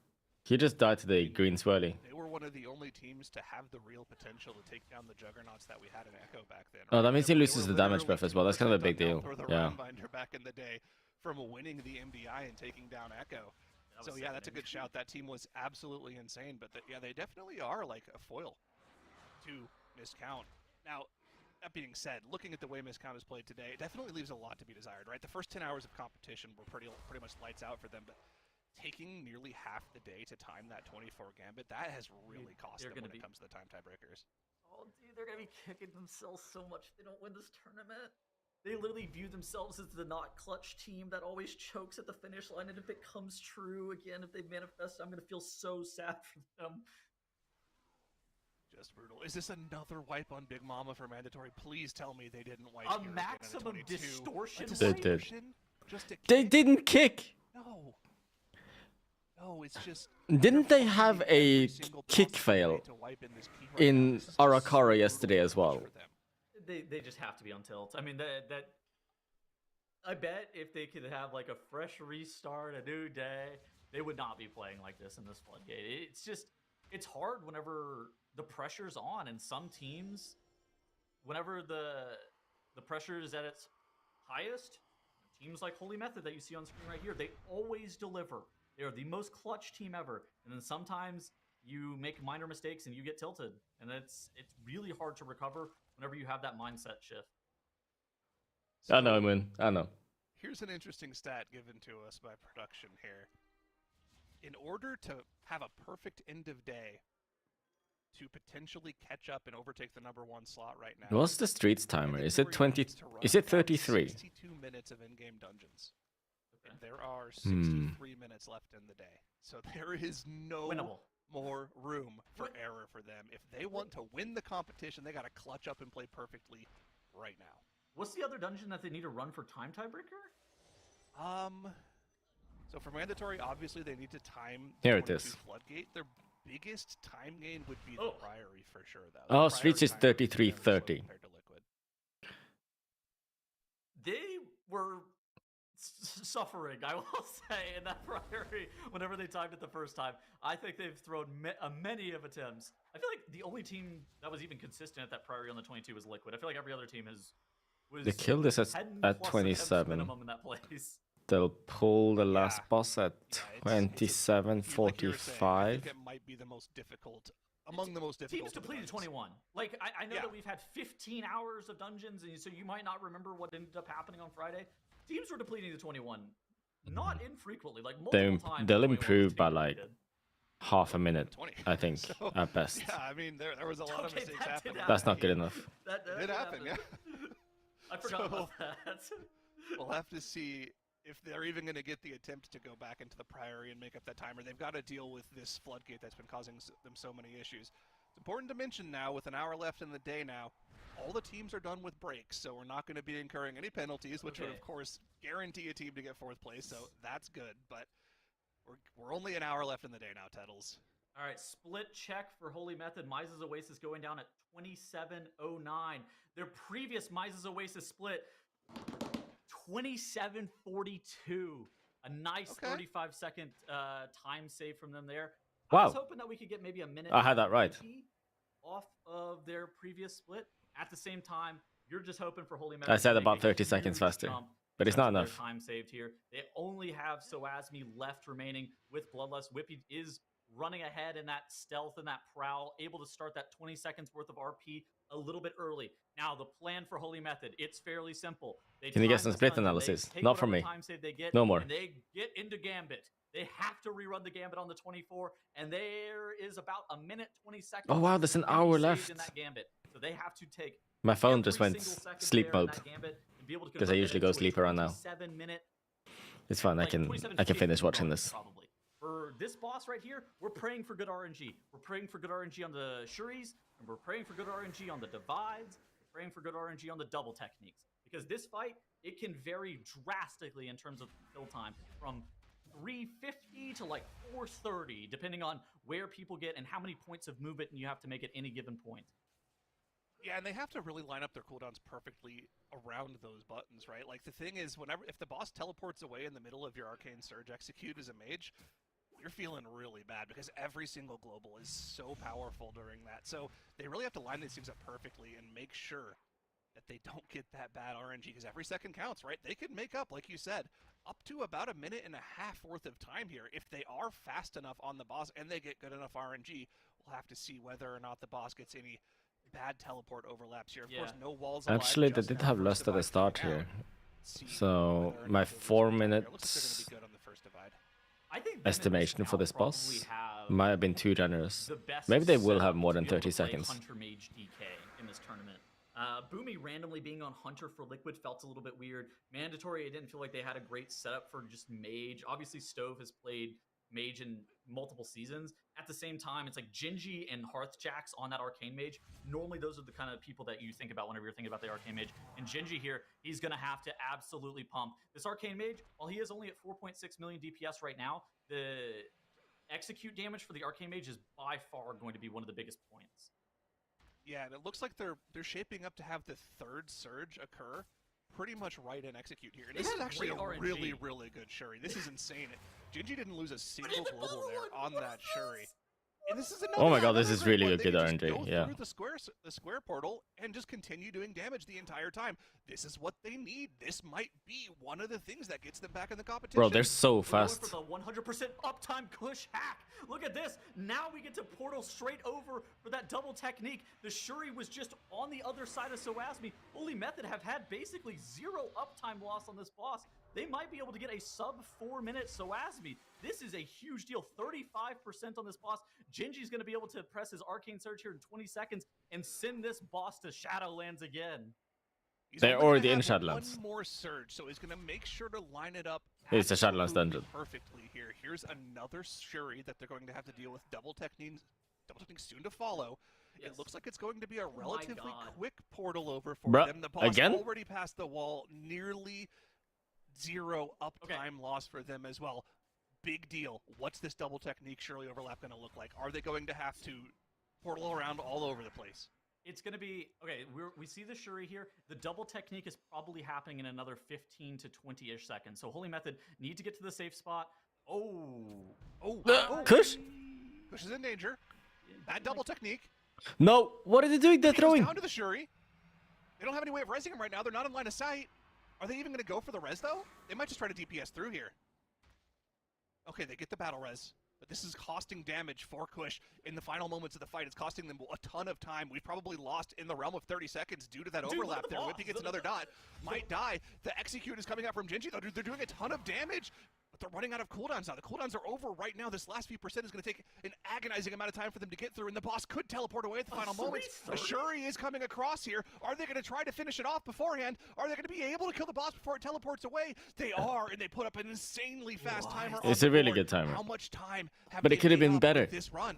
He just died to the green swirly. They were one of the only teams to have the real potential to take down the juggernauts that we had in Echo back then. Right? Oh, that means he loses the damage buff as well. That's kind of a big deal. Yeah. Back in the day, from winning the MDI and taking down Echo. So yeah, that's a good shout. That team was absolutely insane, but they definitely are like a foil to Miscount. Now, that being said, looking at the way Miscount has played today, it definitely leaves a lot to be desired, right? The first 10 hours of competition were pretty much lights out for them, but taking nearly half the day to time that 24 Gambit, that has really cost them when it comes to the time tiebreakers. Oh, dude, they're going to be kicking themselves so much if they don't win this tournament. They literally view themselves as the not clutch team that always chokes at the finish line, and if it comes true again, if they manifest, I'm going to feel so sad for them. Just brutal. Is this another wipe on Big Mama for mandatory? Please tell me they didn't wipe a maximum distortion. They did. They didn't kick. No. No, it's just... Didn't they have a kick fail in Arakara yesterday as well? They just have to be on tilt. I mean, that I bet if they could have like a fresh restart, a new day, they would not be playing like this in this floodgate. It's hard whenever the pressure's on, and some teams, whenever the pressure is at its highest, teams like Holy Method that you see on screen right here, they always deliver. They are the most clutch team ever, and then sometimes you make minor mistakes and you get tilted, and it's really hard to recover whenever you have that mindset shift. So, I know, man. I know. Here's an interesting stat given to us by production here. In order to have a perfect end of day to potentially catch up and overtake the #1 slot right now. What's the streets timer? Is it 20? Is it 33? 62 minutes of in-game dungeons. Okay. And there are 63 minutes left in the day. So there is no more room for error for them. If they want to win the competition, they got to clutch up and play perfectly right now. What's the other dungeon that they need to run for time tiebreaker? So for mandatory, obviously they need to time Here it is. Floodgate. Their biggest time gain would be the Priory for sure, though. Oh, Streets is 33:30. They were suffering, I will say, in that Priory whenever they timed it the first time. I think they've thrown many of attempts. I feel like the only team that was even consistent at that Priory on the 22 was Liquid. I feel like every other team was They killed this at 27. minimum in that place. They'll pull the last boss at 27:45. Like I think it might be the most difficult, among the most difficult. Teams depleted 21. Like, I know that we've had 15 hours of dungeons, and so you might not remember what ended up happening on Friday. Teams were depleting the 21, not infrequently, like multiple times. They'll improve by like half a minute, I think, so, at best. Yeah, I mean, there was a lot of mistakes happening. That's not good enough. That did happen, yeah. I forgot about that. We'll have to see if they're even going to get the attempt to go back into the Priory and make up that timer. They've got to deal with this floodgate that's been causing them so many issues. It's important to mention now, with an hour left in the day now, all the teams are done with breaks, so we're not going to be incurring any penalties, which would, of course, guarantee a team to get 4th place, so that's good. But we're only an hour left in the day now, Tettles. All right, split check for Holy Method. Mises Oasis going down at 27:09. Their previous Mises Oasis split, 27:42. A nice 35-second time save from them there. Wow. I was hoping that we could get maybe a minute. I had that right. Off of their previous split. At the same time, you're just hoping for Holy Method. I said about 30 seconds faster, but it's not enough. Time saved here. They only have Soasmi left remaining with Bloodlust. Whippy is running ahead in that stealth and that prowl, able to start that 20 seconds worth of RP a little bit early. Now, the plan for Holy Method, it's fairly simple. Can you get some split analysis? Not from me. No more. And they get into Gambit. They have to rerun the Gambit on the 24, and there is about a minute 20 seconds. Oh wow, there's an hour left. In that Gambit. So they have to take my phone just went sleep mode because I usually go sleep around now. It's fine. I can finish watching this. Probably. For this boss right here, we're praying for good RNG. We're praying for good RNG on the Shuris, and we're praying for good RNG on the Divides. We're praying for good RNG on the double techniques. Because this fight, it can vary drastically in terms of kill time from 350 to like 430, depending on where people get and how many points of movement you have to make at any given point. Yeah, and they have to really line up their cooldowns perfectly around those buttons, right? Like, the thing is, if the boss teleports away in the middle of your Arcane Surge execute as a mage, you're feeling really bad because every single global is so powerful during that. So they really have to line these things up perfectly and make sure that they don't get that bad RNG, because every second counts, right? They can make up, like you said, up to about a minute and a half worth of time here. If they are fast enough on the boss and they get good enough RNG, we'll have to see whether or not the boss gets any bad teleport overlaps here. Of course, no walls alive. Actually, they did have Lust at the start here. So my 4 minutes estimation for this boss might have been too generous. Maybe they will have more than 30 seconds. Hunter Mage DK in this tournament. Boomy randomly being on Hunter for Liquid felt a little bit weird. Mandatory, it didn't feel like they had a great setup for just Mage. Obviously, Stove has played Mage in multiple seasons. At the same time, it's like Gingy and Hearthjax on that Arcane Mage. Normally, those are the kind of people that you think about whenever you're thinking about the Arcane Mage. And Gingy here, he's going to have to absolutely pump. This Arcane Mage, while he is only at 4.6 million DPS right now, the execute damage for the Arcane Mage is by far going to be one of the biggest points. Yeah, and it looks like they're shaping up to have the 3rd surge occur pretty much right in execute here. And this is actually a really, really good Shuri. This is insane. Gingy didn't lose a single global there on that Shuri. And this is oh my god, this is really a good RNG. Yeah. Through the square portal and just continue doing damage the entire time. This is what they need. This might be one of the things that gets them back in the competition. Bro, they're so fast. For the 100% uptime Kush hack. Look at this. Now we get to portal straight over for that double technique. The Shuri was just on the other side of Soasmi. Holy Method have had basically 0 uptime loss on this boss. They might be able to get a sub 4-minute Soasmi. This is a huge deal. 35% on this boss. Gingy's going to be able to press his Arcane Surge here in 20 seconds and send this boss to Shadowlands again. They're already in Shadowlands. One more surge, so he's going to make sure to line it up. It's a Shadowlands dungeon. Perfectly here. Here's another Shuri that they're going to have to deal with. Double techniques soon to follow. Yes. It looks like it's going to be a relatively quick portal over for them. The boss already passed the wall. Nearly 0 uptime loss for them as well. Big deal. What's this double technique Shuri overlap going to look like? Are they going to have to portal around all over the place? It's going to be, okay, we see the Shuri here. The double technique is probably happening in another 15 to 20-ish seconds. So Holy Method need to get to the safe spot. Kush? Kush is in danger. Bad double technique. No, what are they doing? They're throwing. Down to the Shuri. They don't have any way of resing him right now. They're not in line of sight. Are they even going to go for the res, though? They might just try to DPS through here. Okay, they get the battle res. But this is costing damage for Kush in the final moments of the fight. It's costing them a ton of time. We've probably lost in the realm of 30 seconds due to that overlap there. Whippy gets another dot. Might die. The execute is coming out from Genji, though. Dude, they're doing a ton of damage. But they're running out of cooldowns now. The cooldowns are over right now. This last few percent is going to take an agonizing amount of time for them to get through, and the boss could teleport away at the final moments. Shuri is coming across here. Are they going to try to finish it off beforehand? Are they going to be able to kill the boss before it teleports away? They are, and they put up an insanely fast timer. It's a really good timer. How much time have but it could have been better. This run.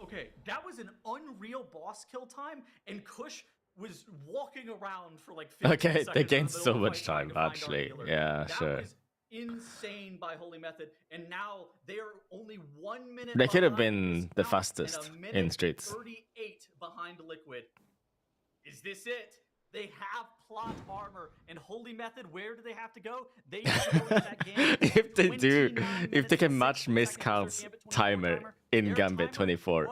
Okay, that was an unreal boss kill time, and Kush was walking around for like 15 seconds. They gained so much time, actually. Yeah, sure. Was insane by Holy Method, and now they are only 1 minute. They could have been the fastest in streets. 38 behind Liquid. Is this it? They have plot armor, and Holy Method, where do they have to go? They need to go to that game. If they do, if they can match Miscount's timer in Gambit 24,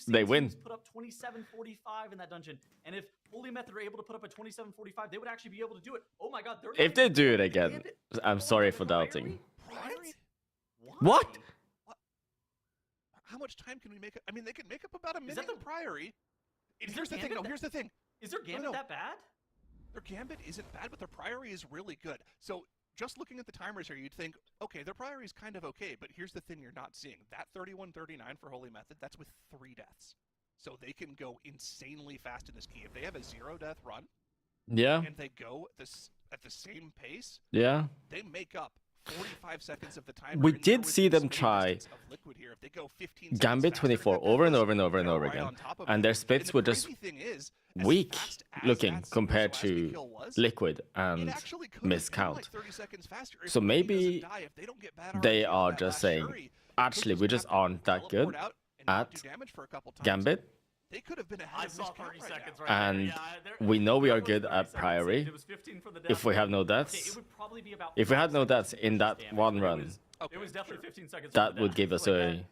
they win. Put up 27:45 in that dungeon, and if Holy Method are able to put up a 27:45, they would actually be able to do it. Oh my God! If they do it again, I'm sorry for doubting. What? How much time can we make? I mean, they can make up about a minute in Priory. Here's the thing. No, here's the thing. Is their Gambit that bad? Their Gambit isn't bad, but their Priory is really good. So just looking at the timers here, you'd think, okay, their Priory is kind of okay, but here's the thing you're not seeing. That 31:39 for Holy Method, that's with 3 deaths. So they can go insanely fast in this key. If they have a 0-death run, and they go at the same pace, they make up 45 seconds of the time. We did see them try Gambit 24 over and over and over and over again, and their splits were just weak looking compared to Liquid and Miscount. So maybe they are just saying, actually, we just aren't that good at Gambit. They could have been ahead of 30 seconds right and we know we are good at Priory if we have no deaths. If we had no deaths in that one run, it was definitely 15 seconds. That would give us a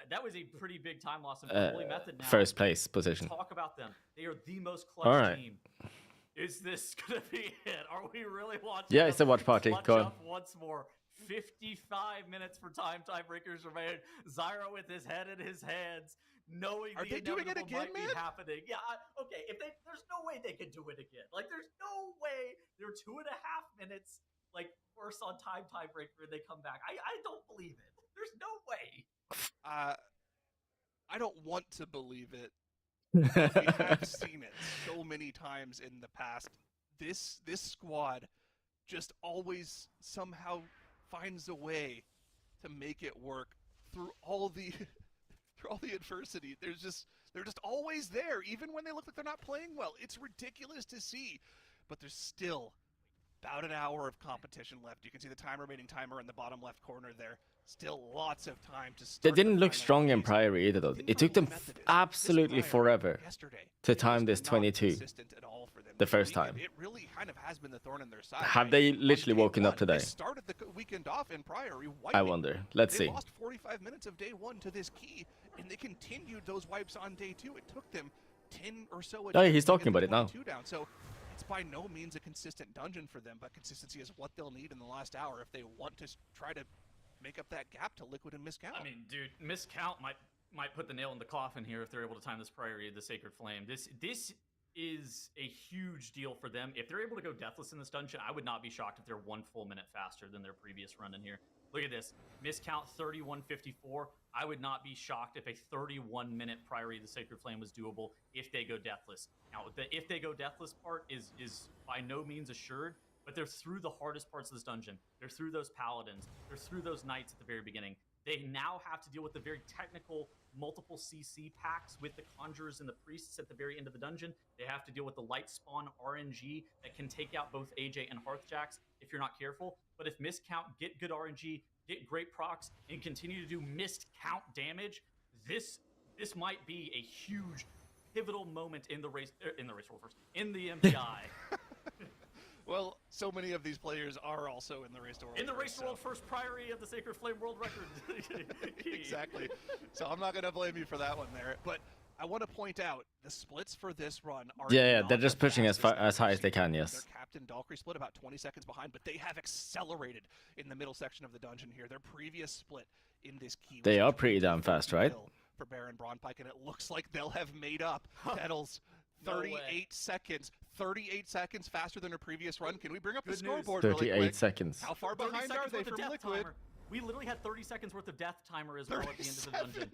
that was a pretty big time loss in Holy Method now. First place position. Talk about them. They are the most clutch team. Is this gonna be it? Are we really watching? Yeah, it's a watch party. Go on. Once more. 55 minutes for tiebreakers remain. Zyra with his head in his hands, knowing the inevitable might be happening. Yeah, okay. There's no way they can do it again. Like, there's no way they're 2.5 minutes like worse on tiebreaker and they come back. I don't believe it. There's no way. I don't want to believe it. We have seen it so many times in the past. This squad just always somehow finds a way to make it work through all the adversity. They're just always there, even when they look like they're not playing well. It's ridiculous to see, but there's still about an hour of competition left. You can see the remaining timer in the bottom left corner there. Still lots of time to start. They didn't look strong in Priory either, though. It took them absolutely forever to time this 22 the first time. It really kind of has been the thorn in their side. Have they literally woken up today? They started the weekend off in Priory. I wonder. Let's see. They lost 45 minutes of day 1 to this key, and they continued those wipes on day 2. It took them 10 or so. Oh, yeah, he's talking about it now. So it's by no means a consistent dungeon for them, but consistency is what they'll need in the last hour if they want to try to make up that gap to Liquid and Miscount. I mean, dude, Miscount might put the nail in the coffin here if they're able to time this Priory of the Sacred Flame. This is a huge deal for them. If they're able to go deathless in this dungeon, I would not be shocked if they're 1 full minute faster than their previous run in here. Look at this. Miscount 31:54. I would not be shocked if a 31-minute Priory of the Sacred Flame was doable if they go deathless. Now, the if they go deathless part is by no means assured, but they're through the hardest parts of this dungeon. They're through those paladins. They're through those knights at the very beginning. They now have to deal with the very technical multiple CC packs with the conjurers and the priests at the very end of the dungeon. They have to deal with the light spawn RNG that can take out both AJ and Hearthjax if you're not careful. But if Miscount get good RNG, get great procs, and continue to do missed count damage, this might be a huge pivotal moment in the race world first, in the MDI. Well, so many of these players are also in the Race to World. In the Race to World first Priory of the Sacred Flame world record. Exactly. So I'm not going to blame you for that one there. But I want to point out the splits for this run are they're just pushing as high as they can, yes. Their Captain Valkyrie split about 20 seconds behind, but they have accelerated in the middle section of the dungeon here. Their previous split in this key. They are pretty damn fast, right? For Baron Braunpike, and it looks like they'll have made up. Kettles, 38 seconds. 38 seconds faster than her previous run. Can we bring up the scoreboard 38 really quick? seconds. How far behind are they from Liquid? Timer. We literally had 30 seconds worth of death timer as well at the end of the dungeon.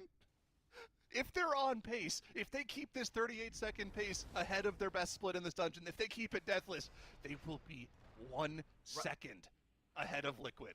If they're on pace, if they keep this 38-second pace ahead of their best split in this dungeon, if they keep it deathless, they will be 1 second ahead of Liquid.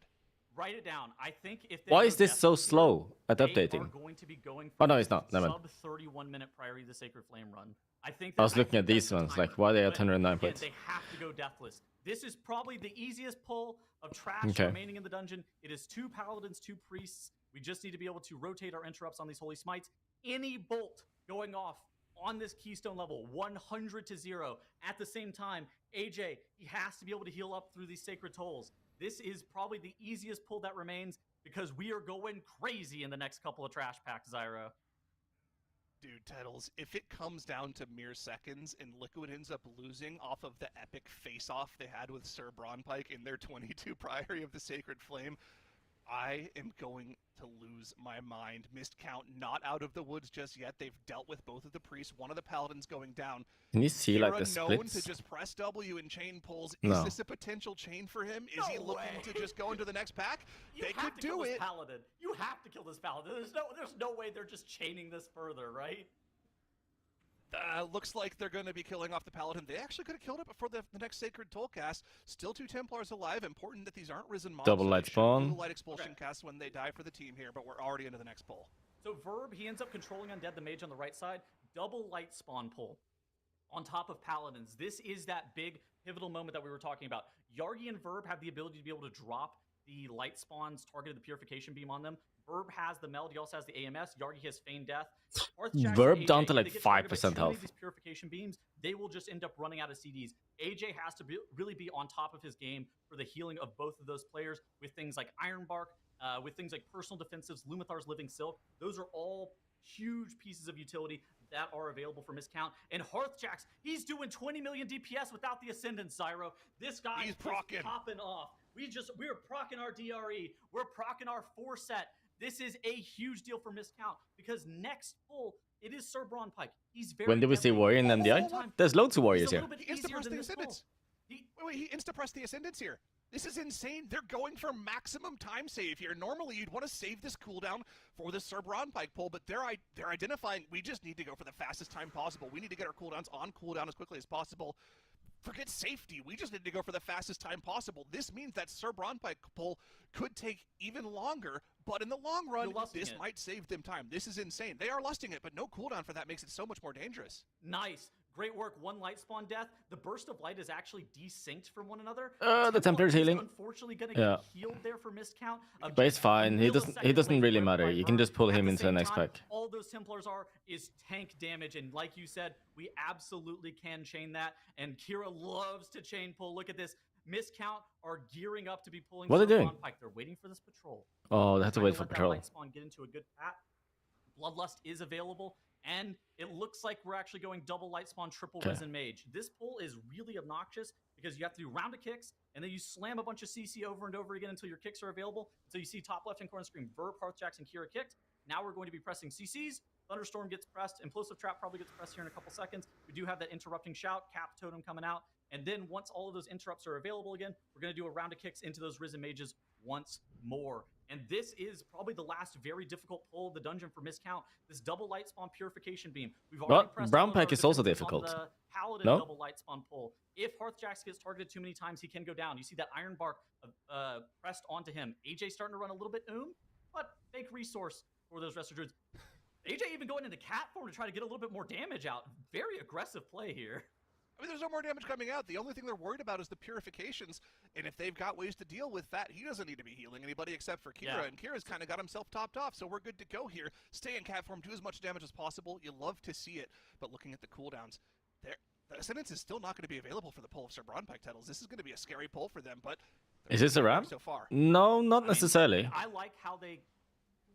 Write it down. I think if they Why is this so slow at they updating? are going to be going Oh no, it's not. Never mind. sub 31-minute Priory of the Sacred Flame run. I was looking at these ones, like why are they at 109 again, points? They have to go deathless. This is probably the easiest pull of trash remaining in the dungeon. It is 2 paladins, 2 priests. We just need to be able to rotate our interrupts on these holy smites. Any bolt going off on this keystone level, 100-0. At the same time, AJ, he has to be able to heal up through these sacred tolls. This is probably the easiest pull that remains because we are going crazy in the next couple of trash packs, Zyro. Dude, Tettles, if it comes down to mere seconds and Liquid ends up losing off of the epic face-off they had with Sir Braunpike in their 22 Priory of the Sacred Flame, I am going to lose my mind. Missed count, not out of the woods just yet. They've dealt with both of the priests, one of the paladins going down. Can you see like the known splits? to just press W and chain pulls. No. Is this a potential chain for him? Is he looking to just go into the next pack? They could do it. Paladin. You have to kill this paladin. There's no way they're just chaining this further, right? Looks like they're going to be killing off the Paladin. They actually could have killed it before the next Sacred Toll cast. Still 2 Templars alive. Important that these aren't risen mobs. Double light spawn. Double light expulsion cast when they die for the team here, but we're already into the next pull. So Verb, he ends up controlling Undead, the mage on the right side. Double light spawn pull on top of Paladins. This is that big pivotal moment that we were talking about. Yargi and Verb have the ability to be able to drop the light spawns targeted the purification beam on them. Verb has the meld, he also has the AMS. Yargi has feigned death. Verb down to like 5% health. These purification beams, they will just end up running out of CDs. AJ has to really be on top of his game for the healing of both of those players with things like Iron Bark, with things like personal defensives, Lumithar's Living Silk. Those are all huge pieces of utility that are available for Miscount. And Hearthjax, he's doing 20 million DPS without the Ascendant, Zyro. This guy is popping off. We're proccing our DRE. We're proccing our 4-set. This is a huge deal for Miscount because next pull, it is Sir Braunpike. He's very When did we see Warrior in MDI? There's loads of Warriors here. He insta-pressed the Ascendants. He insta-pressed the Ascendants here. This is insane. They're going for maximum time save here. Normally, you'd want to save this cooldown for the Sir Braunpike pull, but they're identifying we just need to go for the fastest time possible. We need to get our cooldowns on cooldown as quickly as possible. Forget safety. We just need to go for the fastest time possible. This means that Sir Braunpike pull could take even longer, but in the long run, this might save them time. This is insane. They are lusting it, but no cooldown for that makes it so much more dangerous. Nice. Great work. 1 light spawn death. The burst of light is actually desynced from one another. The Templar's healing. Unfortunately, gonna get healed there for Miscount. But it's fine. He doesn't really matter. You can just pull him into the next pack. All those Templars is tank damage, and like you said, we absolutely can chain that. And Kira loves to chain pull. Look at this. Miscount are gearing up to be pulling. What are they doing? They're waiting for this patrol. Oh, they have to wait for patrol. Light spawn get into a good pat. Bloodlust is available. And it looks like we're actually going double light spawn, triple risen mage. This pull is really obnoxious because you have to do round of kicks, and then you slam a bunch of CC over and over again until your kicks are available. So you see top left-hand corner screen, Verb, Hearthjax, and Kira kicked. Now we're going to be pressing CCs. Thunderstorm gets pressed. Implosive Trap probably gets pressed here in a couple seconds. We do have that interrupting shout, cap totem coming out. And then once all of those interrupts are available again, we're going to do a round of kicks into those Risen Mages once more. And this is probably the last very difficult pull of the dungeon for Miscount. This double light spawn purification beam. We've already pressed Brown Pack is also difficult. The Paladin no? double light spawn pull. If Hearthjax gets targeted too many times, he can go down. You see that Iron Bark pressed onto him. AJ starting to run a little bit but fake resource for those Resto Druids. AJ even going into cat form to try to get a little bit more damage out. Very aggressive play here. I mean, there's no more damage coming out. The only thing they're worried about is the purifications, and if they've got ways to deal with that, he doesn't need to be healing anybody except for Kira, and Kira's kind of got himself topped off, so we're good to go here. Stay in cat form, do as much damage as possible. You love to see it, but looking at the cooldowns, the Ascendance is still not going to be available for the pull of Sir Bronpike titles. This is going to be a scary pull for them, but... Is this a ramp? So far. No, not necessarily. I like how they...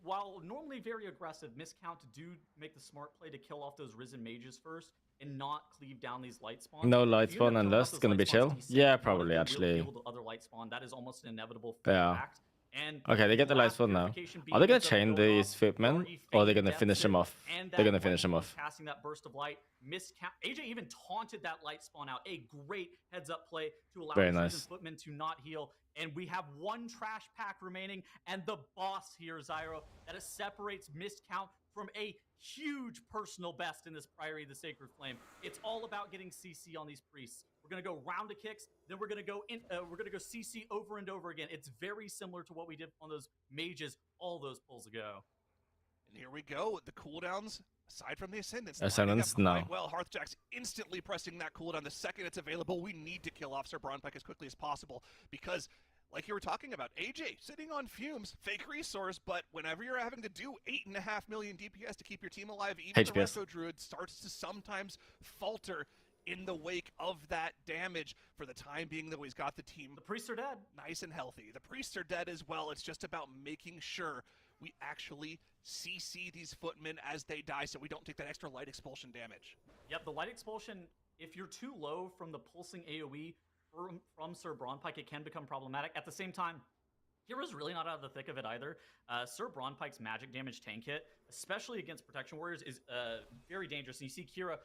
While normally very aggressive, Miscount do make the smart play to kill off those Risen Mages first and not cleave down these light spawns. No light spawn unless it's going to be chill. Yeah, probably, actually. Other light spawn, that is almost an inevitable yeah. fact. And okay, they get the light spawn now. Are they going to chain these footmen, or are they going to finish them off? They're going to finish them off. Casting that burst of light, AJ even taunted that light spawn out. A great heads-up play to allow his footmen to not heal. And we have one trash pack remaining, and the boss here, Zyro, that separates Miscount from a huge personal best in this Priory of the Sacred Flame. It's all about getting CC on these priests. We're gonna go round of kicks, then we're gonna go CC over and over again. It's very similar to what we did on those mages all those pulls ago. And here we go with the cooldowns. Aside from the Ascendance, no. Well, Hearthjack's instantly pressing that cooldown the second it's available. We need to kill off Sir Bronpike as quickly as possible because, like you were talking about, AJ sitting on fumes, fake resource, but whenever you're having to do 8.5 million DPS to keep your team alive, even the Resto Druid starts to sometimes falter in the wake of that damage. For the time being, though, he's got the team. The priests are dead. Nice and healthy. The priests are dead as well. It's just about making sure we actually CC these footmen as they die so we don't take that extra light expulsion damage. Yep, the light expulsion, if you're too low from the pulsing AoE from Sir Bronpike, it can become problematic. At the same time, Kira's really not out of the thick of it either. Sir Bronpike's magic damage tank hit, especially against Protection Warriors, is very dangerous. And you see Kira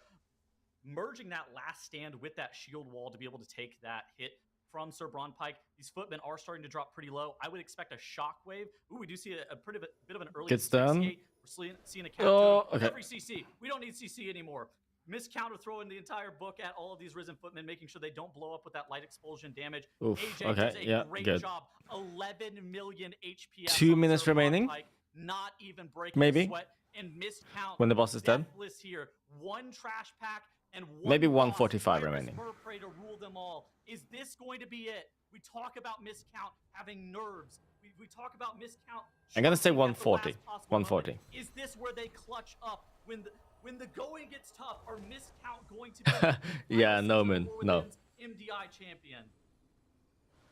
merging that last stand with that shield wall to be able to take that hit from Sir Bronpike. These footmen are starting to drop pretty low. I would expect a shockwave. Ooh, we do see a bit of an early gets done. We're seeing a count every CC. We don't need CC anymore. Miscounter throwing the entire book at all of these Risen footmen, making sure they don't blow up with that light explosion damage. Oof, AJ does a great job. 11 million HP. 2 minutes remaining. Not even breaking maybe sweat. And Miscount when the boss is dead. Here. One trash pack and one maybe 145 remaining. Prey to rule them all. Is this going to be it? We talk about Miscount having nerves. We talk about Miscount. I'm gonna say 140. 140. Moment. Is this where they clutch up when the going gets tough? Are Miscount going to be yeah, no man, no. MDI champion?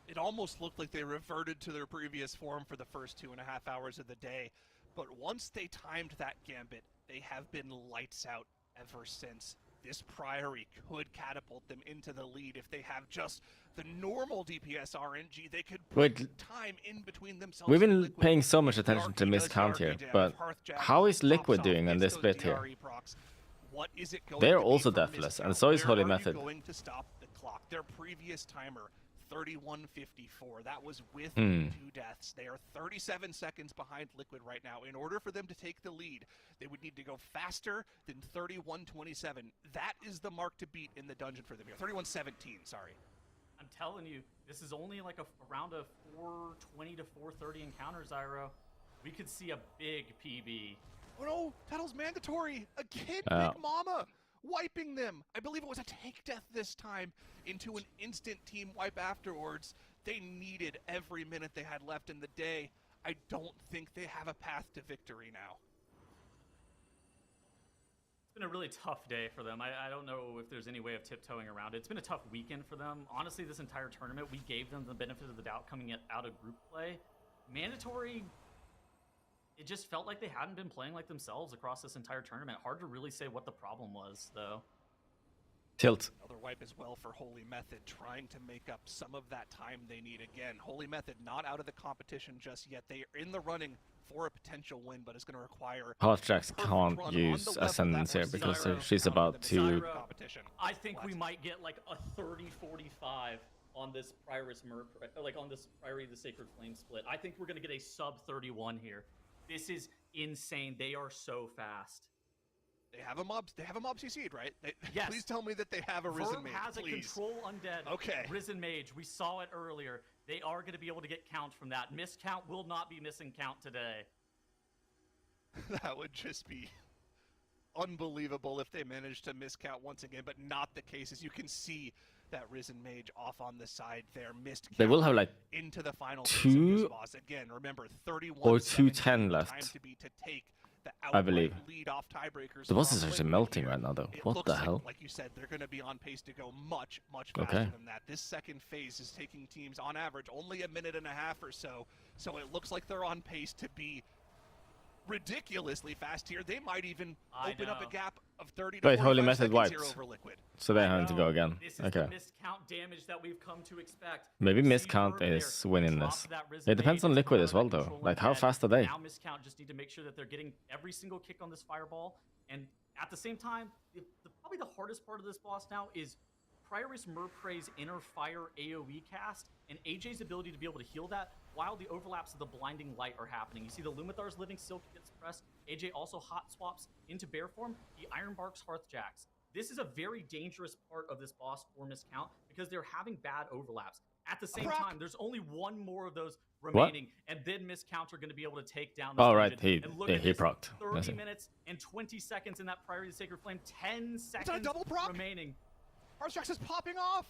It almost looked like they reverted to their previous form for the first 2.5 hours of the day, but once they timed that gambit, they have been lights out ever since. This Priory could catapult them into the lead if they have just the normal DPS RNG. They could put time in between themselves. We've been paying so much attention to Miscount here, but how is Liquid doing in this split here? They're also deathless, and so is Holy Method. Going to stop the clock. Their previous timer, 31:54. That was with 2 deaths. They are 37 seconds behind Liquid right now. In order for them to take the lead, they would need to go faster than 31:27. That is the mark to beat in the dungeon for them here. 31:17, sorry. I'm telling you, this is only like around a 420 to 430 encounter, Zyro. We could see a big PB. Oh no, Title's mandatory. Again, Big Mama wiping them. I believe it was a tank death this time into an instant team wipe afterwards. They needed every minute they had left in the day. I don't think they have a path to victory now. It's been a really tough day for them. I don't know if there's any way of tiptoeing around it. It's been a tough weekend for them. Honestly, this entire tournament, we gave them the benefit of the doubt coming out of group play. Mandatory, it just felt like they hadn't been playing like themselves across this entire tournament. Hard to really say what the problem was, though. Tilt. Another wipe as well for Holy Method, trying to make up some of that time they need again. Holy Method not out of the competition just yet. They are in the running for a potential win, but it's going to require... Half-Tracks can't use Ascendance here because she's about to... I think we might get like a 30-45 on this on this Priory the Sacred Flame split. I think we're going to get a sub-31 here. This is insane. They are so fast. They have a mob CC'd, right? Yes. Please tell me that they have a Risen Mage, has please. A Control Undead. Okay. Risen Mage. We saw it earlier. They are going to be able to get count from that. Miscount will not be missing count today. That would just be unbelievable if they managed to miscount once again, but not the case. As you can see, that Risen Mage off on the side there, missed count. They will have like into the final two boss. Again, remember 31 or 210 left. Time to take the I believe. lead off tiebreakers. The boss is actually melting right now, though. What the hell? Like you said, they're going to be on pace to go much faster than that. This second phase is taking teams on average only a minute and a half or so. So it looks like they're on pace to be ridiculously fast here. They might even open up a gap of 30 to 45 Holy Method seconds wiped. here over Liquid. So they're having to go again. This is okay. the miscount damage that we've come to expect. Maybe miscount is winning this. It depends on Liquid as well, though. Like, how fast are they? Now miscount just need to make sure that they're getting every single kick on this fireball. And at the same time, probably the hardest part of this boss now is Prioris Murprey's Inner Fire AoE cast and AJ's ability to be able to heal that while the overlaps of the Blinding Light are happening. You see the Lumithar's Living Silk gets pressed. AJ also hot swaps into bear form. The Ironbark's Hearthjacks. This is a very dangerous part of this boss for miscount because they're having bad overlaps. At the same time, there's only one more of those remaining, and then miscount are going to be able to take down this he procced. 30 minutes and 20 seconds in that Priory of the Sacred Flame. 10 seconds it's a double proc remaining. Hearthjacks is popping off.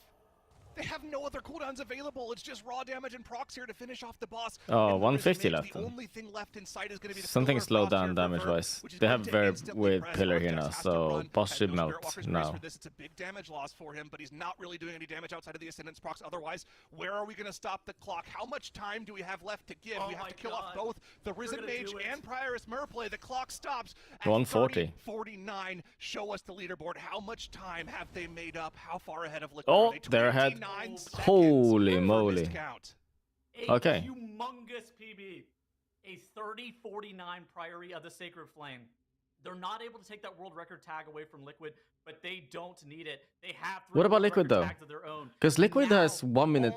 They have no other cooldowns available. It's just raw damage and procs here to finish off the boss. Oh, 150 left. The only thing left in sight is going to be the something slowed down damage-wise. They have very weird pillar here now, so boss should melt now. It's a big damage loss for him, but he's not really doing any damage outside of the Ascendance procs. Otherwise, where are we going to stop the clock? How much time do we have left to give? We have to kill off both the Risen Mage and Prioris Murplay. The clock stops at 140. 49. Show us the leaderboard. How much time have they made up? How far ahead of Liquid Oh, are they? they're ahead. Holy moly. Okay. Humongous PB. A 30-49 Priory of the Sacred Flame. They're not able to take that world record tag away from Liquid, but they don't need it. They have what about Liquid, though? Because Liquid has 1 minute...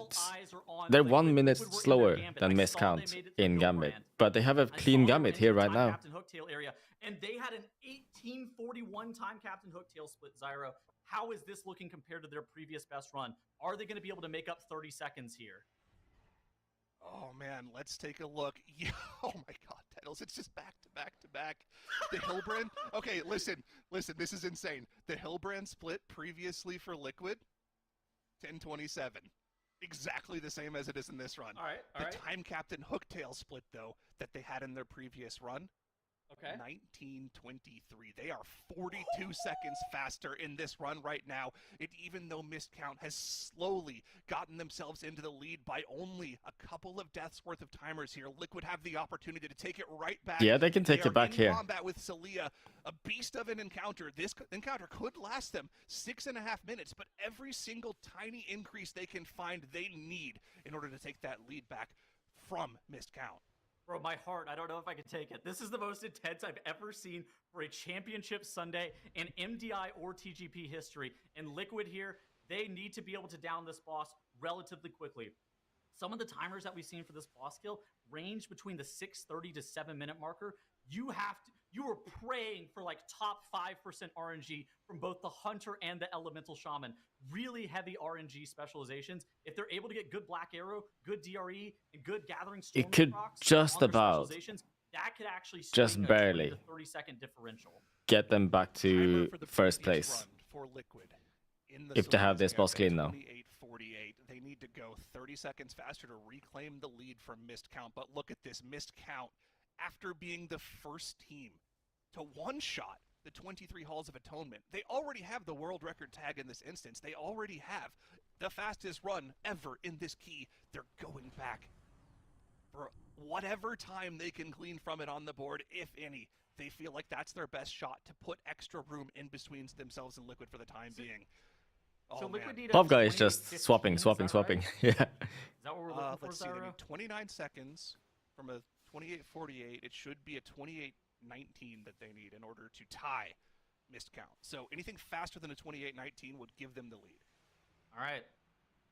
They're 1 minute slower than miscount in Gambit, but they have a clean Gambit here right now. And they had an 1841 time Captain Hooktail split, Zyro. How is this looking compared to their previous best run? Are they going to be able to make up 30 seconds here? Oh, man, let's take a look. Yeah, oh, my God, titles. It's just back to back to back. The Hillbrand. Okay, listen, this is insane. The Hillbrand split previously for Liquid, 10:27. Exactly the same as it is in this run. All right. The Time Captain Hooktail split, though, that they had in their previous run, okay, 1923. They are 42 seconds faster in this run right now. Even though miscount has slowly gotten themselves into the lead by only a couple of deaths worth of timers here, Liquid have the opportunity to take it right back. Yeah, they can take it back here. Combat with Celia, a beast of an encounter. This encounter could last them 6.5 minutes, but every single tiny increase they can find, they need in order to take that lead back from miscount. Bro, my heart, I don't know if I can take it. This is the most intense I've ever seen for a championship Sunday in MDI or TGP history. And Liquid here, they need to be able to down this boss relatively quickly. Some of the timers that we've seen for this boss kill range between the 6:30 to 7-minute marker. You are praying for like top 5% RNG from both the Hunter and the Elemental Shaman. Really heavy RNG specializations. If they're able to get good Black Arrow, good DRE, and good Gathering Storm, it could just about, that could actually just barely, 30-second differential. Get them back to first place. For Liquid if they have this boss clean now. 48. They need to go 30 seconds faster to reclaim the lead from missed count. But look at this missed count. After being the first team to one-shot the 23 Halls of Atonement, they already have the world record tag in this instance. They already have the fastest run ever in this key. They're going back for whatever time they can glean from it on the board, if any. They feel like that's their best shot to put extra room in between themselves and Liquid for the time being. Oh, So man. Liquid need a Top guy is 28, just 15, swapping. is that right? Yeah. Is that what we're looking for, Let's see. They Zyro? need 29 seconds from a 28-48. It should be a 28-19 that they need in order to tie missed count. So anything faster than a 28-19 would give them the lead. All right.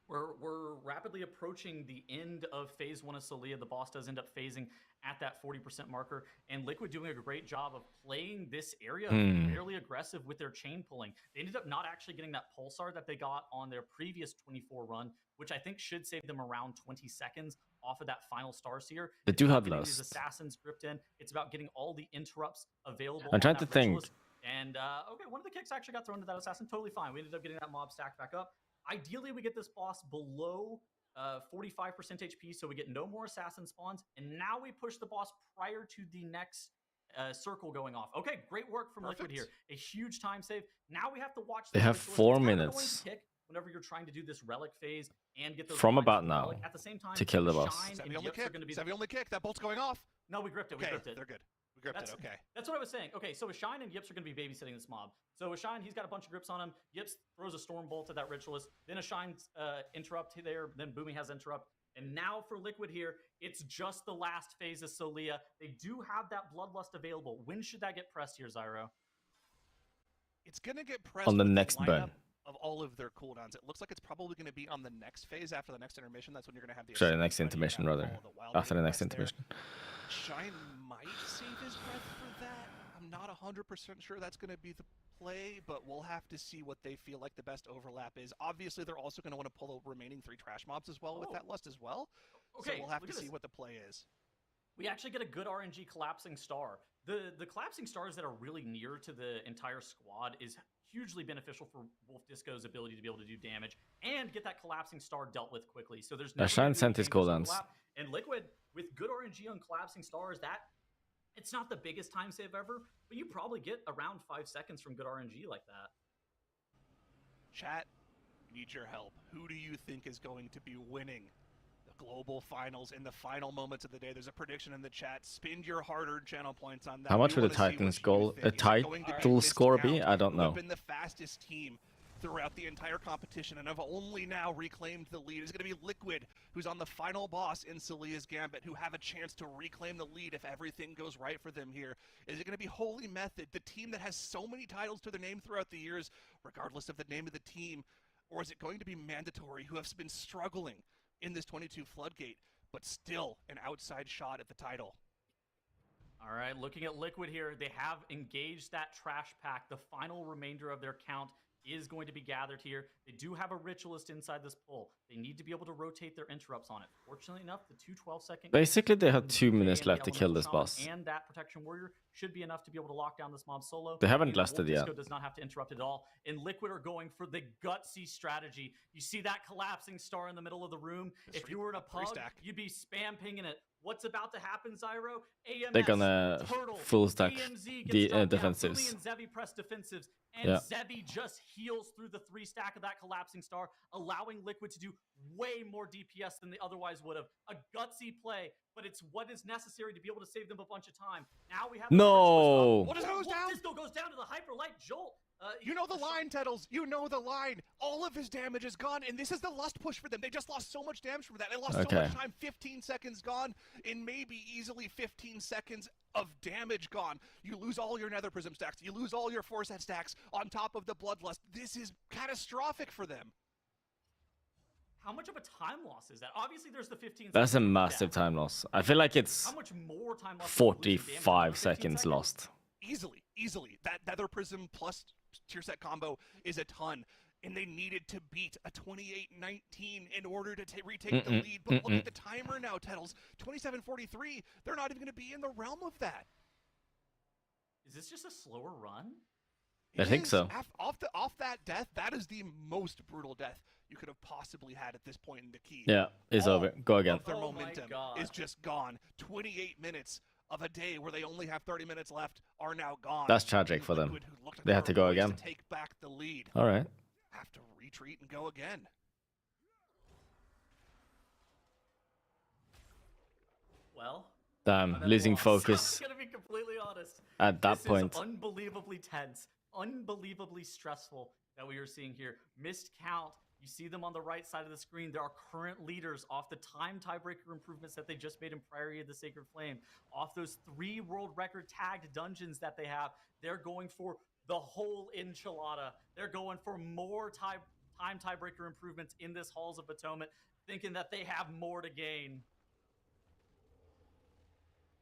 We're rapidly approaching the end of phase 1 of Solia. The boss does end up phasing at that 40% marker, and Liquid doing a great job of playing this area fairly aggressive with their chain pulling. They ended up not actually getting that pulsar that they got on their previous 24 run, which I think should save them around 20 seconds off of that final Starseer. They It's do about have getting lust. these assassins gripped in. It's about getting all the interrupts available. I'm on trying that to think. Ritualist. And okay, one of the kicks actually got thrown to that assassin. Totally fine. We ended up getting that mob stacked back up. Ideally, we get this boss below 45% HP, so we get no more assassin spawns. And now we push the boss prior to the next circle going off. Okay, great work from Liquid here. A huge time save. Now we have to watch. They have Ritualist. 4 It's kind of annoying minutes. to kick whenever you're trying to do this relic phase and get those From lines about from the now relic. At the same time, to kill the boss. Shine and Sevi only Yips are kick. gonna be Sevi only kick. That bolt's going off. No, we gripped it. We Okay, gripped it. they're good. We gripped it. Okay. That's what I was saying. Okay, so Shine and Yips are going to be babysitting this mob. So Shine, he's got a bunch of grips on him. Yips throws a Storm Bolt at that Ritualist. Then Shine's interrupt there. Then Boomy has interrupt. And now for Liquid here, it's just the last phase of Solia. They do have that Bloodlust available. When should that get pressed here, Zyro? It's going to get pressed On the with next lineup burn. of all of their cooldowns. It looks like it's probably going to be on the next phase after the next intermission. That's when you're going to have the Sorry, the assassins next ready. intermission, You have rather. all the wild After the next requests there. intermission. Shine might save his breath for that. I'm not 100% sure that's going to be the play, but we'll have to see what they feel like the best overlap is. Obviously, they're also going to want to pull the remaining 3 trash mobs as well with that lust as well. Okay, so we'll have look to at see this. what the play is. We actually get a good RNG collapsing star. The collapsing stars that are really near to the entire squad is hugely beneficial for Wolf Disco's ability to be able to do damage and get that collapsing star dealt with quickly. So there's never Shine gonna be sent his dangerous cooldowns. overlap. And Liquid with good RNG on collapsing stars, that it's not the biggest time save ever, but you probably get around 5 seconds from good RNG like that. Chat, need your help. Who do you think is going to be winning the global finals in the final moments of the day? There's a prediction in the chat. Spend your hard-earned channel points on that. How much We would a wanna see Titan's what you goal, think. a Is it going to be title Missed score be? Count, I don't who know. have been the fastest team throughout the entire competition and have only now reclaimed the lead? Is it going to be Liquid, who's on the final boss in Solia's Gambit, who have a chance to reclaim the lead if everything goes right for them here? Is it going to be Holy Method, the team that has so many titles to their name throughout the years, regardless of the name of the team? Or is it going to be Mandatory, who have been struggling in this 22 Floodgate, but still an outside shot at the title? All right, looking at Liquid here, they have engaged that trash pack. The final remainder of their count is going to be gathered here. They do have a Ritualist inside this pull. They need to be able to rotate their interrupts on it. Fortunately enough, the 2 12-second... Basically, they have from 2 Bouquet minutes and the left to kill Elemental this Shaman boss. And that Protection Warrior should be enough to be able to lock down this mob solo. They haven't Here, lasted Wolf yet. Disco does not have to interrupt at all. And Liquid are going for the gutsy strategy. You see that collapsing star in the middle of the room? If you were in a pub, you'd be spam pinging it. What's about to happen, Zyro? AMS, They're gonna Turtle, full stack AMZ the gets dropped down. defensives. Philly and Zevi press defensives, and Yeah. Zevi just heals through the 3 stack of that collapsing star, allowing Liquid to do way more DPS than they otherwise would have. A gutsy play, but it's what is necessary to be able to save them a bunch of time. Now we have No! What goes down? Disco goes down to the hyper light jolt. You know the line, Tettles. You know the line. All of his damage is gone, and this is the lust push for them. They just lost so much damage from that. They lost so Okay. much time. 15 seconds gone, and maybe easily 15 seconds of damage gone. You lose all your Nether Prism stacks. You lose all your Forset stacks on top of the Bloodlust. This is catastrophic for them. How much of a time loss is that? Obviously, there's the 15 That's a seconds of massive death. time loss. I feel like it's How much more time loss? is losing damage? 45 Another 15 seconds lost. Easily. That Nether Prism plus tier set combo is a ton. And they needed to beat a 28-19 in order to retake the lead. But look at the timer now, Tettles. 27:43. They're not even going to be in the realm of that. Is this just a slower run? I think is. so. Off that death, that is the most brutal death you could have possibly had at this point in the key. Yeah, it's All over. Go again. of their Oh my momentum God. is just gone. 28 minutes of a day where they only have 30 minutes left are now gone. That's tragic And for them. Liquid, who looked like They had to were go poised again. To take back the lead. All right. Have to retreat and go again. Well, Damn, I'm at a losing loss. focus I'm gonna be completely honest. at that This point. is unbelievably tense, unbelievably stressful, that we are seeing here. Missed count. You see them on the right side of the screen. There are current leaders off the time tiebreaker improvements that they just made in Priory of the Sacred Flame. Off those 3 world record tagged dungeons that they have, they're going for the whole enchilada. They're going for more time tiebreaker improvements in this Halls of Potomac, thinking that they have more to gain.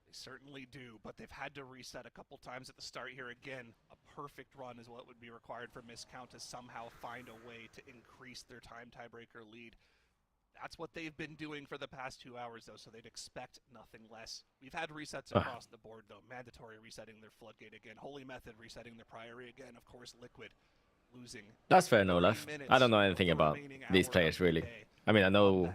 They certainly do, but they've had to reset a couple times at the start here. Again, a perfect run is what would be required for Miscount to somehow find a way to increase their time tiebreaker lead. That's what they've been doing for the past 2 hours, though, so they'd expect nothing less. We've had resets across the board, though. Mandatory resetting their Floodgate again. Holy Method resetting their Priory again. Of course, Liquid losing. That's fair, no left. I don't know anything about these players, really. I mean, I know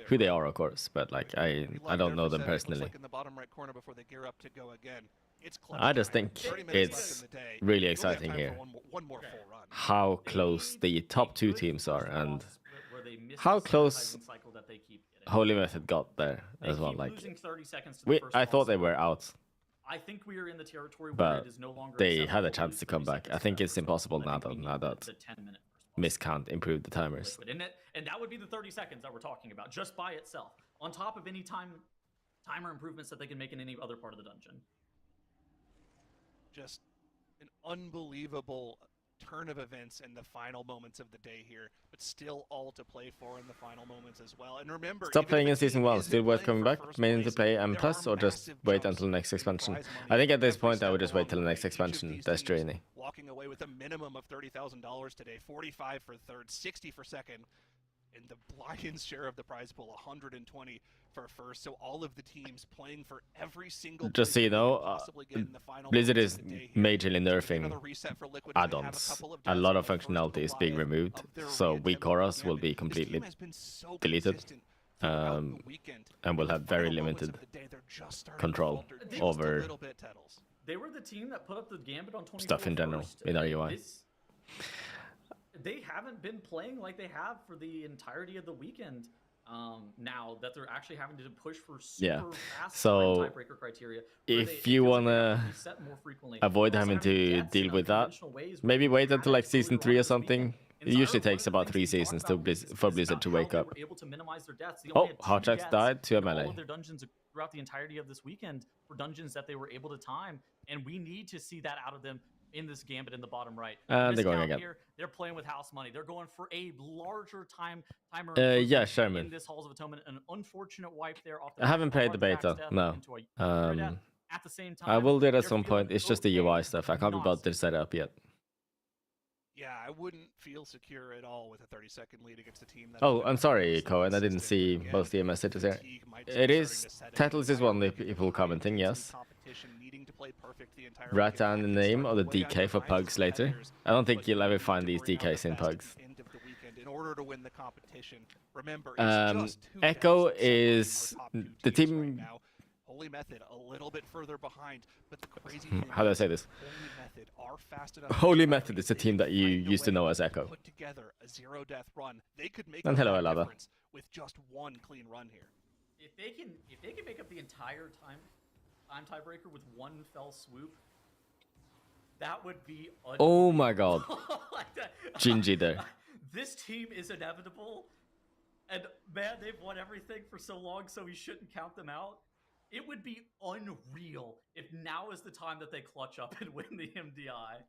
who they are, of course, but like I don't know them personally. Like in the bottom right corner before they gear up to go again. It's I just think it's really exciting here how close the top 2 teams are and how close Holy Method got there as well. Like, I thought they were out. I think we are in the territory where but it is no longer they had a chance to come back. I think it's impossible now that Miscount improved the timers. And that would be the 30 seconds that we're talking about, just by itself, on top of any timer improvements that they can make in any other part of the dungeon. Just an unbelievable turn of events in the final moments of the day here, but still all to play for in the final moments as well. And remember, stop playing in Season 1, still worth coming back, mainly to play M+, or just wait until the next expansion? I think at this point I would just wait till the next expansion, Death Journey. Walking away with a minimum of $30,000 today, 45 for third, 60 for second, and the lion's share of the prize pool, 120 for first. So all of the teams playing for every single. Just so you know, Blizzard is majorly nerfing add-ons. A lot of functionality is being removed, so weak auras will be completely deleted, and will have very limited control over They were the team that put up the Gambit on 24 stuff in general in RUI. They haven't been playing like they have for the entirety of the weekend. Now that they're actually having to push for super fast tiebreaker criteria. If you wanna avoid having to deal with that, maybe wait until like Season 3 or something. It usually takes about 3 seasons for Blizzard to wake up. Oh, Hotjax died to a melee. All of their dungeons throughout the entirety of this weekend were dungeons that they were able to time, and we need to see that out of them in this Gambit in the bottom right. And they're going again. Here, they're playing with house money. They're going for a larger timer yeah, Sherman. in this Halls of Atonement. An unfortunate wipe there off the I haven't played the beta, no. At the same time, I will do it at some point. It's just the UI stuff. I can't be bothered to set it up yet. Yeah, I wouldn't feel secure at all with a 30-second lead against a team that... Oh, I'm sorry, Cohen. I didn't see both the messages here. It is... Tetals is one of the people commenting, yes. Write down the name of the DK for Pugs later. I don't think you'll ever find these DKs in Pugs. Echo is the team... Holy Method a little bit further behind, but the crazy how do I say this? Holy Method are fast enough. Holy Method is a team that you used to know as Echo. Put together a zero-death run. They could make and hello, Alada. With just one clean run here. If they can make up the entire time tiebreaker with one fell swoop, that would be oh my god. Gingy there. This team is inevitable, and man, they've won everything for so long, so we shouldn't count them out. It would be unreal if now is the time that they clutch up and win the MDI.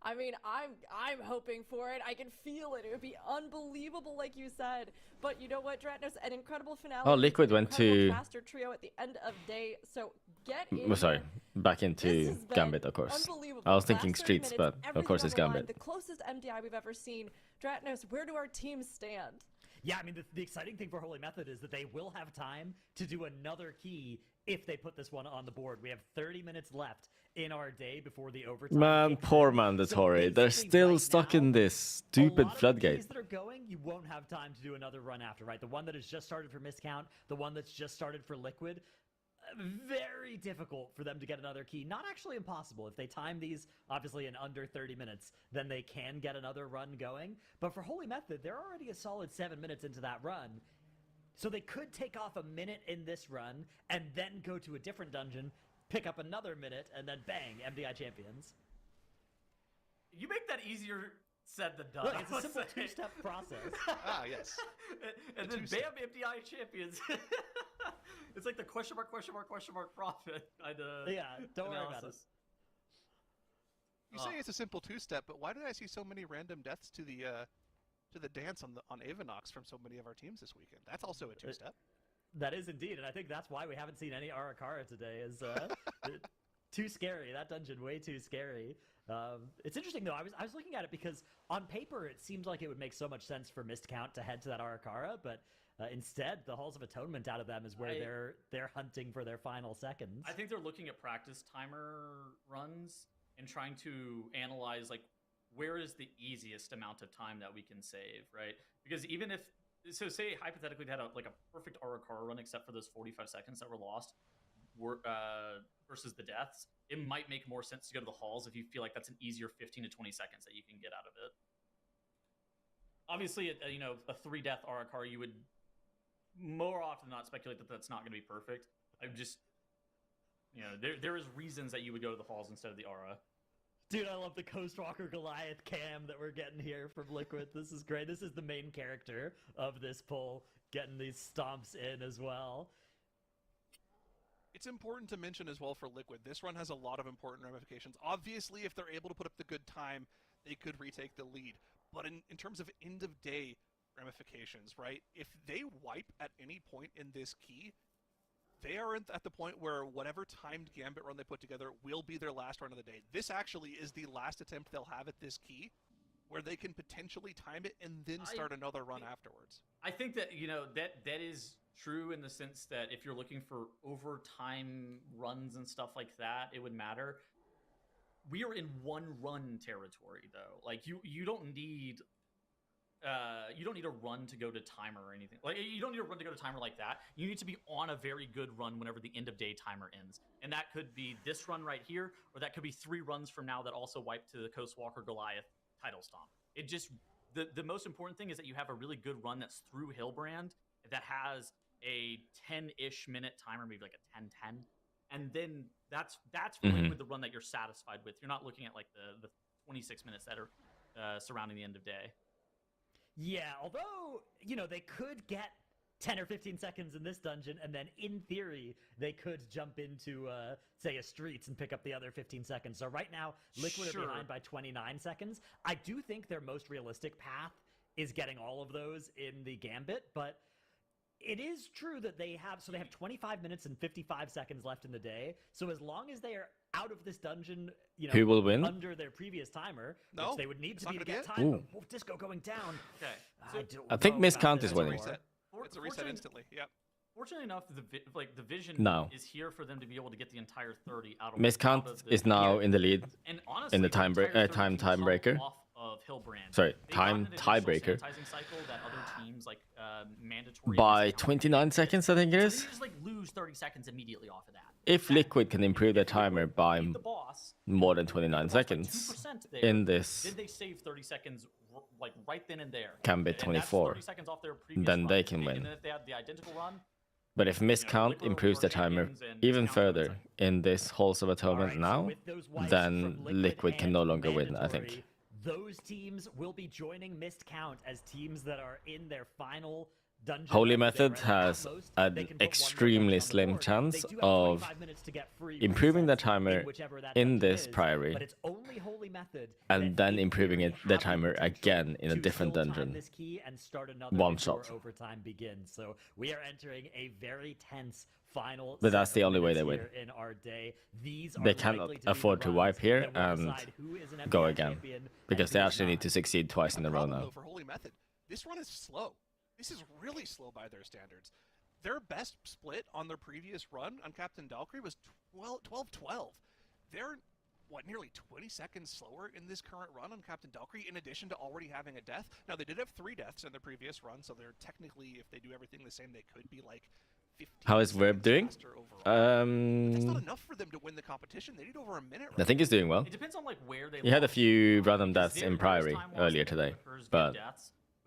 I mean, I'm hoping for it. I can feel it. It would be unbelievable, like you said. But you know what, Dratnos? An incredible finale. Oh, Liquid went to master trio at the end of day. So get in. Sorry, back into Gambit, of course. I was thinking Streets, but of course it's Gambit. The closest MDI we've ever seen. Dratnos, where do our teams stand? Yeah, I mean, the exciting thing for Holy Method is that they will have time to do another key if they put this one on the board. We have 30 minutes left in our day before the overtime. Man, poor Mandatory. They're still stuck in this stupid floodgate. That are going, you won't have time to do another run after, right? The one that has just started for Miscount, the one that's just started for Liquid. Very difficult for them to get another key. Not actually impossible. If they time these, obviously, in under 30 minutes, then they can get another run going. But for Holy Method, they're already a solid 7 minutes into that run. So they could take off a minute in this run, and then go to a different dungeon, pick up another minute, and then bang, MDI champions. You make that easier Said the done. Look, it's a simple two-step process. Yes. and then bam, MDI champions. It's like the question mark profit kind of. Yeah, don't worry about it. You say it's a simple two-step, but why did I see so many random deaths to the dance on Avanox from so many of our teams this weekend? That's also a two-step. That is indeed, and I think that's why we haven't seen any Arakawa today. Is too scary. That dungeon way too scary. It's interesting though. I was looking at it because on paper it seems like it would make so much sense for Mist Count to head to that Arakawa, but instead the Halls of Atonement out of them is where they're hunting for their final seconds. I think they're looking at practice timer runs and trying to analyze like where is the easiest amount of time that we can save, right? Because even if say hypothetically they had a perfect Arakawa run except for those 45 seconds that were lost versus the deaths, it might make more sense to go to the halls if you feel like that's an easier 15 to 20 seconds that you can get out of it. Obviously, a 3-death Arakawa, you would more often than not speculate that that's not going to be perfect. I'm just, there is reasons that you would go to the halls instead of the Aura. Dude, I love the Coastwalker Goliath cam that we're getting here from Liquid. This is great. This is the main character of this poll, getting these stomps in as well. It's important to mention as well for Liquid, this run has a lot of important ramifications. Obviously, if they're able to put up the good time, they could retake the lead. But in terms of end-of-day ramifications, right? If they wipe at any point in this key, they are at the point where whatever timed Gambit run they put together will be their last run of the day. This actually is the last attempt they'll have at this key, where they can potentially time it and then start another run afterwards. I think that, that is true in the sense that if you're looking for overtime runs and stuff like that, it would matter. We are in one run territory though. Like you don't need a run to go to timer or anything. Like you don't need a run to go to timer like that. You need to be on a very good run whenever the end of day timer ends. And that could be this run right here, or that could be 3 runs from now that also wipe to the Coastwalker Goliath title stomp. It just the most important thing is that you have a really good run that's through Hillbrand that has a 10-ish minute timer, maybe like a 10-10. And then that's really with the run that you're satisfied with. You're not looking at like the 26 minutes that are surrounding the end of day. Yeah, although, they could get 10 or 15 seconds in this dungeon, and then in theory, they could jump into, say, a Streets and pick up the other 15 seconds. So right now, Liquid are behind by 29 seconds. I do think their most realistic path is getting all of those in the Gambit, but it is true that they have 25 minutes and 55 seconds left in the day. So as long as they are out of this dungeon, who will win under their previous timer, which they would need to be to get time. Ooh. Disco going down. Okay, I think Mist Count is winning. It's a reset instantly. Yep. Fortunately enough, the vision is here for them to be able to get the entire 30 out of. Mist Count is now in the lead, and honestly, in the time breaker. Of Hillbrand. Sorry, time tiebreaker. Mandatory by 29 seconds, I think it is. So they just lose 30 seconds immediately off of that. If Liquid can improve their timer by more than 29 seconds in this, then they save 30 seconds right then and there. Gambit 24, then they can win. And then if they had the identical run. But if Mist Count improves the timer even further in this Halls of Atonement now, then Liquid can no longer win, I think. Those teams will be joining Mist Count as teams that are in their final dungeon. Holy Method has an extremely slim chance of improving the timer in this Priory and then improving the timer again in a different dungeon. One shot. So we are entering a very tense final. But that's the only way they win. In our day. They cannot afford to wipe here and go again, because they actually need to succeed twice in a row now. For Holy Method, this run is slow. This is really slow by their standards. Their best split on their previous run on Captain Valkyrie was 12-12. They're, nearly 20 seconds slower in this current run on Captain Valkyrie, in addition to already having a death. Now, they did have 3 deaths in their previous run, so they're technically, if they do everything the same, they could be 15. How is Verb doing? That's not enough for them to win the competition. They need over a minute. I think he's doing well. It depends on where they. He had a few random deaths in Priory earlier today, but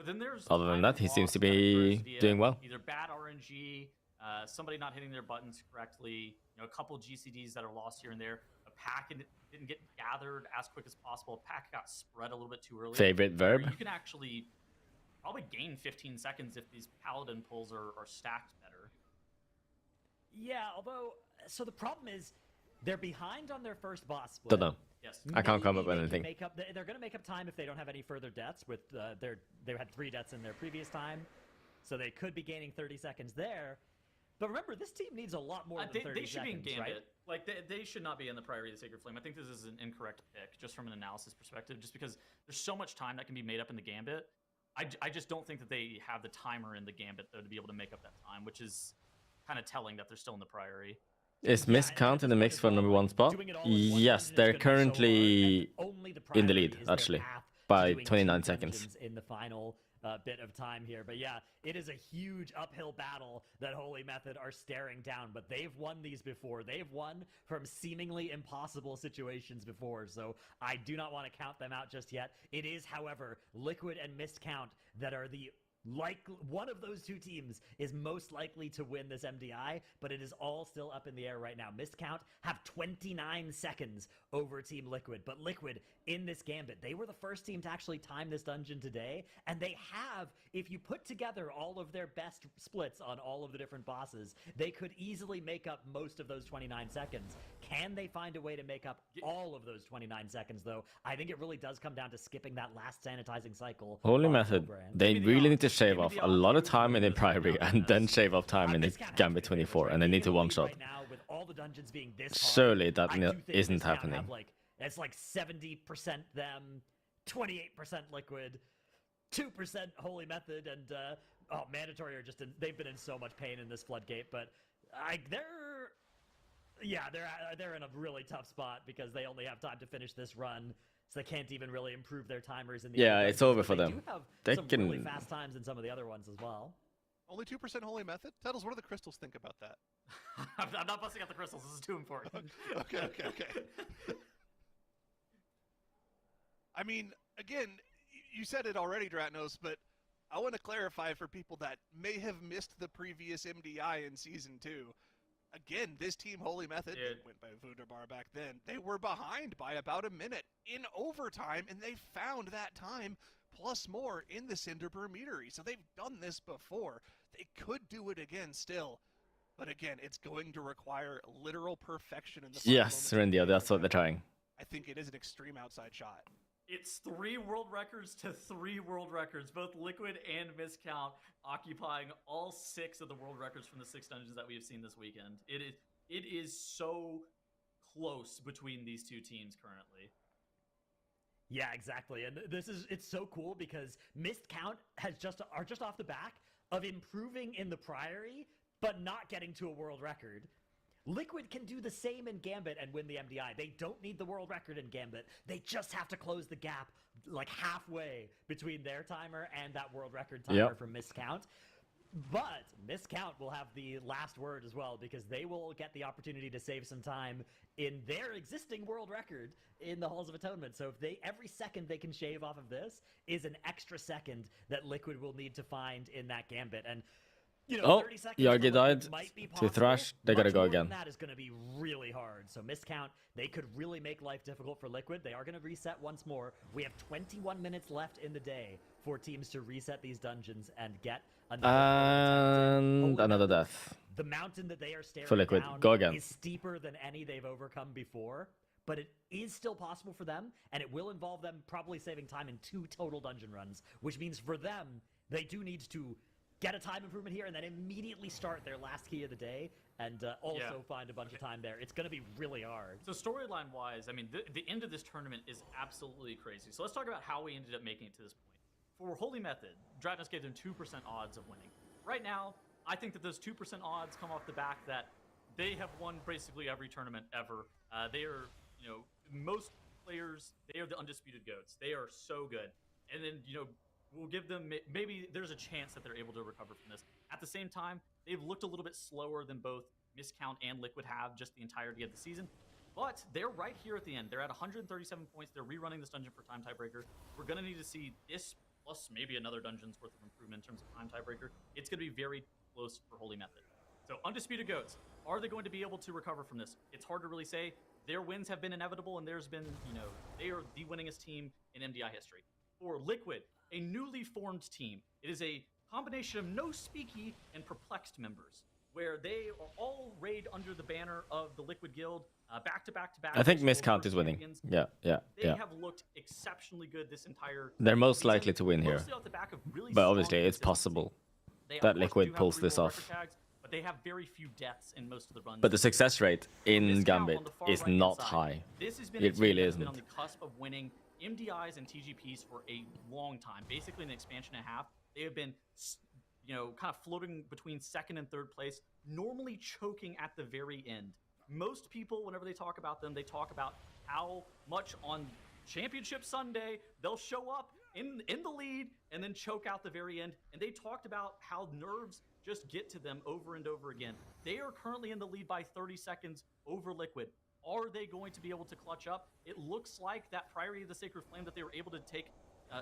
then there's other than that, he seems to be doing well. Either bad RNG, somebody not hitting their buttons correctly, a couple GCDs that are lost here and there, a pack didn't get gathered as quick as possible. Pack got spread a little bit too early. Favorite verb? You can actually probably gain 15 seconds if these paladin pulls are stacked better. Yeah, although, so the problem is they're behind on their first boss split. Don't know. Yes. I can't come up with anything. They're going to make up time if they don't have any further deaths. With they had 3 deaths in their previous time, so they could be gaining 30 seconds there. But remember, this team needs a lot more than 30 seconds, They should be in Gambit. Right? Like, they should not be in the Priority of the Sacred Flame. I think this is an incorrect pick, just from an analysis perspective, just because there's so much time that can be made up in the Gambit. I just don't think that they have the timer in the Gambit, though, to be able to make up that time, which is kind of telling that they're still in the Priority. Is Miscount in the mix for number 1 spot? Yes, they're currently in the lead, actually, by 29 seconds. In the final bit of time here. But yeah, it is a huge uphill battle that Holy Method are staring down, but they've won these before. They've won from seemingly impossible situations before, so I do not want to count them out just yet. It is, however, Liquid and Miscount that are the one of those 2 teams is most likely to win this MDI, but it is all still up in the air right now. Miscount have 29 seconds over Team Liquid, but Liquid in this Gambit, they were the first team to actually time this dungeon today, and they have, if you put together all of their best splits on all of the different bosses, they could easily make up most of those 29 seconds. Can they find a way to make up all of those 29 seconds, though? I think it really does come down to skipping that last sanitizing cycle. Holy Method, they really need to shave off a lot of time in the Priority and then shave off time in the Gambit 24, and they need to one-shot. Surely that isn't happening. It's like 70% them, 28% Liquid, 2% Holy Method, and Mandatory are just they've been in so much pain in this Floodgate, but they're in a really tough spot because they only have time to finish this run, so they can't even really improve their timers in the it's over for them. They can really fast times in some of the other ones as well. Only 2% Holy Method? Tuttles, what do the crystals think about that? I'm not busting out the crystals. This is too important. Okay. I mean, again, you said it already, Dratnos, but I want to clarify for people that may have missed the previous MDI in Season 2. Again, this team, Holy Method, went by Wunderbar back then. They were behind by about a minute in overtime, and they found that time plus more in the Cinderbur meadery. So they've done this before. They could do it again still. But again, it's going to require literal perfection in the final Yes, Rendia, that's what they're trying. I think it is an extreme outside shot. It's 3 world records to 3 world records, both Liquid and Miscount occupying all 6 of the world records from the 6 dungeons that we have seen this weekend. It is so close between these 2 teams currently. Yeah, exactly. And it's so cool because Miscount are just off the back of improving in the Priory, but not getting to a world record. Liquid can do the same in Gambit and win the MDI. They don't need the world record in Gambit. They just have to close the gap like halfway between their timer and that world record timer from Miscount. But Miscount will have the last word as well because they will get the opportunity to save some time in their existing world record in the Halls of Atonement. So if every second they can shave off of this is an extra second that Liquid will need to find in that Gambit. And 30 seconds Yagi died to Thrash. They gotta go again. That is going to be really hard. So Miscount, they could really make life difficult for Liquid. They are going to reset once more. We have 21 minutes left in the day for teams to reset these dungeons and get another death. The mountain that they are staring for Liquid. down Go again. is steeper than any they've overcome before, but it is still possible for them, and it will involve them probably saving time in 2 total dungeon runs, which means for them, they do need to get a time improvement here and then immediately start their last key of the day and also find a bunch of time there. It's going to be really hard. So storyline-wise, I mean, the end of this tournament is absolutely crazy. So let's talk about how we ended up making it to this point. For Holy Method, Dratnos gave them 2% odds of winning. Right now, I think that those 2% odds come off the back that they have won basically every tournament ever. They are, most players, they are the undisputed GOATs. They are so good. And then, we'll give them, maybe there's a chance that they're able to recover from this. At the same time, they've looked a little bit slower than both Miscount and Liquid have just the entirety of the season. But they're right here at the end. They're at 137 points. They're rerunning this dungeon for time tiebreaker. We're going to need to see this plus maybe another dungeon's worth of improvement in terms of time tiebreaker. It's going to be very close for Holy Method. So undisputed GOATs, are they going to be able to recover from this? It's hard to really say. their wins have been inevitable, and there's been, they are the winningest team in MDI history. For Liquid, a newly formed team, it is a combination of No Speaky and Perplexed members, where they are all arrayed under the banner of the Liquid Guild, back to back to back. I think Miscount is winning. Yeah. They have looked exceptionally good this entire. They're most season, likely to win here. off the back of really But strong obviously, it's consistency. possible They, that of course, Liquid do have pulls 3 this world off. record tags, but they have very few deaths in most of the runs. But the success rate in Miscount Gambit on the far is right-hand not side, high. This has been a It team really that's been isn't. on the cusp of winning MDIs and TGPs for a long time, basically an expansion and a half. They have been, kind of floating between 2nd and 3rd place, normally choking at the very end. Most people, whenever they talk about them, they talk about how much on Championship Sunday they'll show up in the lead and then choke out the very end. And they talked about how nerves just get to them over and over again. They are currently in the lead by 30 seconds over Liquid. Are they going to be able to clutch up? It looks like that Priory of the Sacred Flame that they were able to take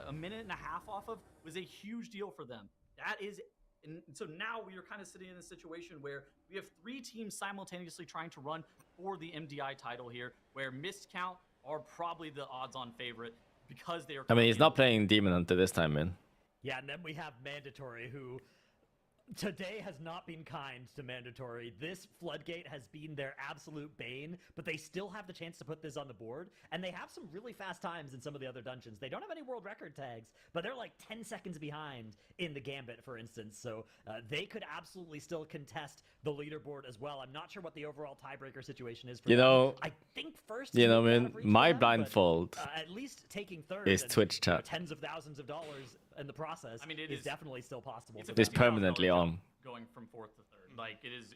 a minute and a half off of was a huge deal for them. That is, and so now we are kind of sitting in a situation where we have 3 teams simultaneously trying to run for the MDI title here, where Miscount are probably the odds-on favorite because they are. I mean, he's not playing Demon Hunter this time, man. Yeah, and then we have Mandatory, who today has not been kind to Mandatory. This Floodgate has been their absolute bane, but they still have the chance to put this on the board, and they have some really fast times in some of the other dungeons. They don't have any world record tags, but they're like 10 seconds behind in the Gambit, for instance, so they could absolutely still contest the leaderboard as well. I'm not sure what the overall tiebreaker situation is for them. I think first, man, my blindfold at least taking third is and, Twitch chat. Tens of thousands of dollars in the process. I mean, it is is definitely still possible. It's permanently on. Going from 4th to 3rd. Like, it is,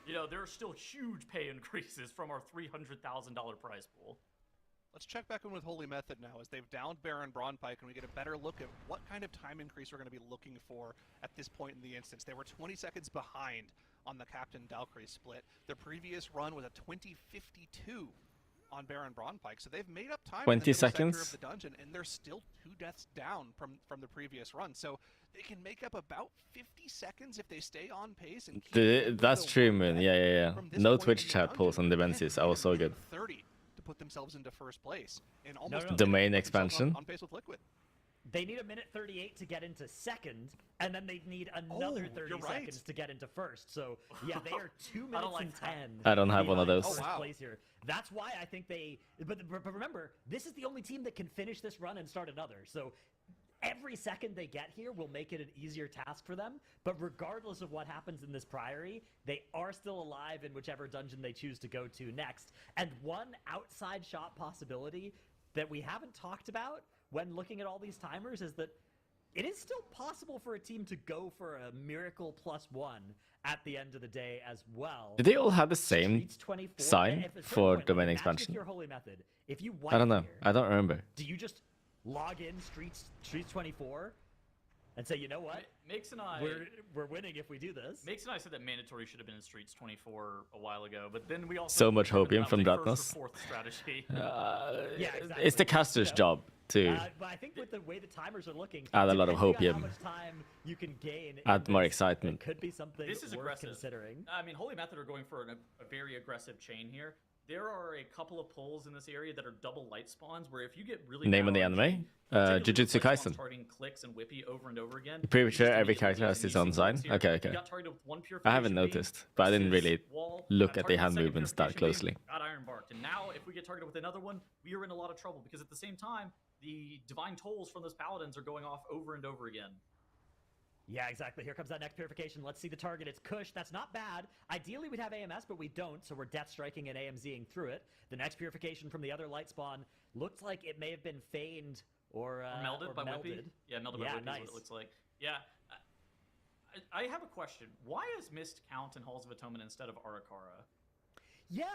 there are still huge pay increases from our $300,000 prize pool. Let's check back in with Holy Method now, as they've downed Baron Braunpike, and we get a better look at what kind of time increase we're going to be looking for at this point in the instance. They were 20 seconds behind on the Captain Valkyrie split. Their previous run was a 20:52 on Baron Braunpike, so they've made up time 20 in the middle seconds sector of the dungeon, and they're still 2 deaths down from the previous run. So they can make up about 50 seconds if they stay on pace. And that's true, man. Yeah. No Twitch chat pulls on the Vensis. I was so good. 30 to put themselves into first place, and almost domain expansion. On pace with Liquid. They need a minute 38 to get into second, and then they need another 30 seconds to get into first. So, yeah, they are 2 minutes and 10. I don't have one of those. First place here. That's why I think they... But remember, this is the only team that can finish this run and start another. So every second they get here will make it an easier task for them. But regardless of what happens in this Priory, they are still alive in whichever dungeon they choose to go to next. And one outside shot possibility that we haven't talked about when looking at all these timers is that it is still possible for a team to go for a miracle +1 at the end of the day as well. Did they all have the same sign for domain expansion? Your holy method. If you I don't know. Here, I don't remember. do you just log in Streets 24 and say, you know what? Makes and I we're winning if we do this. Makes and I said that Mandatory should have been in Streets 24 a while ago, but then we also so much hopium from Dratnos. Fourth strategy. Yeah, exactly. It's the caster's job to but I think with the way the timers are looking, add a lot of depending on hopium. how much time you can gain, Add more this, excitement. It could be something This is worth aggressive. considering. I mean, Holy Method are going for a very aggressive chain here. There are a couple of pulls in this area that are double light spawns, where if you get really Name of the narrow anime? chain, Jujutsu Kaisen. targeting clicks and whippy over and over again. Pretty sure you just every immediately character has lose his and own you see sign. what's here. Okay. You got targeted with one I haven't purification noticed, but I didn't versus really wall, look got at the targeted hand with second movements that purification closely. Got iron barked, and now if we get targeted with another one, we are in a lot of trouble because at the same time, the divine tolls from those paladins are going off over and over again. Yeah, exactly. Here comes that next purification. Let's see the target. It's Kush. That's not bad. Ideally, we'd have AMS, but we don't, so we're death striking and AMZing through it. The next purification from the other light spawn looked like it may have been feigned or melded by melded. Whippy. Yeah, melded by Whippy nice. is what it looks like. Yeah. I have a question. Why is Mist count in Halls of Atonement instead of Arakara? Yeah,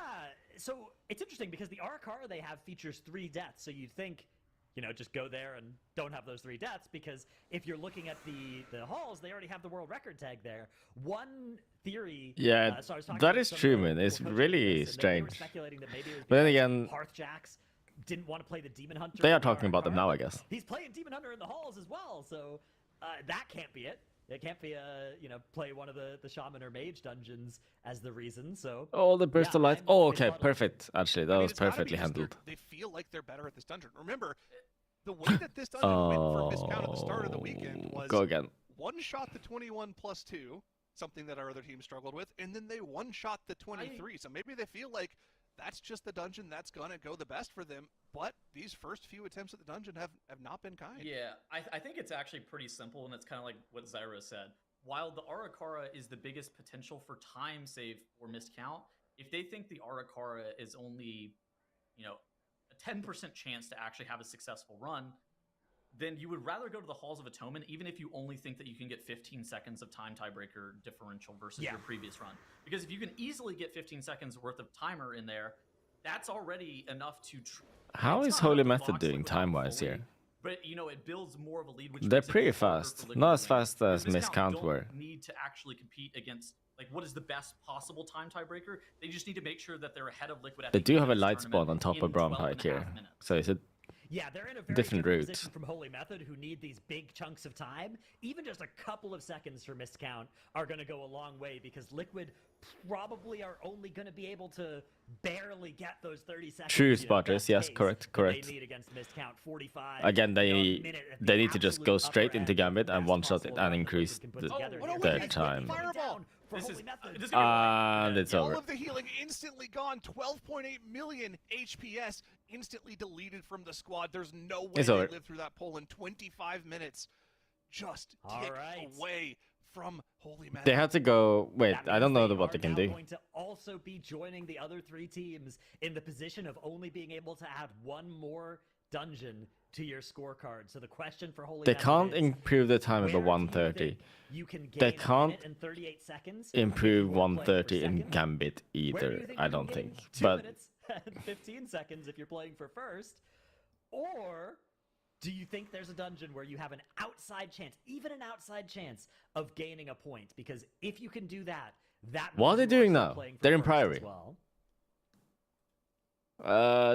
so it's interesting because the Arakara they have features 3 deaths, so you'd think, just go there and don't have those 3 deaths, because if you're looking at the halls, they already have the world record tag there. One theory... Yeah, so I was talking that to is some true, of the man. It's coaches really of this, and they were strange. speculating that maybe it was But then because again, Hearthjacks didn't want to play the Demon Hunter. they are in talking about them Arakara. now, I guess. He's playing Demon Hunter in the halls as well, so that can't be it. It can't be play one of the shaman or mage dungeons as the reason. So Oh, the burst of light. Oh, okay, befuddled. perfect. Actually, that was it's gotta be perfectly just handled. they feel like they're better at this dungeon. Remember, the way that this dungeon went for Miscount at the start of the weekend was Go again. one shot the 21+2, something that our other team struggled with, and then they one shot the 23. So maybe they feel like that's just the dungeon that's gonna go the best for them. But these first few attempts at the dungeon have not been kind. Yeah, I think it's actually pretty simple, and it's kind of like what Zyra said. While the Arakara is the biggest potential for time save for Miscount, if they think the Arakara is only, a 10% chance to actually have a successful run, then you would rather go to the Halls of Atonement, even if you only think that you can get 15 seconds of time tiebreaker differential versus your previous run. Because if you can easily get 15 seconds worth of timer in there, that's already enough to... How is Holy Method doing time-wise here? But, it builds more of a lead, which They're makes it pretty harder fast. for Liquid Not to as win. fast as Because Miscount don't were. need to actually compete against, what is the best possible time tiebreaker. They just need to make sure that they're ahead of Liquid at They the do end have of a this light spawn tournament on top in of Brown 12 Pike and a here. half minutes. So is it Yeah, they're in a very different route position from Holy Method, who need these big chunks of time. Even just a couple of seconds for Miscount are going to go a long way, because Liquid probably are only going to be able to barely get those 30 seconds. True spotters, yes, correct. They need against Miscount 45. Again, they need to just go straight into Gambit and one-shot it and increase their time. Fireball! This is And it's All over. of the healing instantly gone. 12.8 million HPS instantly deleted from the squad. There's no way It's they over. lived through that pull in 25 minutes. Just tick away from Holy Method. They had to go... Wait, That I don't means know what they are can now do. going to also be joining the other three teams in the position of only being able to add one more dungeon to your scorecard. So the question for Holy They Method can't is, improve the time of the where do you 130. think you can They gain a can't minute and 38 seconds Improve if you are playing for 130 in second? Gambit Where do you either, think I you don't can think. gain 2 But minutes and 15 seconds if you're playing for first? Or do you think there's a dungeon where you have an outside chance, even an outside chance, of gaining a point? Because if you can do that, that What are means they you doing still now? playing for They're in first as Priory. well.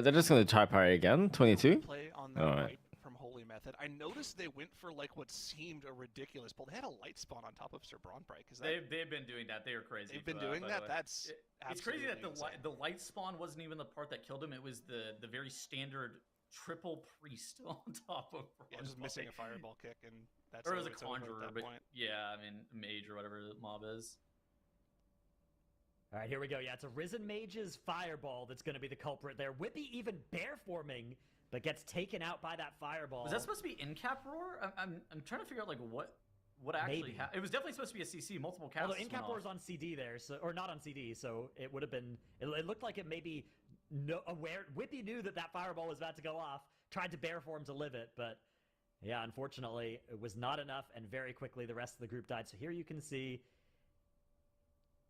they're just going to try parry again. 22? Play on the Alright. right from Holy Method. I noticed they went for what seemed a ridiculous pull. They had a light spawn on top of Sir Braunbreak. Is that They've been doing that. They are crazy. they've been for doing by that? the way. That's It's crazy that absolutely insane. the light spawn wasn't even the part that killed him. It was the very standard triple priest on top of Yeah, just missing a fireball kick, and that's or as a it's over at conjurer, that but point. yeah, I mean mage or whatever the mob is. All right, here we go. Yeah, it's a Risen Mage's Fireball that's going to be the culprit there. Whippy even bear forming, but gets taken out by that Fireball. Was that supposed to be in cap roar? I'm trying to figure out what actually Maybe. happened. It was definitely supposed to be a CC. Multiple casts. Although in cap went roar off. is on CD there, so or not on CD, so it would have been. It looked like it maybe aware. Whippy knew that Fireball was about to go off. Tried to bear form to live it, but yeah, unfortunately, it was not enough, and very quickly the rest of the group died. So here you can see.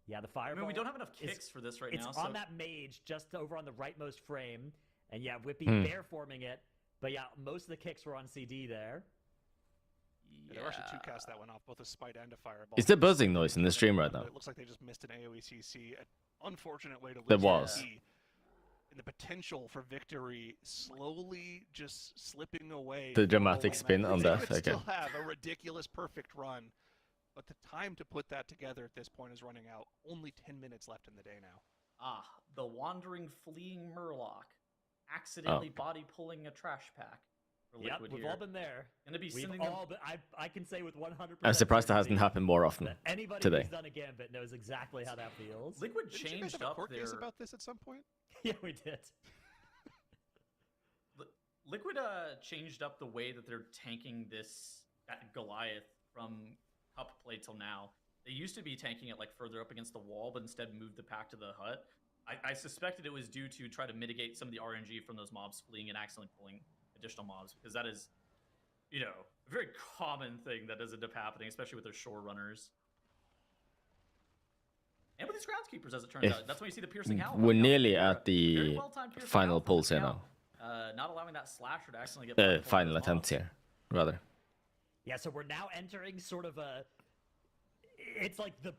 Yeah, the Fireball. I mean, we don't have enough kicks for this right now. It's on so... that mage just over on the rightmost frame. And yeah, Whippy bear forming it. But yeah, most of the kicks were on CD there. Yeah, there were actually 2 casts that went off, both a Spite and a Fireball. Is there buzzing noise in the stream right now? It looks like they just missed an AoE CC. An unfortunate way to lose There was. CC. And the potential for victory slowly just slipping away. The for dramatic Holy spin Method. on They that, could still okay. have a ridiculous perfect run, but the time to put that together at this point is running out. Only 10 minutes left in the day now. Ah, the wandering, fleeing Murloc, accidentally body pulling a trash pack. For Yep, Liquid we've here. all been there. Gonna be We've sending all been, I can say with 100%. I'm surprised that certainty hasn't happened more often that anybody today. who's done a Gambit knows exactly how that feels. Liquid Didn't you guys changed have a up court case their about this at some point? Yeah, we did. Liquid changed up the way that they're tanking that Goliath from cup play till now. They used to be tanking it further up against the wall, but instead moved the pack to the hut. I suspected it was due to try to mitigate some of the RNG from those mobs fleeing and accidentally pulling additional mobs, because that is, a very common thing that does end up happening, especially with their shore runners. And with these groundskeepers, as it turns out. That's when you see the piercing howl. We're coming out. nearly Very at the well-timed piercing final howl from pulls the here scout. now. Not allowing that slasher to accidentally get Final attempts here, rather. Yeah, so we're now entering sort of a... it's like the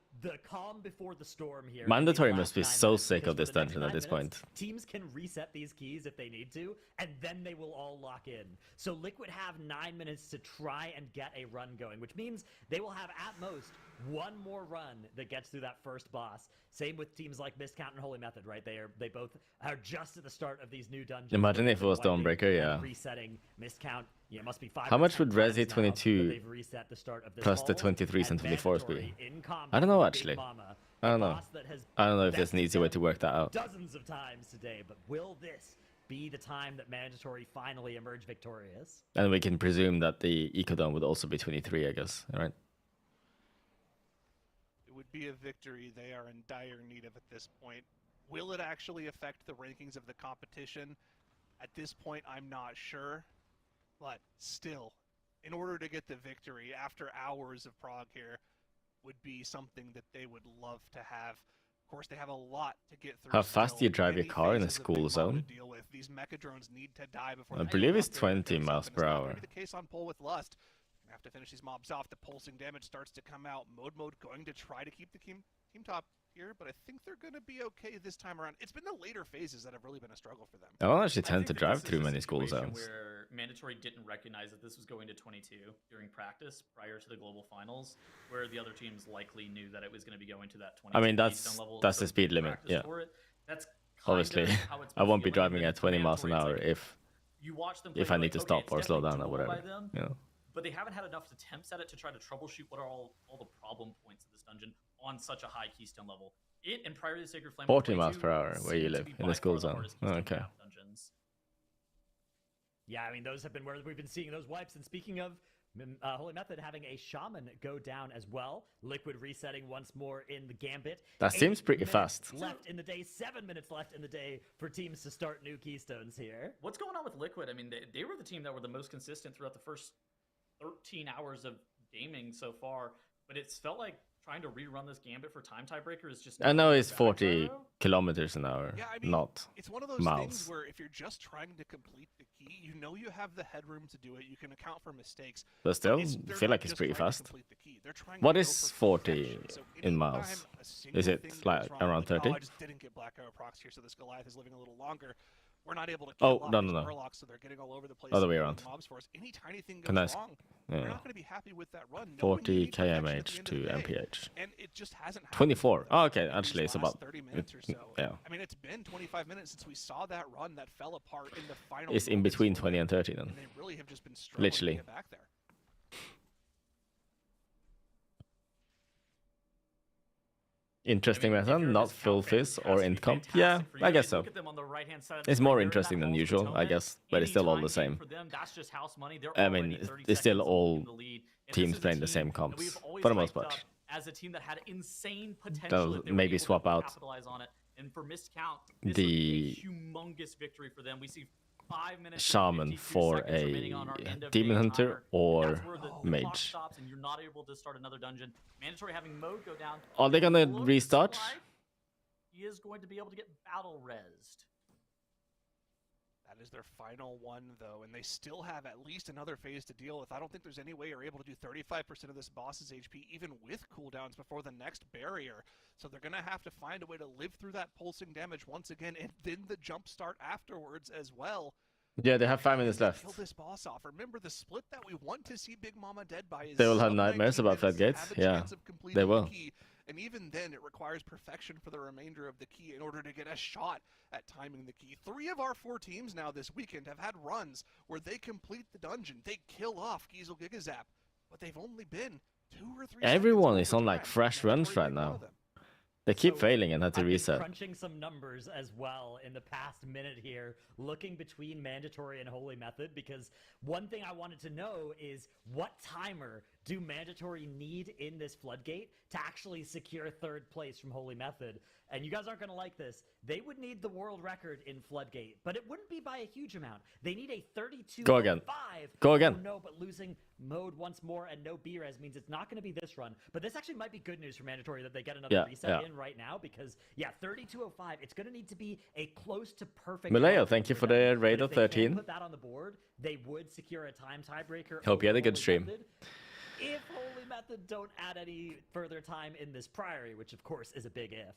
calm before the storm here. Mandatory must be so sick of this dungeon at this point. Teams can reset these keys if they need to, and then they will all lock in. So Liquid have 9 minutes to try and get a run going, which means they will have at most one more run that gets through that first boss. Same with teams like Miscount and Holy Method, right? They both are just at the start of these new dungeons. Imagine if it was Dawnbreaker, yeah. Resetting Miscount, yeah, must be 5. How much would Resi 22 plus the 23s and 24s be? I don't know actually. I don't know. I don't know if there's an easy way to work that out. Dozens of times today, but will this be the time that Mandatory finally emerge victorious? And we can presume that the Ecodome would also be 23, I guess, right? It would be a victory they are in dire need of at this point. Will it actually affect the rankings of the competition? At this point, I'm not sure. But still, in order to get the victory after hours of Prague here would be something that they would love to have. Of course, they have a lot to get through. How fast do you drive your car in a school zone? These mecha drones need to die before I believe it's 20 miles per hour. The case on pole with Lust. Gonna have to finish these mobs off. The pulsing damage starts to come out. Mode going to try to keep the team top here, but I think they're going to be okay this time around. It's been the later phases that have really been a struggle for them. I don't actually tend to drive through many school zones. Where Mandatory didn't recognize that this was going to 22 during practice prior to the global finals, where the other teams likely knew that it was going to be going to that 22. I mean, that's the speed limit, yeah. That's obviously, I won't be driving at 20 miles an hour if I need to stop or slow down or whatever. You know. But they haven't had enough attempts at it to try to troubleshoot what are all the problem points of this dungeon on such a high keystone level. It and prior to the Sacred Flame 40 miles per hour where you live in the school zone. Oh, okay. Yeah, I mean, those have been where we've been seeing those wipes. And speaking of Holy Method having a Shaman go down as well. Liquid resetting once more in the Gambit. That seems pretty fast. Left in the day, 7 minutes left in the day for teams to start new keystones here. What's going on with Liquid? I mean, they were the team that were the most consistent throughout the first 13 hours of gaming so far, but it's felt like trying to rerun this Gambit for time tiebreaker is just... I know it's 40 kilometers an hour, yeah, I mean, not it's one of those miles. Things where if you're just trying to complete the key, you know you have the headroom to do it, you can account for mistakes. But still, I feel like it's pretty fast. What is 40 in miles? Is it like around 30? Oh, I just didn't get Black Arrow procs here, so this Goliath is living a little longer. We're not able to kill no. Murlocs, so they're getting all over the place. Other way around. Mobs for us. Any tiny thing goes wrong, we're not going to be happy with that run. 40 kmh to MPH. And it just hasn't happened. 24. Oh, okay. Actually, it's about 30 minutes or so. Yeah. I mean, it's been 25 minutes since we saw that run that fell apart in the final. It's in between 20 and 30 then. And they really have just been struggling literally. To get back there. Interesting method, not full fizz or int comp. Yeah, I guess so. It's more interesting than usual, I guess, but it's still all the same. I mean, it's still all teams playing the same comps for the most part. As a team that had insane potential, they'll maybe swap out and for Miscount, the humongous victory for them. We see 5 minutes Shaman for a Demon Hunter or Mage. And you're not able to start another dungeon. Mandatory having mode go down. Are they gonna restart? He is going to be able to get battle rezzed. That is their final one, though, and they still have at least another phase to deal with. I don't think there's any way you're able to do 35% of this boss's HP, even with cooldowns, before the next barrier. So they're going to have to find a way to live through that pulsing damage once again, and then the jump start afterwards as well. Yeah, they have 5 minutes left. Kill this boss off. Remember, the split that we want to see Big Mama dead by is... They will have nightmares about floodgates. Yeah, they will. And even then, it requires perfection for the remainder of the key in order to get a shot at timing the key. 3 of our 4 teams now this weekend have had runs where they complete the dungeon. They kill off Giesel Gigazap, but they've only been 2 or 3 Everyone is on like fresh runs right now. They keep failing and have to reset. Crunching some numbers as well in the past minute here, looking between Mandatory and Holy Method, because one thing I wanted to know is what timer do Mandatory need in this floodgate to actually secure 3rd place from Holy Method? And you guys aren't going to like this. They would need the world record in floodgate, but it wouldn't be by a huge amount. They need a 32.5. Go again. Go again. Oh, no, but losing mode once more and no B-res means it's not going to be this run. But this actually might be good news for Mandatory that they get another reset in right now, because, 32.05, it's going to need to be a close to perfect... Maleo, thank you for the raid of 13. Put that on the board, they would secure a time tiebreaker. Hope you had a good stream. if Holy Method don't add any further time in this Priory, which of course is a big if.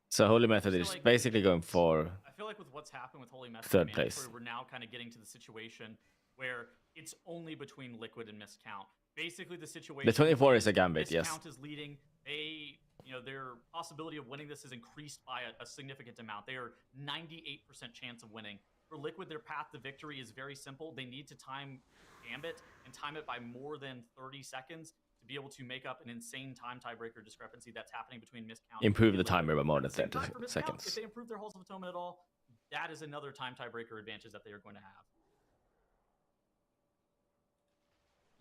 So Holy Method is basically going for I feel like with what's happened with Holy Method third and place. Mandatory, we're now kind of getting to the situation where it's only between Liquid and Miscount. Basically, the situation. The 24 is a gambit, yes. Miscount is leading. Their possibility of winning this is increased by a significant amount. They are 98% chance of winning. For Liquid, their path to victory is very simple. They need to time Gambit and time it by more than 30 seconds to be able to make up an insane time tiebreaker discrepancy that's happening between Miscount. Improve the timer by more than 30 seconds. If they improve their Halls of Atonement at all, that is another time tiebreaker advantage that they are going to have.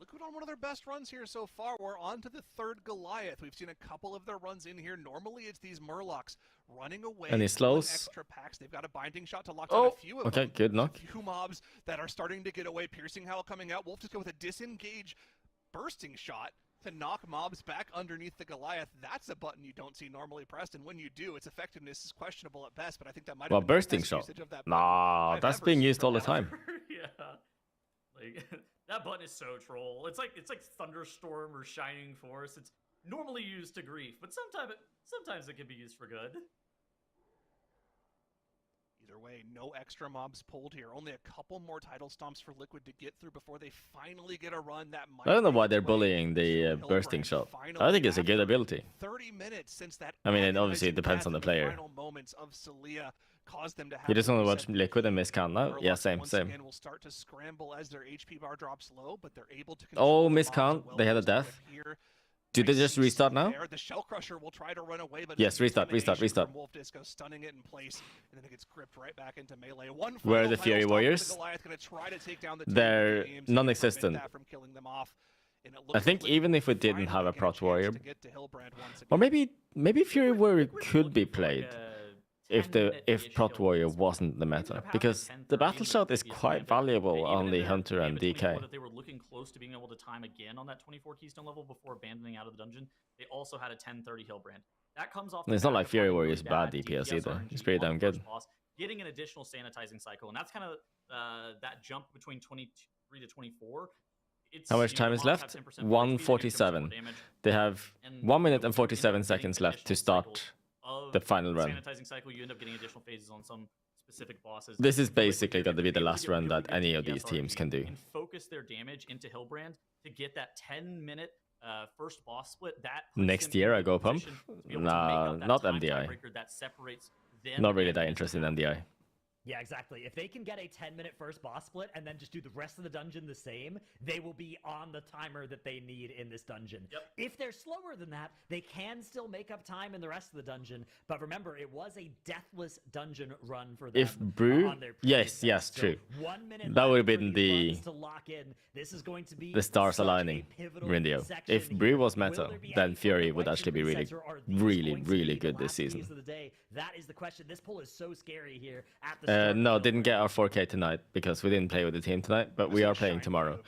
Liquid on one of their best runs here so far. We're on to the third Goliath. We've seen a couple of their runs in here. Normally, it's these Murlocs running away. And he slows. Extra packs. They've got a binding shot to lock down a few of them. Okay, good knock. A few mobs that are starting to get away. Piercing Howl coming out. Wolf just go with a disengage bursting shot to knock mobs back underneath the Goliath. That's a button you don't see normally pressed, and when you do, its effectiveness is questionable at best, but I think that might have been bursting the best shot. usage of that Nah, that's being used all the time. Yeah. Like that button is so troll. It's like Thunderstorm or Shining Force. It's normally used to grief, but sometimes it can be used for good. Either way, no extra mobs pulled here. Only a couple more title stomps for Liquid to get through before they finally get a run that might. I don't know why they're bullying the bursting shot. I think it's a good ability. 30 minutes since that. I mean, obviously it depends on the player. Final moments of Celia caused them to have. You just want to watch Liquid and Miscount now? Yeah, same. Again, will start to scramble as their HP bar drops low, but they're able to. Oh, Miscount, they had a death. Do they just restart now? The Shell Crusher will try to run away, but yes, restart. Wolf Disco stunning it in place, and then it gets gripped right back into melee. Where are the Fury Warriors? They're non-existent. I think even if we didn't have a Prot Warrior, or maybe Fury Warrior could be played if Prot Warrior wasn't the meta, because the battle shot is quite valuable on the Hunter and DK. They were looking close to being able to time again on that 24 Keystone level before abandoning out of the dungeon. They also had a 1030 Hillbrand. That comes off. It's not like Fury Warrior is bad DPS either. It's pretty damn good. Getting an additional sanitizing cycle, and that's kind of that jump between 23 to 24. How much time is left? 1:47. They have 1 minute and 47 seconds left to start the final run. Sanitizing cycle, you end up getting additional phases on some specific bosses. This is basically going to be the last run that any of these teams can do. And focus their damage into Hillbrand to get that 10-minute first boss split. That next year I go pump? Nah, not MDI. Not really that interested in MDI. Yeah, exactly. If they can get a 10-minute first boss split and then just do the rest of the dungeon the same, they will be on the timer that they need in this dungeon. Yep. If they're slower than that, they can still make up time in the rest of the dungeon. But remember, it was a deathless dungeon run for them. If Brew, on their previous yes, set. true. So 1 minute that would have left been for the these runs to lock in. This is going to be the stars such a aligning, pivotal Rindio. section If here. Brew was Will meta, there be then any Fury further would wipes actually be and really, resets, or are these really, going to really be the good this last season. keys of the day? That is the question. This poll is so scary here at the start. No, didn't get our 4K tonight because we didn't play with the team tonight, but we are playing tomorrow.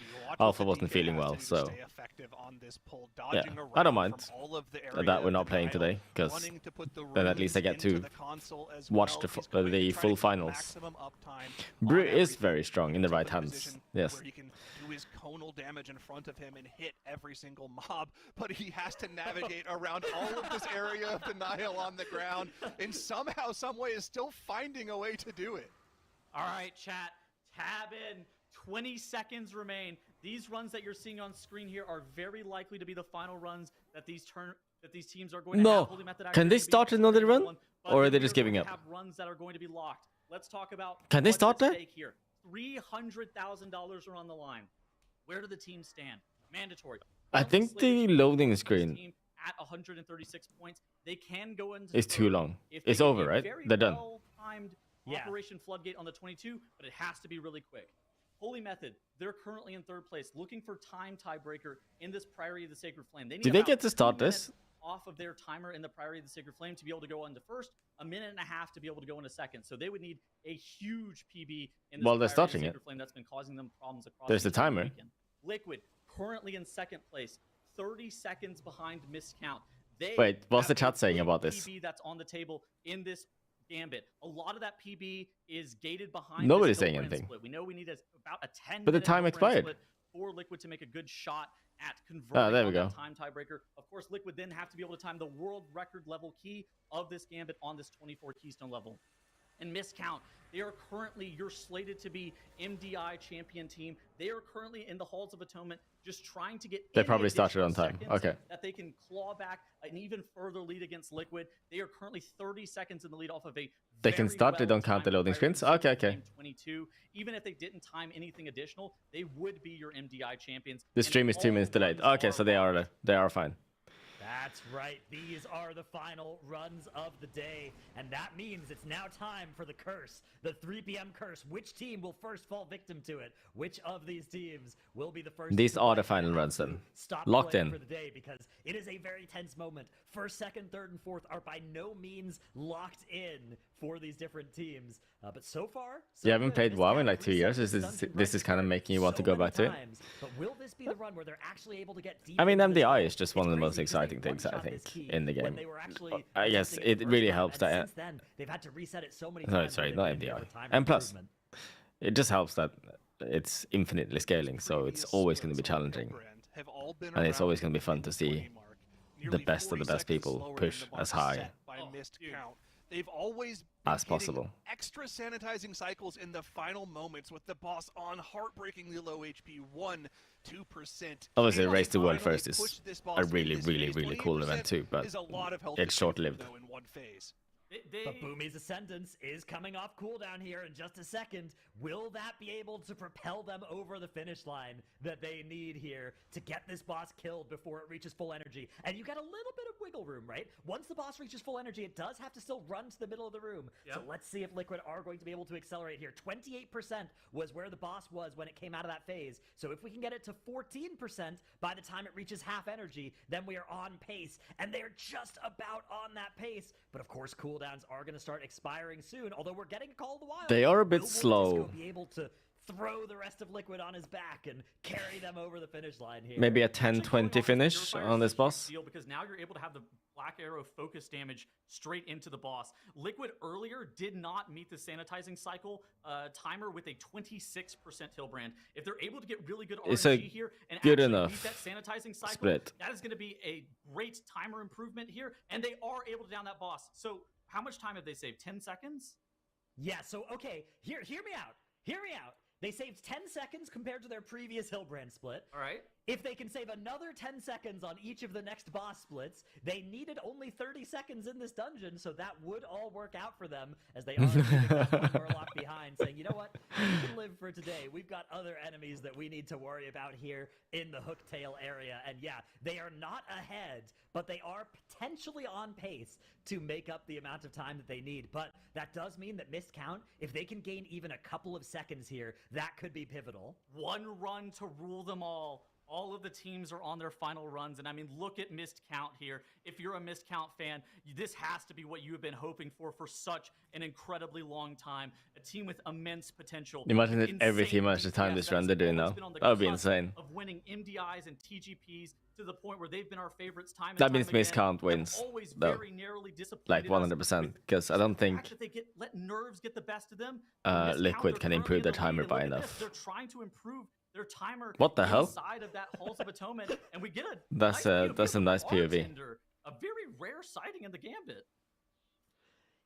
Alpha wasn't feeling well, so yeah, I don't mind that we're not playing today, because then at least I get to watch the full finals. Brew is very strong in the right hands, yes. He can do his conal damage in front of him and hit every single mob, but he has to navigate around all of this area of denial on the ground, and somehow, some way is still finding a way to do it. All right, chat, tab in. 20 seconds remain. These runs that you're seeing on screen here are very likely to be the final runs that these teams are going to have. Holy Method Can they start another run, or are they just giving up? Have runs that are going to be locked. Let's talk about. Can they start that? Here, $300,000 are on the line. Where do the teams stand? Mandatory. I think the loading screen at 136 points, they can go into. It's too long. It's over, right? They're done. Operation Floodgate on the 22, but it has to be really quick. Holy Method, they're currently in third place, looking for time tiebreaker in this Priory of the Sacred Flame. They need Do they get to start this? Off of their timer in the Priory of the Sacred Flame to be able to go into first, a minute and a half to be able to go into second. So they would need a huge PB in this they're starting Sacred Flame that's been causing them problems across There's the timer. Weekend. Liquid, currently in second place, 30 seconds behind Miscount. Wait, what's the chat saying about this? PB that's on the table in this Gambit. A lot of that PB is gated behind. Nobody's saying anything. Split. We know we need about a 10. But the time expired. For Liquid to make a good shot at converting there we on go. that time tiebreaker. Of course, Liquid then have to be able to time the world record level key of this Gambit on this 24 Keystone level. And Miscount, they are currently, you're slated to be MDI champion team. They are currently in the Halls of Atonement, just trying to get They probably started on time. seconds Okay. that they can claw back an even further lead against Liquid. They are currently 30 seconds in the lead off of a They can start, they don't count the loading screens. Okay, okay. 22. Even if they didn't time anything additional, they would be your MDI champions. The stream is 2 minutes delayed. Okay, so they are fine. That's right. These are the final runs of the day, and that means it's now time for the curse, the 3 p.m. curse. Which team will first fall victim to it? Which of these teams will be the first? These are the final runs then. Stop Locked in for the day, because it is a very tense moment. First, second, third, and fourth are by no means locked in for these different teams. But so far, you haven't played WoW in like 2 years. This is kind of making you want to go back to it. But will this be the run where they're actually able to get deep? I mean, MDI is just one of the most exciting things, I think, in the game. I guess it really helps that. Since then, they've had to reset it so many No, times. sorry, not MDI. And plus, it just helps that it's infinitely scaling, so it's always going to be challenging. And it's always going to be fun to see the best of the best people push as high They've always as possible. Extra sanitizing cycles in the final moments with the boss on heartbreakingly low HP, 1-2%. Obviously, Race to World First is a really, really, really cool event too, but it's short-lived. But Boomy's Ascendance is coming off cooldown here in just a second. Will that be able to propel them over the finish line that they need here to get this boss killed before it reaches full energy? And you get a little bit of wiggle room, right? Once the boss reaches full energy, it does have to still run to the middle of the room. Yep. So let's see if Liquid are going to be able to accelerate here. 28% was where the boss was when it came out of that phase. So if we can get it to 14% by the time it reaches half energy, then we are on pace. And they're just about on that pace. But of course, cooldowns are going to start expiring soon, although we're getting a call of the wild. They are a bit slow. Be able to throw the rest of Liquid on his back and carry them over the finish line here. Maybe a 10-20 finish on this boss. Because now you're able to have the Black Arrow focus damage straight into the boss. Liquid earlier did not meet the sanitizing cycle timer with a 26% Hillbrand. If they're able to get really good RNG here and good actually enough meet that sanitizing cycle, split. That is going to be a great timer improvement here, and they are able to down that boss. So how much time have they saved? 10 seconds? Yeah, so, okay, hear me out. Hear me out. They saved 10 seconds compared to their previous Hillbrand split. All right. If they can save another 10 seconds on each of the next boss splits, they needed only 30 seconds in this dungeon, so that would all work out for them, as they are leaving that one Murloc behind, saying, you know what, we can live for today. We've got other enemies that we need to worry about here in the Hooktail area. And yeah, they are not ahead, but they are potentially on pace to make up the amount of time that they need. But that does mean that missed count, if they can gain even a couple of seconds here, that could be pivotal. One run to rule them all. All of the teams are on their final runs, and I mean, look at missed count here. If you're a missed count fan, this has to be what you have been hoping for such an incredibly long time. A team with immense potential. Imagine if every team has the time this run they're doing now. That would be insane. Of winning MDIs and TGPs to the point where they've been our favorites time and that time means missed count again. wins, Always though. very narrowly Like 100%, because I don't think that they let nerves get the best of them. Liquid can improve their timer by enough. They're trying to improve their timer. What the hell? Inside of that Halls of Atonement, and we get a that's a nice POV. A very rare sighting in the Gambit.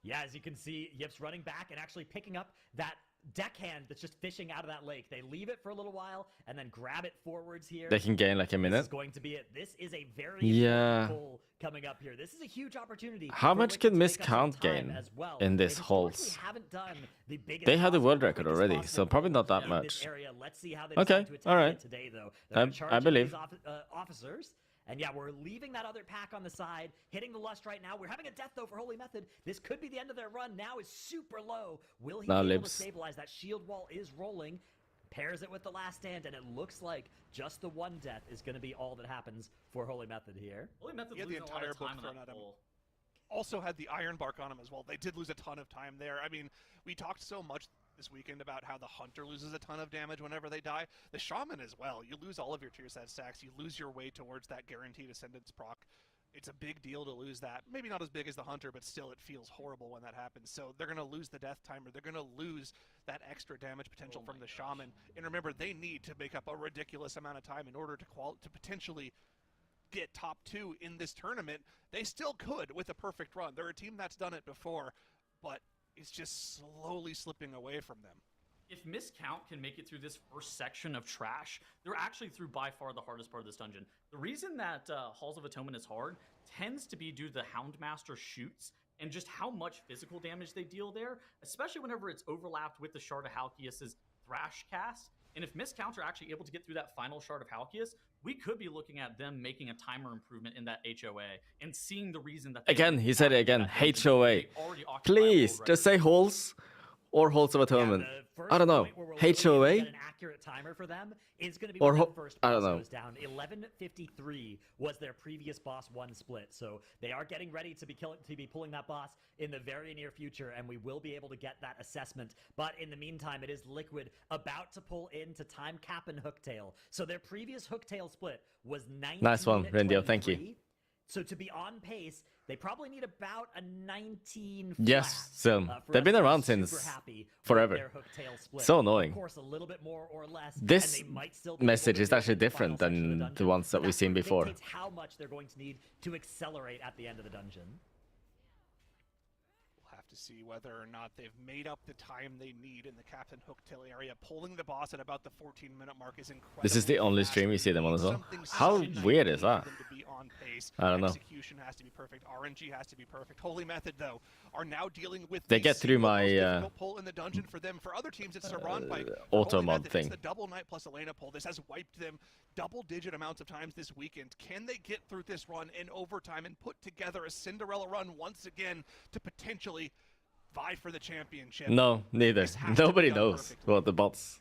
Yeah, as you can see, Yip's running back and actually picking up that deckhand that's just fishing out of that lake. They leave it for a little while and then grab it forwards here. They can gain like a minute. This is going to be it. This is a very pull coming up here. This is a huge opportunity. How much can Miscount gain in this Halls? They had the world record already, so probably not that much. Okay, all right. I believe. Officers. And yeah, we're leaving that other pack on the side, hitting the Lust right now. We're having a death, though, for Holy Method. This could be the end of their run. Now is super low. Will he be able to stabilize? That shield wall is rolling. Pairs it with the last stand, and it looks like just the one death is going to be all that happens for Holy Method here. Holy Method losing the entire book thrown at him. Also had the Iron Bark on him as well. They did lose a ton of time there. I mean, we talked so much this weekend about how the Hunter loses a ton of damage whenever they die. The Shaman as well. You lose all of your tier set stacks. You lose your way towards that guaranteed Ascendance proc. it's a big deal to lose that. Maybe not as big as the Hunter, but still it feels horrible when that happens. So they're going to lose the death timer. They're going to lose that extra damage potential from the Shaman. And remember, they need to make up a ridiculous amount of time in order to potentially get top 2 in this tournament. They still could with a perfect run. They're a team that's done it before, but it's just slowly slipping away from them. If Miscount can make it through this first section of trash, they're actually through by far the hardest part of this dungeon. The reason that Halls of Atonement is hard tends to be due to the Houndmaster shoots and just how much physical damage they deal there, especially whenever it's overlapped with the Shard of Halkias' Thrash cast. And if Miscount are actually able to get through that final Shard of Halkias, we could be looking at them making a timer improvement in that HOA and seeing the reason that... Again, he said it again, HOA. Please, just say Halls. Or Halls of Atonement. I don't know. HOA? An accurate timer for them is going to be or when that first I don't boss know. goes down. 11:53 was their previous boss 1 split, so they are getting ready to be pulling that boss in the very near future, and we will be able to get that assessment. But in the meantime, it is Liquid about to pull into Time Cap and Hooktail. So their previous Hooktail split was 19. Nice one, Rendio. Thank you. So to be on pace, they probably need about a 19 flat. Yes, so they've been around since forever. So annoying. Of course, a little bit more or less, this and they might still be message is able to actually get the different final section of than the the ones that we've seen before. Dictates how much they're going to need to accelerate at the end of the dungeon. To see whether or not they've made up the time they need in the Captain Hooktail area. Pulling the boss at about the 14-minute mark is incredible. This is the only stream you see them on as well. How weird is that? I don't know. Execution has to be perfect. RNG has to be perfect. Holy Method, though, are now dealing with they get through my pull in the dungeon for them. For other teams, it's Saran Pike. auto mod thing. It's the double Knight plus Elena pull. This has wiped them double-digit amounts of times this weekend. Can they get through this run in overtime and put together a Cinderella run once again to potentially vie for the championship? No, neither. Nobody knows what the bots'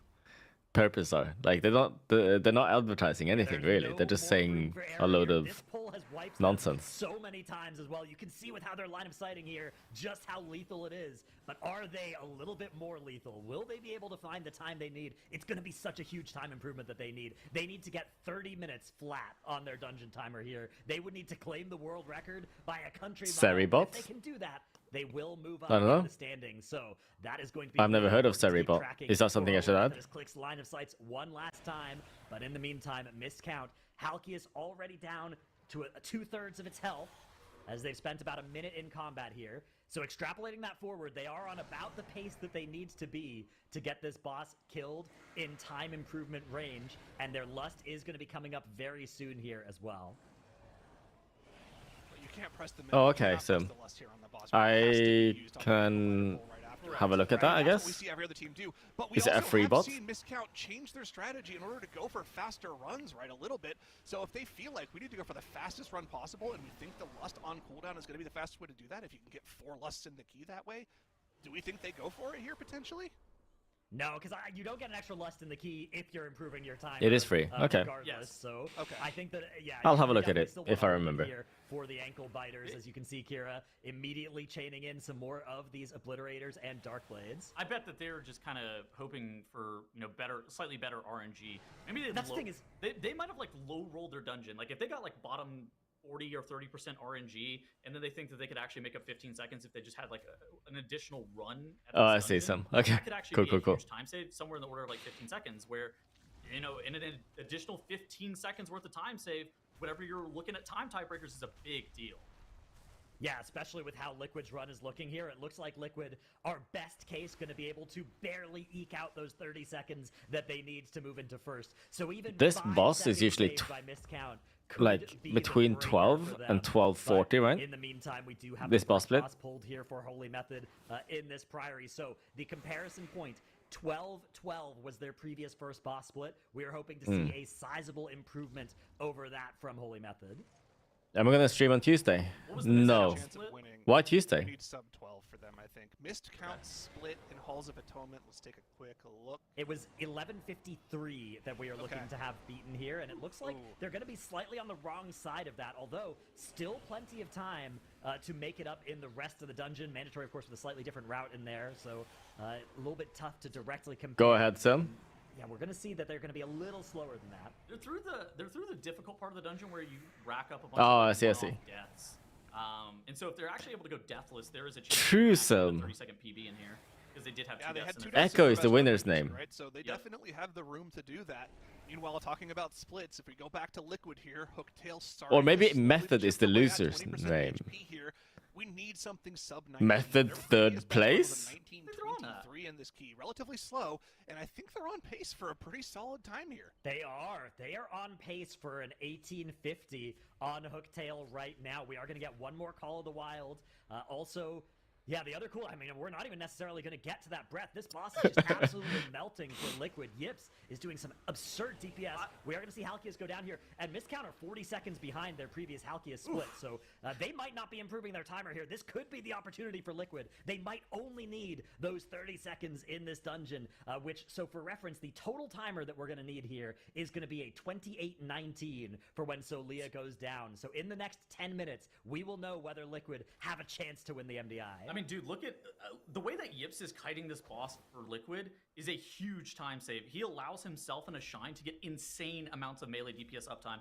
purpose are. Like they're not advertising anything really. They're just saying a load of nonsense. So many times as well. You can see with how they're line of sighting here just how lethal it is. But are they a little bit more lethal? Will they be able to find the time they need? It's going to be such a huge time improvement that they need. They need to get 30 minutes flat on their dungeon timer here. They would need to claim the world record by a country mile. If they can do that, they will move up in the standings. So that is going to be... I've never heard of Seribot. Is that something I should add? Just clicks line of sights one last time. But in the meantime, Miscount. Halkias already down to 2/3 of its health, as they've spent about a minute in combat here. So extrapolating that forward, they are on about the pace that they need to be to get this boss killed in time improvement range, and their lust is going to be coming up very soon here as well. You can't press the oh, okay, so I can have a look at that, I guess. We see every other team do, but we is it a free bot? Seen Miscount change their strategy in order to go for faster runs, right, a little bit. So if they feel like we need to go for the fastest run possible, and we think the lust on cooldown is going to be the fastest way to do that, if you can get 4 lusts in the key that way, do we think they go for it here potentially? No, because you don't get an extra lust in the key if you're improving your time. It is free. Okay. Yes. So I think that I'll have a look at it if I remember. For the ankle biters, as you can see, Kira immediately chaining in some more of these obliterators and dark blades. I bet that they're just kind of hoping for slightly better RNG. Maybe that's the thing is they might have like low rolled their dungeon. Like if they got like bottom 40 or 30% RNG, and then they think that they could actually make up 15 seconds if they just had like an additional run. At I see some. Okay. That could actually be a huge time save, somewhere in the order of like 15 seconds, where, in an additional 15 seconds worth of time save, whatever you're looking at time tiebreakers is a big deal. Yeah, especially with how Liquid's run is looking here. It looks like Liquid are best case going to be able to barely eke out those 30 seconds that they need to move into first. So even this boss is usually by miscount, like between 12 and 12:40, right? In the meantime, we do have this boss split pulled here for Holy Method in this Priory. So the comparison point, 12-12 was their previous first boss split. We are hoping to see a sizable improvement over that from Holy Method. Am I gonna stream on Tuesday? No. Why Tuesday? We need sub 12 for them, I think. Missed count split in Halls of Atonement. Let's take a quick look. It was 11:53 that we are looking to have beaten here, and it looks like they're going to be slightly on the wrong side of that, although still plenty of time to make it up in the rest of the dungeon. Mandatory, of course, with a slightly different route in there, so a little bit tough to directly compare. Go ahead, Sam. yeah, we're going to see that they're going to be a little slower than that. They're through the difficult part of the dungeon where you rack up a bunch I of see. deaths. And so if they're actually able to go deathless, there is a chance True, to get a 30-second PB in here. Because they did have two deaths in the Echo is the winner's name. Right? So they definitely have the room to do that. Meanwhile, talking about splits, if we go back to Liquid here, Hooktail starting Or maybe to slowly Method is chip the away at loser's 20% name. HP here. We need something sub 19. Method Their PB third has been place? 19-23 in this key, relatively slow, and I think they're on pace for a pretty solid time here. They are on pace for an 1850 on Hooktail right now. We are going to get one more Call of the Wild. Also, yeah, the other cool, I mean, we're not even necessarily going to get to that breath. This boss is just absolutely melting for Liquid. Yips is doing some absurd DPS. We are going to see Halkias go down here, and Miscount are 40 seconds behind their previous Halkias split, so they might not be improving their timer here. This could be the opportunity for Liquid. They might only need those 30 seconds in this dungeon, which, so for reference, the total timer that we're going to need here is going to be a 28:19 for when Solia goes down. So in the next 10 minutes, we will know whether Liquid have a chance to win the MDI. I mean, dude, look at the way that Yips is kiting this boss for Liquid is a huge time save. He allows himself and Ashine to get insane amounts of melee DPS uptime.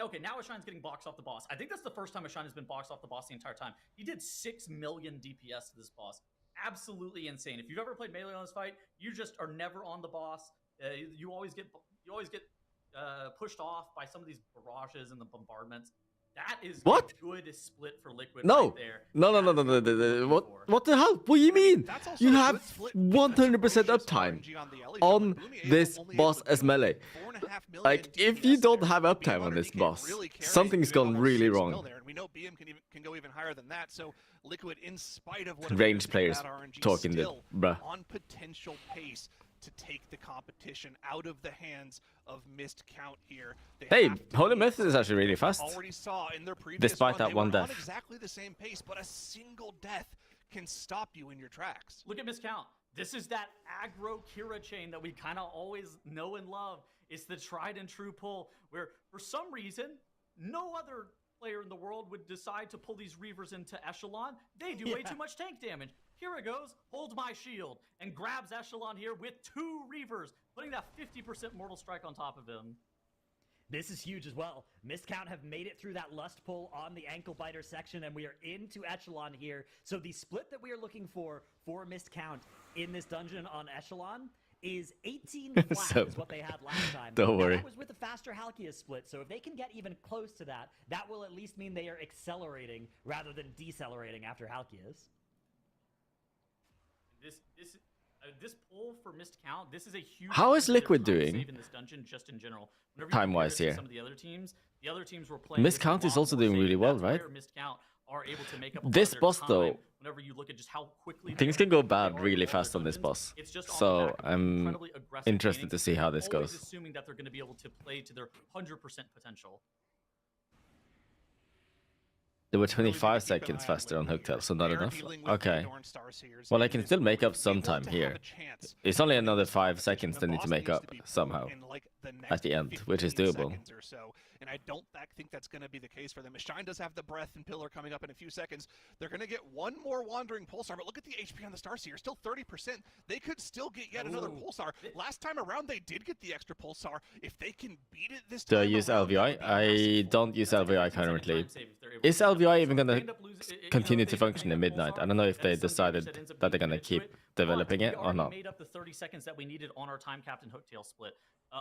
Okay, now Ashine's getting boxed off the boss. I think that's the first time Ashine has been boxed off the boss the entire time. He did 6 million DPS to this boss. Absolutely insane. If you've ever played melee on this fight, you just are never on the boss. You always get pushed off by some of these barrages and the bombardments. That is a good split for Liquid right there. No. What the hell? What do you mean? You have 100% uptime on this boss as melee. Like, if you don't have uptime on this boss, something's gone really wrong. We know BM can go even higher than that, so Liquid, in spite of what range players talking the bruh on potential pace to take the competition out of the hands of Missed Count here. Hey, Holy Method is actually really fast. Already saw in their previous despite run, that one death. On exactly the same pace, but a single death can stop you in your tracks. Look at Miscount. This is that aggro Kira chain that we kind of always know and love. It's the tried and true pull where, for some reason, no other player in the world would decide to pull these Reavers into Echelon. They do way too much tank damage. Kira goes, holds my shield, and grabs Echelon here with 2 Reavers, putting that 50% Mortal Strike on top of him. This is huge as well. Miscount have made it through that Lust pull on the Ankle Biter section, and we are into Echelon here. So the split that we are looking for Miscount in this dungeon on Echelon is 18 flat is what they had last time. Don't worry. That was with a faster Halkia split, so if they can get even close to that, that will at least mean they are accelerating rather than decelerating after Halkias. This pull for Missed Count, this is a huge. How is Liquid doing in this dungeon, just in general? time-wise here? Some of the other teams were playing. Missed Count is also doing really well, right? Missed Count are able to make up this boss though, whenever you look at just how quickly things can go bad really fast on this boss. So I'm interested to see how this goes. Assuming that they're going to be able to play to their 100% potential. They were 25 seconds faster on Hooktail, so not enough? Okay. Well, I can still make up some time here. It's only another 5 seconds they need to make up, somehow, at the end, which is doable. And I don't think that's going to be the case for them. Shine does have the Breath and Pillar coming up in a few seconds. They're going to get one more Wandering Pulsar, but look at the HP on the Starseer, still 30%. They could still get yet another Pulsar. Last time around, they did get the extra Pulsar. If they can beat it this time Do I use LVI? I don't use LVI currently. Is LVI even going to continue to function in Midnight? I don't know if they decided that they're going to keep developing it or not. Made up the 30 seconds that we needed on our Time Captain Hooktail split.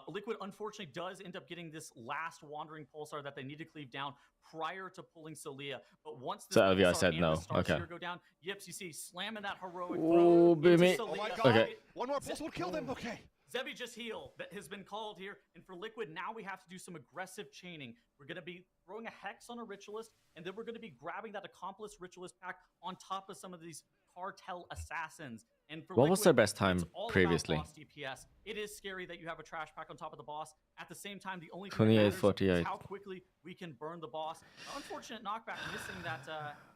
Liquid, unfortunately, does end up getting this last Wandering Pulsar that they need to cleave down prior to pulling Solia. But once this LVI said no. Okay. Go down, Yips, you see, slamming that heroic throw into oh my God. Okay. One more pulse will kill them. Okay. Zebi just heal that has been called here. And for Liquid, now we have to do some aggressive chaining. We're going to be throwing a Hex on a Ritualist, and then we're going to be grabbing that Accomplice Ritualist pack on top of some of these Cartel Assassins. And for what Liquid, was their best time previously? DPS. It is scary that you have a trash pack on top of the boss. At the same time, the only 28:48. is how quickly we can burn the boss. Unfortunate knockback, missing that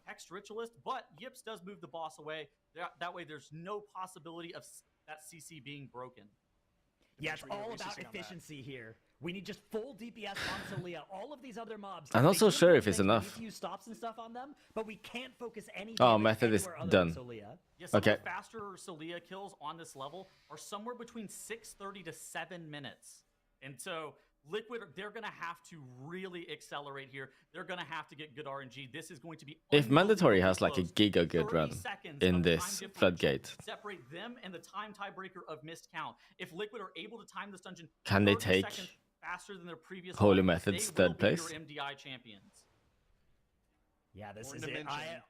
Hexed Ritualist, but Yips does move the boss away. That way, there's no possibility of that CC being broken. Yeah, it's all about efficiency here. We need just full DPS on Solia. All of these other mobs. I'm not so sure if it's enough. We need to use stops and stuff on them, but we can't focus any. Oh, Method is done. Yes, some Okay. of the faster Celia kills on this level are somewhere between 6:30 to 7 minutes. And so Liquid, they're going to have to really accelerate here. They're going to have to get good RNG. This is going to be If Mandatory has like a close. giga good 30 run seconds in of this time differential floodgate, separate them and the time tiebreaker of missed count. If Liquid are able to time this dungeon can they 30 take seconds faster than their previous Holy run, Method's they will third be your place? MDI champions. Yeah, this Or is to it. mention,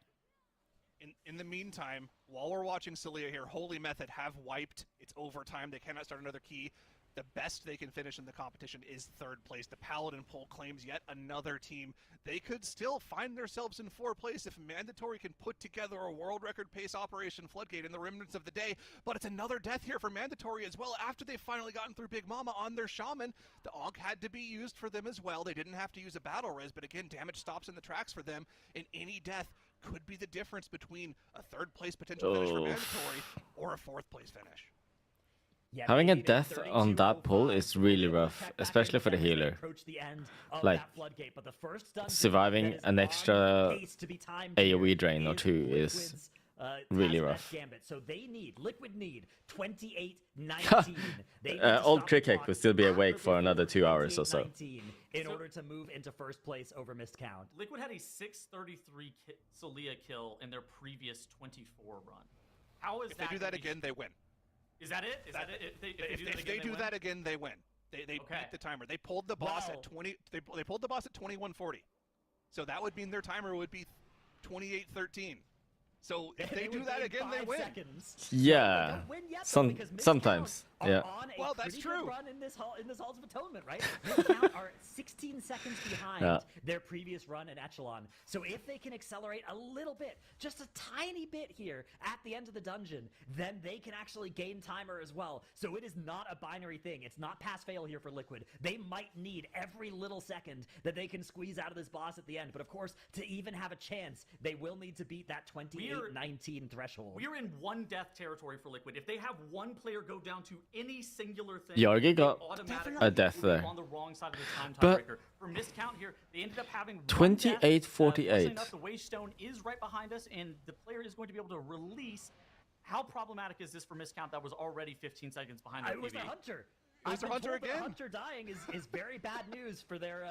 in the meantime, while we're watching Celia here, Holy Method have wiped. It's overtime. They cannot start another key. The best they can finish in the competition is third place. The Paladin poll claims yet another team. They could still find themselves in fourth place if Mandatory can put together a world record pace Operation Floodgate in the remnants of the day. But it's another death here for Mandatory as well. After they've finally gotten through Big Mama on their Shaman, the Aug had to be used for them as well. They didn't have to use a battle res, but again, damage stops in the tracks for them. And any death could be the difference between a third place potential finish for Mandatory or a fourth place finish. Yeah, Having a maybe death on that pull 32-05, is really we'll be able to rough, check back especially in for the as they healer. approach the end of Like, that floodgate, but the first dungeon surviving that is an on extra pace to be timed AoE here drain or two is Liquid's, really Taskmaster rough. Gambit. So Liquid need 28-19. They need to Old stop the Cricket clock would still be after awake for another 2 hours or so. 28-19 in order to move into first place over missed count. Liquid had a 6:33 Celia kill in their previous 24 run. How is If they do that again, they win. Is that it? Is that it? If they do that again, they win. They beat the timer. They pulled the boss at 20. They pulled the boss at 21:40. So that would mean their timer would be 28:13. So if they do that again, they win. Yeah, sometimes. Yeah. Well, that's true. Run in this Halls of Atonement, right? Missed count are 16 seconds behind their previous run in Echelon. So if they can accelerate a little bit, just a tiny bit here at the end of the dungeon, then they can actually gain timer as well. So it is not a binary thing. It's not pass-fail here for Liquid. They might need every little second that they can squeeze out of this boss at the end. But of course, to even have a chance, they will need to beat that 28-19 threshold. We're in one death territory for Liquid. If they have one player go down to any singular thing, Yorgi got a death there. On the wrong side of the time But tiebreaker. For miscount here, they ended up having 28-48. The Waystone is right behind us, and the player is going to be able to release. How problematic is this for miscount that was already 15 seconds behind their It was PB? the Hunter. It was the Hunter again. Hunter dying is very bad news for their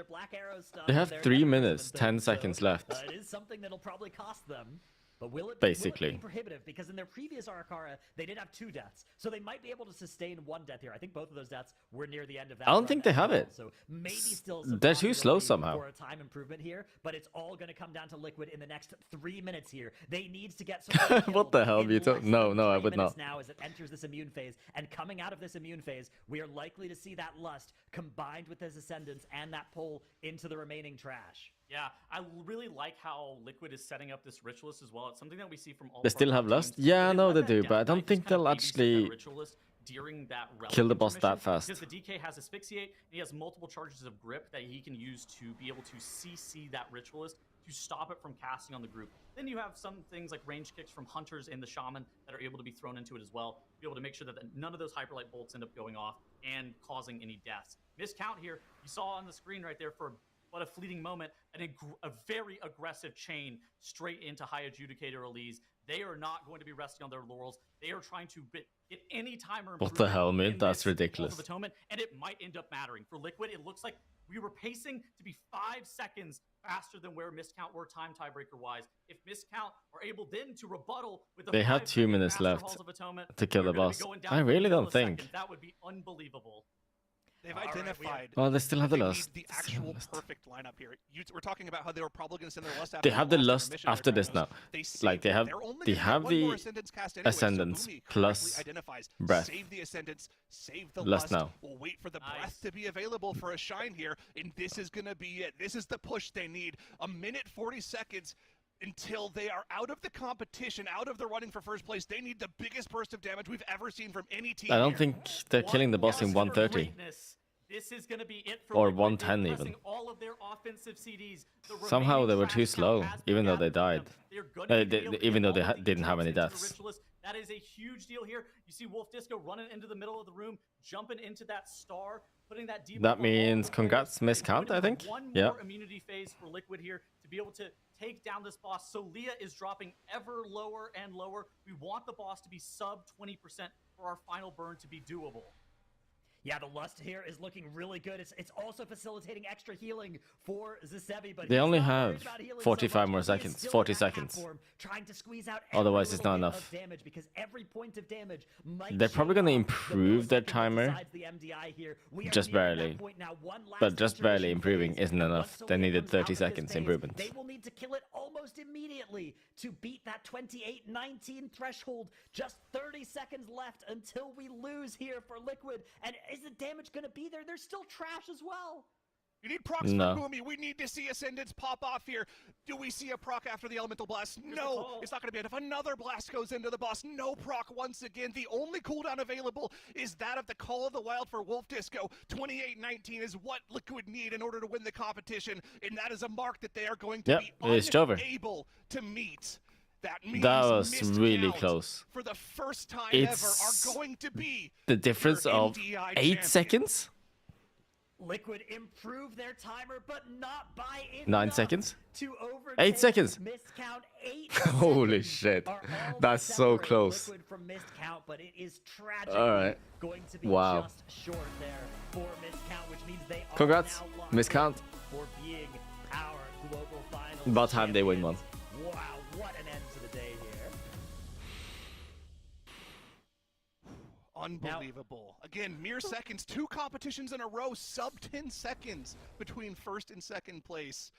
Black Arrow stuff. They have their 3 Netherlands minutes, and 10 things. seconds left. It is something that'll probably cost them. But will it Basically. be prohibitive? Because in their previous Arakara, they did have 2 deaths. So they might be able to sustain 1 death here. I think both of those deaths were near the end of that. I don't run think they as have well. it. So maybe still some They're too slow possibility somehow. for a time improvement here. But it's all going to come down to Liquid in the next 3 minutes here. They need to get somebody What the hell, in Vito? less No, than no, I 3 would minutes not. now as it enters this immune phase. And coming out of this immune phase, we are likely to see that lust combined with his ascendance and that pull into the remaining trash. Yeah, I really like how Liquid is setting up this ritualist as well. It's something that we see from all They of our still top have Lust? teams. Yeah, I know let they that do, Death but I don't Knight think just kind they'll of babysit that actually ritualist during that kill the relic boss that intermission, fast. because the DK has Asphyxiate, and he has multiple charges of grip that he can use to be able to CC that ritualist to stop it from casting on the group. Then you have some things like range kicks from Hunters and the Shaman that are able to be thrown into it as well, to be able to make sure that none of those Hyperlight bolts end up going off and causing any deaths. Miscount here, you saw on the screen right there for but a fleeting moment, a very aggressive chain straight into High Adjudicator Elise. They are not going to be resting on their laurels. They are trying to get any timer What the hell, improvement man? in That's this ridiculous. Halls of Atonement, and it might end up mattering. For Liquid, it looks like we were pacing to be 5 seconds faster than where Miscount were time tiebreaker-wise. If Miscount are able then to rebuttal with the They had 2 minutes faster left Halls of Atonement, to kill we're the gonna boss. be going down I to really don't milliseconds. think. That would be unbelievable. They've All right, identified. Well, they still have the they Lust. need the They still have actual Lust. perfect lineup here. We're talking about how they were probably going to send their Lust after They have the Lust intermission after there, this Travis. now. They Like, they saved it. have- They're only they gonna have one more the Ascendance cast anyway, so Ascendance Boomy plus correctly identifies, Breath. Save the Ascendance, save the Lust Lust. now. We'll wait for the Nice. Breath to be available for a Shine here, and this is going to be it. This is the push they need. 1:40 until they are out of the competition, out of the running for first place. They need the biggest burst of damage we've ever seen from any team I don't here. think they're killing the boss in One 130. greatness. This is going to be it for Or Liquid. 110 They're even. pressing all of their offensive CDs. The Somehow remaining they were trash too count slow, has been even though they gathered died. for them. They're gonna be able to Even get though they all of the didn't have any into the deaths. Ritualist. That is a huge deal here. You see Wolf Disco running into the middle of the room, jumping into that star, putting that debuff That on all of means the congrats, players. Miscount, It's going I to be think. One Yeah. more immunity phase for Liquid here to be able to take down this boss. So Leah is dropping ever lower and lower. We want the boss to be sub 20% for our final burn to be doable. Yeah, the Lust here is looking really good. It's also facilitating extra healing for Zisebi, but They only have 45 more seconds, 40 seconds. Trying to squeeze out Otherwise, it's not enough. Damage because every point of damage might They're probably going to improve their timer, the MDI here. just barely. But just barely improving isn't enough. They needed 30 seconds improvement. They will need to kill it almost immediately to beat that 28-19 threshold. Just 30 seconds left until we lose here for Liquid. And is the damage going to be there? There's still trash as well. You need procs for Boomy. We need to see Ascendance pop off here. Do we see a proc after the Elemental Blast? No, it's not going to be enough. Another blast goes into the boss. No proc once again. The only cooldown available is that of the Call of the Wild for Wolf Disco. 28-19 is what Liquid need in order to win the competition, and that is a mark that they are going to be unable to meet. That was really close. For the first time ever, are going to be the difference of 8 seconds. Liquid improved their timer, but not by 9 seconds. To 8 seconds. Miscount 8 Holy shit, that's so close. Liquid from miscount, but it is tragically going to be just short there for miscount, which means they are congrats, now miscount. For being our global finals. About time they win one. Wow, what an end to the day here. Unbelievable. Again, mere seconds, 2 competitions in a row, sub 10 seconds between first and second place.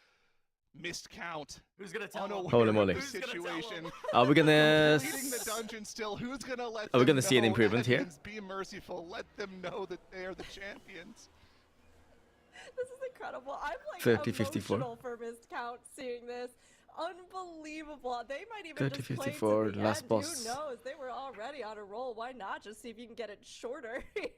Missed count. Who's gonna tell him? Holy moly. Situation. Are we gonna Completing the dungeon still. Who's gonna let Are we gonna them see an know improvement here? Be merciful. Let them know that they are the champions. This is incredible. I'm like 30-54. emotional for missed count seeing this. Unbelievable. They might even just play 30-54, to the last end. boss. Who knows? They were already on a roll. Why not just see if you can get it shorter here?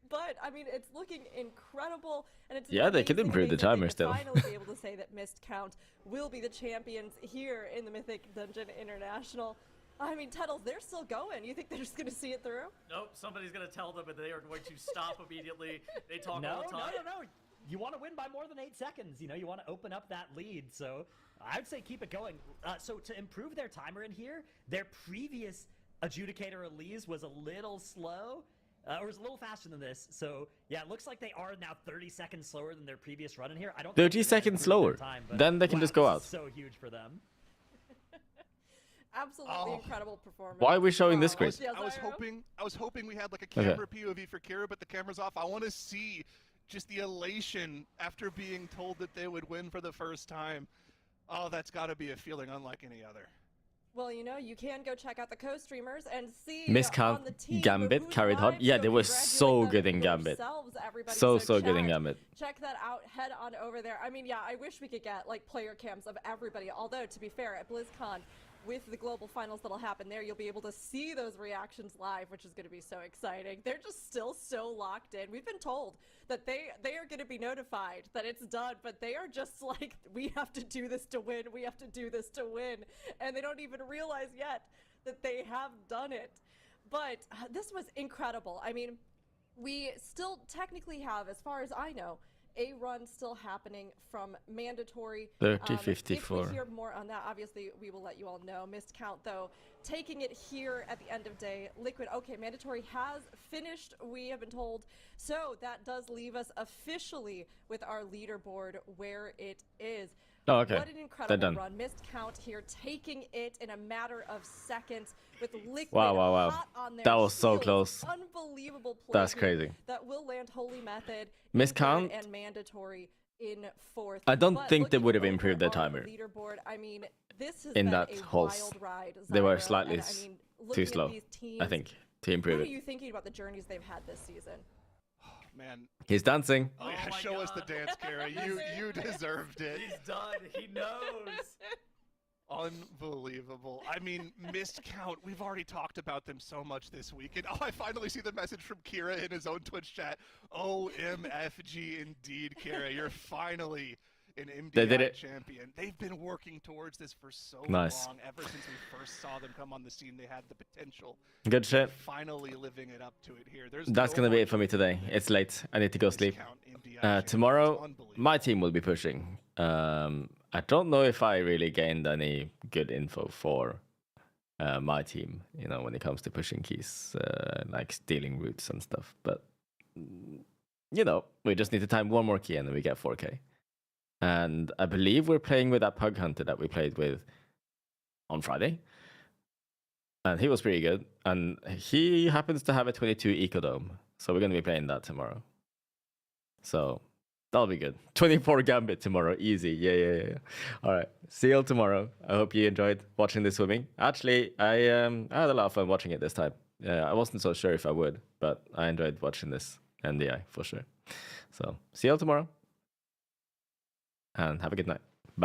But I mean, it's looking incredible, and it's they could improve the timer still. Finally, be able to say that Missed Count will be the champions here in the Mythic Dungeon International. I mean, Tuttles, they're still going. You think they're just going to see it through? Nope. Somebody's going to tell them, and they are going to stop immediately. They talk all the time. No. You want to win by more than 8 seconds. You know, you want to open up that lead. So I'd say keep it going. So to improve their timer in here, their previous adjudicator Elise was a little slow. Or was a little faster than this. So yeah, it looks like they are now 30 seconds slower than their previous run in here. I don't 30 seconds slower. Then they can just go out. So huge for them. Absolutely incredible performance. Why are we showing this grid? I was hoping we had like a camera POV for Kira, but the camera's off. I want to see just the elation after being told that they would win for the first time. Oh, that's got to be a feeling unlike any other. Well, you know, you can go check out the co-streamers and see Miscount Gambit carried hard. Yeah, they were so good in Gambit. So good in Gambit. Check that out. Head on over there. I mean, yeah, I wish we could get like player cams of everybody. Although, to be fair, at BlizzCon, with the global finals that'll happen there, you'll be able to see those reactions live, which is going to be so exciting. They're just still so locked in. We've been told that they are going to be notified that it's done, but they are just like, we have to do this to win. We have to do this to win. And they don't even realize yet that they have done it. But this was incredible. I mean, we still technically have, as far as I know, a run still happening from mandatory. 30-54. If we hear more on that, obviously we will let you all know. Missed count, though, taking it here at the end of day. Liquid, okay, mandatory has finished, we have been told. So that does leave us officially with our leaderboard where it is. Oh, okay. What an incredible run. Missed count here, taking it in a matter of seconds with Liquid hot on their that was so heels. close. Unbelievable play. That's crazy. That will land Holy Method, Missed count, and mandatory in fourth. I don't think they would have improved their timer. Leaderboard, I mean, this has in been that a whole, wild ride, they were Zyro, slightly and, I mean, too slow, teams, I think, to improve what it. are you thinking about the journeys they've had this season? Man, he's dancing. Oh yeah, show us the dance, Kara. You deserved it. He's done. He knows. Unbelievable. I mean, missed count. We've already talked about them so much this week, and I finally see the message from Kira in his own Twitch chat. OMFG indeed, Kira. You're finally an MDI They did it. champion. They've been working towards this for so Nice. long. Ever since we first saw them come on the scene, they had the potential. Good shit. They're finally living it up to it here. That's gonna be it for me today. It's late. I need to go sleep. Tomorrow, my team will be pushing. I don't know if I really gained any good info for my team, you know, when it comes to pushing keys, like stealing routes and stuff. But, you know, we just need to time one more key and then we get 4K. And I believe we're playing with that Pug Hunter that we played with on Friday. And he was pretty good. And he happens to have a 22 Ecodome. So we're going to be playing that tomorrow. So that'll be good. 24 Gambit tomorrow. Easy. Yeah. All right. See you all tomorrow. I hope you enjoyed watching this swimming. Actually, I had a lot of fun watching it this time. I wasn't so sure if I would, but I enjoyed watching this MDI for sure. So see you all tomorrow. And have a good night.